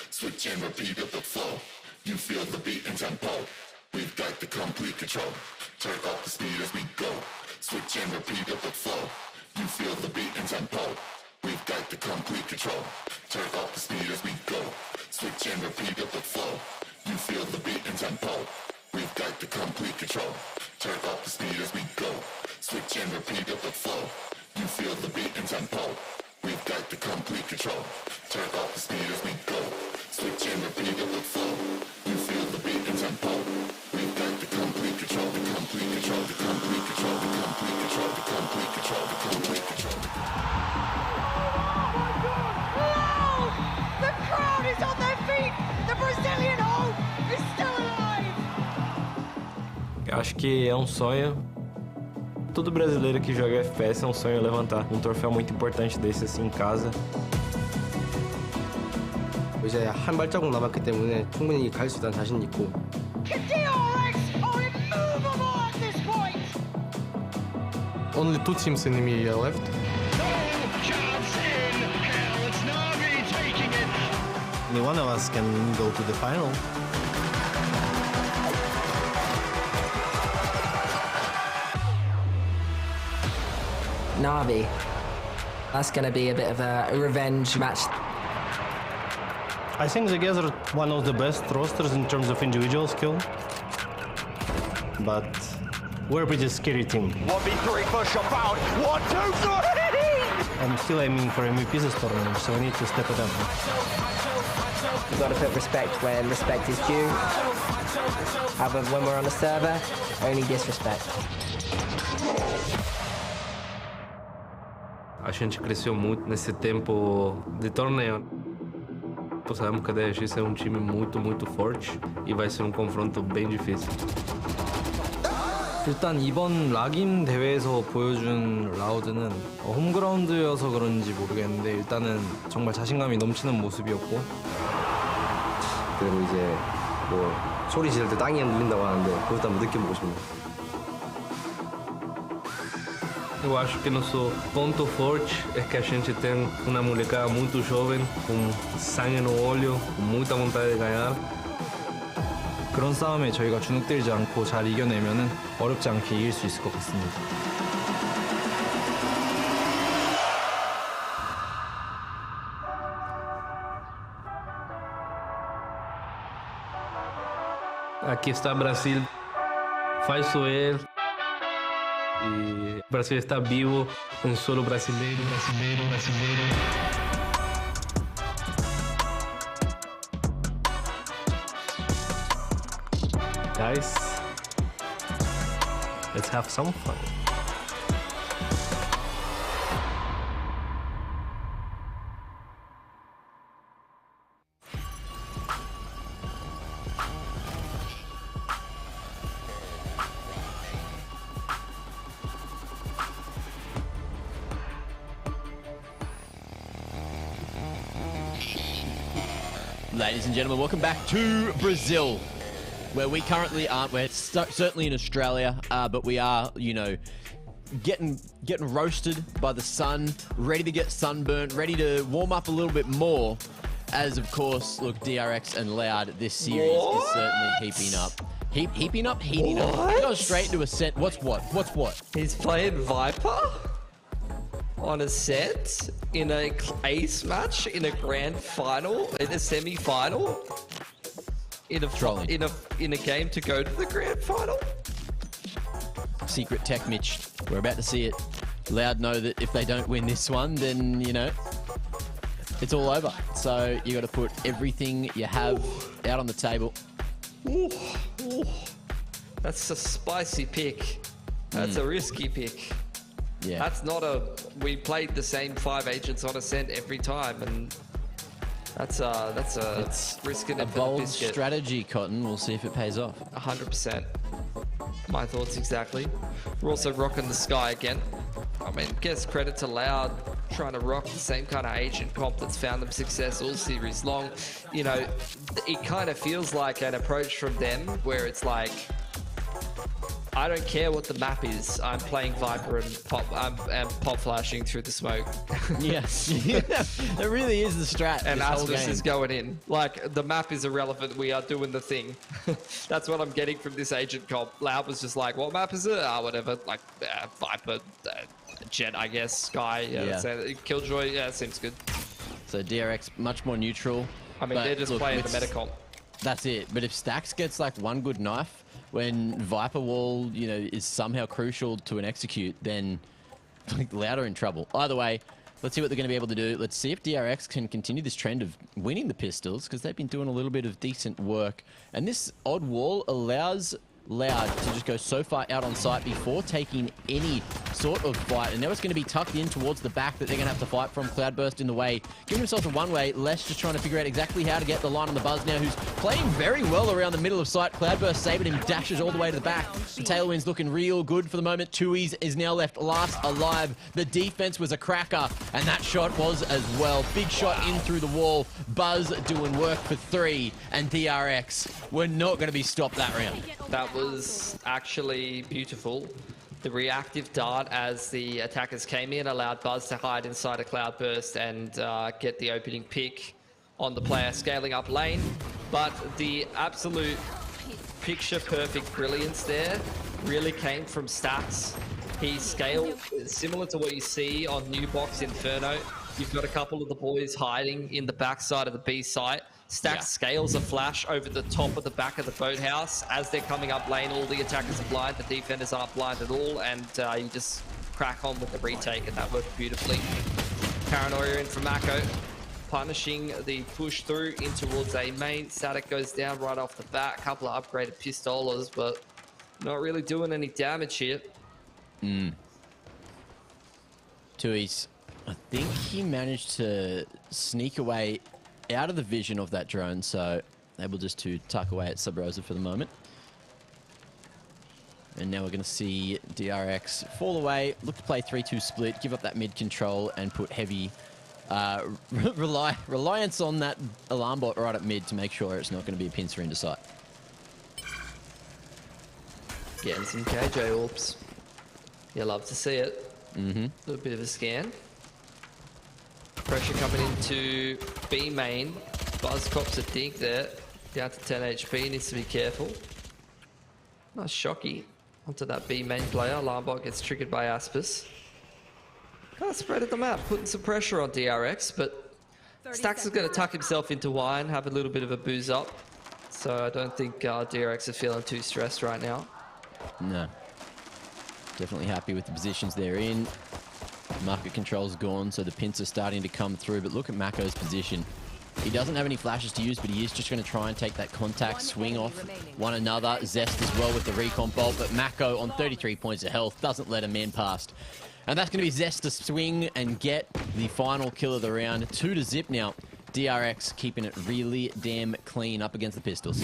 Switch and repeat of the flow. You feel the beat and tempo. We've got the complete control. Turn up the speed as we go. Switch and repeat of the flow. You feel the beat and tempo. We've got the complete control. Turn up the speed as we go. Switch and repeat of the flow. You feel the beat and tempo. We've got the complete control. Turn up the speed as we go. Switch and repeat of the flow. You feel the beat and tempo. We've got the complete control. Turn up the speed as we go. Switch and repeat of the flow. You feel the beat and tempo. We've got the complete control. The complete control. The complete control. The complete control. The complete control. The complete control. Loud! The crowd is on their feet. The Brazilian hope is still alive. Eu acho que é um sonho. Todo brasileiro que joga FPS é um sonho levantar um troféu muito importante desse assim em casa. 이제 한 발자국 남았기 때문에 충분히 갈 수 있다는 자신 있고. Only 2 teams in EMEA left. Only one of us can go to the final. Navi. That's going to be a bit of a revenge match. I think they gathered one of the best rosters in terms of individual skill, but we're a pretty scary team. 1v3 push up out. 1, 2, 3! I'm still aiming for MVP this tournament, so we need to step it up. You've got to put respect when respect is due. However, when we're on the server, only disrespect. A gente cresceu muito nesse tempo de torneio. Sabemos que a DRX é um time muito forte e vai ser um confronto bem difícil. 일단 이번 락인 대회에서 보여준 라우드는 홈그라운드여서 그런지 모르겠는데 일단은 정말 자신감이 넘치는 모습이었고, 그리고 이제 뭐 소리 지를 때 땅이 눌린다고 하는데 그것도 한번 느껴보고 싶네요. Eu acho que nosso ponto forte é que a gente tem uma molecada muito jovem, com sangue no olho, com muita vontade de ganhar. 그런 싸움에 저희가 주눅들지 않고 잘 이겨내면은 어렵지 않게 이길 수 있을 것 같습니다. Aqui está Brasil, faz ele. E o Brasil está vivo, um solo brasileiro. Guys, let's have some fun. Ladies and gentlemen, welcome back to Brazil, where we currently aren't. We're certainly in Australia, but we are, you know, getting roasted by the sun, ready to get sunburnt, ready to warm up a little bit more. As of course, look, DRX and Loud, this series is certainly heaping up. Heaping up? Heating up. It goes straight into a set. What's what? He's playing Viper on a set in a ace match in a grand final, in a semi-final, in a game to go to the grand final. Secret tech Mitch. We're about to see it. Loud know that if they don't win this one, then, you know, it's all over. So you got to put everything you have out on the table. Ooh. That's a spicy pick. That's a risky pick. Yeah. That's not a... We played the same 5 agents on Ascent every time, and that's risking it a for the bold biscuit. strategy, Cotton. We'll see if it pays off. 100%. My thoughts exactly. We're also rocking the Sky again. I mean, guess credit to Loud trying to rock the same kind of agent comp that's found them success all series long. You know, it kind of feels like an approach from them where it's like, I don't care what the map is. I'm playing Viper and pop flashing through the smoke. Yes, it really is the strat. And Asmus is going in. Like, the map is irrelevant. We are doing the thing. That's what I'm getting from this agent comp. Loud was just like, what map is it? Whatever. Like, Viper, Jet, I guess. Sky. Yeah. Killjoy. Yeah, seems good. So DRX much more neutral. I mean, they're just playing the meta comp. That's it. But if Stax gets like one good knife, when Viper Wall, you know, is somehow crucial to an execute, then like, Loud are in trouble. Either way, let's see what they're going to be able to do. Let's see if DRX can continue this trend of winning the pistols, because they've been doing a little bit of decent work. And this odd wall allows Loud to just go so far out on site before taking any sort of fight. And now it's going to be tucked in towards the back that they're going to have to fight from. Cloudburst in the way, giving himself a one-way. Les just trying to figure out exactly how to get the line on the buzz now, who's playing very well around the middle of sight. Cloudburst saving him, dashes all the way to the back. The tailwind's looking real good for the moment. Tui's is now left last alive. The defense was a cracker, and that shot was as well. Big shot in through the wall. Buzz doing work for 3, and DRX were not going to be stopped that round. That was actually beautiful. The reactive dart as the attackers came in allowed Buzz to hide inside a Cloudburst and get the opening pick on the player scaling up lane. But the absolute picture-perfect brilliance there really came from Stax. He scaled similar to what you see on New Box Inferno. You've got a couple of the boys hiding in the backside of the B site. Stax scales a flash over the top of the back of the boathouse. As they're coming up lane, all the attackers are blind, the defenders aren't blind at all, and you just crack on with the retake, and that worked beautifully. Paranoia in from Mako, punishing the push through in towards A main. Static goes down right off the bat. Couple of upgraded pistolas, but not really doing any damage here. Tui's, I think he managed to sneak away out of the vision of that drone, so able just to tuck away at Sub Rosa for the moment. And now we're going to see DRX fall away, look to play 3-2 split, give up that mid control, and put heavy reliance on that alarm bot right at mid to make sure it's not going to be a pincer into sight. Getting some KJ orbs. You love to see it. A little bit of a scan. Pressure coming into B main. Buzz cops a dig there. Down to 10 HP, needs to be careful. Nice shocky onto that B main player. Alarmbot gets triggered by Aspis. Kind of spread at the map, putting some pressure on DRX, but Stax is going to tuck himself into wine, have a little bit of a booze up. So I don't think DRX is feeling too stressed right now. No. Definitely happy with the positions they're in. Market control's gone, so the pints are starting to come through, but look at Mako's position. He doesn't have any flashes to use, but he is just going to try and take that contact, swing off one another. Zest as well with the recon bolt, but Mako on 33 points of health doesn't let a man past. And that's going to be Zest to swing and get the final kill of the round. 2-0 now. DRX keeping it really damn clean up against the pistols.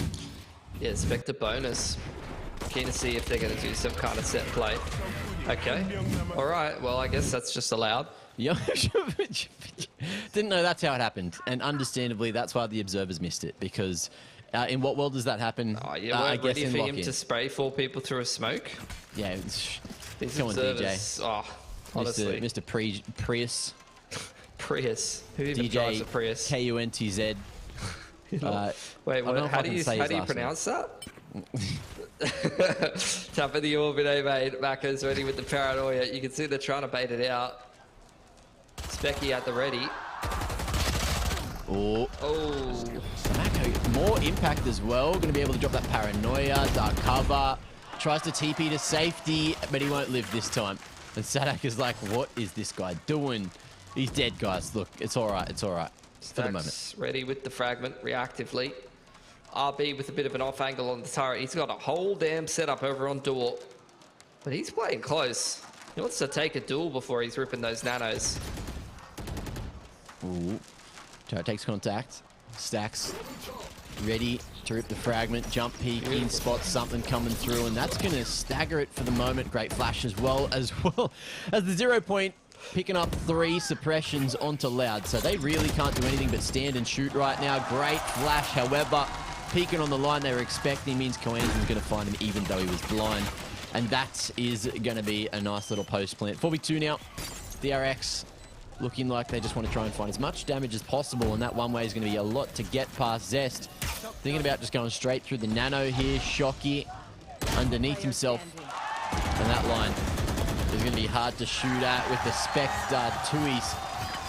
Yeah, Spectre bonus. Keen to see if they're going to do some kind of set play. Okay. All right. Well, I guess that's just allowed. Yeah. Didn't know that's how it happened. And understandably, that's why the observers missed it. Because in what world does that happen? Oh, you weren't ready for him to spray 4 people through a smoke? Yeah. These Come on, observers, DJ. oh, honestly. Mr. Prius. Prius. Who even DJ drives a Prius? KUNTZ. Wait, what, how do you pronounce that? Tap of the orbit, mate. Mako's ready with the paranoia. You can see they're trying to bait it out. Specky at the ready. Oh. Mako, more impact as well. Going to be able to drop that paranoia, dark cover. Tries to TP to safety, but he won't live this time. And Sadak is like, what is this guy doing? He's dead, guys. Look, it's all right. It's all right. For the moment. Ready with the fragment reactively. RB with a bit of an off angle on the turret. He's got a whole damn setup over on duel. But he's playing close. He wants to take a duel before he's ripping those nanos. Ooh. Turret takes contact. Stacks. Ready to rip the fragment. Jump peek in, spots something coming through, and that's going to stagger it for the moment. Great flash as well as the 0 point. Picking up 3 suppressions onto Loud, so they really can't do anything but stand and shoot right now. Great flash, however, peeking on the line they were expecting means Coan's going to find him even though he was blind. And that is going to be a nice little post plant. 4v2 now. DRX looking like they just want to try and find as much damage as possible, and that one way is going to be a lot to get past Zest. Thinking about just going straight through the nano here. Shocky underneath himself, and that line is going to be hard to shoot at with the Spectre. Tui's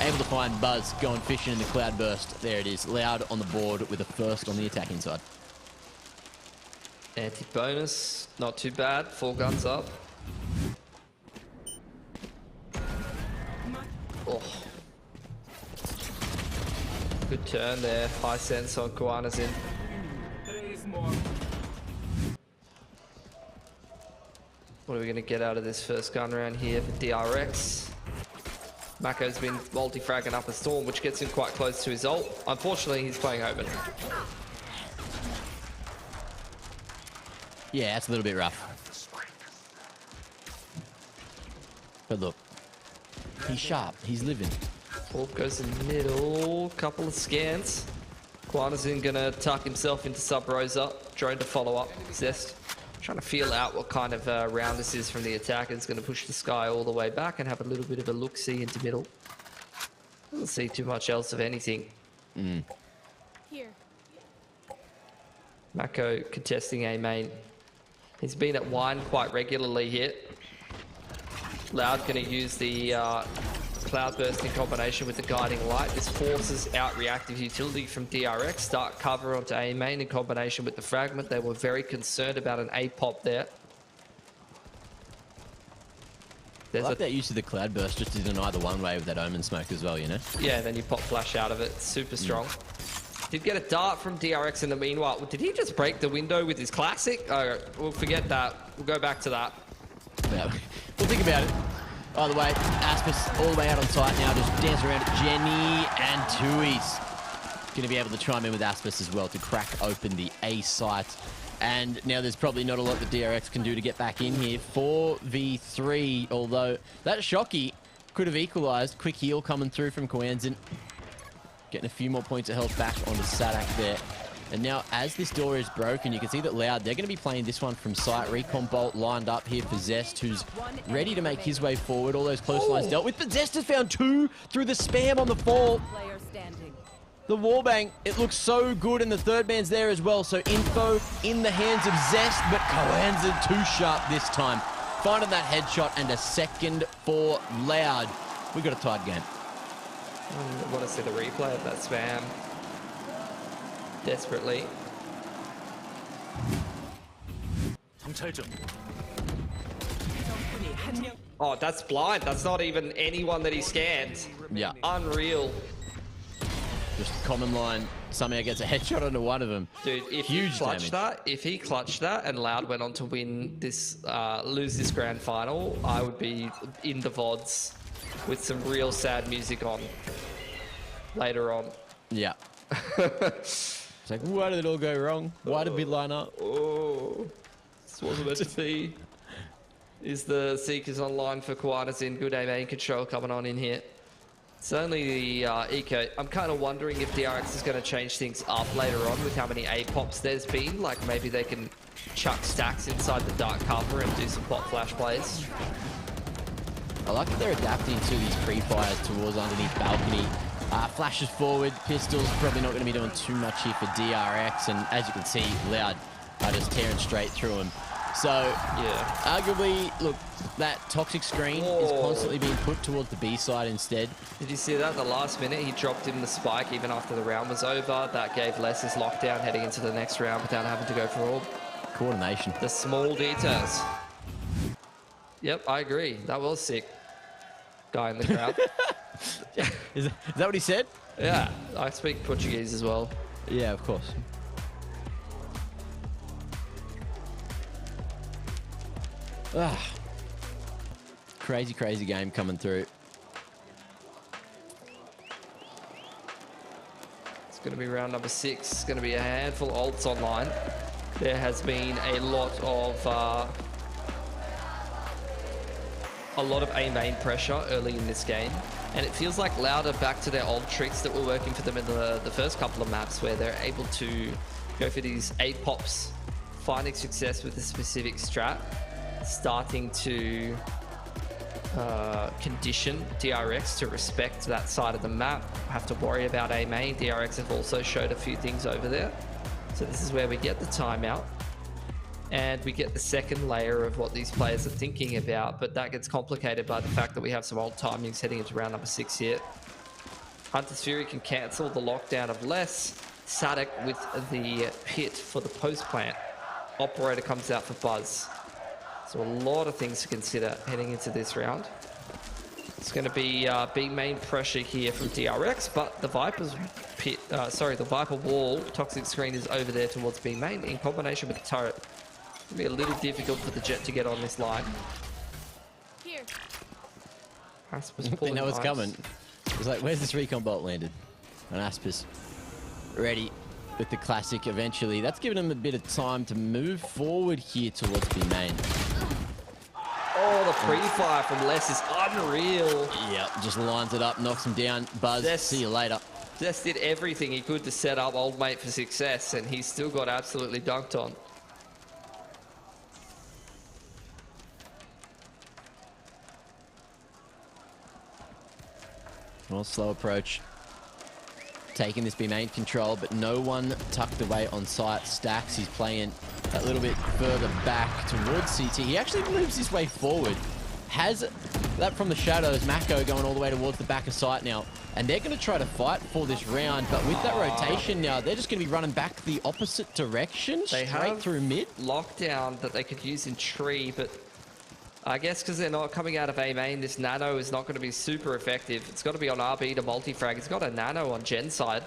able to find Buzz going fishing in the Cloudburst. There it is. Loud on the board with a first on the attacking side. Anti-bonus, not too bad. 4 guns up. Oh. Good turn there. High sense on Koana's in. What are we going to get out of this first gun round here for DRX? Mako's been multi-fragging up a Storm, which gets him quite close to his ult. Unfortunately, he's playing open. Yeah, that's a little bit rough. But look, he's sharp. He's living. Orb goes in the middle. Couple of scans. Quanazin gonna tuck himself into Sub Rosa. Drone to follow up. Zest trying to feel out what kind of round this is from the attacker. Is going to push the sky all the way back and have a little bit of a look-see into middle. Doesn't see too much else of anything. Here. Mako contesting A main. He's been at wine quite regularly here. Loud going to use the Cloudburst in combination with the Guiding Light. This forces out reactive utility from DRX. Start cover onto A main in combination with the Fragment. They were very concerned about an A pop there. I like that use of the Cloudburst just to deny the one way with that Omen Smoke as well, you know? Yeah, then you pop flash out of it. Super strong. Did get a dart from DRX in the meanwhile. Did he just break the window with his classic? Oh, we'll forget that. We'll go back to that. Yeah, we'll think about it. By the way, Aspis all the way out on site now, just dancing around at Jenny and Tui's. Going to be able to chime in with Aspis as well to crack open the A site. And now there's probably not a lot that DRX can do to get back in here. 4v3, although that Shocky could have equalized. Quick heal coming through from Kwanzin. Getting a few more points of health back onto Sadak there. And now, as this door is broken, you can see that Loud, they're going to be playing this one from site. Recon Bolt lined up here for Zest, who's ready to make his way forward. All those close lines dealt with, but Zest has found two through the spam on the fall. The wallbang, it looks so good, and the third man's there as well. So info in the hands of Zest, but Koanza too sharp this time. Finding that headshot and a second for Loud. We got a tied game. I want to see the replay of that spam. Desperately. Oh, that's blind. That's not even anyone that he scanned. Yeah. Unreal. Just common line, somehow gets a headshot onto one of them. Dude, if Huge he clutched damage. that, if he clutched that and Loud went on to win this, lose this grand final, I would be in the VODs with some real sad music on later on. Yeah. It's like, why did it all go wrong? Why did we line up? Oh, this wasn't meant to be. Is the Seekers online for Koanas in good aim control coming on in here? It's only the Eco. I'm kind of wondering if DRX is going to change things up later on with how many A-pops there's been. Like maybe they can chuck stacks inside the dark cover and do some pop flash plays. I like that they're adapting to these pre-fires towards underneath balcony. Flashes forward, pistols, probably not going to be doing too much here for DRX. And as you can see, Loud are just tearing straight through him. So, yeah, arguably, look, that toxic screen is constantly being put towards the B side instead. Did you see that? The last minute, he dropped him the spike even after the round was over. That gave Les his lockdown heading into the next round without having to go for all. Coordination. The small details. Yep, I agree. That was sick. Guy in the crowd. Is that what he said? Yeah, I speak Portuguese as well. Yeah, of course. Crazy, crazy game coming through. It's going to be round number 6. It's going to be a handful of ults online. There has been a lot of A main pressure early in this game. And it feels like Loud are back to their old tricks that were working for them in the first couple of maps, where they're able to go for these A pops, finding success with a specific strat, starting to condition DRX to respect that side of the map, have to worry about A main. DRX have also showed a few things over there. So this is where we get the timeout. And we get the second layer of what these players are thinking about, but that gets complicated by the fact that we have some old timings heading into round number 6 here. Hunter's Fury can cancel the lockdown of Les. Sadak with the pit for the post plant. Operator comes out for Buzz. So a lot of things to consider heading into this round. It's going to be B main pressure here from DRX, but the Viper's pit, the Viper wall toxic screen is over there towards B main in combination with the turret. It'll be a little difficult for the Jet to get on this line. Here. Aspis They know it's coming. It's like, where's this recon bolt landed? And Aspis ready with the classic eventually. That's given him a bit of time to move forward here towards B main. Oh, the pre-fire from Les is unreal. Yep, just lines it up, knocks him down. Buzz, see you later. Zest did everything he could to set up old mate for success, and he still got absolutely dunked on. Well, slow approach. Taking this B main control, but no one tucked away on site. Stacks, he's playing a little bit further back towards CT. He actually moves his way forward. Has that from the shadows. Mako going all the way towards the back of site now. And they're going to try to fight for this round. But with that rotation now, they're just going to be running back the opposite direction, They straight have through mid. Lockdown that they could use in tree, but I guess because they're not coming out of A main, this nano is not going to be super effective. It's got to be on RB to multi-frag. It's got a nano on Gen side.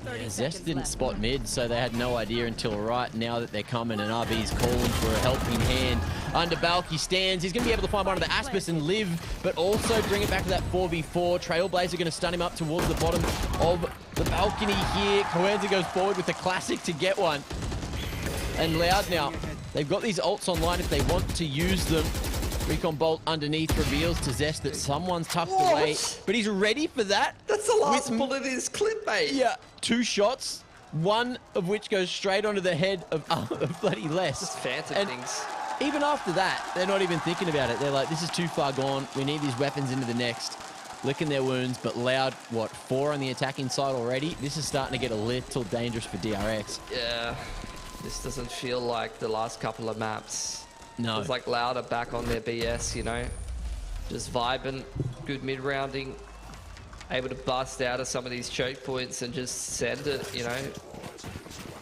Yeah, Zest didn't spot mid, so they had no idea until right now that they're coming, and RB's calling for a helping hand. Under Balky stands. He's going to be able to find one of the Aspis and live, but also bring it back to that 4v4. Trailblazer going to stun him up towards the bottom of the balcony here. Coenza goes forward with the classic to get one. And Loud now, they've got these ults online if they want to use them. Recon Bolt underneath reveals to Zest that someone's tucked away, but he's ready for that. That's the last bullet in his clip, mate. Yeah, 2 shots, one of which goes straight onto the head of bloody Les. Just phantom things. Even after that, they're not even thinking about it. They're like, this is too far gone. We need these weapons into the next. Licking their wounds, but Loud, what, 4 on the attacking side already? This is starting to get a little dangerous for DRX. Yeah, this doesn't feel like the last couple of maps. No. It's like Louder back on their BS, you know. Just vibing, good mid-rounding. Able to bust out of some of these choke points and just send it, you know.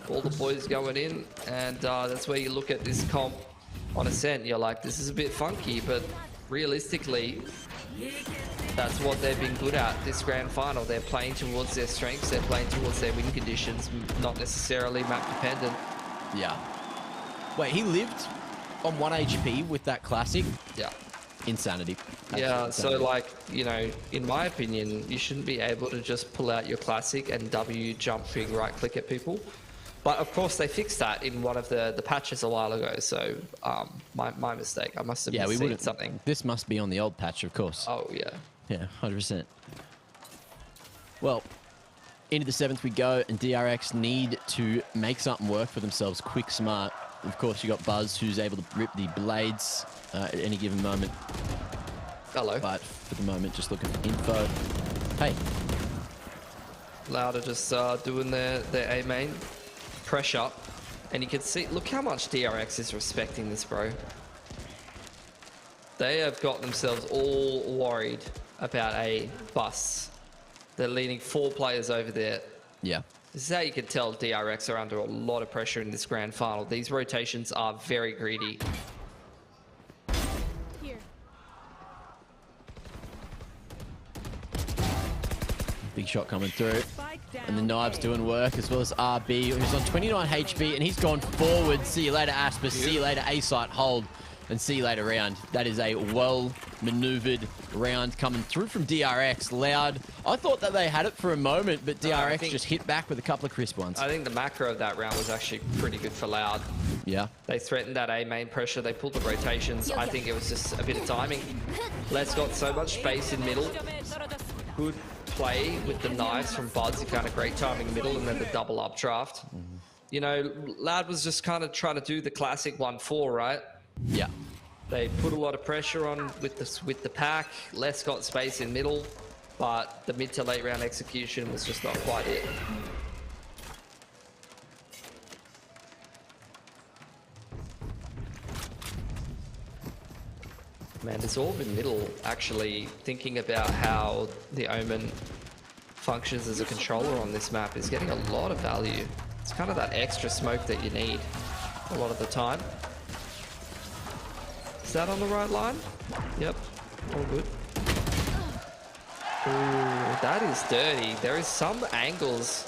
All the boys going in, and that's where you look at this comp on Ascent. You're like, this is a bit funky, but realistically, that's what they've been good at this grand final. They're playing towards their strengths, they're playing towards their win conditions, not necessarily map dependent. Yeah. Wait, he lived on 1 HP with that classic? Yeah. Insanity. Yeah, Absolute so insanity. like, you know, in my opinion, you shouldn't be able to just pull out your classic and W jumping right click at people. But of course they fixed that in one of the patches a while ago, so my mistake. I must have seen something. This must be on the old patch, of course. Oh, yeah. Yeah, 100%. Well, into the 7th we go, and DRX need to make something work for themselves quick, smart. Of course, you got Buzz, who's able to rip the blades at any given moment. Hello. But for the moment, just looking for info. Hey. Louder just doing their A main pressure, and you can see, look how much DRX is respecting this, bro. They have got themselves all worried about a bus. They're leading 4 players over there. Yeah. This is how you can tell DRX are under a lot of pressure in this grand final. These rotations are very greedy. Here. Big shot coming through. And the Knives doing work, as well as RB, who's on 29 HP, and he's gone forward. See you later, Aspis. See you later, A-Site. Hold. And see you later, round. That is a well-maneuvered round coming through from DRX. Loud. I thought that they had it for a moment, but DRX just hit back with a couple of crisp ones. I think the macro of that round was actually pretty good for Loud. Yeah. They threatened that A main pressure. They pulled the rotations. I think it was just a bit of timing. Les got so much space in middle. Good play with the knives from Buzz. He found a great timing in middle, and then the double updraft. You know, Loud was just kind of trying to do the classic 1-4, right? Yeah. They put a lot of pressure on with the pack. Les got space in middle, but the mid to late round execution was just not quite it. Man, this orb in middle, actually thinking about how the Omen functions as a controller on this map is getting a lot of value. It's kind of that extra smoke that you need a lot of the time. Is that on the right line? Yep, all good. Ooh, that is dirty. There is some angles.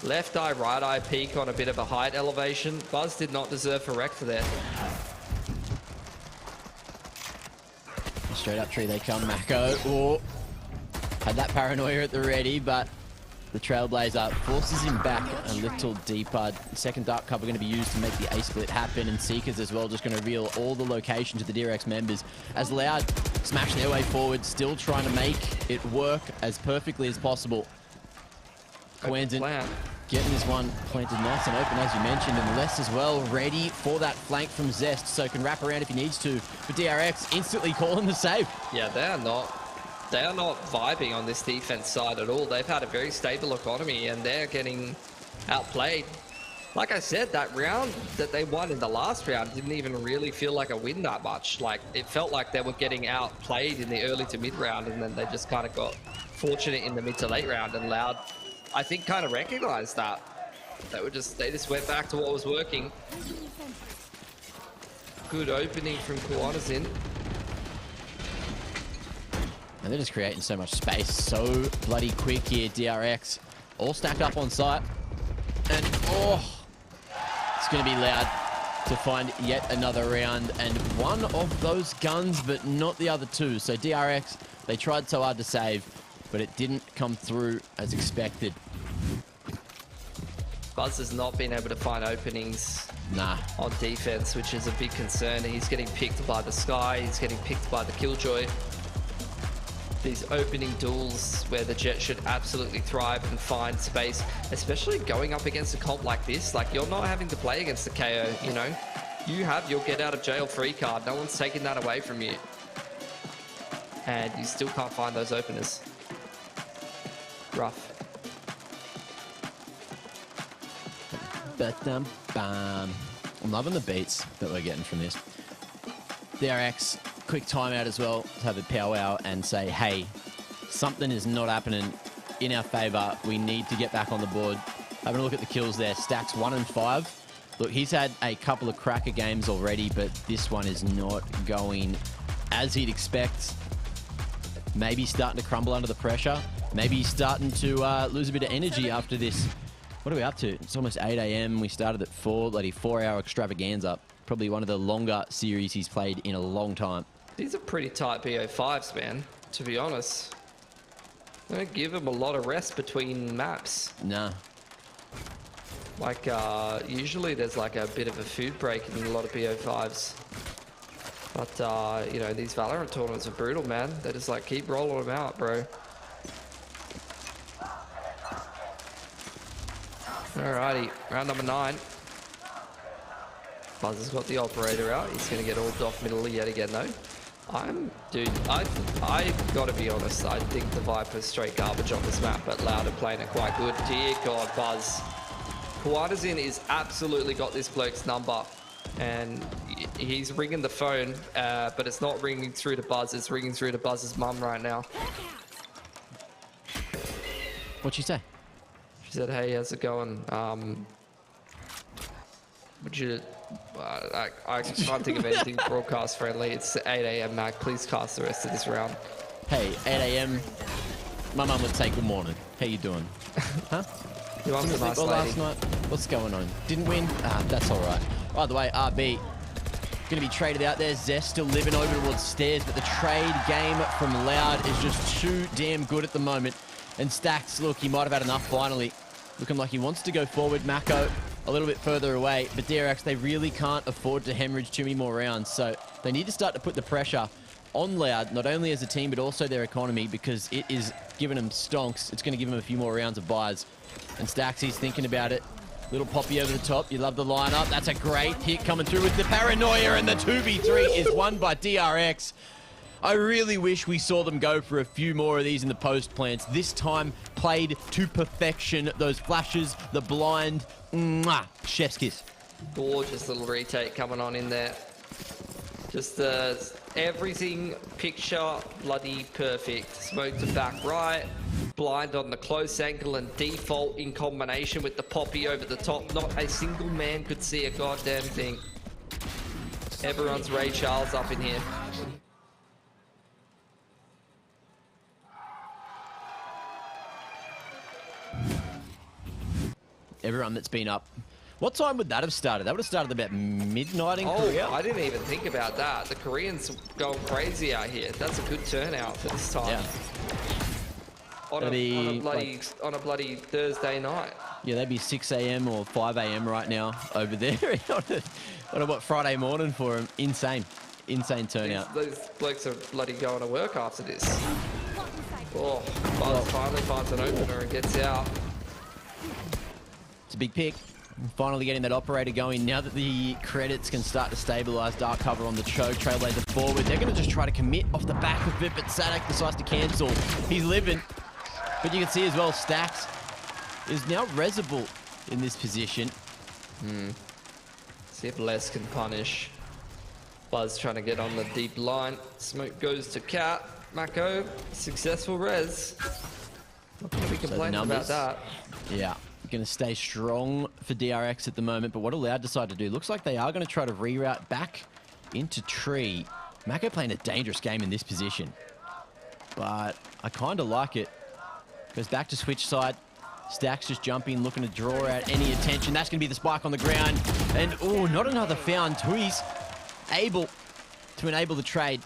Left eye, right eye peak on a bit of a height elevation. Buzz did not deserve a wreck there. Straight up tree they come, Mako. Oh, had that paranoia at the ready, but the Trailblazer forces him back a little deeper. Second dark cover going to be used to make the A split happen, and Seekers as well just going to reveal all the locations of the DRX members as Loud smash their way forward, still trying to make it work as perfectly as possible. Quentin getting this one planted nice and open, as you mentioned, and Les as well ready for that flank from Zest, so can wrap around if he needs to. But DRX instantly calling the save. Yeah, they are not vibing on this defense side at all. They've had a very stable economy, and they're getting outplayed like I said, that round that they won in the last round didn't even really feel like a win that much. Like, it felt like they were getting outplayed in the early to mid round, and then they just kind of got fortunate in the mid to late round, and Loud, I think, kind of recognized that. They just went back to what was working. Good opening from Kiwanis. And they're just creating so much space so bloody quick here. DRX all stacked up on site. And oh, it's going to be Loud to find yet another round. And one of those guns, but not the other two. So DRX, they tried so hard to save, but it didn't come through as expected. Buzz has not been able to find openings on defense, which is a big concern. He's getting picked by the Sky. He's getting picked by the Killjoy. These opening duels where the Jet should absolutely thrive and find space, especially going up against a comp like this. Like, you're not having to play against the KO, you know? You have your get out of jail free card. No one's taking that away from you. And you still can't find those openers. Rough. I'm loving the beats that we're getting from this. DRX, quick timeout as well to have a powwow and say, hey, something is not happening in our favor. We need to get back on the board. Having a look at the kills there. Stacks 1 and 5. Look, he's had a couple of cracker games already, but this one is not going as he'd expect. Maybe starting to crumble under the pressure. Maybe he's starting to lose a bit of energy after this. What are we up to? It's almost 8 a.m. We started at 4, bloody 4-hour extravaganza. Probably one of the longer series he's played in a long time. These are pretty tight BO5s, man, to be honest. They don't give him a lot of rest between maps. Nah. Like, usually there's like a bit of a food break in a lot of BO5s. But, you know, these Valorant tournaments are brutal, man. They just like keep rolling them out, bro. Alrighty, round number 9. Buzz has got the operator out. He's going to get orbed off middle yet again, though. Dude, I gotta be honest, I think the Viper's straight garbage on this map, but Loud are playing it quite good. Dear God, Buzz. Kawada's is absolutely got this bloke's number, and he's ringing the phone, but it's not ringing through to Buzz, it's ringing through to Buzz's mum right now. What'd she say? She said, hey, how's it going? Would you... I can't think of anything broadcast friendly. It's 8 a.m. Mac. Please cast the rest of this round. Hey, 8 a.m. My mum would say good morning. How you doing? Huh? Your mum's a nice lady. Last night? What's going on? Didn't win? Ah, that's all right. By the way, RB going to be traded out there. Zest still living over towards stairs, but the trade game from Loud is just too damn good at the moment. And Stacks, look, he might have had enough finally. Looking like he wants to go forward. Mako a little bit further away, but DRX, they really can't afford to hemorrhage too many more rounds, so they need to start to put the pressure on Loud, not only as a team, but also their economy, because it is giving them stonks. It's going to give them a few more rounds of buys. And Stacks, he's thinking about it. Little poppy over the top. You love the lineup. That's a great hit coming through with the paranoia, and the 2v3 is won by DRX. I really wish we saw them go for a few more of these in the post plants. This time played to perfection. Those flashes, the blind, mwah, chef's kiss. Gorgeous little retake coming on in there. Just everything picture bloody perfect. Smoke to back right, blind on the close angle, and default in combination with the poppy over the top. Not a single man could see a goddamn thing. Everyone's Ray Charles up in here. Everyone that's been up. What time would that have started? That would have started about midnight in Korea. I didn't even think about that. The Koreans going crazy out here. That's a good turnout for this time. Yeah. On a bloody Thursday night. Yeah, they'd be 6 a.m. or 5 a.m. right now over there on a what, Friday morning for them. Insane. Insane turnout. Those blokes are bloody going to work after this. Oh, Buzz finally finds an opener and gets out. It's a big pick. Finally getting that operator going. Now that the credits can start to stabilize, dark cover on the choke, Trailblazer forward. They're going to just try to commit off the back of it, but Sadak decides to cancel. He's living. But you can see as well, Stacks is now resible in this position. See if Les can punish. Buzz trying to get on the deep line. Smoke goes to Cat. Mako, successful res. Not going to be complaining about that. Yeah, going to stay strong for DRX at the moment, but what Loud decide to do? Looks like they are going to try to reroute back into tree. Mako playing a dangerous game in this position, but I kind of like it. Goes back to switch side. Stacks just jumping, looking to draw out any attention. That's going to be the spike on the ground. And, oh, not another found. Tui's able to enable the trade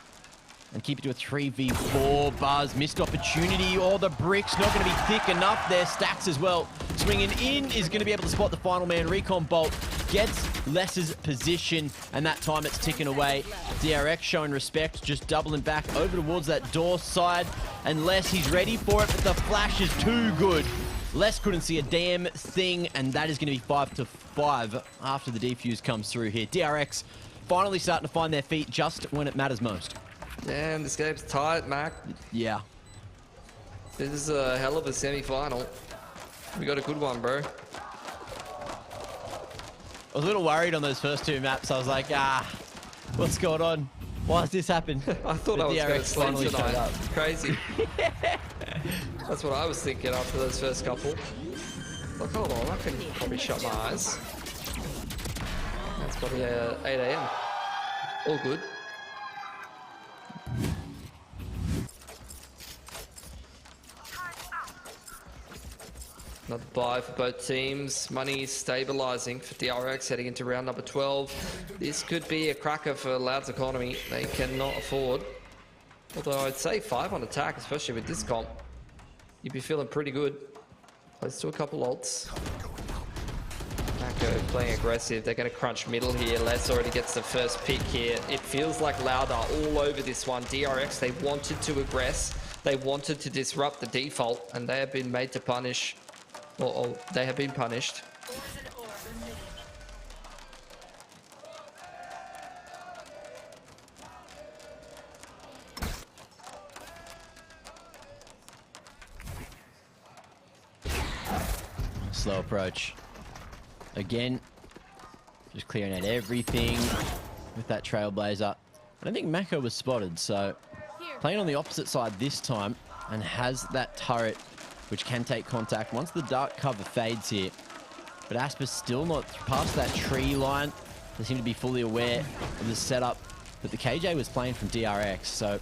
and keep it to a 3v4. Buzz, missed opportunity. Oh, the brick's not going to be thick enough there. Stacks as well. Swinging in is going to be able to spot the final man. Recon Bolt gets Les's position, and that time it's ticking away. DRX showing respect, just doubling back over towards that door side. And Les, he's ready for it, but the flash is too good. Les couldn't see a damn thing, and that is going to be 5-5 after the defuse comes through here. DRX finally starting to find their feet just when it matters most. Damn, this game's tight, Mac. Yeah. This is a hell of a semi-final. We got a good one, bro. I was a little worried on those first two maps. I was like, what's going on? Why has this happened? I thought I was going to sleep tonight. Crazy. That's what I was thinking after those first couple. Like, hold on, I can probably shut my eyes. That's probably 8 AM. All good. Another buy for both teams. Money stabilizing for DRX heading into round number 12. This could be a cracker for Loud's economy. They cannot afford. Although I'd say 5 on attack, especially with this comp. You'd be feeling pretty good. Close to a couple ults. Mako playing aggressive. They're going to crunch middle here. Les already gets the first pick here. It feels like Loud are all over this one. DRX, they wanted to aggress. They wanted to disrupt the default, and they have been made to punish. Or they have been punished. Slow approach. Again, just clearing out everything with that Trailblazer. I don't think Mako was spotted, so playing on the opposite side this time and has that turret which can take contact once the dark cover fades here. But Asper's still not past that tree line. They seem to be fully aware of the setup that the KJ was playing from DRX. So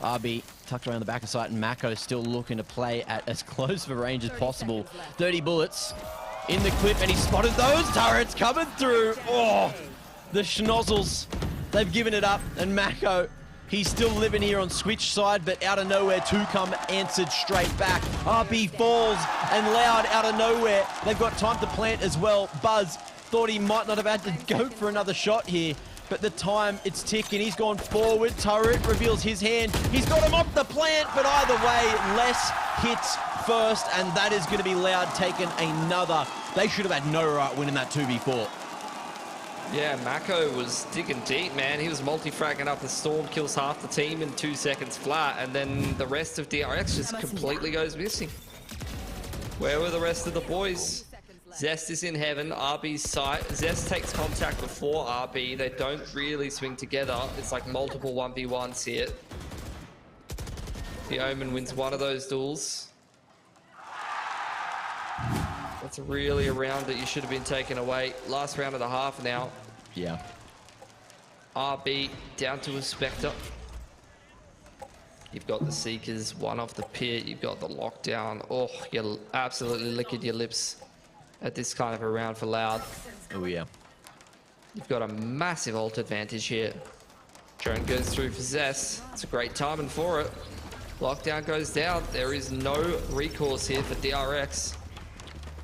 RB tucked around the back of sight, and Mako still looking to play at as close of a range as possible. 30 bullets in the clip, and he spotted those turrets coming through. Oh, the schnozzles. They've given it up, and Mako, he's still living here on switch side, but out of nowhere, 2 come answered straight back. RB falls, and Loud out of nowhere. They've got time to plant as well. Buzz thought he might not have had to go for another shot here, but the time, it's ticking. He's gone forward. Turret reveals his hand. He's got him off the plant, but either way, Les hits first, and that is going to be Loud taking another. They should have had no right winning that 2v4. Yeah, Mako was digging deep, man. He was multi-fragging up the storm, kills half the team in 2 seconds flat, and then the rest of DRX just completely goes missing. Where were the rest of the boys? Zest is in heaven, RB's sight. Zest takes contact before RB. They don't really swing together. It's like multiple 1v1s here. The Omen wins one of those duels. That's really a round that you should have been taken away. Last round of the half now. Yeah. RB down to a Spectre. You've got the Seekers, one off the pit. You've got the lockdown. Oh, you're absolutely licking your lips at this kind of a round for Loud. Oh, yeah. You've got a massive ult advantage here. Drone goes through for Zest. It's a great timing for it. Lockdown goes down. There is no recourse here for DRX.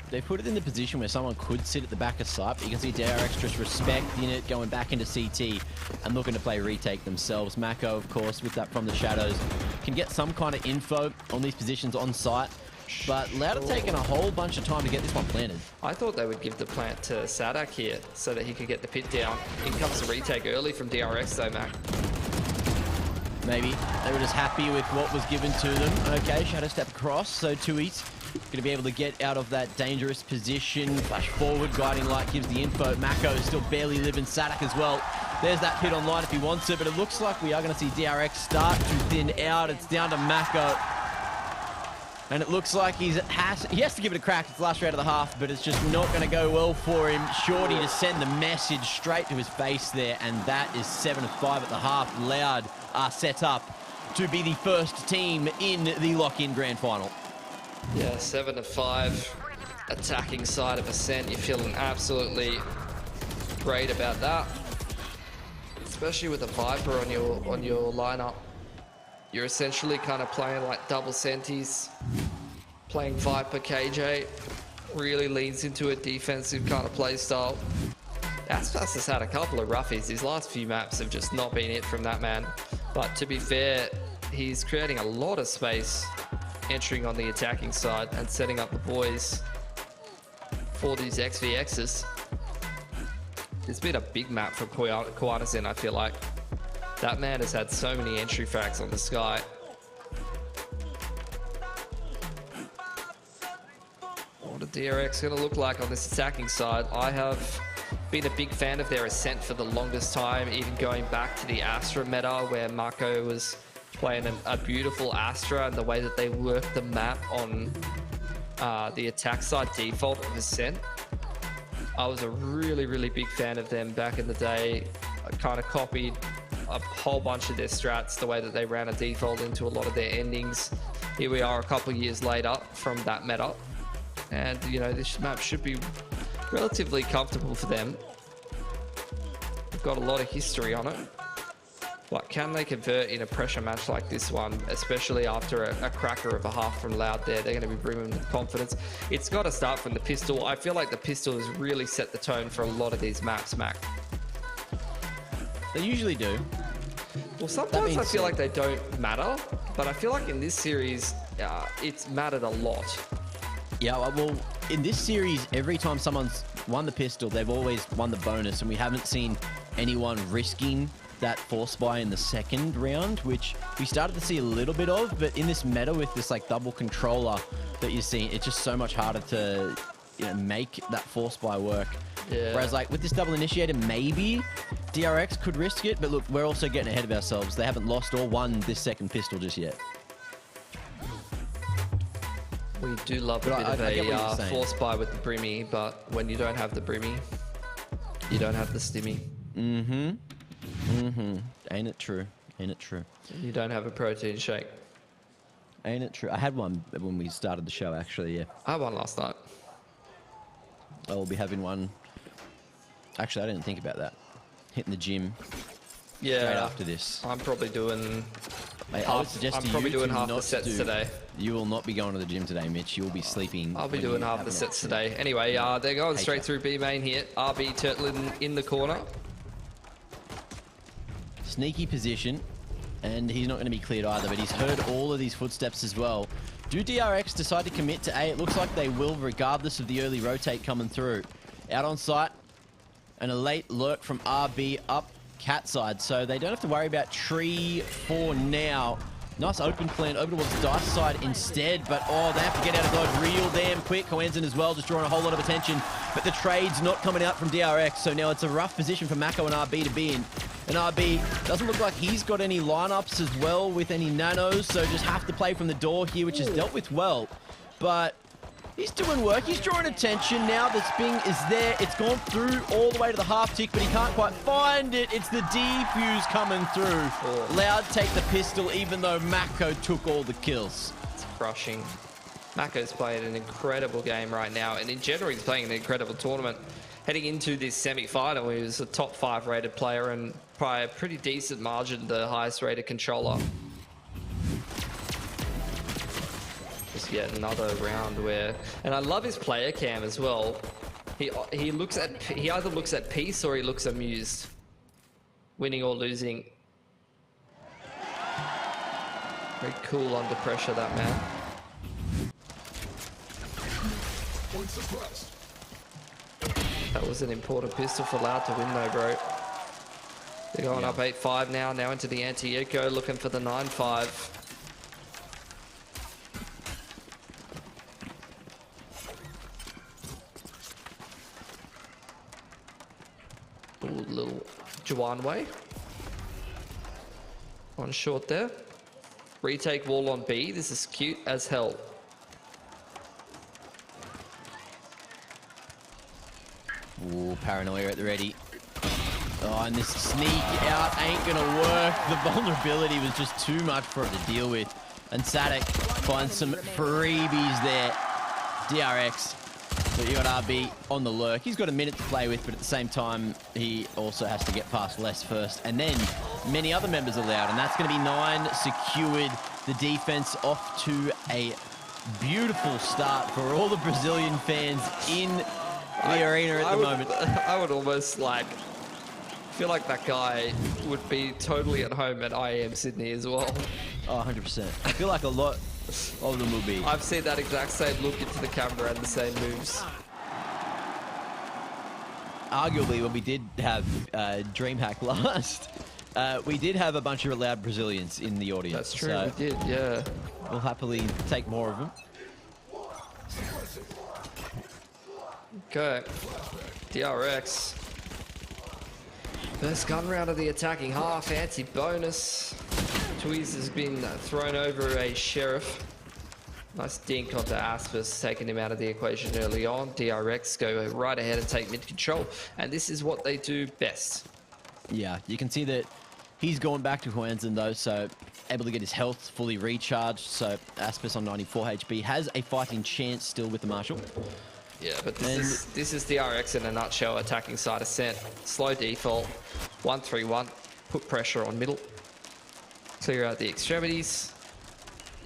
They put it in the position where someone could sit at the back of sight, but you can see DRX just respecting it, going back into CT and looking to play retake themselves. Mako, of course, with that from the shadows, can get some kind of info on these positions on site, but Loud have taken a whole bunch of time to get this one planted. I thought they would give the plant to Sadak here so that he could get the pit down. In comes the retake early from DRX though, Mac. Maybe they were just happy with what was given to them. Okay, shadow step across, so Tui's going to be able to get out of that dangerous position. Flash forward, guiding light gives the info. Mako is still barely living. Sadak as well. There's that pit online if he wants it, but it looks like we are going to see DRX start to thin out. It's down to Mako. And it looks like he has to give it a crack. It's the last round of the half, but it's just not going to go well for him. Shorty to send the message straight to his face there, and that is 7-5 at the half. Loud are set up to be the first team in the lock-in grand final. Yeah, 7-5, attacking side of Ascent. You're feeling absolutely great about that, especially with a Viper on your lineup. You're essentially kind of playing like double centis, playing Viper. KJ really leans into a defensive kind of play style. Aspas has had a couple of roughies. His last few maps have just not been it from that man. But to be fair, he's creating a lot of space entering on the attacking side and setting up the boys for these XVXs. It's been a big map for Koanasen, I feel like. That man has had so many entry frags on the sky. What a DRX going to look like on this attacking side. I have been a big fan of their Ascent for the longest time, even going back to the Astra meta where Mako was playing a beautiful Astra, and the way that they worked the map on the attack side default of Ascent. I was a really, really big fan of them back in the day. I kind of copied a whole bunch of their strats, the way that they ran a default into a lot of their endings. Here we are a couple of years later from that meta, and you know, this map should be relatively comfortable for them. They've got a lot of history on it, but can they convert in a pressure match like this one, especially after a cracker of a half from Loud there? They're going to be brimming with confidence. It's got to start from the pistol. I feel like the pistol has really set the tone for a lot of these maps, Mac. They usually do. Well, sometimes I feel like they don't matter, but I feel like in this series, it's mattered a lot. Yeah, well, in this series, every time someone's won the pistol, they've always won the bonus, and we haven't seen anyone risking that force buy in the second round, which we started to see a little bit of, but in this meta with this like double controller that you're seeing, it's just so much harder to, you know, make that force buy work. Yeah. Whereas like with this double initiator, maybe DRX could risk it, but look, we're also getting ahead of ourselves. They haven't lost or won this second pistol just yet. We do love a bit of a force buy with the Brimmy, but when you don't have the Brimmy, you don't have the Stimmy. Ain't it true? Ain't it true? You don't have a protein shake. Ain't it true? I had one when we started the show, actually, yeah. I had one last night. I will be having one. Actually, I didn't think about that. Hitting the gym. Yeah. Straight after this. I'm probably doing I would suggest I'm to probably you doing to half not the sets today. You will not be going to the gym today, Mitch. You will be sleeping. I'll be when doing you half have the an sets option. today. Anyway, they're going Hey, straight Jack. through B main here. RB Turtlin in the corner. Sneaky position, and he's not going to be cleared either, but he's heard all of these footsteps as well. Do DRX decide to commit to A? It looks like they will, regardless of the early rotate coming through. Out on site, and a late lurk from RB up cat side, so they don't have to worry about tree for now. Nice open plan over towards Dice side instead, but oh, they have to get out of dodge real damn quick. Coenzen as well, just drawing a whole lot of attention, but the trade's not coming out from DRX, so now it's a rough position for Mako and RB to be in. And RB doesn't look like he's got any lineups as well with any nanos, so just have to play from the door here, which is dealt with well. But he's doing work, he's drawing attention now. The Sping is there, it's gone through all the way to the half tick, but he can't quite find it. It's the defuse coming through. Loud take the pistol, even though Mako took all the kills. It's crushing. Mako's playing an incredible game right now, and in general, he's playing an incredible tournament. Heading into this semi-final, he was a top 5 rated player, and by a pretty decent margin, the highest rated controller. Just yet another round where, and I love his player cam as well. He either looks at peace or he looks amused, winning or losing. Very cool under pressure, that man. That was an important pistol for Loud to win though, bro. They're going up 8-5 now. Now into the anti-eco, looking for the 9-5. Ooh, little Juwanwei on short there. Retake wall on B. This is cute as hell. Ooh, paranoia at the ready. Oh, and this sneak out ain't gonna work. The vulnerability was just too much for it to deal with. And Sadek finds some freebies there. DRX. But you got RB on the lurk. He's got a minute to play with, but at the same time, he also has to get past Les first. And then many other members allowed, and that's going to be 9 secured. The defense off to a beautiful start for all the Brazilian fans in the arena at the moment. I would almost like feel like that guy would be totally at home at IEM Sydney as well. Oh, 100%. I feel like a lot of them will be. I've seen that exact same look into the camera and the same moves. Arguably, when we did have DreamHack last, we did have a bunch of loud Brazilians in the audience. That's true, so we did, yeah. We'll happily take more of them. Okay, DRX. First gun round of the attacking half, anti-bonus. Tweez has been thrown over a Sheriff. Nice dink onto Aspis, taking him out of the equation early on. DRX go right ahead and take mid control, and this is what they do best. Yeah, you can see that he's gone back to Huanzin though, so able to get his health fully recharged. So Aspis on 94 HP has a fighting chance still with the Marshal. Yeah, but this is DRX in a nutshell, attacking side ascent. Slow default, 1-3-1, put pressure on middle. Clear out the extremities.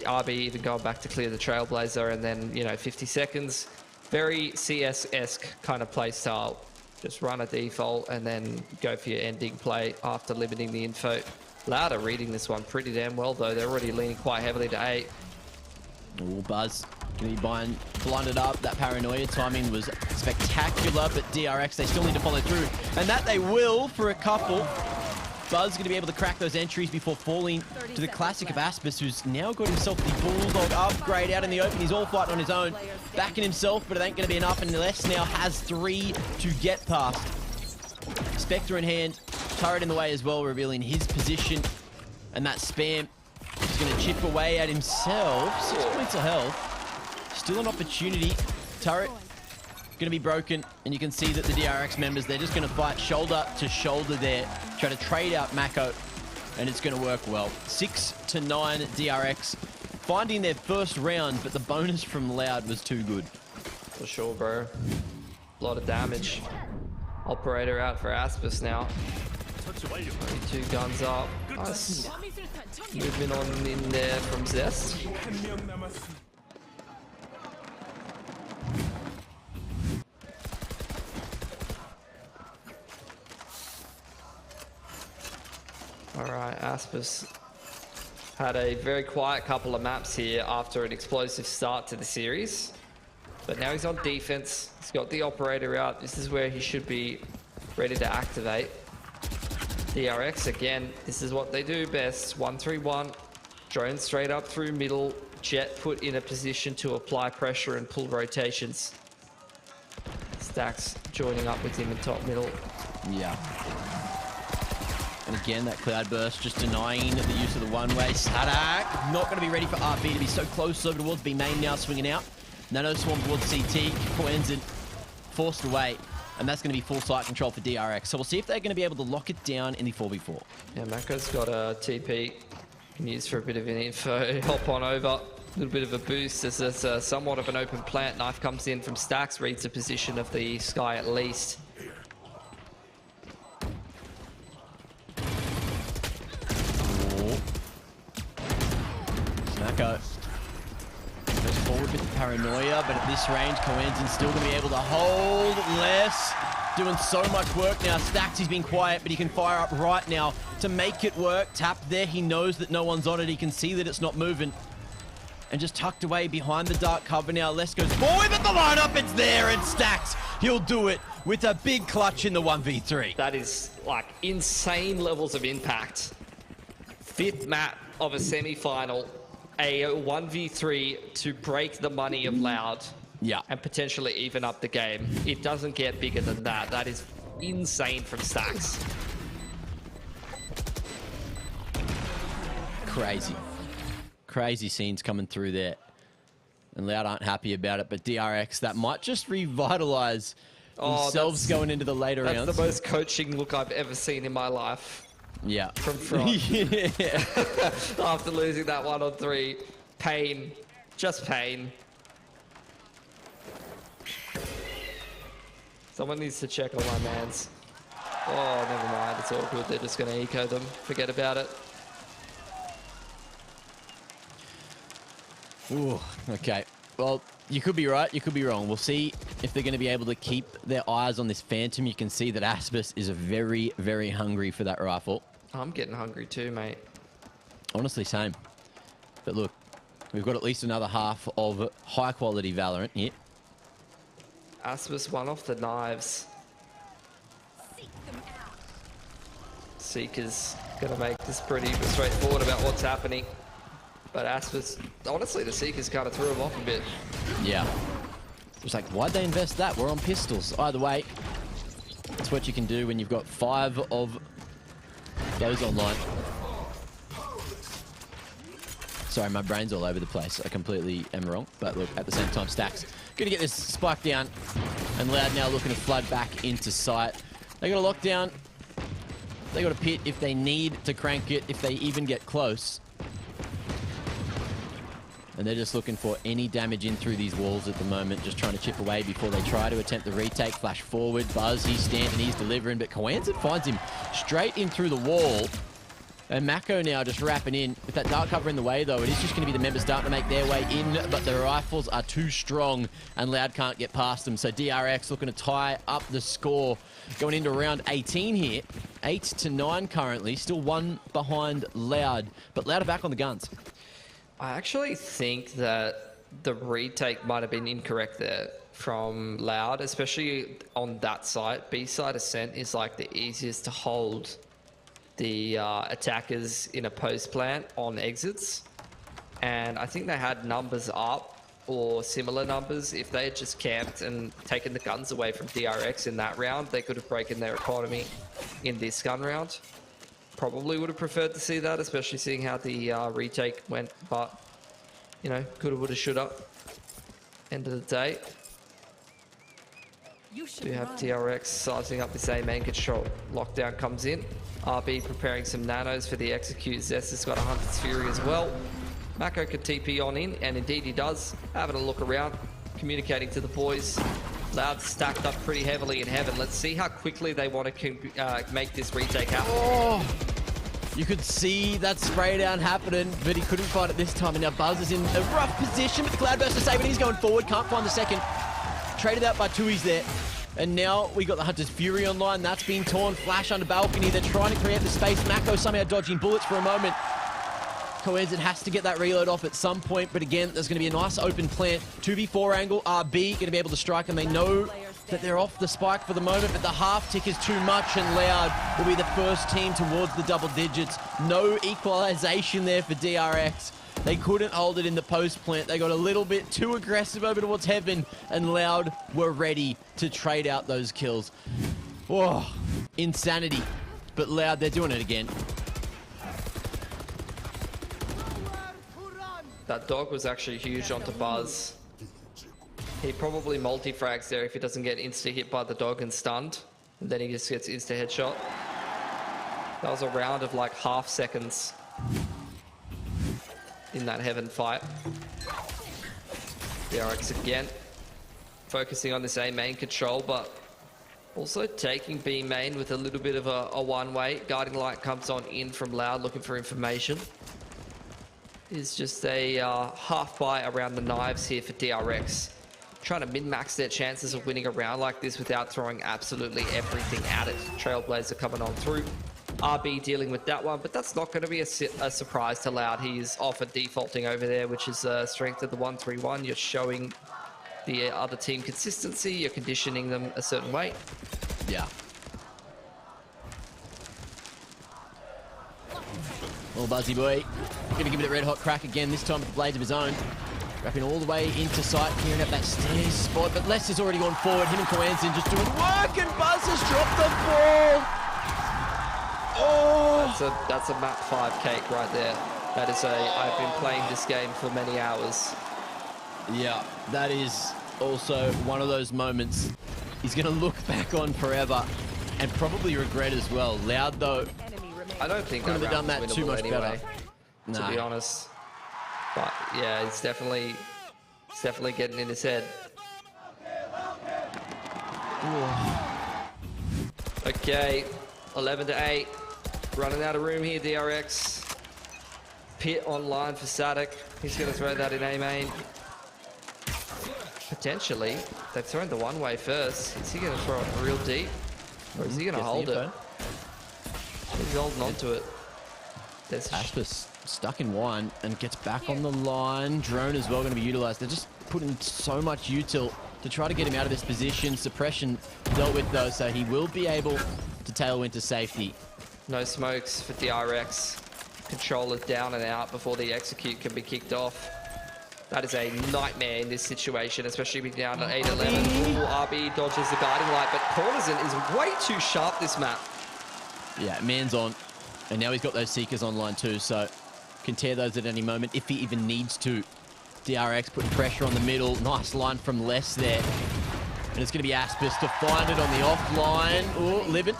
RB even going back to clear the Trailblazer, and then, you know, 50 seconds. Very CS-esque kind of play style. Just run a default and then go for your ending play after limiting the info. Loud are reading this one pretty damn well, though. They're already leaning quite heavily to 8. Ooh, Buzz gonna be blinded up. That paranoia timing was spectacular, but DRX, they still need to follow through. And that they will for a couple. Buzz going to be able to crack those entries before falling to the classic of Aspis, who's now got himself the Bulldog upgrade out in the open. He's all fighting on his own, backing himself, but it ain't going to be enough, and Les now has 3 to get past. Spectre in hand, turret in the way as well, revealing his position, and that spam is going to chip away at himself. 6 points of health. Still an opportunity. Turret going to be broken, and you can see that the DRX members, they're just going to fight shoulder to shoulder there, try to trade out Mako, and it's going to work well. 6-9 DRX finding their first round, but the bonus from Loud was too good. For sure, bro. A lot of damage. Operator out for Aspis now. 2 guns up. Nice movement on in there from Zest. Alright, Aspis had a very quiet couple of maps here after an explosive start to the series. But now he's on defense. He's got the operator out. This is where he should be ready to activate. DRX again, this is what they do best. 1-3-1, drone straight up through middle, Jet put in a position to apply pressure and pull rotations. Stacks joining up with him in top middle. Yeah. And again, that cloud burst just denying the use of the one-way. Sadak not going to be ready for RB to be so close over towards B main now, swinging out. Nano swarm towards CT. Quentin forced away. And that's going to be full site control for DRX. So we'll see if they're going to be able to lock it down in the 4v4. Yeah, Mako's got a TP. Can use for a bit of an info. Hop on over. A little bit of a boost as it's somewhat of an open plant. Knife comes in from Stacks. Reads the position of the Sky at least. Mako goes forward with the paranoia, but at this range, Coenzin's still going to be able to hold less. Doing so much work now. Stacks, he's been quiet, but he can fire up right now to make it work. Tap there, he knows that no one's on it. He can see that it's not moving. And just tucked away behind the dark cover now. Les goes forward, but the lineup, it's there, and Stacks, he'll do it with a big clutch in the 1v3. That is like insane levels of impact. 5th map of a semi-final, a 1v3 to break the money of Loud. Yeah. And potentially even up the game. It doesn't get bigger than that. That is insane from Stacks. Crazy. Crazy scenes coming through there. And Loud aren't happy about it, but DRX, that might just revitalize themselves going into the later rounds. That's the most coaching look I've ever seen in my life. Yeah. From front. Yeah. After losing that 1-on-3. Pain. Just pain. Someone needs to check on my mans. Oh, never mind. It's all good. They're just going to eco them. Forget about it. Ooh, okay. Well, you could be right, you could be wrong. We'll see if they're going to be able to keep their eyes on this Phantom. You can see that Aspis is very, very hungry for that rifle. I'm getting hungry too, mate. Honestly, same. But look, we've got at least another half of high-quality Valorant here. Aspis one off the knives. Seeker's going to make this pretty straightforward about what's happening. But Aspis, honestly, the Seekers kind of threw him off a bit. Yeah. It's like, why'd they invest that? We're on pistols. Either way, it's what you can do when you've got 5 of those online. Sorry, my brain's all over the place. I completely am wrong. But look, at the same time, Stacks gonna get this spike down. And Loud now looking to flood back into sight. They got a lockdown. They got a pit if they need to crank it, if they even get close. And they're just looking for any damage in through these walls at the moment, just trying to chip away before they try to attempt the retake. Flash forward, Buzz, he's standing, he's delivering, but Coanzin finds him straight in through the wall. And Mako now just wrapping in. With that dark cover in the way, though, it is just going to be the members starting to make their way in, but the rifles are too strong, and Loud can't get past them. So DRX looking to tie up the score, going into round 18 here. 8-9 currently, still 1 behind Loud, but Loud are back on the guns. I actually think that the retake might have been incorrect there from Loud, especially on that site. B-side Ascent is like the easiest to hold the attackers in a post plant on exits. And I think they had numbers up or similar numbers. If they had just camped and taken the guns away from DRX in that round, they could have broken their economy in this gun round. Probably would have preferred to see that, especially seeing how the retake went, but you know, coulda, woulda, shoulda. End of the day. We have DRX sizing up this A main control. Lockdown comes in. RB preparing some nanos for the execute. Zest has got a Hunter's Fury as well. Mako could TP on in, and indeed he does. Having a look around, communicating to the boys. Loud stacked up pretty heavily in heaven. Let's see how quickly they want to make this retake happen. Oh, you could see that spray down happening, but he couldn't find it this time. And now Buzz is in a rough position, but the Cloudburst is saving. He's going forward, can't find the second. Traded out by Tui's there. And now we got the Hunter's Fury online. That's been torn. Flash under balcony. They're trying to create the space. Mako somehow dodging bullets for a moment. Coenz has to get that reload off at some point, but again, there's going to be a nice open plant. 2v4 angle, RB going to be able to strike, and they know that they're off the spike for the moment, but the half tick is too much, and Loud will be the first team towards the double digits. No equalization there for DRX. They couldn't hold it in the post plant. They got a little bit too aggressive over towards heaven, and Loud were ready to trade out those kills. Whoa, insanity. But Loud, they're doing it again. That dog was actually huge onto Buzz. He probably multi-frags there if he doesn't get insta-hit by the dog and stunned. And then he just gets insta-headshot. That was a round of like half seconds in that heaven fight. DRX again, focusing on this A main control, but also taking B main with a little bit of a one-way. Guiding light comes on in from Loud, looking for information. Is just a half buy around the knives here for DRX. Trying to min-max their chances of winning a round like this without throwing absolutely everything at it. Trailblazer coming on through. RB dealing with that one, but that's not going to be a surprise to Loud. He is off at defaulting over there, which is strength of the 1-3-1. You're showing the other team consistency. You're conditioning them a certain way. Yeah. Well, Buzzy Boy gonna give it a red hot crack again, this time with the blades of his own. Wrapping all the way into sight, clearing up that stairs spot, but Les has already gone forward. Him and Coanzin just doing work, and Buzz has dropped the ball. Oh! That's a map 5 cake right there. That is I've been playing this game for many hours. Yeah, that is also one of those moments he's gonna look back on forever and probably regret as well. Loud though. I don't think could have done that too much anyway, better. to be honest. But yeah, it's definitely getting in his head. Ooh. Okay, 11-8. Running out of room here, DRX. Pit online for Sadek. He's going to throw that in A main. Potentially. They've thrown the one-way first. Is he going to throw it real deep? Or is he going to hold it? He's holding on to it. There's Ashpas stuck in one and gets back on the line. Drone as well going to be utilized. They're just putting so much util to try to get him out of this position. Suppression dealt with though, so he will be able to tailwind to safety. No smokes for DRX. Controller down and out before the execute can be kicked off. That is a nightmare in this situation, especially being down at 8-11. RB dodges the guiding light, but Cornerson is way too sharp this map. Yeah, man's on. And now he's got those Seekers online too, so can tear those at any moment if he even needs to. DRX putting pressure on the middle. Nice line from Les there. And it's going to be Aspis to find it on the offline. Oh, Libin.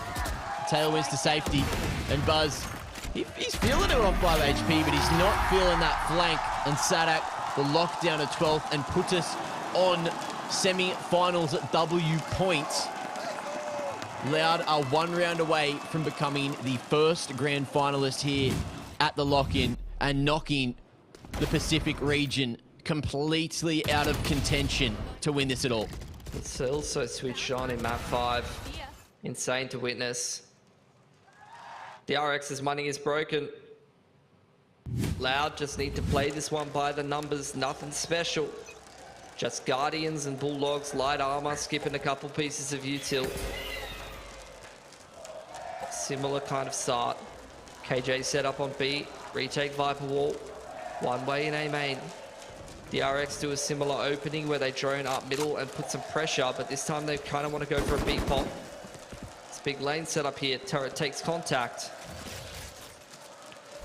Tailwinds to safety. And Buzz, he's feeling it on 5 HP, but he's not feeling that flank. And Sadak, the lockdown at 12th, and put us on semi-finals at W points. Loud are 1 round away from becoming the first grand finalist here at the lock-in and knocking the Pacific region completely out of contention to win this at all. It's also switched on in map 5. Insane to witness. DRX's money is broken. Loud just need to play this one by the numbers, nothing special. Just Guardians and Bulldogs, light armor, skipping a couple pieces of util. Similar kind of start. KJ set up on B, retake Viper Wall. One way in A main. DRX do a similar opening where they drone up middle and put some pressure, but this time they kind of want to go for a B pop. It's big lane set up here. Turret takes contact.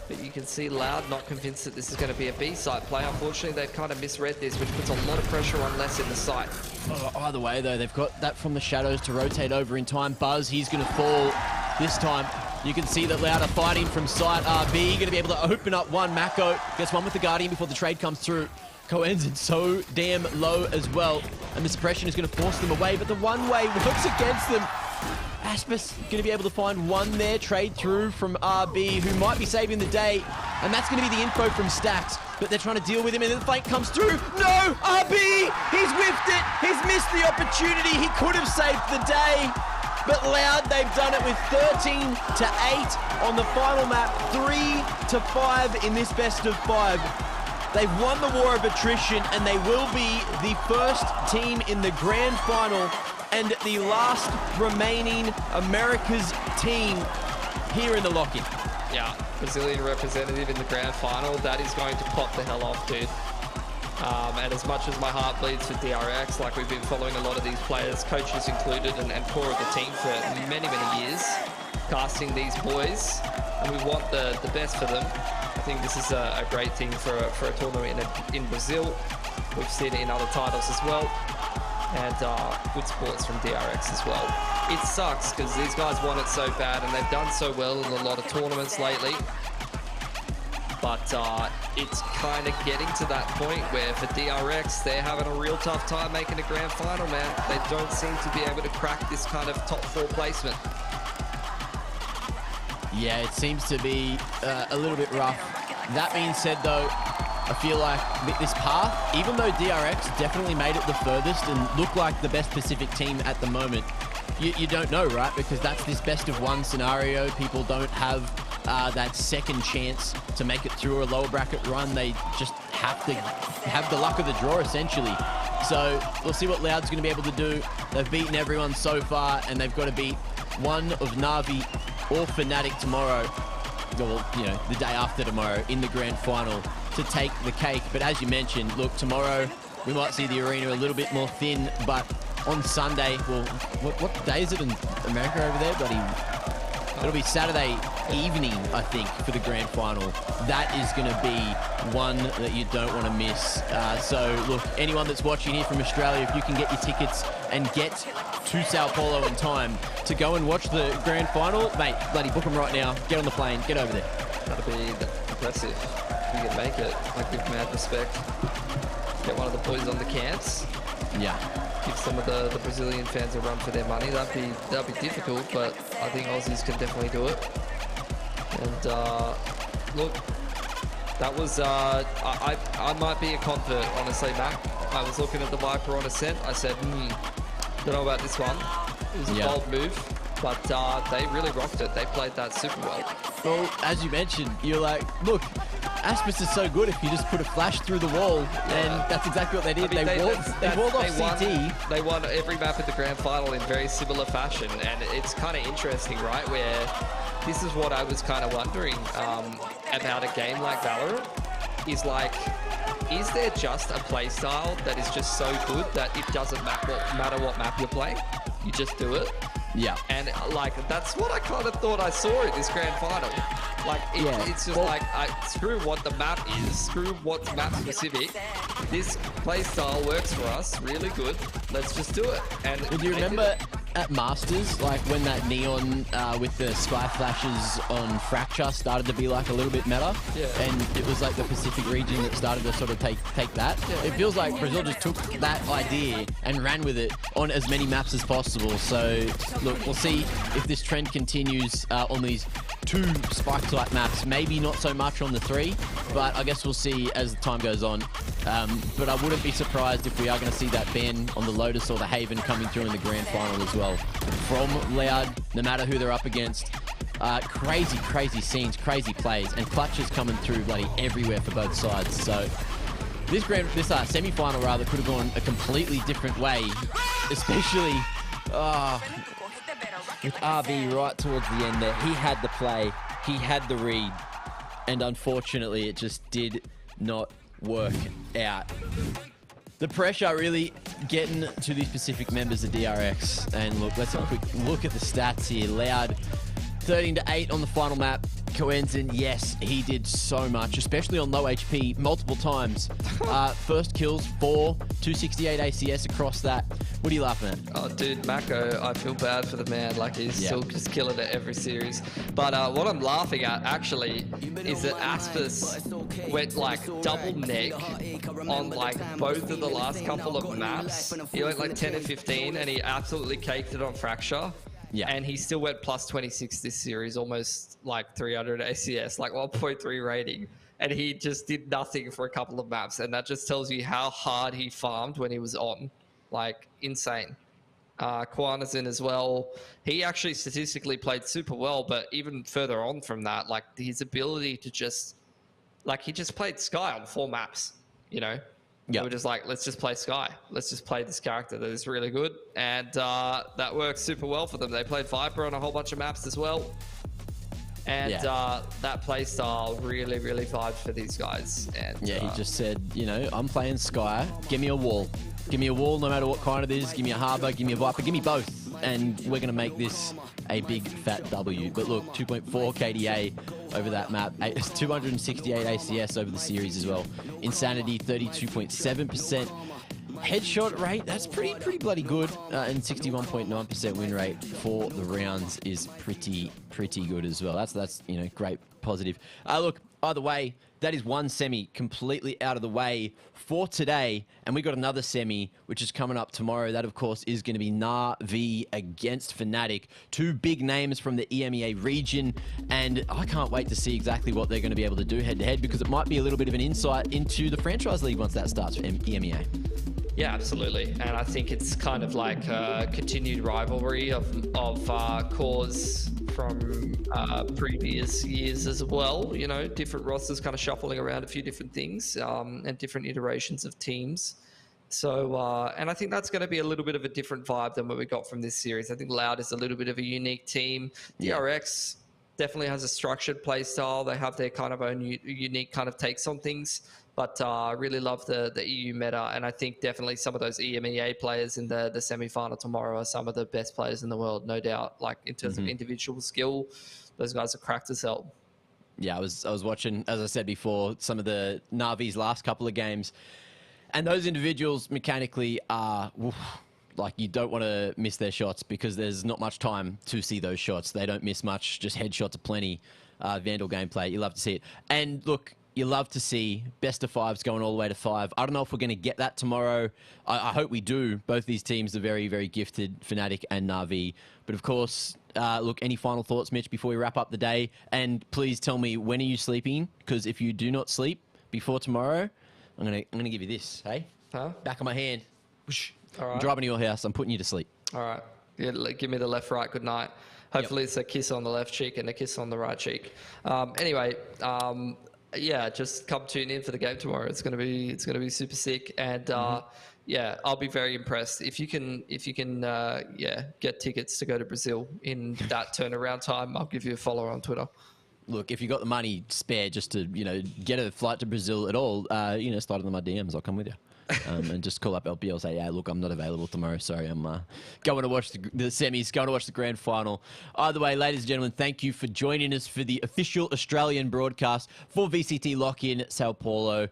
But you can see Loud not convinced that this is going to be a B site play. Unfortunately, they've kind of misread this, which puts a lot of pressure on Les in the site. Either way, though, they've got that from the shadows to rotate over in time. Buzz, he's going to fall this time. You can see that Loud are fighting from site. RB going to be able to open up one. Mako gets one with the Guardian before the trade comes through. Coenzin's so damn low as well. And the suppression is going to force them away, but the one-way works against them. Aspis going to be able to find one there, trade through from RB, who might be saving the day. And that's going to be the info from Stacks, but they're trying to deal with him, and then the flank comes through. No! RB! He's whiffed it! He's missed the opportunity. He could have saved the day. But Loud, they've done it with 13-8 on the final map, 3-5 in this best of 5. They've won the war of attrition, and they will be the first team in the grand final and the last remaining America's team here in the lock-in. Yeah, Brazilian representative in the grand final. That is going to pop the hell off, dude. And as much as my heart bleeds for DRX, like we've been following a lot of these players, coaches included, and core of the team for many, many years, casting these boys, and we want the best for them. I think this is a great thing for a tournament in Brazil. We've seen it in other titles as well. And good sports from DRX as well. It sucks because these guys want it so bad and they've done so well in a lot of tournaments lately. But it's kind of getting to that point where for DRX, they're having a real tough time making a grand final, man. They don't seem to be able to crack this kind of top 4 placement. Yeah, it seems to be a little bit rough. That being said, though, I feel like this path, even though DRX definitely made it the furthest and look like the best Pacific team at the moment, you don't know, right? Because that's this best of 1 scenario. People don't have that second chance to make it through a lower bracket run. They just have to have the luck of the draw, essentially. So we'll see what Loud's going to be able to do. They've beaten everyone so far, and they've got to beat one of Na'Vi or Fnatic tomorrow, or, you know, the day after tomorrow in the grand final to take the cake. But as you mentioned, look, tomorrow we might see the arena a little bit more thin, but on Sunday, well, what day is it in America over there, buddy? It'll be Saturday evening, I think, for the grand final. That is going to be one that you don't want to miss. So, look, anyone that's watching here from Australia, if you can get your tickets and get to Sao Paulo in time to go and watch the grand final, mate, bloody book them right now. Get on the plane. Get over there. That'll be impressive. If you can make it, like, with mad respect. Get one of the boys on the camps. Yeah. Give some of the Brazilian fans a run for their money. That'd be difficult, but I think Aussies can definitely do it. And look, that was I might be a convert, honestly, Matt. I was looking at the Viper on Ascent. I said, don't know about this one. It was a bold move, but they really rocked it. They played that super well. Well, as you mentioned, you're like, look, Aspis is so good if you just put a flash through the wall, and that's exactly what they did. I mean, they walled off CT. They won every map in the grand final in very similar fashion, and it's kind of interesting, right? Where this is what I was kind of wondering about a game like Valorant. Is like, is there just a play style that is just so good that it doesn't matter what map you're playing? You just do it. Yeah. And like, that's what I kind of thought I saw in this grand final. Like, it's just like, screw what the map is, screw what's map specific. This play style works for us really good. Let's just do it. And do you remember at Masters, like when that neon with the sky flashes on Fracture started to be like a little bit meta? Yeah. And it was like the Pacific region that started to sort of take that. Yeah. It feels like Brazil just took that idea and ran with it on as many maps as possible. So look, we'll see if this trend continues on these 2 spike type maps. Maybe not so much on the 3, but I guess we'll see as the time goes on. But I wouldn't be surprised if we are going to see that ban on the Lotus or the Haven coming through in the grand final as well. From Loud, no matter who they're up against. Crazy scenes, crazy plays, and clutches coming through bloody everywhere for both sides. So this semi-final rather could have gone a completely different way, especially with RV right towards the end there. He had the play, he had the read, and unfortunately it just did not work out. The pressure really getting to these Pacific members of DRX. And look, let's have a quick look at the stats here. Loud, 13-8 on the final map. Coenzin, yes, he did so much, especially on low HP multiple times. First kills, 4, 268 ACS across that. What are you laughing at? Oh, dude, Mako, I feel bad for the man. Like, he's still just killing it every series. But what I'm laughing at, actually, is that Aspis went, like, double neck on, like, both of the last couple of maps. He went, like, 10 and 15, and he absolutely caked it on Fracture. Yeah. And he still went plus 26 this series, almost like 300 ACS, like 1.3 rating. And he just did nothing for a couple of maps. And that just tells you how hard he farmed when he was on. Like, insane. Kwanazin as well. He actually statistically played super well, but even further on from that, like his ability to just, like he just played Sky on 4 maps, you know? Yeah, we're just like, let's just play Sky. Let's just play this character that is really good. And that works super well for them. They played Viper on a whole bunch of maps as well. And that play style really, really vibed for these guys. And yeah, he just said, you know, I'm playing Sky. Give me a wall. Give me a wall no matter what kind it is. Give me a Harbor, give me a Viper, give me both. And we're going to make this a big fat W. But look, 2.4 KDA over that map. 268 ACS over the series as well. Insanity, 32.7%. Headshot rate, that's pretty bloody good. And 61.9% win rate for the rounds is pretty good as well. That's you know, great, positive. Look, either way, that is one semi completely out of the way for today. And we got another semi, which is coming up tomorrow. That, of course, is going to be Na'Vi against Fnatic. 2 big names from the EMEA region. And I can't wait to see exactly what they're going to be able to do head-to-head, because it might be a little bit of an insight into the franchise league once that starts for EMEA. Yeah, absolutely. And I think it's kind of like a continued rivalry of cause from previous years as well. You know, different rosters kind of shuffling around a few different things and different iterations of teams. So, and I think that's going to be a little bit of a different vibe than what we got from this series. I think Loud is a little bit of a unique team. DRX definitely has a structured play style. They have their kind of own unique kind of takes on things. But I really love the EU meta, and I think definitely some of those EMEA players in the semi-final tomorrow are some of the best players in the world, no doubt. Like in terms of individual skill, those guys are cracked as hell. Yeah, I was watching, as I said before, some of the Navi's last couple of games, and those individuals mechanically are like, you don't want to miss their shots because there's not much time to see those shots. They don't miss much, just headshots aplenty. Vandal gameplay, you love to see it. And look, you love to see best of fives going all the way to 5. I don't know if we're going to get that tomorrow. I hope we do. Both these teams are very, very gifted, Fnatic and Na'Vi. But of course, look, any final thoughts, Mitch, before we wrap up the day? And please tell me, when are you sleeping? Because if you do not sleep before tomorrow, I'm gonna give you this, hey? Huh? Back of my hand. Whoosh. All right. I'm driving to your house. I'm putting you to sleep. All right. Yeah, give me the left, right, good night. Hopefully it's a kiss on the left cheek and a kiss on the right cheek. Anyway, yeah, just come tune in for the game tomorrow. It's gonna be super sick, and yeah, I'll be very impressed if you can get tickets to go to Brazil in that turnaround time. I'll give you a follow on Twitter. Look, if you got the money spare just to get a flight to Brazil at all, slide into my DMs. I'll come with you. And just call up LPL, say, yeah, look, I'm not available tomorrow. Sorry, I'm going to watch the semis, going to watch the grand final. Either way, ladies and gentlemen, thank you for joining us for the official Australian broadcast for VCT Lock-In Sao Paulo.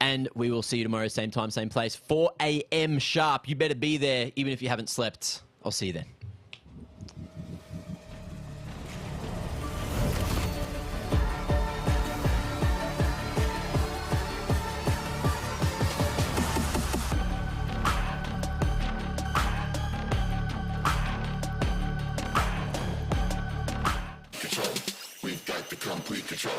And we will see you tomorrow, same time, same place, 4 a.m. sharp. You better be there, even if you haven't slept. I'll see you then. We've got the complete control.